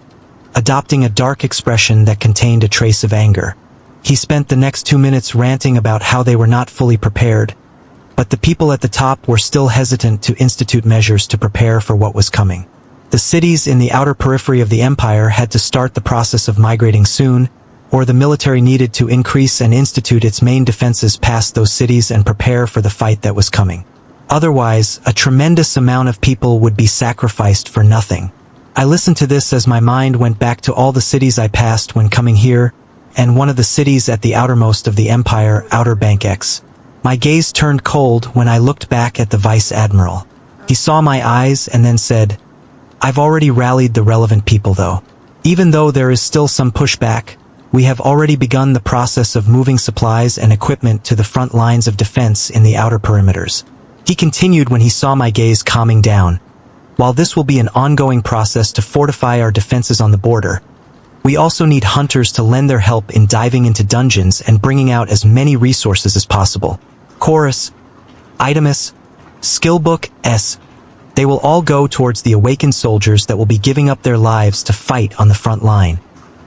[SPEAKER 1] adopting a dark expression that contained a trace of anger. He spent the next 2 minutes ranting about how they were not fully prepared, but the people at the top were still hesitant to institute measures to prepare for what was coming. The cities in the outer periphery of the Empire had to start the process of migrating soon, or the military needed to increase and institute its main defenses past those cities and prepare for the fight that was coming. Otherwise, a tremendous amount of people would be sacrificed for nothing. I listened to this as my mind went back to all the cities I passed when coming here, and one of the cities at the outermost of the Empire, Outer Bank X. My gaze turned cold when I looked back at the Vice Admiral. He saw my eyes and then said, "I've already rallied the relevant people though. Even though there is still some pushback, we have already begun the process of moving supplies and equipment to the front lines of defense in the outer perimeters." He continued when he saw my gaze calming down. "While this will be an ongoing process to fortify our defenses on the border, we also need hunters to lend their help in diving into dungeons and bringing out as many resources as possible. Chorus, Itemus, Skillbook S. They will all go towards the awakened soldiers that will be giving up their lives to fight on the front line."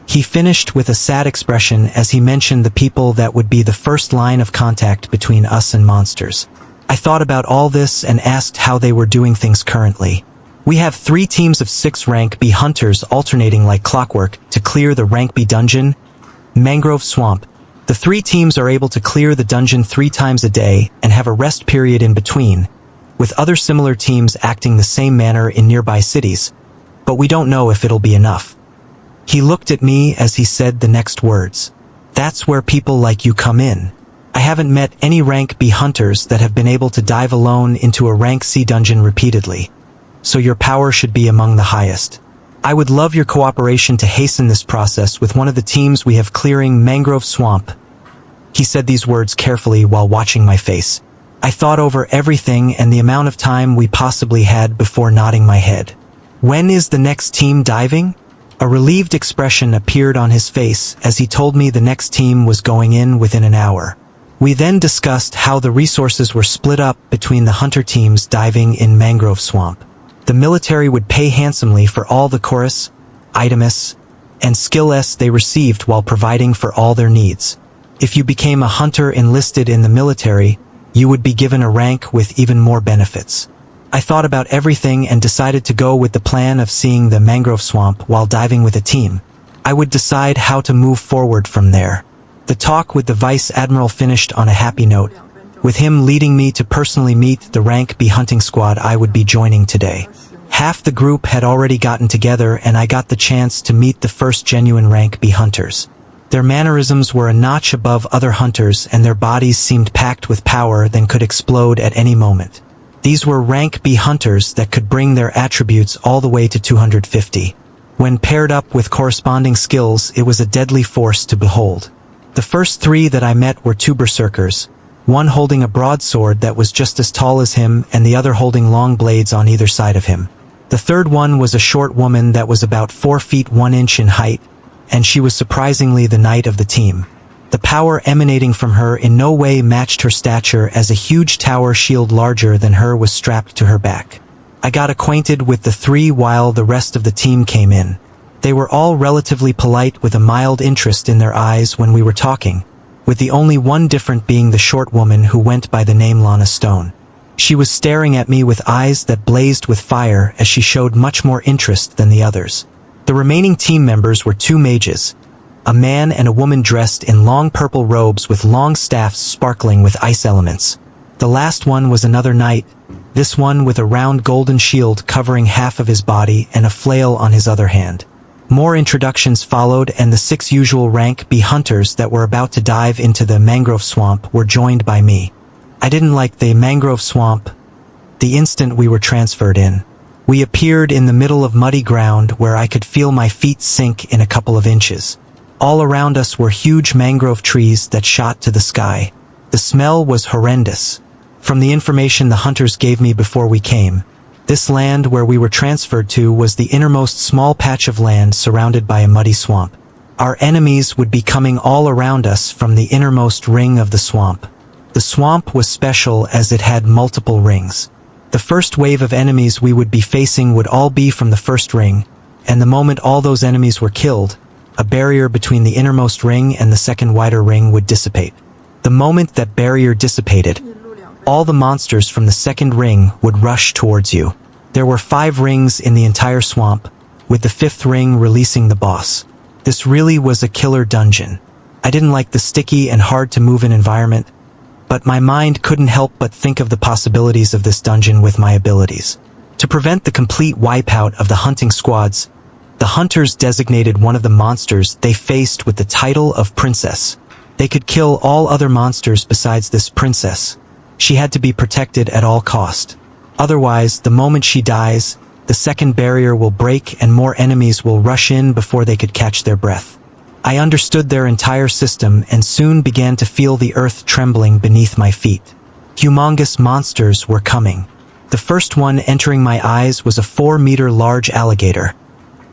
[SPEAKER 1] He finished with a sad expression as he mentioned the people that would be the first line of contact between us and monsters. I thought about all this and asked how they were doing things currently. "We have 3 teams of 6 rank B hunters alternating like clockwork to clear the rank B dungeon, Mangrove Swamp. The 3 teams are able to clear the dungeon 3 times a day and have a rest period in between, with other similar teams acting the same manner in nearby cities, but we don't know if it'll be enough." He looked at me as he said the next words. "That's where people like you come in. I haven't met any rank B hunters that have been able to dive alone into a rank C dungeon repeatedly, so your power should be among the highest. I would love your cooperation to hasten this process with one of the teams we have clearing Mangrove Swamp." He said these words carefully while watching my face. I thought over everything and the amount of time we possibly had before nodding my head. "When is the next team diving?" A relieved expression appeared on his face as he told me the next team was going in within an hour. We then discussed how the resources were split up between the hunter teams diving in Mangrove Swamp. The military would pay handsomely for all the chorus, itemus, and skill S they received while providing for all their needs. If you became a hunter enlisted in the military, you would be given a rank with even more benefits. I thought about everything and decided to go with the plan of seeing the Mangrove Swamp while diving with a team. I would decide how to move forward from there. The talk with the Vice Admiral finished on a happy note, with him leading me to personally meet the rank B hunting squad I would be joining today. Half the group had already gotten together and I got the chance to meet the first genuine rank B hunters. Their mannerisms were a notch above other hunters and their bodies seemed packed with power that could explode at any moment. These were rank B hunters that could bring their attributes all the way to 250. When paired up with corresponding skills, it was a deadly force to behold. The first 3 that I met were 2 berserkers, one holding a broadsword that was just as tall as him and the other holding long blades on either side of him. The third one was a short woman that was about 4 feet 1 inch in height, and she was surprisingly the knight of the team. The power emanating from her in no way matched her stature as a huge tower shield larger than her was strapped to her back. I got acquainted with the 3 while the rest of the team came in. They were all relatively polite with a mild interest in their eyes when we were talking, with the only one different being the short woman who went by the name Lana Stone. She was staring at me with eyes that blazed with fire as she showed much more interest than the others. The remaining team members were 2 mages, a man and a woman dressed in long purple robes with long staffs sparkling with ice elements. The last one was another knight, this one with a round golden shield covering half of his body and a flail on his other hand. More introductions followed and the 6 usual rank B hunters that were about to dive into the Mangrove Swamp were joined by me. I didn't like the Mangrove Swamp the instant we were transferred in. We appeared in the middle of muddy ground where I could feel my feet sink in a couple of inches. All around us were huge mangrove trees that shot to the sky. The smell was horrendous. From the information the hunters gave me before we came, this land where we were transferred to was the innermost small patch of land surrounded by a muddy swamp. Our enemies would be coming all around us from the innermost ring of the swamp. The swamp was special as it had multiple rings. The first wave of enemies we would be facing would all be from the first ring, and the moment all those enemies were killed, a barrier between the innermost ring and the second wider ring would dissipate. The moment that barrier dissipated, all the monsters from the second ring would rush towards you. There were 5 rings in the entire swamp, with the 5th ring releasing the boss. This really was a killer dungeon. I didn't like the sticky and hard to move in environment, but my mind couldn't help but think of the possibilities of this dungeon with my abilities. To prevent the complete wipeout of the hunting squads, the hunters designated one of the monsters they faced with the title of Princess. They could kill all other monsters besides this princess. She had to be protected at all cost. Otherwise, the moment she dies, the second barrier will break and more enemies will rush in before they could catch their breath. I understood their entire system and soon began to feel the earth trembling beneath my feet. Humongous monsters were coming. The first one entering my eyes was a 4-meter large alligator,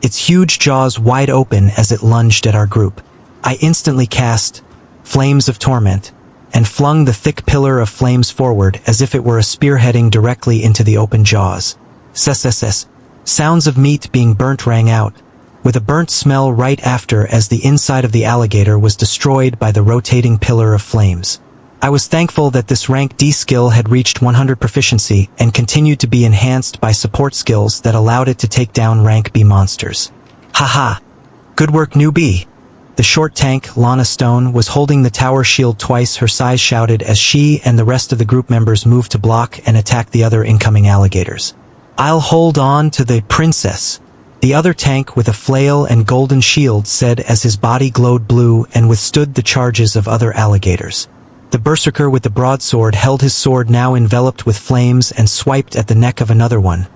[SPEAKER 1] its huge jaws wide open as it lunged at our group. I instantly cast Flames of Torment and flung the thick pillar of flames forward as if it were a spear heading directly into the open jaws. Sss. Sounds of meat being burnt rang out, with a burnt smell right after as the inside of the alligator was destroyed by the rotating pillar of flames. I was thankful that this rank D skill had reached 100 proficiency and continued to be enhanced by support skills that allowed it to take down rank B monsters. Haha! Good work, newbie! The short tank, Lana Stone, was holding the tower shield twice her size, shouted as she and the rest of the group members moved to block and attack the other incoming alligators. I'll hold on to the princess, the other tank with a flail and golden shield said as his body glowed blue and withstood the charges of other alligators. The berserker with the broadsword held his sword now enveloped with flames and swiped at the neck of another one,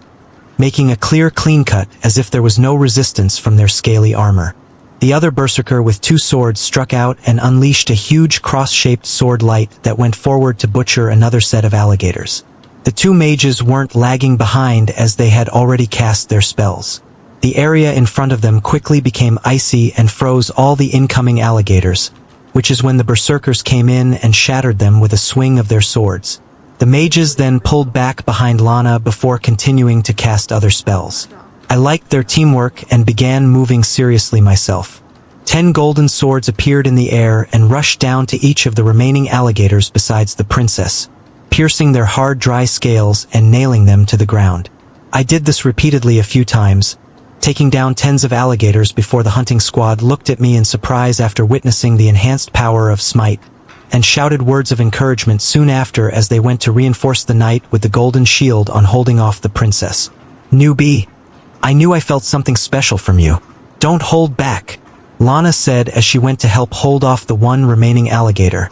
[SPEAKER 1] making a clear clean cut as if there was no resistance from their scaly armor. The other berserker with 2 swords struck out and unleashed a huge cross-shaped sword light that went forward to butcher another set of alligators. The 2 mages weren't lagging behind as they had already cast their spells. The area in front of them quickly became icy and froze all the incoming alligators, which is when the berserkers came in and shattered them with a swing of their swords. The mages then pulled back behind Lana before continuing to cast other spells. I liked their teamwork and began moving seriously myself. 10 golden swords appeared in the air and rushed down to each of the remaining alligators besides the princess, piercing their hard, dry scales and nailing them to the ground. I did this repeatedly a few times, taking down tens of alligators before the hunting squad looked at me in surprise after witnessing the enhanced power of Smite, and shouted words of encouragement soon after as they went to reinforce the knight with the golden shield on holding off the princess. Newbie, I knew I felt something special from you. Don't hold back, Lana said as she went to help hold off the one remaining alligator,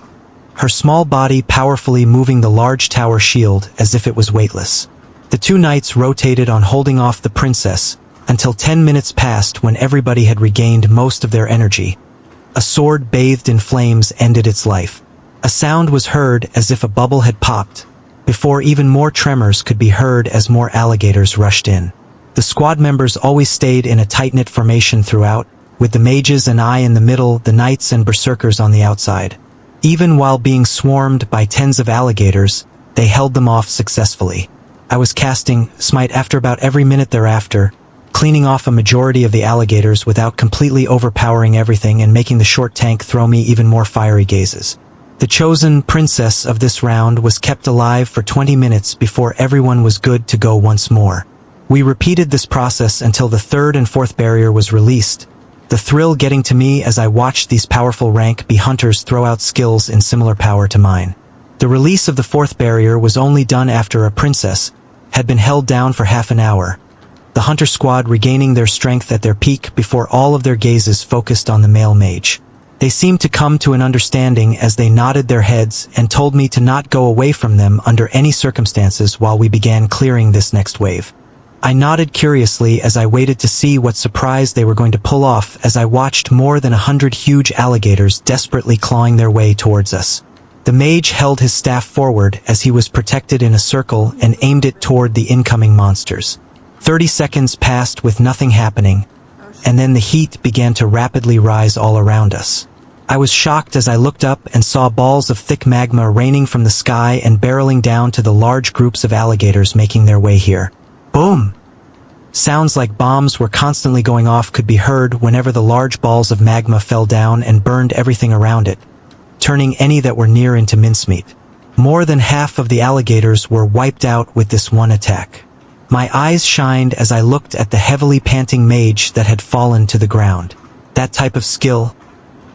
[SPEAKER 1] her small body powerfully moving the large tower shield as if it was weightless. The 2 knights rotated on holding off the princess until 10 minutes passed when everybody had regained most of their energy. A sword bathed in flames ended its life. A sound was heard as if a bubble had popped, before even more tremors could be heard as more alligators rushed in. The squad members always stayed in a tight-knit formation throughout, with the mages and I in the middle, the knights and berserkers on the outside. Even while being swarmed by tens of alligators, they held them off successfully. I was casting Smite after about every minute thereafter, cleaning off a majority of the alligators without completely overpowering everything and making the short tank throw me even more fiery gazes. The chosen princess of this round was kept alive for 20 minutes before everyone was good to go once more. We repeated this process until the 3rd and 4th barrier was released, the thrill getting to me as I watched these powerful rank B hunters throw out skills in similar power to mine. The release of the 4th barrier was only done after a princess had been held down for half an hour, the hunter squad regaining their strength at their peak before all of their gazes focused on the male mage. They seemed to come to an understanding as they nodded their heads and told me to not go away from them under any circumstances while we began clearing this next wave. I nodded curiously as I waited to see what surprise they were going to pull off as I watched more than 100 huge alligators desperately clawing their way towards us. The mage held his staff forward as he was protected in a circle and aimed it toward the incoming monsters. 30 seconds passed with nothing happening, and then the heat began to rapidly rise all around us. I was shocked as I looked up and saw balls of thick magma raining from the sky and barreling down to the large groups of alligators making their way here. Boom! Sounds like bombs were constantly going off could be heard whenever the large balls of magma fell down and burned everything around it, turning any that were near into mincemeat. More than half of the alligators were wiped out with this one attack. My eyes shined as I looked at the heavily panting mage that had fallen to the ground. That type of skill,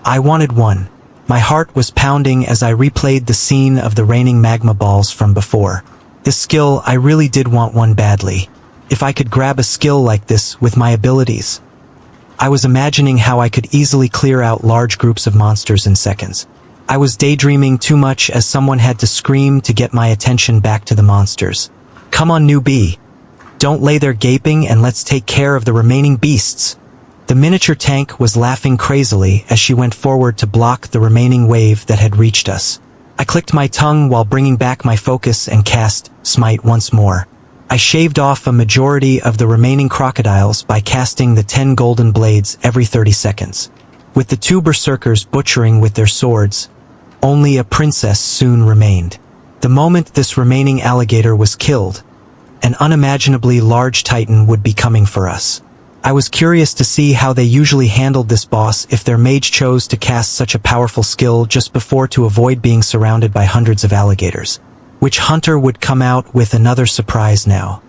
[SPEAKER 1] I wanted one. My heart was pounding as I replayed the scene of the raining magma balls from before. This skill, I really did want one badly. If I could grab a skill like this with my abilities, I was imagining how I could easily clear out large groups of monsters in seconds. I was daydreaming too much as someone had to scream to get my attention back to the monsters. Come on, newbie. Don't lay there gaping and let's take care of the remaining beasts. The miniature tank was laughing crazily as she went forward to block the remaining wave that had reached us. I clicked my tongue while bringing back my focus and cast Smite once more. I shaved off a majority of the remaining crocodiles by casting the 10 golden blades every 30 seconds. With the 2 berserkers butchering with their swords, only a princess soon remained. The moment this remaining alligator was killed, an unimaginably large titan would be coming for us. I was curious to see how they usually handled this boss if their mage chose to cast such a powerful skill just before to avoid being surrounded by hundreds of alligators. Which hunter would come out with another surprise now?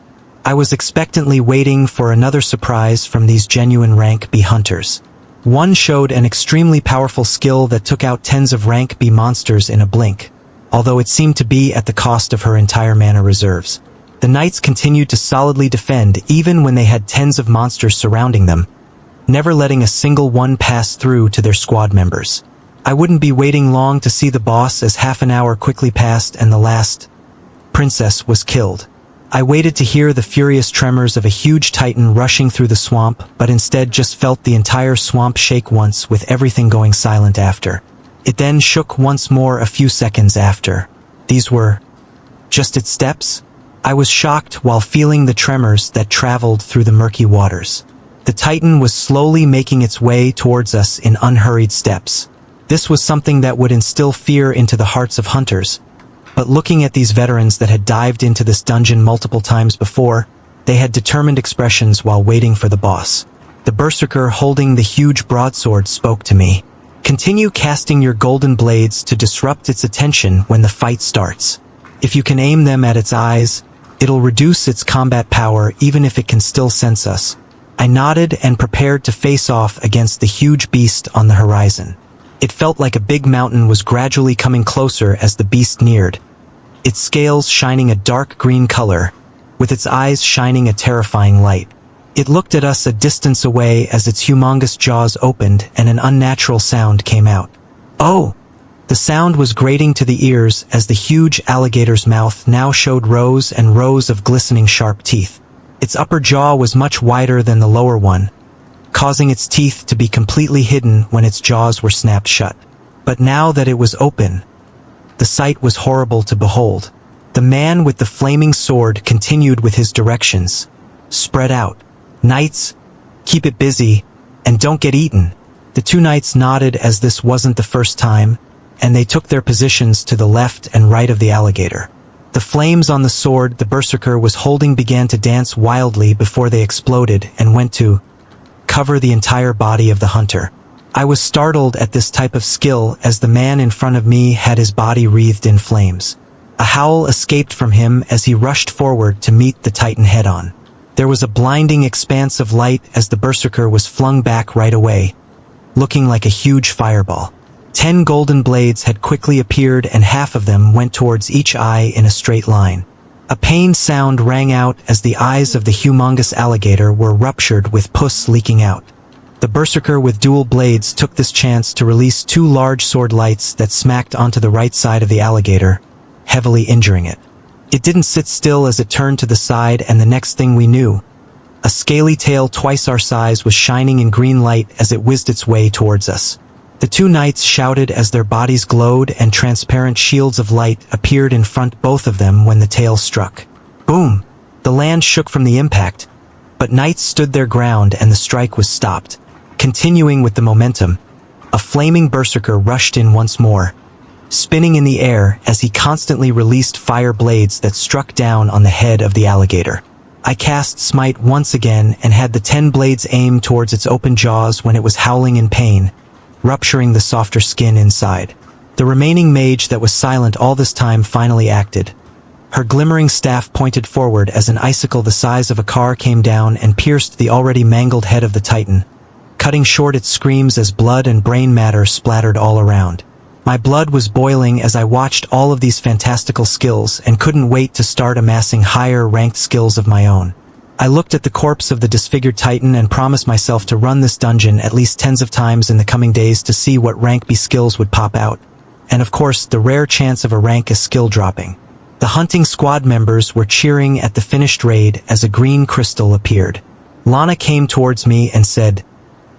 [SPEAKER 1] I was expectantly waiting for another surprise from these genuine rank B hunters. One showed an extremely powerful skill that took out tens of rank B monsters in a blink, although it seemed to be at the cost of her entire mana reserves. The knights continued to solidly defend even when they had tens of monsters surrounding them, never letting a single one pass through to their squad members. I wouldn't be waiting long to see the boss as half an hour quickly passed and the last princess was killed. I waited to hear the furious tremors of a huge titan rushing through the swamp, but instead just felt the entire swamp shake once with everything going silent after. It then shook once more a few seconds after. These were just its steps? I was shocked while feeling the tremors that traveled through the murky waters. The titan was slowly making its way towards us in unhurried steps. This was something that would instill fear into the hearts of hunters. But looking at these veterans that had dived into this dungeon multiple times before, they had determined expressions while waiting for the boss. The berserker holding the huge broadsword spoke to me. Continue casting your golden blades to disrupt its attention when the fight starts. If you can aim them at its eyes, it'll reduce its combat power even if it can still sense us. I nodded and prepared to face off against the huge beast on the horizon. It felt like a big mountain was gradually coming closer as the beast neared, its scales shining a dark green color, with its eyes shining a terrifying light. It looked at us a distance away as its humongous jaws opened and an unnatural sound came out. Oh! The sound was grating to the ears as the huge alligator's mouth now showed rows and rows of glistening sharp teeth. Its upper jaw was much wider than the lower one, causing its teeth to be completely hidden when its jaws were snapped shut. But now that it was open, the sight was horrible to behold. The man with the flaming sword continued with his directions. Spread out. Knights, keep it busy, and don't get eaten. The 2 knights nodded as this wasn't the first time, and they took their positions to the left and right of the alligator. The flames on the sword the berserker was holding began to dance wildly before they exploded and went to cover the entire body of the hunter. I was startled at this type of skill as the man in front of me had his body wreathed in flames. A howl escaped from him as he rushed forward to meet the titan head-on. There was a blinding expanse of light as the berserker was flung back right away, looking like a huge fireball. 10 golden blades had quickly appeared and half of them went towards each eye in a straight line. A pained sound rang out as the eyes of the humongous alligator were ruptured with pus leaking out. The berserker with dual blades took this chance to release 2 large sword lights that smacked onto the right side of the alligator, heavily injuring it. It didn't sit still as it turned to the side, and the next thing we knew, a scaly tail twice our size was shining in green light as it whizzed its way towards us. The 2 knights shouted as their bodies glowed and transparent shields of light appeared in front both of them when the tail struck. Boom! The land shook from the impact, but knights stood their ground and the strike was stopped. Continuing with the momentum, a flaming berserker rushed in once more, spinning in the air as he constantly released fire blades that struck down on the head of the alligator. I cast Smite once again and had the 10 blades aim towards its open jaws when it was howling in pain, rupturing the softer skin inside. The remaining mage that was silent all this time finally acted. Her glimmering staff pointed forward as an icicle the size of a car came down and pierced the already mangled head of the titan, cutting short its screams as blood and brain matter splattered all around. My blood was boiling as I watched all of these fantastical skills and couldn't wait to start amassing higher-ranked skills of my own. I looked at the corpse of the disfigured titan and promised myself to run this dungeon at least tens of times in the coming days to see what rank B skills would pop out. and of course the rare chance of a rank is skill dropping. The hunting squad members were cheering at the finished raid as a green crystal appeared. Lana came towards me and said,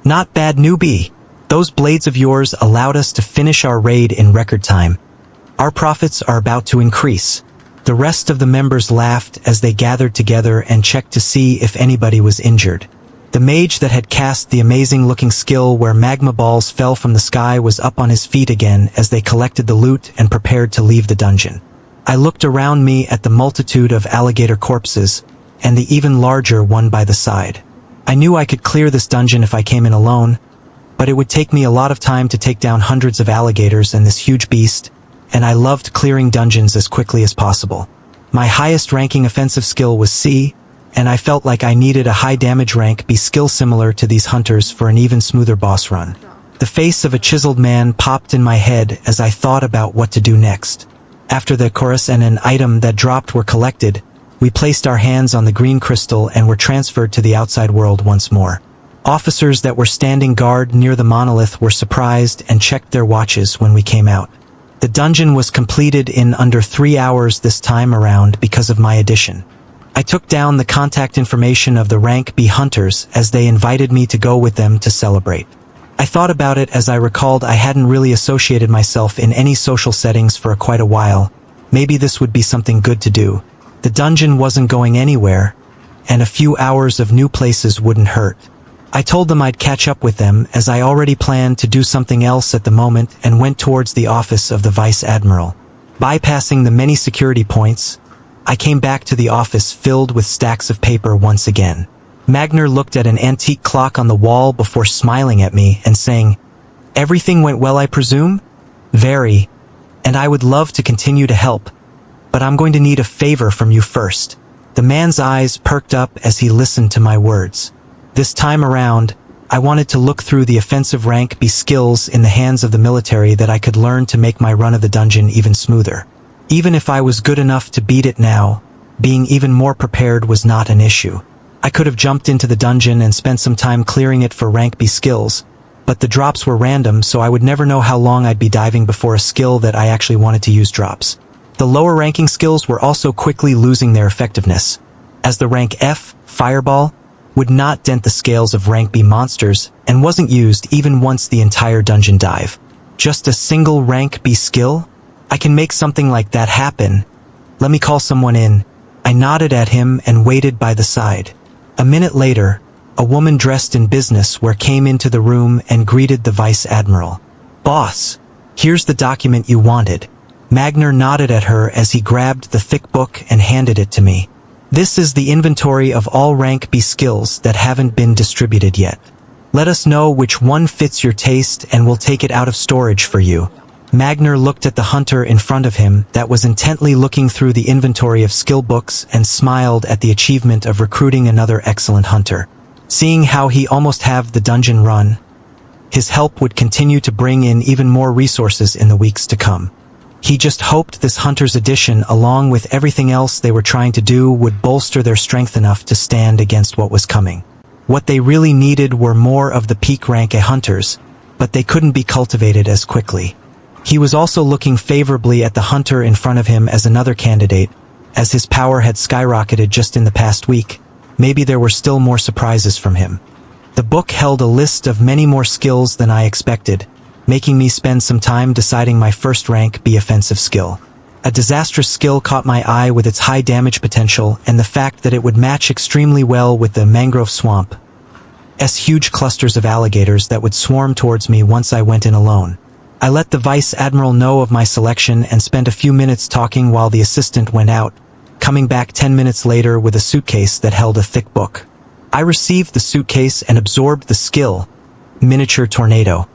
[SPEAKER 1] "Not bad, newbie. Those blades of yours allowed us to finish our raid in record time. Our profits are about to increase." The rest of the members laughed as they gathered together and checked to see if anybody was injured. The mage that had cast the amazing-looking skill where magma balls fell from the sky was up on his feet again as they collected the loot and prepared to leave the dungeon. I looked around me at the multitude of alligator corpses, and the even larger one by the side. I knew I could clear this dungeon if I came in alone, but it would take me a lot of time to take down hundreds of alligators and this huge beast, and I loved clearing dungeons as quickly as possible. My highest ranking offensive skill was C, and I felt like I needed a high damage rank B skill similar to these hunters for an even smoother boss run. The face of a chiseled man popped in my head as I thought about what to do next. After the chorus and an item that dropped were collected, we placed our hands on the green crystal and were transferred to the outside world once more. Officers that were standing guard near the monolith were surprised and checked their watches when we came out. The dungeon was completed in under 3 hours this time around because of my addition. I took down the contact information of the rank B hunters as they invited me to go with them to celebrate. I thought about it as I recalled I hadn't really associated myself in any social settings for quite a while. Maybe this would be something good to do. The dungeon wasn't going anywhere, and a few hours of new places wouldn't hurt. I told them I'd catch up with them as I already planned to do something else at the moment and went towards the office of the Vice Admiral. Bypassing the many security points, I came back to the office filled with stacks of paper once again. Magner looked at an antique clock on the wall before smiling at me and saying, "Everything went well, I presume?" "Very. And I would love to continue to help. But I'm going to need a favor from you first." The man's eyes perked up as he listened to my words. This time around, I wanted to look through the offensive rank B skills in the hands of the military that I could learn to make my run of the dungeon even smoother. Even if I was good enough to beat it now, being even more prepared was not an issue. I could have jumped into the dungeon and spent some time clearing it for rank B skills, but the drops were random, so I would never know how long I'd be diving before a skill that I actually wanted to use drops. The lower ranking skills were also quickly losing their effectiveness, as the rank F, Fireball, would not dent the scales of rank B monsters and wasn't used even once the entire dungeon dive. Just a single rank B skill? I can make something like that happen. Let me call someone in. I nodded at him and waited by the side. A minute later, a woman dressed in business wear came into the room and greeted the Vice Admiral. "Boss, here's the document you wanted." Magner nodded at her as he grabbed the thick book and handed it to me. "This is the inventory of all rank B skills that haven't been distributed yet. Let us know which one fits your taste and we'll take it out of storage for you." Magner looked at the hunter in front of him that was intently looking through the inventory of skill books and smiled at the achievement of recruiting another excellent hunter. Seeing how he almost halved the dungeon run, his help would continue to bring in even more resources in the weeks to come. He just hoped this hunter's addition, along with everything else they were trying to do, would bolster their strength enough to stand against what was coming. What they really needed were more of the peak rank A hunters, but they couldn't be cultivated as quickly. He was also looking favorably at the hunter in front of him as another candidate, as his power had skyrocketed just in the past week. Maybe there were still more surprises from him. The book held a list of many more skills than I expected, making me spend some time deciding my first rank B offensive skill. A disastrous skill caught my eye with its high damage potential and the fact that it would match extremely well with the mangrove swamp. Huge clusters of alligators that would swarm towards me once I went in alone. I let the Vice Admiral know of my selection and spent a few minutes talking while the assistant went out, coming back 10 minutes later with a suitcase that held a thick book. I received the suitcase and absorbed the skill, Miniature Tornado.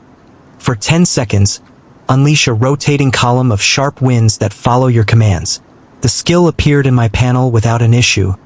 [SPEAKER 1] For 10 seconds, unleash a rotating column of sharp winds that follow your commands. The skill appeared in my panel without an issue,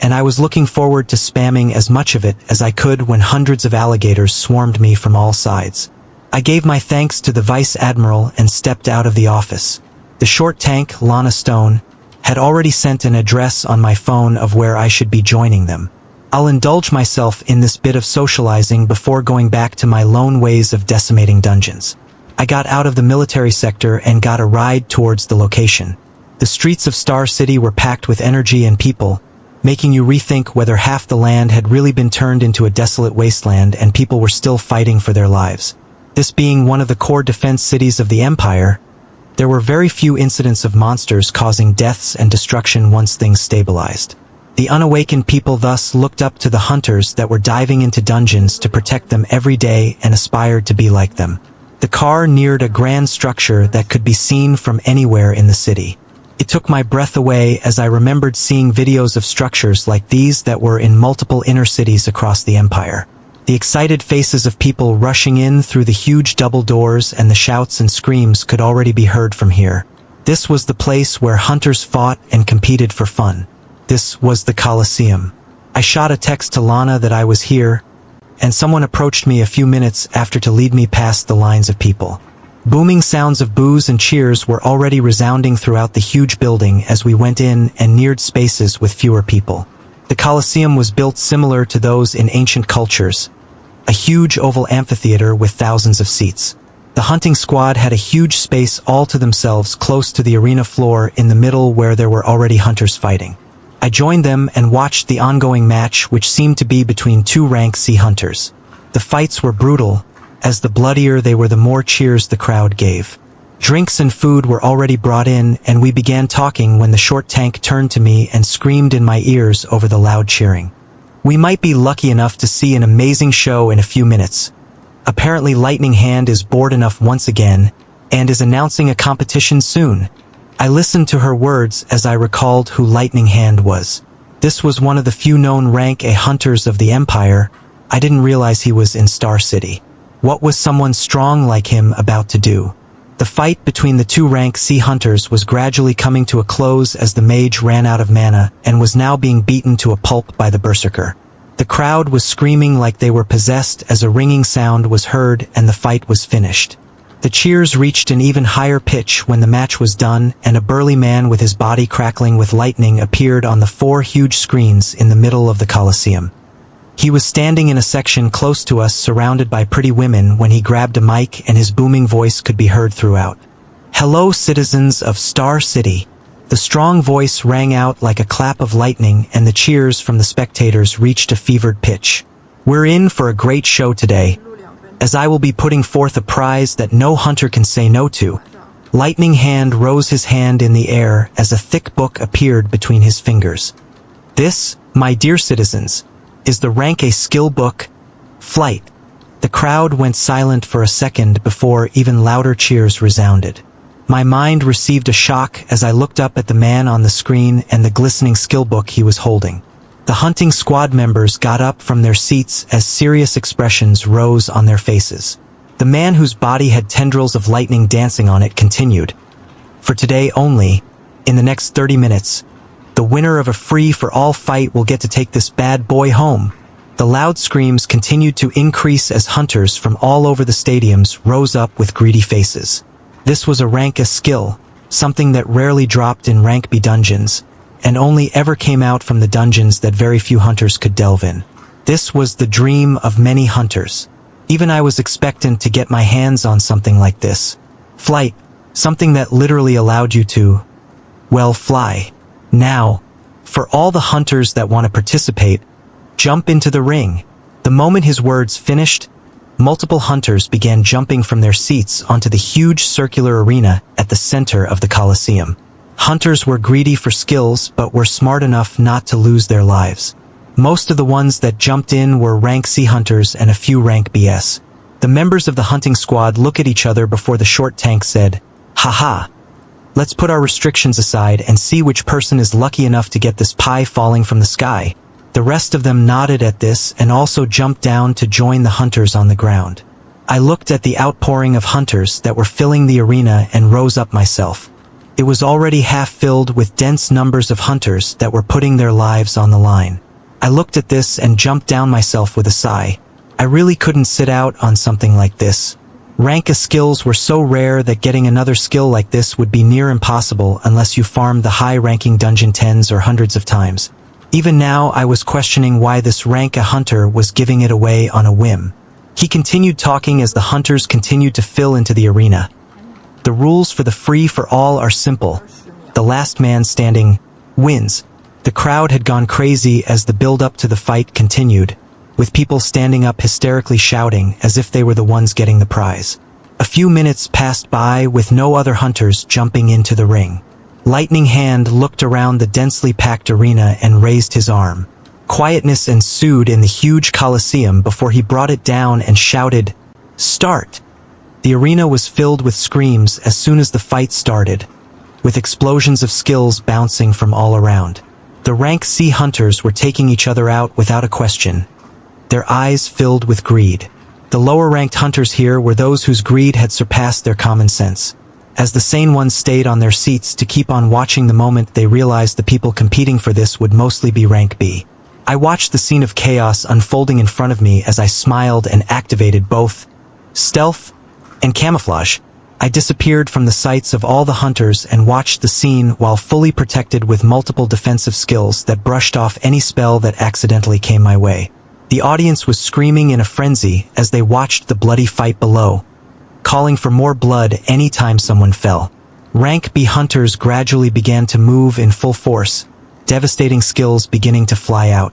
[SPEAKER 1] and I was looking forward to spamming as much of it as I could when hundreds of alligators swarmed me from all sides. I gave my thanks to the Vice Admiral and stepped out of the office. The short tank, Lana Stone, had already sent an address on my phone of where I should be joining them. I'll indulge myself in this bit of socializing before going back to my lone ways of decimating dungeons. I got out of the military sector and got a ride towards the location. The streets of Star City were packed with energy and people, making you rethink whether half the land had really been turned into a desolate wasteland and people were still fighting for their lives. This being one of the core defense cities of the Empire, there were very few incidents of monsters causing deaths and destruction once things stabilized. The unawakened people thus looked up to the hunters that were diving into dungeons to protect them every day and aspired to be like them. The car neared a grand structure that could be seen from anywhere in the city. It took my breath away as I remembered seeing videos of structures like these that were in multiple inner cities across the Empire. The excited faces of people rushing in through the huge double doors and the shouts and screams could already be heard from here. This was the place where hunters fought and competed for fun. This was the Colosseum. I shot a text to Lana that I was here, and someone approached me a few minutes after to lead me past the lines of people. Booming sounds of boos and cheers were already resounding throughout the huge building as we went in and neared spaces with fewer people. The Colosseum was built similar to those in ancient cultures, a huge oval amphitheater with thousands of seats. The hunting squad had a huge space all to themselves close to the arena floor in the middle where there were already hunters fighting. I joined them and watched the ongoing match, which seemed to be between two rank C hunters. The fights were brutal, as the bloodier they were the more cheers the crowd gave. Drinks and food were already brought in and we began talking when the short tank turned to me and screamed in my ears over the loud cheering. We might be lucky enough to see an amazing show in a few minutes. Apparently Lightning Hand is bored enough once again and is announcing a competition soon. I listened to her words as I recalled who Lightning Hand was. This was one of the few known rank A hunters of the Empire. I didn't realize he was in Star City. What was someone strong like him about to do? The fight between the two rank C hunters was gradually coming to a close as the mage ran out of mana and was now being beaten to a pulp by the berserker. The crowd was screaming like they were possessed as a ringing sound was heard and the fight was finished. The cheers reached an even higher pitch when the match was done and a burly man with his body crackling with lightning appeared on the 4 huge screens in the middle of the Colosseum. He was standing in a section close to us surrounded by pretty women when he grabbed a mic and his booming voice could be heard throughout. "Hello, citizens of Star City." The strong voice rang out like a clap of lightning and the cheers from the spectators reached a fevered pitch. "We're in for a great show today, as I will be putting forth a prize that no hunter can say no to." Lightning Hand rose his hand in the air as a thick book appeared between his fingers. "This, my dear citizens, is the rank A skill book, Flight." The crowd went silent for a second before even louder cheers resounded. My mind received a shock as I looked up at the man on the screen and the glistening skill book he was holding. The hunting squad members got up from their seats as serious expressions rose on their faces. The man whose body had tendrils of lightning dancing on it continued. "For today only, in the next 30 minutes, the winner of a free-for-all fight will get to take this bad boy home." The loud screams continued to increase as hunters from all over the stadiums rose up with greedy faces. This was a rank A skill, something that rarely dropped in rank B dungeons, and only ever came out from the dungeons that very few hunters could delve in. This was the dream of many hunters. Even I was expectant to get my hands on something like this. Flight, something that literally allowed you to, well, fly. Now, for all the hunters that want to participate, jump into the ring. The moment his words finished, multiple hunters began jumping from their seats onto the huge circular arena at the center of the Colosseum. Hunters were greedy for skills but were smart enough not to lose their lives. Most of the ones that jumped in were rank C hunters and a few rank BS. The members of the hunting squad looked at each other before the short tank said, "Haha. Let's put our restrictions aside and see which person is lucky enough to get this pie falling from the sky." The rest of them nodded at this and also jumped down to join the hunters on the ground. I looked at the outpouring of hunters that were filling the arena and rose up myself. It was already half filled with dense numbers of hunters that were putting their lives on the line. I looked at this and jumped down myself with a sigh. I really couldn't sit out on something like this. Rank A skills were so rare that getting another skill like this would be near impossible unless you farmed the high-ranking dungeon tens or hundreds of times. Even now I was questioning why this rank A hunter was giving it away on a whim. He continued talking as the hunters continued to fill into the arena. The rules for the free-for-all are simple. The last man standing wins. The crowd had gone crazy as the build-up to the fight continued, with people standing up hysterically shouting as if they were the ones getting the prize. A few minutes passed by with no other hunters jumping into the ring. Lightning Hand looked around the densely packed arena and raised his arm. Quietness ensued in the huge coliseum before he brought it down and shouted, "Start!" The arena was filled with screams as soon as the fight started, with explosions of skills bouncing from all around. The rank C hunters were taking each other out without a question, their eyes filled with greed. The lower-ranked hunters here were those whose greed had surpassed their common sense. As the sane ones stayed on their seats to keep on watching the moment they realized the people competing for this would mostly be rank B. I watched the scene of chaos unfolding in front of me as I smiled and activated both stealth and camouflage. I disappeared from the sights of all the hunters and watched the scene while fully protected with multiple defensive skills that brushed off any spell that accidentally came my way. The audience was screaming in a frenzy as they watched the bloody fight below, calling for more blood anytime someone fell. Rank B hunters gradually began to move in full force, devastating skills beginning to fly out.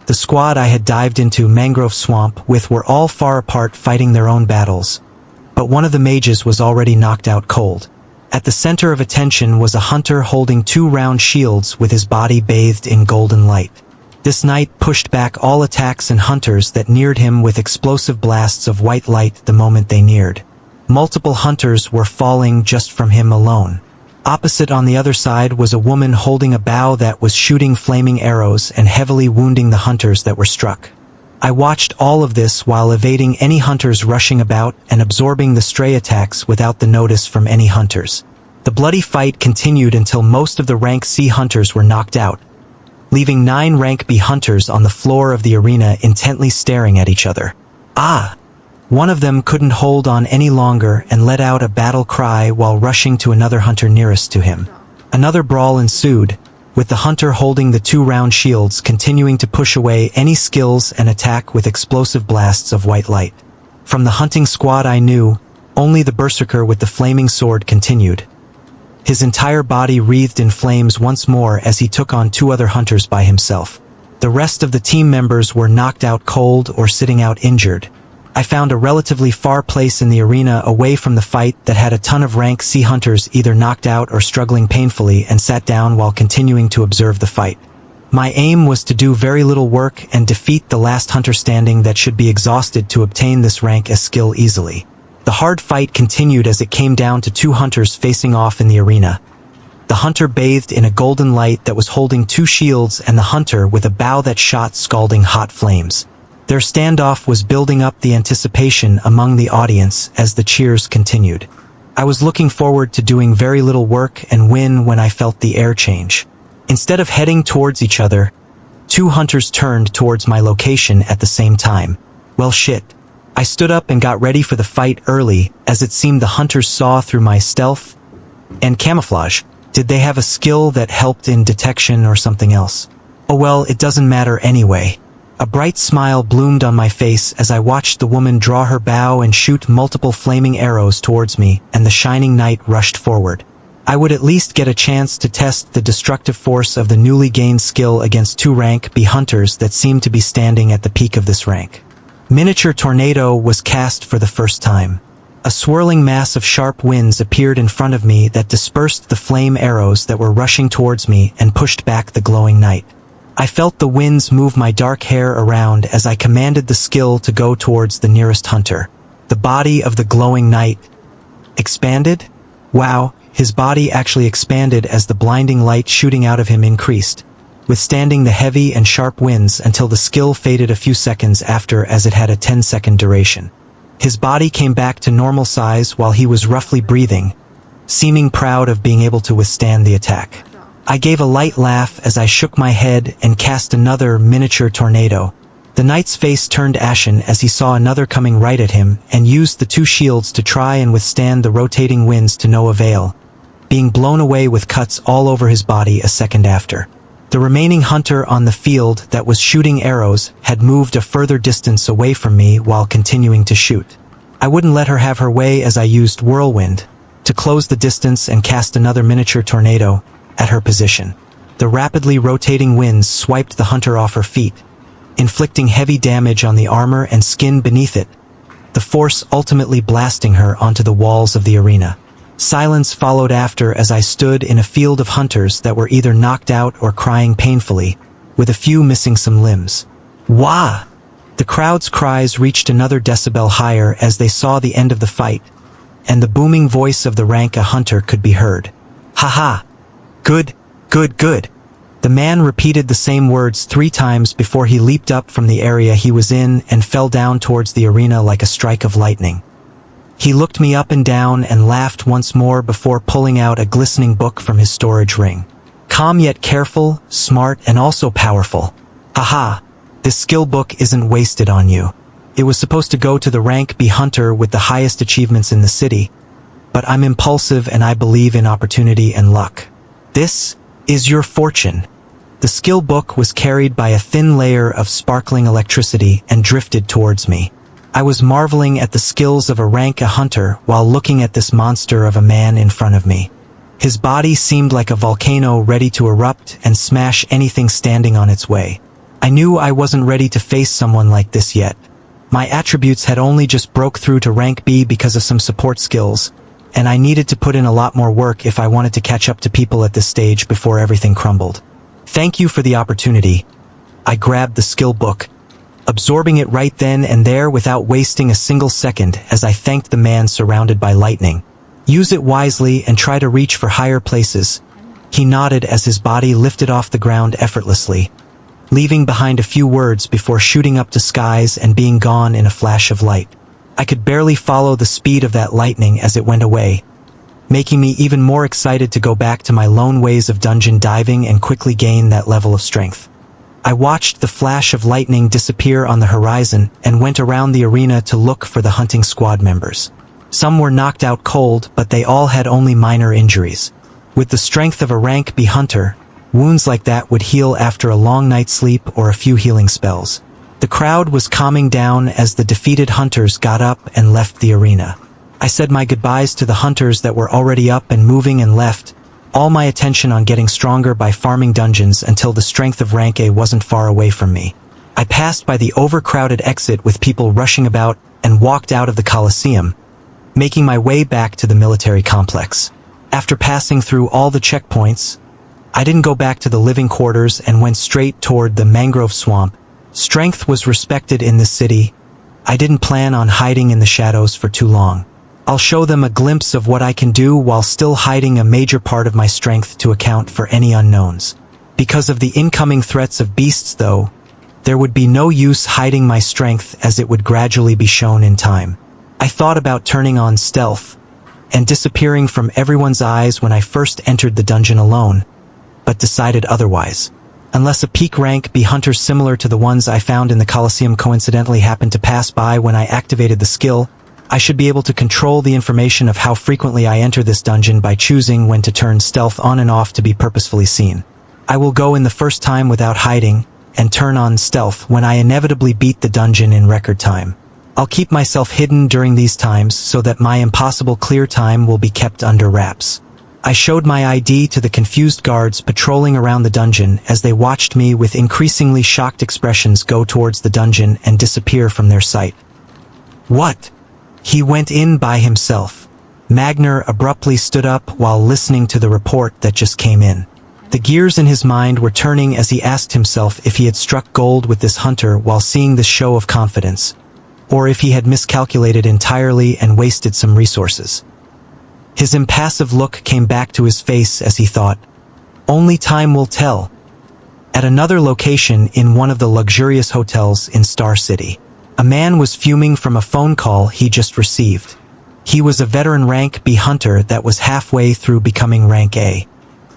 [SPEAKER 1] The squad I had dived into Mangrove Swamp with were all far apart fighting their own battles, but one of the mages was already knocked out cold. At the center of attention was a hunter holding 2 round shields with his body bathed in golden light. This knight pushed back all attacks and hunters that neared him with explosive blasts of white light the moment they neared. Multiple hunters were falling just from him alone. Opposite on the other side was a woman holding a bow that was shooting flaming arrows and heavily wounding the hunters that were struck. I watched all of this while evading any hunters rushing about and absorbing the stray attacks without the notice from any hunters. The bloody fight continued until most of the rank C hunters were knocked out, leaving 9 rank B hunters on the floor of the arena intently staring at each other. One of them couldn't hold on any longer and let out a battle cry while rushing to another hunter nearest to him. Another brawl ensued, with the hunter holding the 2 round shields continuing to push away any skills and attack with explosive blasts of white light. From the hunting squad I knew, only the berserker with the flaming sword continued. His entire body wreathed in flames once more as he took on 2 other hunters by himself. The rest of the team members were knocked out cold or sitting out injured. I found a relatively far place in the arena away from the fight that had a ton of rank C hunters either knocked out or struggling painfully and sat down while continuing to observe the fight. My aim was to do very little work and defeat the last hunter standing that should be exhausted to obtain this rank as skill easily. The hard fight continued as it came down to 2 hunters facing off in the arena. The hunter bathed in a golden light that was holding 2 shields and the hunter with a bow that shot scalding hot flames. Their standoff was building up the anticipation among the audience as the cheers continued. I was looking forward to doing very little work and win when I felt the air change. Instead of heading towards each other, 2 hunters turned towards my location at the same time. Well shit. I stood up and got ready for the fight early, as it seemed the hunters saw through my stealth and camouflage. Did they have a skill that helped in detection or something else? Oh well, it doesn't matter anyway. A bright smile bloomed on my face as I watched the woman draw her bow and shoot multiple flaming arrows towards me, and the shining knight rushed forward. I would at least get a chance to test the destructive force of the newly gained skill against 2 rank B hunters that seemed to be standing at the peak of this rank. Miniature Tornado was cast for the first time. A swirling mass of sharp winds appeared in front of me that dispersed the flame arrows that were rushing towards me and pushed back the glowing knight. I felt the winds move my dark hair around as I commanded the skill to go towards the nearest hunter. The body of the glowing knight expanded? Wow, his body actually expanded as the blinding light shooting out of him increased, withstanding the heavy and sharp winds until the skill faded a few seconds after, as it had a 10-second duration. His body came back to normal size while he was roughly breathing, seeming proud of being able to withstand the attack. I gave a light laugh as I shook my head and cast another miniature tornado. The knight's face turned ashen as he saw another coming right at him and used the 2 shields to try and withstand the rotating winds to no avail, being blown away with cuts all over his body a second after. The remaining hunter on the field that was shooting arrows had moved a further distance away from me while continuing to shoot. I wouldn't let her have her way as I used Whirlwind to close the distance and cast another miniature tornado at her position. The rapidly rotating winds swiped the hunter off her feet, inflicting heavy damage on the armor and skin beneath it, the force ultimately blasting her onto the walls of the arena. Silence followed after as I stood in a field of hunters that were either knocked out or crying painfully, with a few missing some limbs. Wah! The crowd's cries reached another decibel higher as they saw the end of the fight, and the booming voice of the rank a hunter could be heard. Ha-ha! Good, good, good! The man repeated the same words 3 times before he leaped up from the area he was in and fell down towards the arena like a strike of lightning. He looked me up and down and laughed once more before pulling out a glistening book from his storage ring. Calm yet careful, smart and also powerful. Haha, this skill book isn't wasted on you. It was supposed to go to the rank B hunter with the highest achievements in the city, but I'm impulsive and I believe in opportunity and luck. This is your fortune. The skill book was carried by a thin layer of sparkling electricity and drifted towards me. I was marveling at the skills of a rank a hunter while looking at this monster of a man in front of me. His body seemed like a volcano ready to erupt and smash anything standing on its way. I knew I wasn't ready to face someone like this yet. My attributes had only just broke through to rank B because of some support skills, and I needed to put in a lot more work if I wanted to catch up to people at this stage before everything crumbled. Thank you for the opportunity. I grabbed the skill book, absorbing it right then and there without wasting a single second as I thanked the man surrounded by lightning. Use it wisely and try to reach for higher places. He nodded as his body lifted off the ground effortlessly, leaving behind a few words before shooting up to skies and being gone in a flash of light. I could barely follow the speed of that lightning as it went away, making me even more excited to go back to my lone ways of dungeon diving and quickly gain that level of strength. I watched the flash of lightning disappear on the horizon and went around the arena to look for the hunting squad members. Some were knocked out cold, but they all had only minor injuries. With the strength of a rank B hunter, wounds like that would heal after a long night's sleep or a few healing spells. The crowd was calming down as the defeated hunters got up and left the arena. I said my goodbyes to the hunters that were already up and moving and left, all my attention on getting stronger by farming dungeons until the strength of rank A wasn't far away from me. I passed by the overcrowded exit with people rushing about and walked out of the Coliseum, making my way back to the military complex. After passing through all the checkpoints, I didn't go back to the living quarters and went straight toward the mangrove swamp. Strength was respected in this city. I didn't plan on hiding in the shadows for too long. I'll show them a glimpse of what I can do while still hiding a major part of my strength to account for any unknowns. Because of the incoming threats of beasts though, there would be no use hiding my strength as it would gradually be shown in time. I thought about turning on stealth and disappearing from everyone's eyes when I first entered the dungeon alone, but decided otherwise. Unless a peak rank B hunter similar to the ones I found in the Coliseum coincidentally happened to pass by when I activated the skill, I should be able to control the information of how frequently I enter this dungeon by choosing when to turn stealth on and off to be purposefully seen. I will go in the first time without hiding, and turn on stealth when I inevitably beat the dungeon in record time. I'll keep myself hidden during these times so that my impossible clear time will be kept under wraps. I showed my ID to the confused guards patrolling around the dungeon as they watched me with increasingly shocked expressions go towards the dungeon and disappear from their sight. What? He went in by himself. Magner abruptly stood up while listening to the report that just came in. The gears in his mind were turning as he asked himself if he had struck gold with this hunter while seeing this show of confidence, or if he had miscalculated entirely and wasted some resources. His impassive look came back to his face as he thought, only time will tell. At another location in one of the luxurious hotels in Star City, a man was fuming from a phone call he just received. He was a veteran rank B hunter that was halfway through becoming rank A.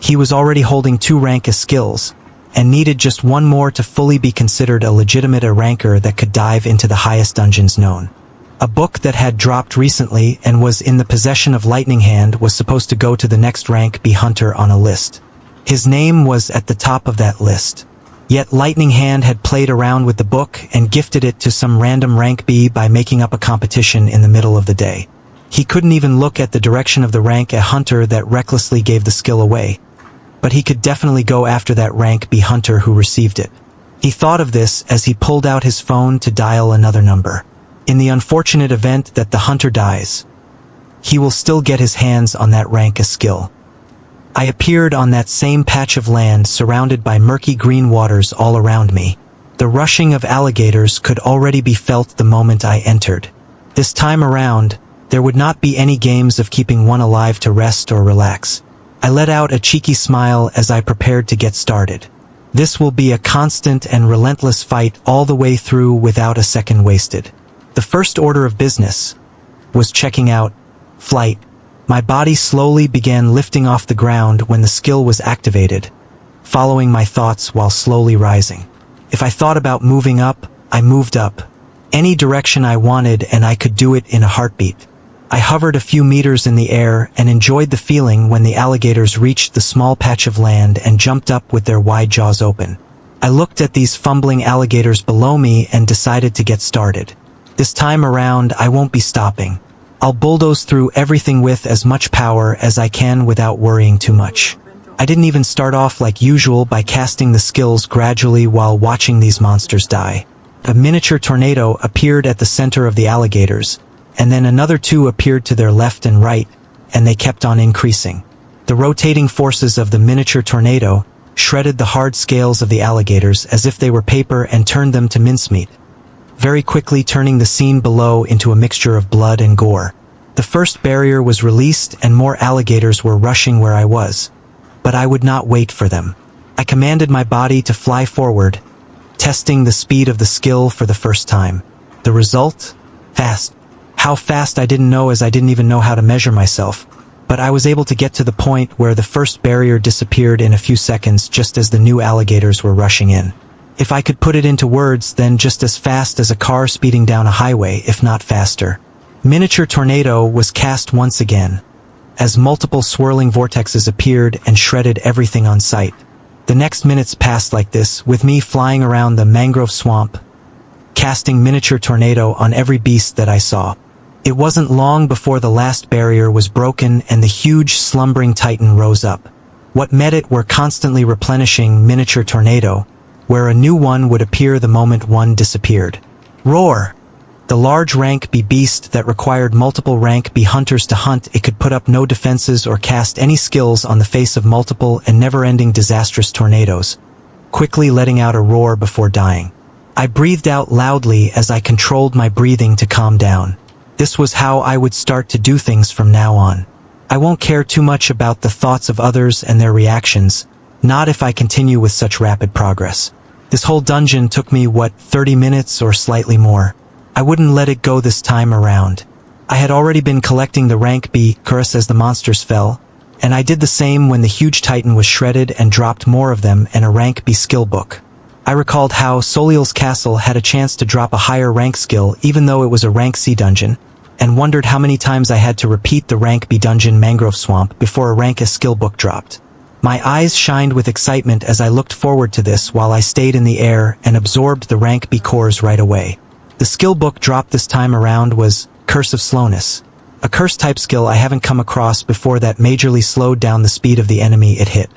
[SPEAKER 1] He was already holding 2 rank A skills, and needed just one more to fully be considered a legitimate A ranker that could dive into the highest dungeons known. A book that had dropped recently and was in the possession of Lightning Hand was supposed to go to the next rank B hunter on a list. His name was at the top of that list. Yet Lightning Hand had played around with the book and gifted it to some random rank B by making up a competition in the middle of the day. He couldn't even look at the direction of the rank A hunter that recklessly gave the skill away. But he could definitely go after that rank B hunter who received it. He thought of this as he pulled out his phone to dial another number. In the unfortunate event that the hunter dies, he will still get his hands on that rank A skill. I appeared on that same patch of land surrounded by murky green waters all around me. The rushing of alligators could already be felt the moment I entered. This time around, there would not be any games of keeping one alive to rest or relax. I let out a cheeky smile as I prepared to get started. This will be a constant and relentless fight all the way through without a second wasted. The first order of business was checking out flight. My body slowly began lifting off the ground when the skill was activated, following my thoughts while slowly rising. If I thought about moving up, I moved up. Any direction I wanted, and I could do it in a heartbeat. I hovered a few meters in the air and enjoyed the feeling when the alligators reached the small patch of land and jumped up with their wide jaws open. I looked at these fumbling alligators below me and decided to get started. This time around, I won't be stopping. I'll bulldoze through everything with as much power as I can without worrying too much. I didn't even start off like usual by casting the skills gradually while watching these monsters die. A miniature tornado appeared at the center of the alligators, and then another two appeared to their left and right, and they kept on increasing. The rotating forces of the miniature tornado shredded the hard scales of the alligators as if they were paper and turned them to mincemeat, very quickly turning the scene below into a mixture of blood and gore. The first barrier was released and more alligators were rushing where I was. But I would not wait for them. I commanded my body to fly forward, testing the speed of the skill for the first time. The result? Fast. How fast I didn't know, as I didn't even know how to measure myself. But I was able to get to the point where the first barrier disappeared in a few seconds just as the new alligators were rushing in. If I could put it into words, then just as fast as a car speeding down a highway, if not faster. Miniature tornado was cast once again, as multiple swirling vortexes appeared and shredded everything on sight. The next minutes passed like this, with me flying around the mangrove swamp, casting miniature tornado on every beast that I saw. It wasn't long before the last barrier was broken and the huge slumbering titan rose up. What met it were constantly replenishing miniature tornado, where a new one would appear the moment one disappeared. Roar! The large rank B beast that required multiple rank B hunters to hunt it could put up no defenses or cast any skills on the face of multiple and never-ending disastrous tornadoes, quickly letting out a roar before dying. I breathed out loudly as I controlled my breathing to calm down. This was how I would start to do things from now on. I won't care too much about the thoughts of others and their reactions, not if I continue with such rapid progress. This whole dungeon took me, 30 minutes or slightly more. I wouldn't let it go this time around. I had already been collecting the rank B curse as the monsters fell, and I did the same when the huge titan was shredded and dropped more of them and a rank B skill book. I recalled how Soliel's castle had a chance to drop a higher rank skill even though it was a rank C dungeon, and wondered how many times I had to repeat the rank B dungeon Mangrove Swamp before a rank A skill book dropped. My eyes shined with excitement as I looked forward to this while I stayed in the air and absorbed the rank B cores right away. The skill book dropped this time around was Curse of Slowness, a curse type skill I haven't come across before that majorly slowed down the speed of the enemy it hit.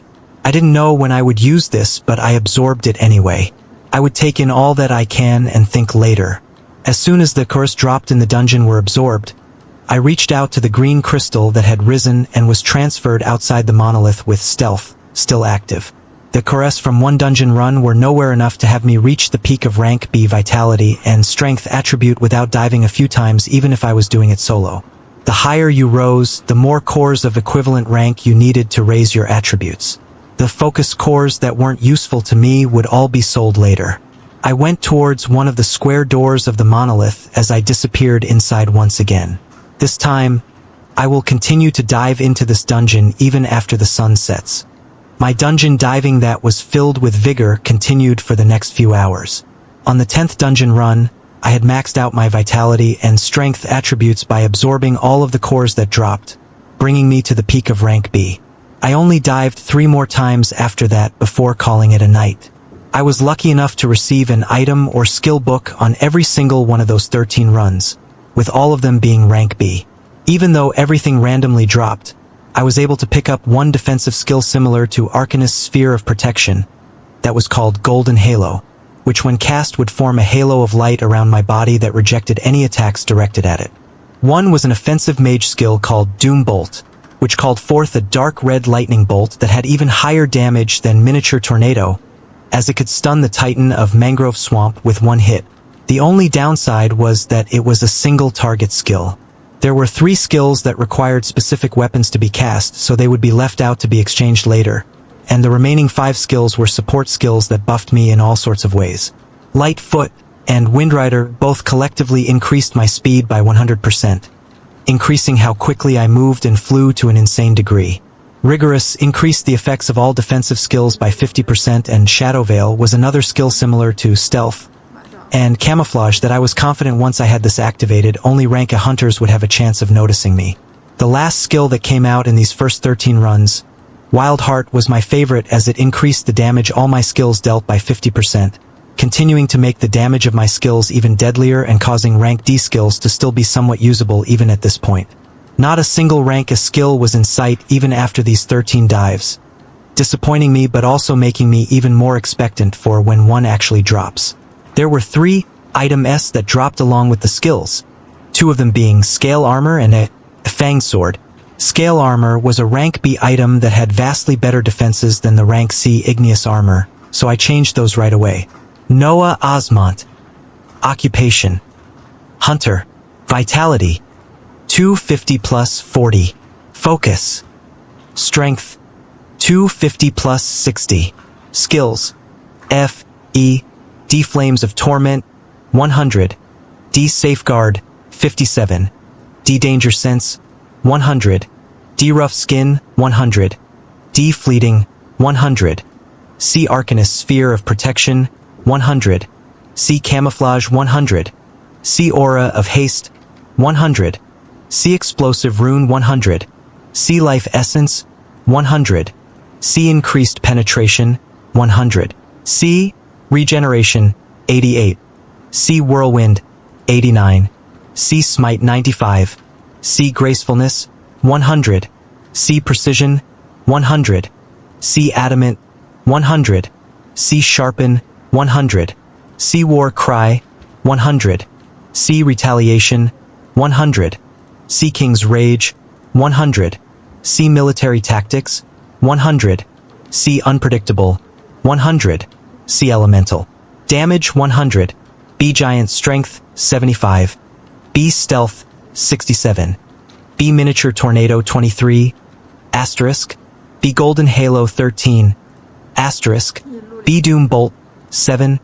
[SPEAKER 1] I didn't know when I would use this, but I absorbed it anyway. I would take in all that I can and think later. As soon as the curse dropped in the dungeon were absorbed, I reached out to the green crystal that had risen and was transferred outside the monolith with stealth, still active. The cores from one dungeon run were nowhere enough to have me reach the peak of rank B vitality and strength attribute without diving a few times even if I was doing it solo. The higher you rose, the more cores of equivalent rank you needed to raise your attributes. The focus cores that weren't useful to me would all be sold later. I went towards one of the square doors of the monolith as I disappeared inside once again. This time, I will continue to dive into this dungeon even after the sun sets. My dungeon diving that was filled with vigor continued for the next few hours. On the 10th dungeon run, I had maxed out my vitality and strength attributes by absorbing all of the cores that dropped, bringing me to the peak of rank B. I only dived 3 more times after that before calling it a night. I was lucky enough to receive an item or skill book on every single one of those 13 runs, with all of them being rank B. Even though everything randomly dropped, I was able to pick up one defensive skill similar to Arcanist's Sphere of Protection, that was called Golden Halo, which when cast would form a halo of light around my body that rejected any attacks directed at it. One was an offensive mage skill called Doom Bolt, which called forth a dark red lightning bolt that had even higher damage than Miniature Tornado, as it could stun the Titan of Mangrove Swamp with one hit. The only downside was that it was a single target skill. There were 3 skills that required specific weapons to be cast, so they would be left out to be exchanged later, and the remaining 5 skills were support skills that buffed me in all sorts of ways. Light Foot and Windrider both collectively increased my speed by 100%, increasing how quickly I moved and flew to an insane degree. Rigorous increased the effects of all defensive skills by 50%, and Shadow Veil was another skill similar to Stealth and Camouflage that I was confident once I had this activated, only rank A hunters would have a chance of noticing me. The last skill that came out in these first 13 runs, Wild Heart, was my favorite as it increased the damage all my skills dealt by 50%, continuing to make the damage of my skills even deadlier and causing rank D skills to still be somewhat usable even at this point. Not a single rank A skill was in sight even after these 13 dives, disappointing me but also making me even more expectant for when one actually drops. There were 3 items that dropped along with the skills, 2 of them being Scale Armor and a Fang Sword. Scale Armor was a rank B item that had vastly better defenses than the rank C Igneous Armor, so I changed those right away. Noah Osmont. Occupation: Hunter. Vitality: 250 plus 40. Focus: Strength: 250 plus 60. Skills: F, E, D Flames of Torment, 100. D Safeguard, 57. D Danger Sense, 100. D Rough Skin, 100. D Fleeting, 100. C Arcanist's Sphere of Protection, 100. C Camouflage, 100. C Aura of Haste, 100. C Explosive Rune, 100. C Life Essence, 100. C Increased Penetration, 100. C Regeneration, 88. C Whirlwind, 89. C Smite, 95. C Gracefulness, 100. C Precision, 100. C Adamant, 100. C Sharpen, 100. C War Cry, 100. C Retaliation, 100. C King's Rage, 100. C Military Tactics, 100. C Unpredictable, 100. C Elemental. Damage, 100. B Giant Strength, 75. B Stealth, 67. B Miniature Tornado, 23. Asterisk. B Golden Halo, 13. Asterisk. B Doom Bolt, 7.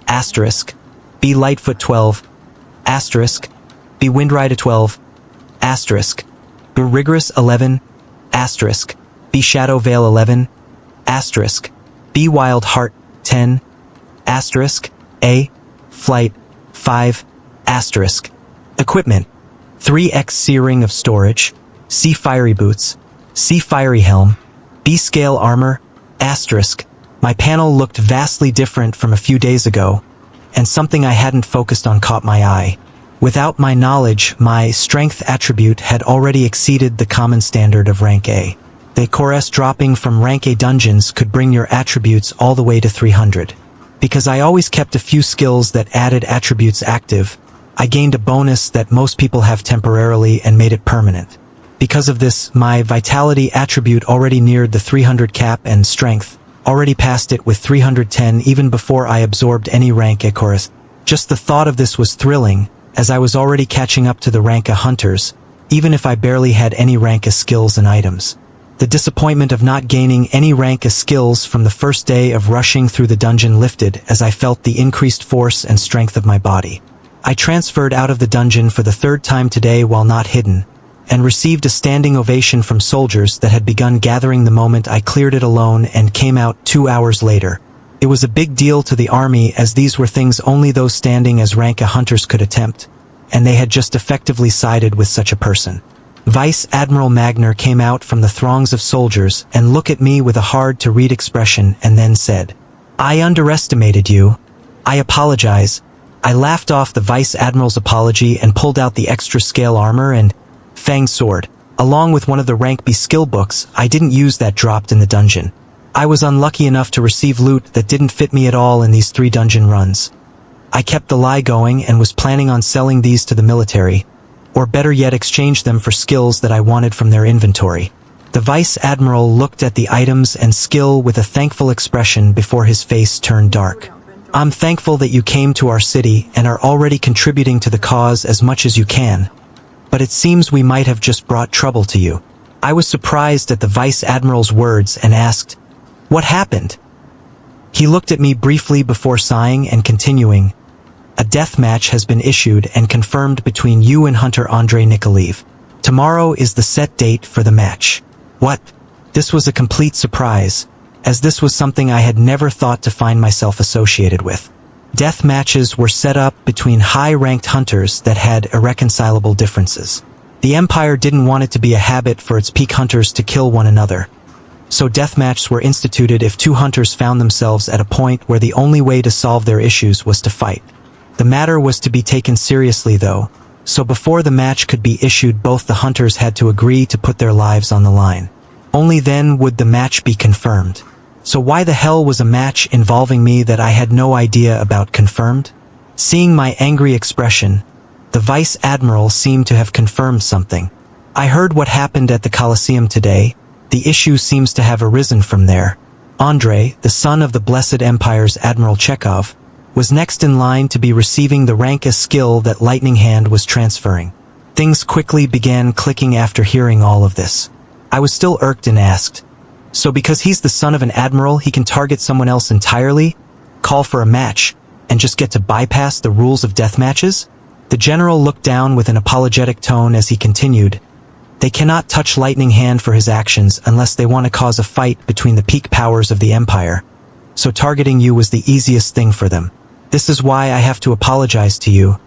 [SPEAKER 1] Asterisk. B Lightfoot, 12. Asterisk. B Windrider, 12. Asterisk. B Rigorous, 11. Asterisk. B Shadow Veil, 11. Asterisk. B Wild Heart, 10. Asterisk. A. Flight, 5. Asterisk. Equipment: 3x Searing of Storage. C Fiery Boots. C Fiery Helm. B Scale Armor. Asterisk. My panel looked vastly different from a few days ago, and something I hadn't focused on caught my eye. Without my knowledge, my strength attribute had already exceeded the common standard of rank A. The chorus dropping from rank A dungeons could bring your attributes all the way to 300. Because I always kept a few skills that added attributes active, I gained a bonus that most people have temporarily and made it permanent. Because of this, my vitality attribute already neared the 300 cap, and strength already passed it with 310 even before I absorbed any rank A chorus. Just the thought of this was thrilling, as I was already catching up to the rank A hunters, even if I barely had any rank A skills and items. The disappointment of not gaining any rank A skills from the first day of rushing through the dungeon lifted as I felt the increased force and strength of my body. I transferred out of the dungeon for the 3rd time today while not hidden, and received a standing ovation from soldiers that had begun gathering the moment I cleared it alone and came out 2 hours later. It was a big deal to the army, as these were things only those standing as rank A hunters could attempt, and they had just effectively sided with such a person. Vice Admiral Magner came out from the throngs of soldiers and looked at me with a hard-to-read expression and then said, "I underestimated you. I apologize." I laughed off the Vice Admiral's apology and pulled out the extra-scale armor and Fang sword. Along with one of the rank B skill books, I didn't use that dropped in the dungeon. I was unlucky enough to receive loot that didn't fit me at all in these 3 dungeon runs. I kept the lie going and was planning on selling these to the military, or better yet exchange them for skills that I wanted from their inventory. The Vice Admiral looked at the items and skill with a thankful expression before his face turned dark. "I'm thankful that you came to our city and are already contributing to the cause as much as you can. But it seems we might have just brought trouble to you." I was surprised at the Vice Admiral's words and asked, "What happened?" He looked at me briefly before sighing and continuing, "A death match has been issued and confirmed between you and Hunter Andrei Nikolaev. Tomorrow is the set date for the match." What? This was a complete surprise, as this was something I had never thought to find myself associated with. Death matches were set up between high-ranked hunters that had irreconcilable differences. The Empire didn't want it to be a habit for its peak hunters to kill one another. So deathmatches were instituted if 2 hunters found themselves at a point where the only way to solve their issues was to fight. The matter was to be taken seriously though, so before the match could be issued both the hunters had to agree to put their lives on the line. Only then would the match be confirmed. So why the hell was a match involving me that I had no idea about confirmed? Seeing my angry expression, the Vice Admiral seemed to have confirmed something. "I heard what happened at the Colosseum today. The issue seems to have arisen from there. Andrei, the son of the Blessed Empire's Admiral Chekhov, was next in line to be receiving the rank as skill that Lightning Hand was transferring." Things quickly began clicking after hearing all of this. I was still irked and asked, "So because he's the son of an admiral, he can target someone else entirely, call for a match, and just get to bypass the rules of death matches?" The general looked down with an apologetic tone as he continued, "They cannot touch Lightning Hand for his actions unless they want to cause a fight between the peak powers of the Empire. So targeting you was the easiest thing for them. This is why I have to apologize to you.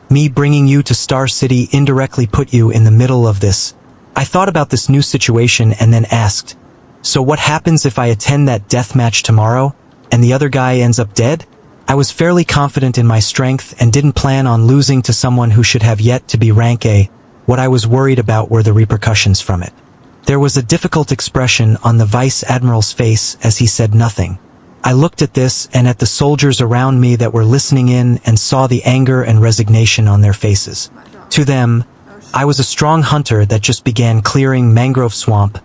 [SPEAKER 1] Me bringing you to Star City indirectly put you in the middle of this." I thought about this new situation and then asked, "So what happens if I attend that death match tomorrow, and the other guy ends up dead?" I was fairly confident in my strength and didn't plan on losing to someone who should have yet to be rank A. What I was worried about were the repercussions from it. There was a difficult expression on the Vice Admiral's face as he said nothing. I looked at this and at the soldiers around me that were listening in and saw the anger and resignation on their faces. To them, I was a strong hunter that just began clearing mangrove swamp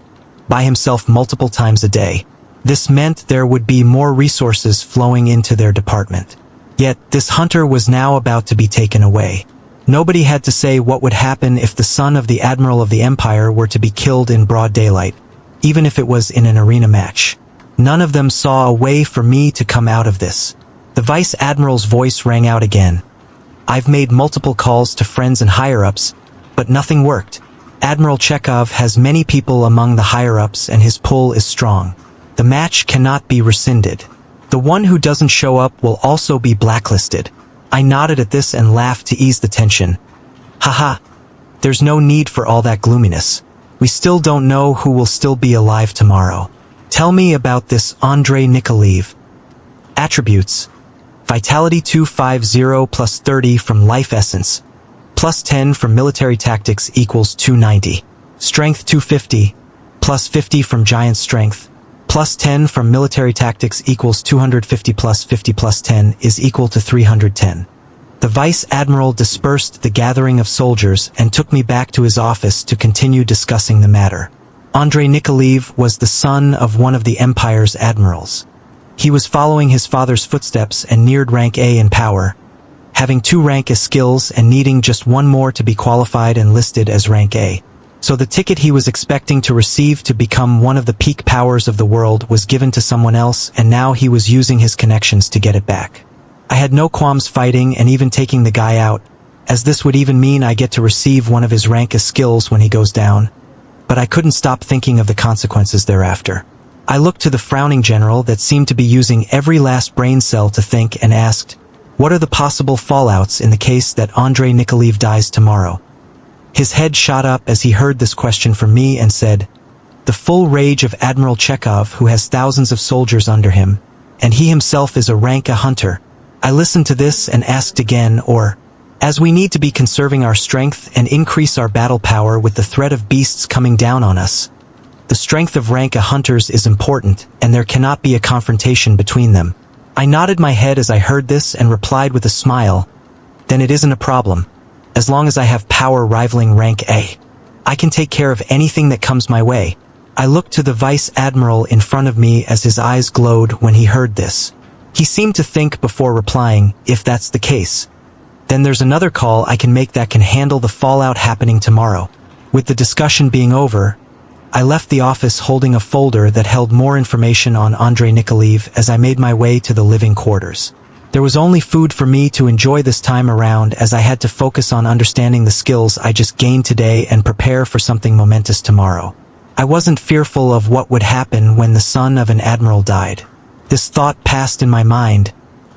[SPEAKER 1] by himself multiple times a day. This meant there would be more resources flowing into their department. Yet, this hunter was now about to be taken away. Nobody had to say what would happen if the son of the Admiral of the Empire were to be killed in broad daylight, even if it was in an arena match. None of them saw a way for me to come out of this. The Vice Admiral's voice rang out again. "I've made multiple calls to friends and higher-ups, but nothing worked. Admiral Chekhov has many people among the higher-ups and his pull is strong. The match cannot be rescinded. The one who doesn't show up will also be blacklisted." I nodded at this and laughed to ease the tension. "Haha. There's no need for all that gloominess. We still don't know who will still be alive tomorrow. Tell me about this Andrei Nikolaev." Attributes: Vitality 250 plus 30 from Life Essence, plus 10 from Military Tactics equals 290. Strength 250, plus 50 from Giant Strength, plus 10 from Military Tactics equals 250 plus 50 plus 10 is equal to 310. The Vice Admiral dispersed the gathering of soldiers and took me back to his office to continue discussing the matter. Andrei Nikolaev was the son of one of the Empire's admirals. He was following his father's footsteps and neared rank A in power, having 2 rank as skills and needing just 1 more to be qualified and listed as rank A. So the ticket he was expecting to receive to become one of the peak powers of the world was given to someone else, and now he was using his connections to get it back. I had no qualms fighting and even taking the guy out, as this would even mean I get to receive one of his rank as skills when he goes down. But I couldn't stop thinking of the consequences thereafter. I looked to the frowning general that seemed to be using every last brain cell to think and asked, "What are the possible fallouts in the case that Andrei Nikolaev dies tomorrow?" His head shot up as he heard this question from me and said, "The full rage of Admiral Chekhov, who has thousands of soldiers under him, and he himself is a rank A hunter." I listened to this and asked again, or, as we need to be conserving our strength and increase our battle power with the threat of beasts coming down on us. The strength of rank A hunters is important, and there cannot be a confrontation between them. I nodded my head as I heard this and replied with a smile, "Then it isn't a problem. As long as I have power rivaling rank A, I can take care of anything that comes my way." I looked to the Vice Admiral in front of me as his eyes glowed when he heard this. He seemed to think before replying, "If that's the case, then there's another call I can make that can handle the fallout happening tomorrow." With the discussion being over, I left the office holding a folder that held more information on Andrei Nikolaev as I made my way to the living quarters. There was only food for me to enjoy this time around, as I had to focus on understanding the skills I just gained today and prepare for something momentous tomorrow. I wasn't fearful of what would happen when the son of an admiral died. This thought passed in my mind,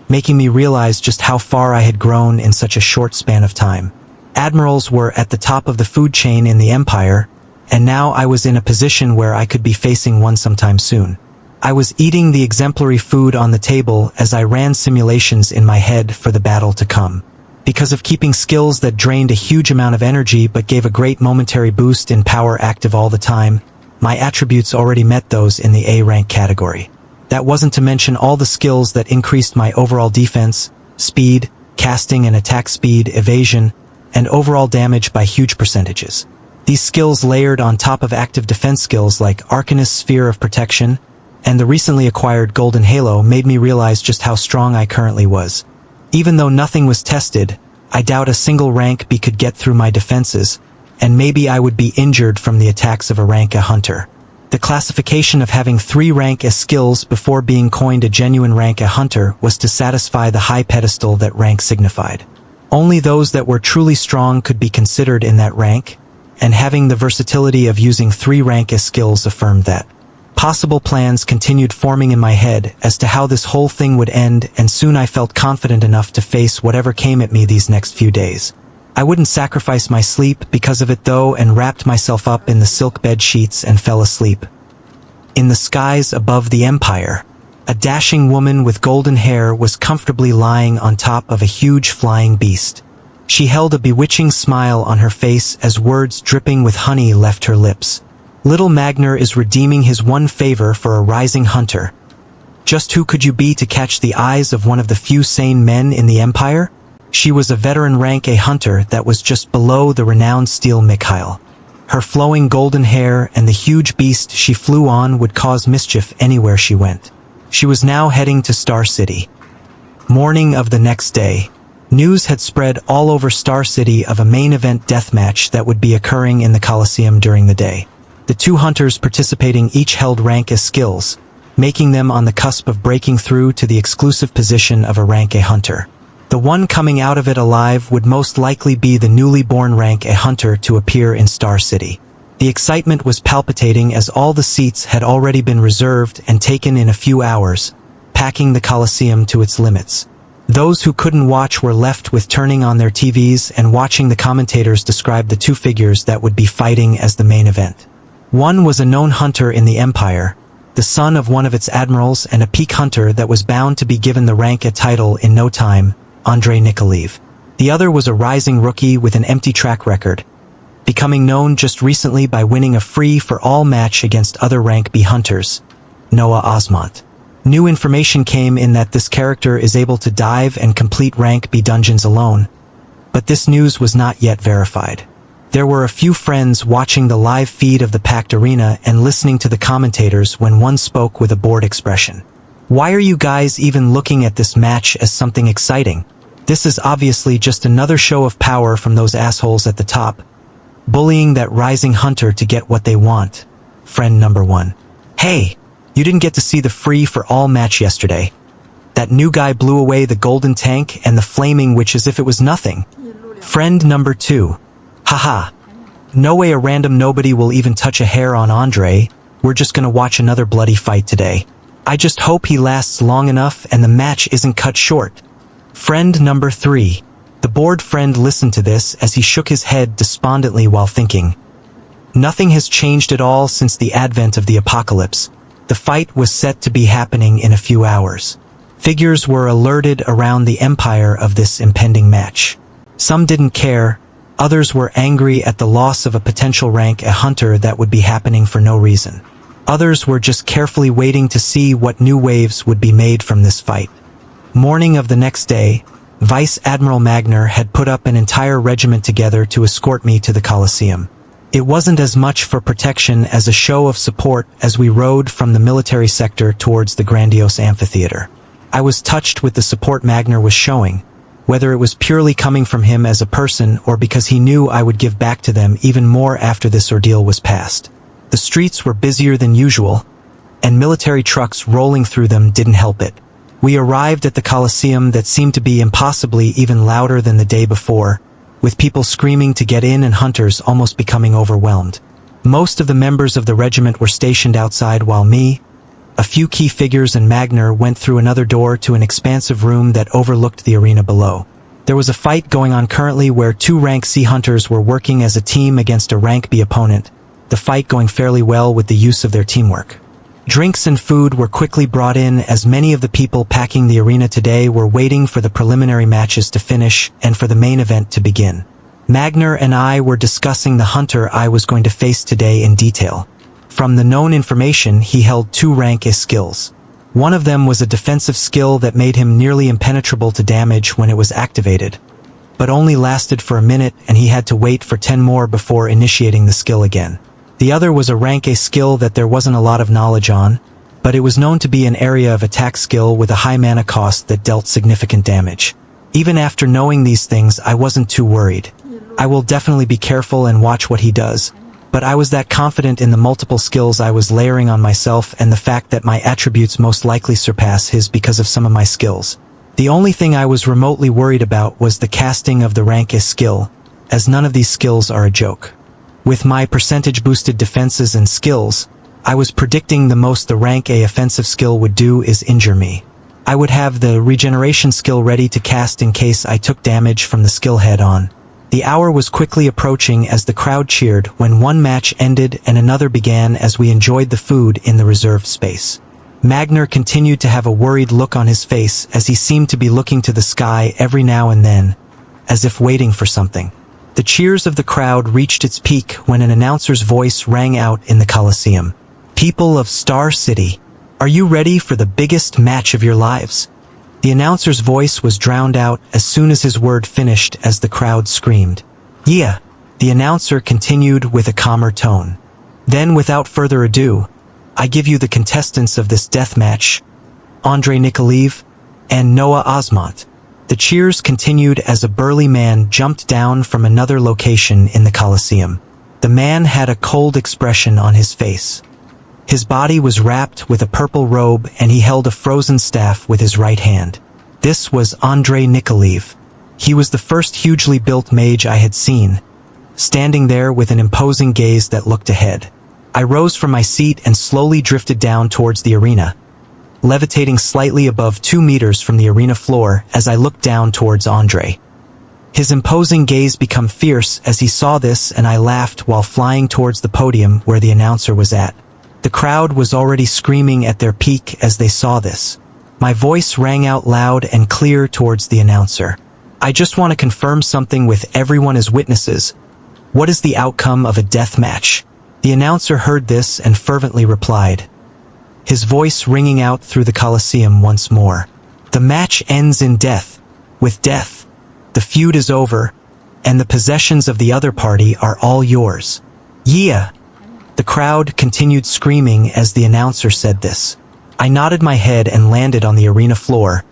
[SPEAKER 1] making me realize just how far I had grown in such a short span of time. Admirals were at the top of the food chain in the Empire, and now I was in a position where I could be facing one sometime soon. I was eating the exemplary food on the table as I ran simulations in my head for the battle to come. Because of keeping skills that drained a huge amount of energy but gave a great momentary boost in power active all the time, my attributes already met those in the A rank category. That wasn't to mention all the skills that increased my overall defense, speed, casting and attack speed, evasion, and overall damage by huge percentages. These skills layered on top of active defense skills like Arcanist's Sphere of Protection and the recently acquired Golden Halo made me realize just how strong I currently was. Even though nothing was tested, I doubt a single rank B could get through my defenses, and maybe I would be injured from the attacks of a rank A hunter. The classification of having 3 rank A skills before being coined a genuine rank A hunter was to satisfy the high pedestal that rank signified. Only those that were truly strong could be considered in that rank, and having the versatility of using 3 rank A skills affirmed that. Possible plans continued forming in my head as to how this whole thing would end, and soon I felt confident enough to face whatever came at me these next few days. I wouldn't sacrifice my sleep because of it though, and wrapped myself up in the silk bed sheets and fell asleep. In the skies above the Empire, a dashing woman with golden hair was comfortably lying on top of a huge flying beast. She held a bewitching smile on her face as words dripping with honey left her lips. Little Magner is redeeming his one favor for a rising hunter. Just who could you be to catch the eyes of one of the few sane men in the Empire? She was a veteran rank A hunter that was just below the renowned Steel Mikhail. Her flowing golden hair and the huge beast she flew on would cause mischief anywhere she went. She was now heading to Star City. Morning of the next day, news had spread all over Star City of a main event deathmatch that would be occurring in the Coliseum during the day. The 2 hunters participating each held rank A skills, making them on the cusp of breaking through to the exclusive position of a rank A hunter. The one coming out of it alive would most likely be the newly born rank A hunter to appear in Star City. The excitement was palpitating as all the seats had already been reserved and taken in a few hours, packing the Coliseum to its limits. Those who couldn't watch were left with turning on their TVs and watching the commentators describe the 2 figures that would be fighting as the main event. One was a known hunter in the Empire, the son of one of its admirals and a peak hunter that was bound to be given the rank A title in no time, Andrei Nikolaev. The other was a rising rookie with an empty track record, becoming known just recently by winning a free-for-all match against other rank B hunters, Noah Osmont. New information came in that this character is able to dive and complete rank B dungeons alone, but this news was not yet verified. There were a few friends watching the live feed of the packed arena and listening to the commentators when one spoke with a bored expression. "Why are you guys even looking at this match as something exciting? This is obviously just another show of power from those assholes at the top, bullying that rising hunter to get what they want." Friend number 1. "Hey, you didn't get to see the free-for-all match yesterday. That new guy blew away the golden tank and the flaming witch as if it was nothing." Friend number 2. "Haha. No way a random nobody will even touch a hair on Andre. We're just gonna watch another bloody fight today. I just hope he lasts long enough and the match isn't cut short." Friend number 3. The bored friend listened to this as he shook his head despondently while thinking. Nothing has changed at all since the advent of the apocalypse. The fight was set to be happening in a few hours. Figures were alerted around the empire of this impending match. Some didn't care, others were angry at the loss of a potential rank a hunter that would be happening for no reason. Others were just carefully waiting to see what new waves would be made from this fight. Morning of the next day, Vice Admiral Magner had put up an entire regiment together to escort me to the Colosseum. It wasn't as much for protection as a show of support as we rode from the military sector towards the grandiose amphitheater. I was touched with the support Magner was showing, whether it was purely coming from him as a person or because he knew I would give back to them even more after this ordeal was past. The streets were busier than usual, and military trucks rolling through them didn't help it. We arrived at the Colosseum that seemed to be impossibly even louder than the day before, with people screaming to get in and hunters almost becoming overwhelmed. Most of the members of the regiment were stationed outside while me, a few key figures and Magner went through another door to an expansive room that overlooked the arena below. There was a fight going on currently where 2 rank C hunters were working as a team against a rank B opponent, the fight going fairly well with the use of their teamwork. Drinks and food were quickly brought in as many of the people packing the arena today were waiting for the preliminary matches to finish and for the main event to begin. Magner and I were discussing the hunter I was going to face today in detail. From the known information, he held 2 rank A skills. One of them was a defensive skill that made him nearly impenetrable to damage when it was activated, but only lasted for a minute and he had to wait for 10 more before initiating the skill again. The other was a rank A skill that there wasn't a lot of knowledge on, but it was known to be an area of attack skill with a high mana cost that dealt significant damage. Even after knowing these things, I wasn't too worried. I will definitely be careful and watch what he does, but I was that confident in the multiple skills I was layering on myself and the fact that my attributes most likely surpass his because of some of my skills. The only thing I was remotely worried about was the casting of the rank A skill, as none of these skills are a joke. With my percentage boosted defenses and skills, I was predicting the most the rank A offensive skill would do is injure me. I would have the regeneration skill ready to cast in case I took damage from the skill head on. The hour was quickly approaching as the crowd cheered when one match ended and another began as we enjoyed the food in the reserved space. Magner continued to have a worried look on his face as he seemed to be looking to the sky every now and then, as if waiting for something. The cheers of the crowd reached its peak when an announcer's voice rang out in the Colosseum. "People of Star City, are you ready for the biggest match of your lives?" The announcer's voice was drowned out as soon as his word finished as the crowd screamed. "Yeah," the announcer continued with a calmer tone. "Then without further ado, I give you the contestants of this death match, Andrei Nikolaev and Noah Osmont." The cheers continued as a burly man jumped down from another location in the Colosseum. The man had a cold expression on his face. His body was wrapped with a purple robe and he held a frozen staff with his right hand. This was Andrei Nikolaev. He was the first hugely built mage I had seen, standing there with an imposing gaze that looked ahead. I rose from my seat and slowly drifted down towards the arena, levitating slightly above 2 meters from the arena floor as I looked down towards Andrei. His imposing gaze became fierce as he saw this and I laughed while flying towards the podium where the announcer was at. The crowd was already screaming at their peak as they saw this. My voice rang out loud and clear towards the announcer. "I just want to confirm something with everyone as witnesses. What is the outcome of a death match?" The announcer heard this and fervently replied, his voice ringing out through the Colosseum once more. "The match ends in death. With death, the feud is over, and the possessions of the other party are all yours." "Yeah!" The crowd continued screaming as the announcer said this. I nodded my head and landed on the arena floor,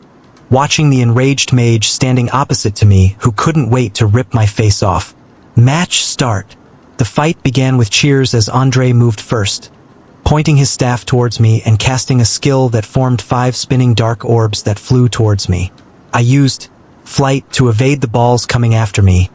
[SPEAKER 1] watching the enraged mage standing opposite to me who couldn't wait to rip my face off. Match start. The fight began with cheers as Andrei moved first, pointing his staff towards me and casting a skill that formed 5 spinning dark orbs that flew towards me. I used flight to evade the balls coming after me,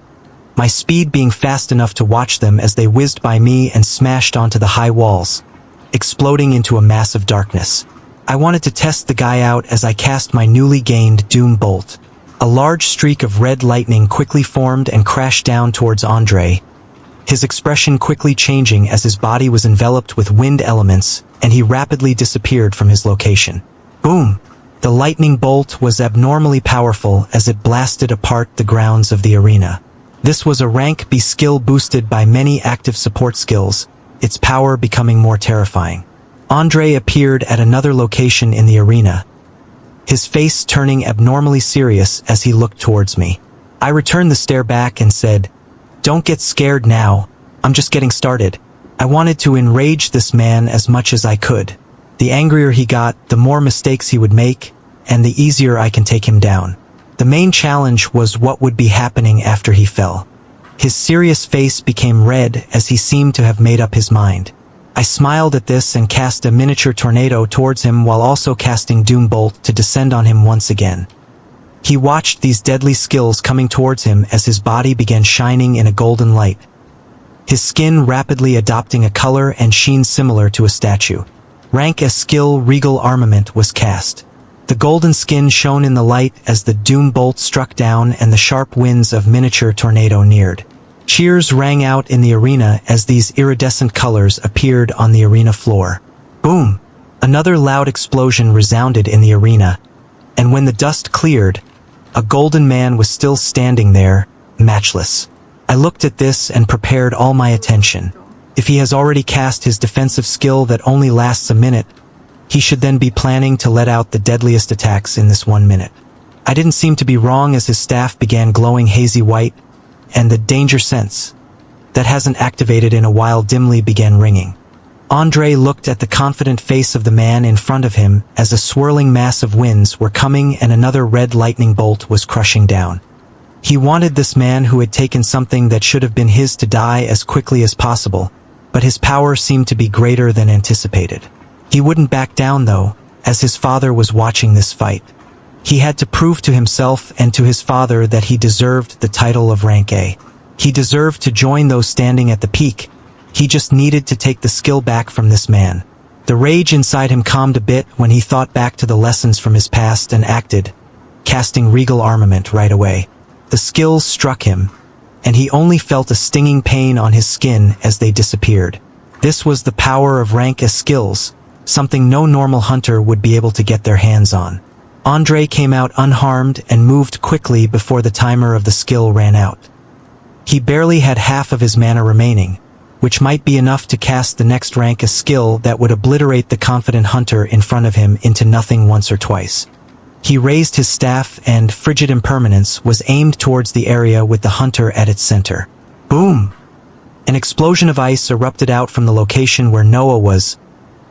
[SPEAKER 1] my speed being fast enough to watch them as they whizzed by me and smashed onto the high walls, exploding into a mass of darkness. I wanted to test the guy out as I cast my newly gained Doom Bolt. A large streak of red lightning quickly formed and crashed down towards Andre, his expression quickly changing as his body was enveloped with wind elements, and he rapidly disappeared from his location. Boom! The lightning bolt was abnormally powerful as it blasted apart the grounds of the arena. This was a rank B skill boosted by many active support skills, its power becoming more terrifying. Andre appeared at another location in the arena, his face turning abnormally serious as he looked towards me. I returned the stare back and said, "Don't get scared now, I'm just getting started." I wanted to enrage this man as much as I could. The angrier he got, the more mistakes he would make, and the easier I can take him down. The main challenge was what would be happening after he fell. His serious face became red as he seemed to have made up his mind. I smiled at this and cast a miniature tornado towards him while also casting Doom Bolt to descend on him once again. He watched these deadly skills coming towards him as his body began shining in a golden light, his skin rapidly adopting a color and sheen similar to a statue. Rank as skill Regal Armament was cast. The golden skin shone in the light as the Doom Bolt struck down and the sharp winds of miniature tornado neared. Cheers rang out in the arena as these iridescent colors appeared on the arena floor. Boom! Another loud explosion resounded in the arena, and when the dust cleared, a golden man was still standing there, matchless. I looked at this and prepared all my attention. If he has already cast his defensive skill that only lasts a minute, he should then be planning to let out the deadliest attacks in this 1 minute. I didn't seem to be wrong as his staff began glowing hazy white, and the danger sense that hasn't activated in a while dimly began ringing. Andre looked at the confident face of the man in front of him as a swirling mass of winds were coming and another red lightning bolt was crushing down. He wanted this man who had taken something that should have been his to die as quickly as possible, but his power seemed to be greater than anticipated. He wouldn't back down though, as his father was watching this fight. He had to prove to himself and to his father that he deserved the title of rank A. He deserved to join those standing at the peak. He just needed to take the skill back from this man. The rage inside him calmed a bit when he thought back to the lessons from his past and acted, casting Regal Armament right away. The skills struck him, and he only felt a stinging pain on his skin as they disappeared. This was the power of rank as skills, something no normal hunter would be able to get their hands on. Andre came out unharmed and moved quickly before the timer of the skill ran out. He barely had half of his mana remaining, which might be enough to cast the next rank as skill that would obliterate the confident hunter in front of him into nothing once or twice. He raised his staff and Frigid Impermanence was aimed towards the area with the hunter at its center. Boom! An explosion of ice erupted out from the location where Noah was,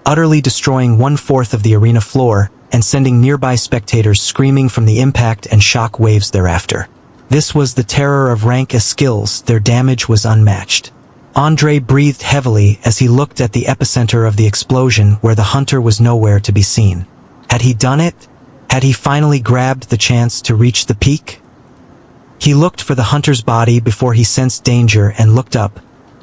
[SPEAKER 1] utterly destroying 1/4 of the arena floor and sending nearby spectators screaming from the impact and shock waves thereafter. This was the terror of rank as skills, their damage was unmatched. Andre breathed heavily as he looked at the epicenter of the explosion where the hunter was nowhere to be seen. Had he done it? Had he finally grabbed the chance to reach the peak? He looked for the hunter's body before he sensed danger and looked up,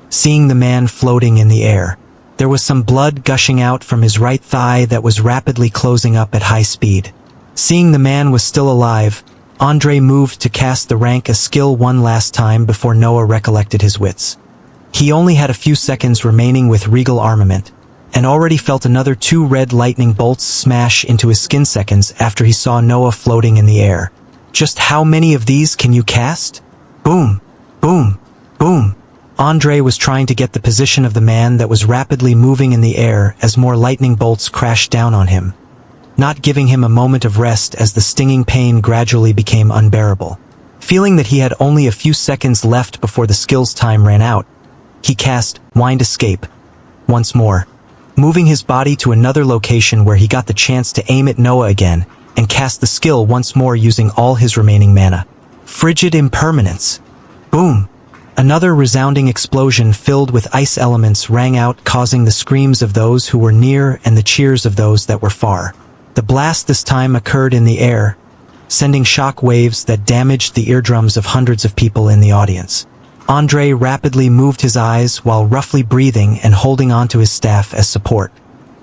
[SPEAKER 1] seeing the man floating in the air. There was some blood gushing out from his right thigh that was rapidly closing up at high speed. Seeing the man was still alive, Andre moved to cast the rank as skill one last time before Noah recollected his wits. He only had a few seconds remaining with Regal Armament, and already felt another 2 red lightning bolts smash into his skin seconds after he saw Noah floating in the air. Just how many of these can you cast? Boom! Boom! Boom! Andre was trying to get the position of the man that was rapidly moving in the air as more lightning bolts crashed down on him, not giving him a moment of rest as the stinging pain gradually became unbearable. Feeling that he had only a few seconds left before the skill's time ran out, he cast Wind Escape once more, moving his body to another location where he got the chance to aim at Noah again and cast the skill once more using all his remaining mana. Frigid Impermanence. Boom! Another resounding explosion filled with ice elements rang out, causing the screams of those who were near and the cheers of those that were far. The blast this time occurred in the air, sending shock waves that damaged the eardrums of hundreds of people in the audience. Andre rapidly moved his eyes while roughly breathing and holding onto his staff as support.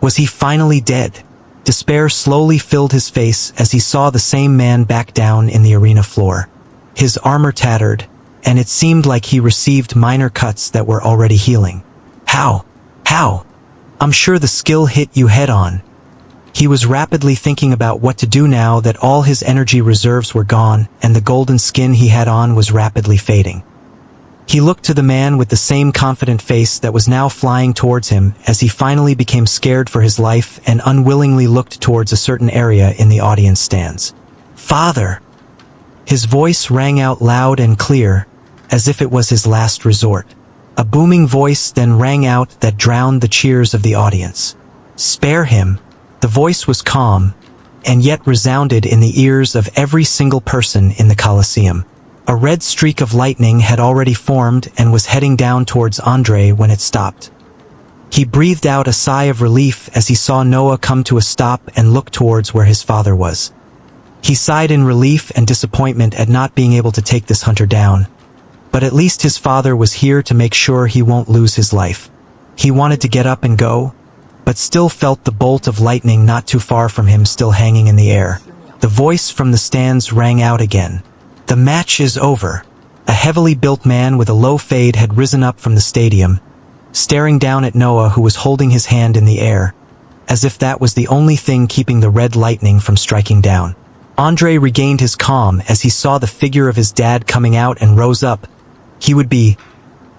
[SPEAKER 1] Was he finally dead? Despair slowly filled his face as he saw the same man back down in the arena floor. His armor tattered, and it seemed like he received minor cuts that were already healing. How? How? I'm sure the skill hit you head on. He was rapidly thinking about what to do now that all his energy reserves were gone and the golden skin he had on was rapidly fading. He looked to the man with the same confident face that was now flying towards him as he finally became scared for his life and unwillingly looked towards a certain area in the audience stands. Father! His voice rang out loud and clear, as if it was his last resort. A booming voice then rang out that drowned the cheers of the audience. Spare him! The voice was calm, and yet resounded in the ears of every single person in the Colosseum. A red streak of lightning had already formed and was heading down towards Andre when it stopped. He breathed out a sigh of relief as he saw Noah come to a stop and look towards where his father was. He sighed in relief and disappointment at not being able to take this hunter down. But at least his father was here to make sure he won't lose his life. He wanted to get up and go, but still felt the bolt of lightning not too far from him still hanging in the air. The voice from the stands rang out again. The match is over. A heavily built man with a low fade had risen up from the stadium, staring down at Noah who was holding his hand in the air, as if that was the only thing keeping the red lightning from striking down. Andre regained his calm as he saw the figure of his dad coming out and rose up. He would be...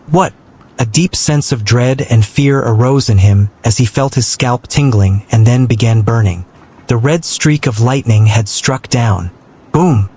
[SPEAKER 1] What? A deep sense of dread and fear arose in him as he felt his scalp tingling and then began burning. The red streak of lightning had struck down. Boom!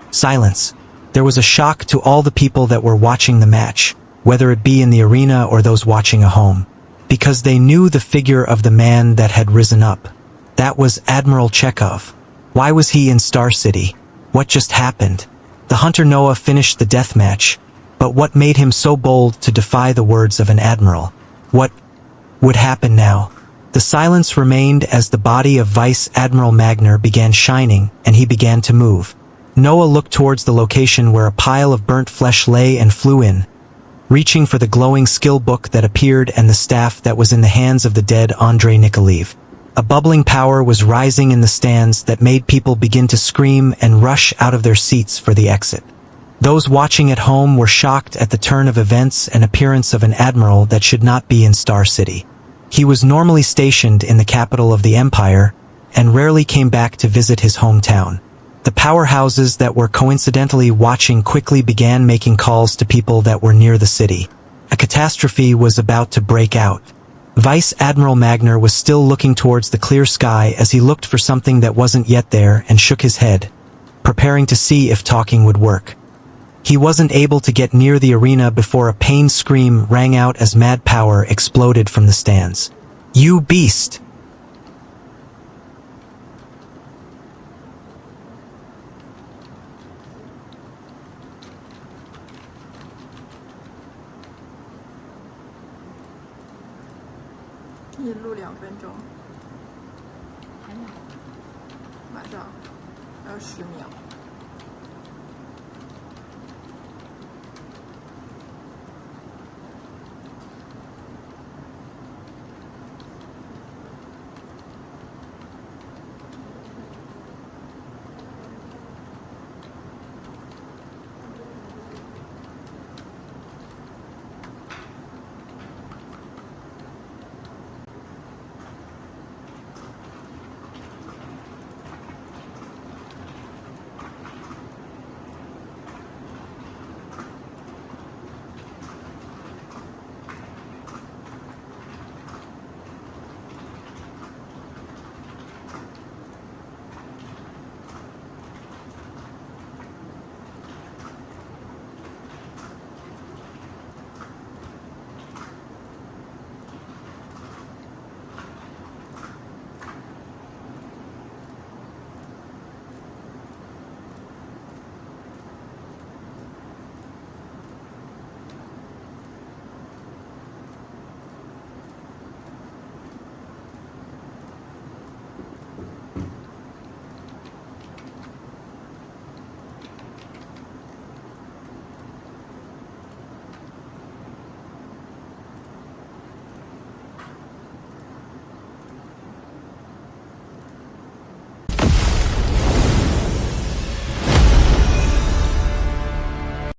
[SPEAKER 1] Silence. There was a shock to all the people that were watching the match, whether it be in the arena or those watching at home, because they knew the figure of the man that had risen up. That was Admiral Chekhov. Why was he in Star City? What just happened? The hunter Noah finished the death match, but what made him so bold to defy the words of an admiral? What would happen now? The silence remained as the body of Vice Admiral Magner began shining and he began to move. Noah looked towards the location where a pile of burnt flesh lay and flew in, reaching for the glowing skill book that appeared and the staff that was in the hands of the dead Andrei Nikolaev. A bubbling power was rising in the stands that made people begin to scream and rush out of their seats for the exit. Those watching at home were shocked at the turn of events and appearance of an admiral that should not be in Star City. He was normally stationed in the capital of the Empire and rarely came back to visit his hometown. The powerhouses that were coincidentally watching quickly began making calls to people that were near the city. A catastrophe was about to break out. Vice Admiral Magner was still looking towards the clear sky as he looked for something that wasn't yet there and shook his head, preparing to see if talking would work. He wasn't able to get near the arena before a pained scream rang out as mad power exploded from the stands. You beast!
[SPEAKER 2] 引录2分钟，马上还有10秒。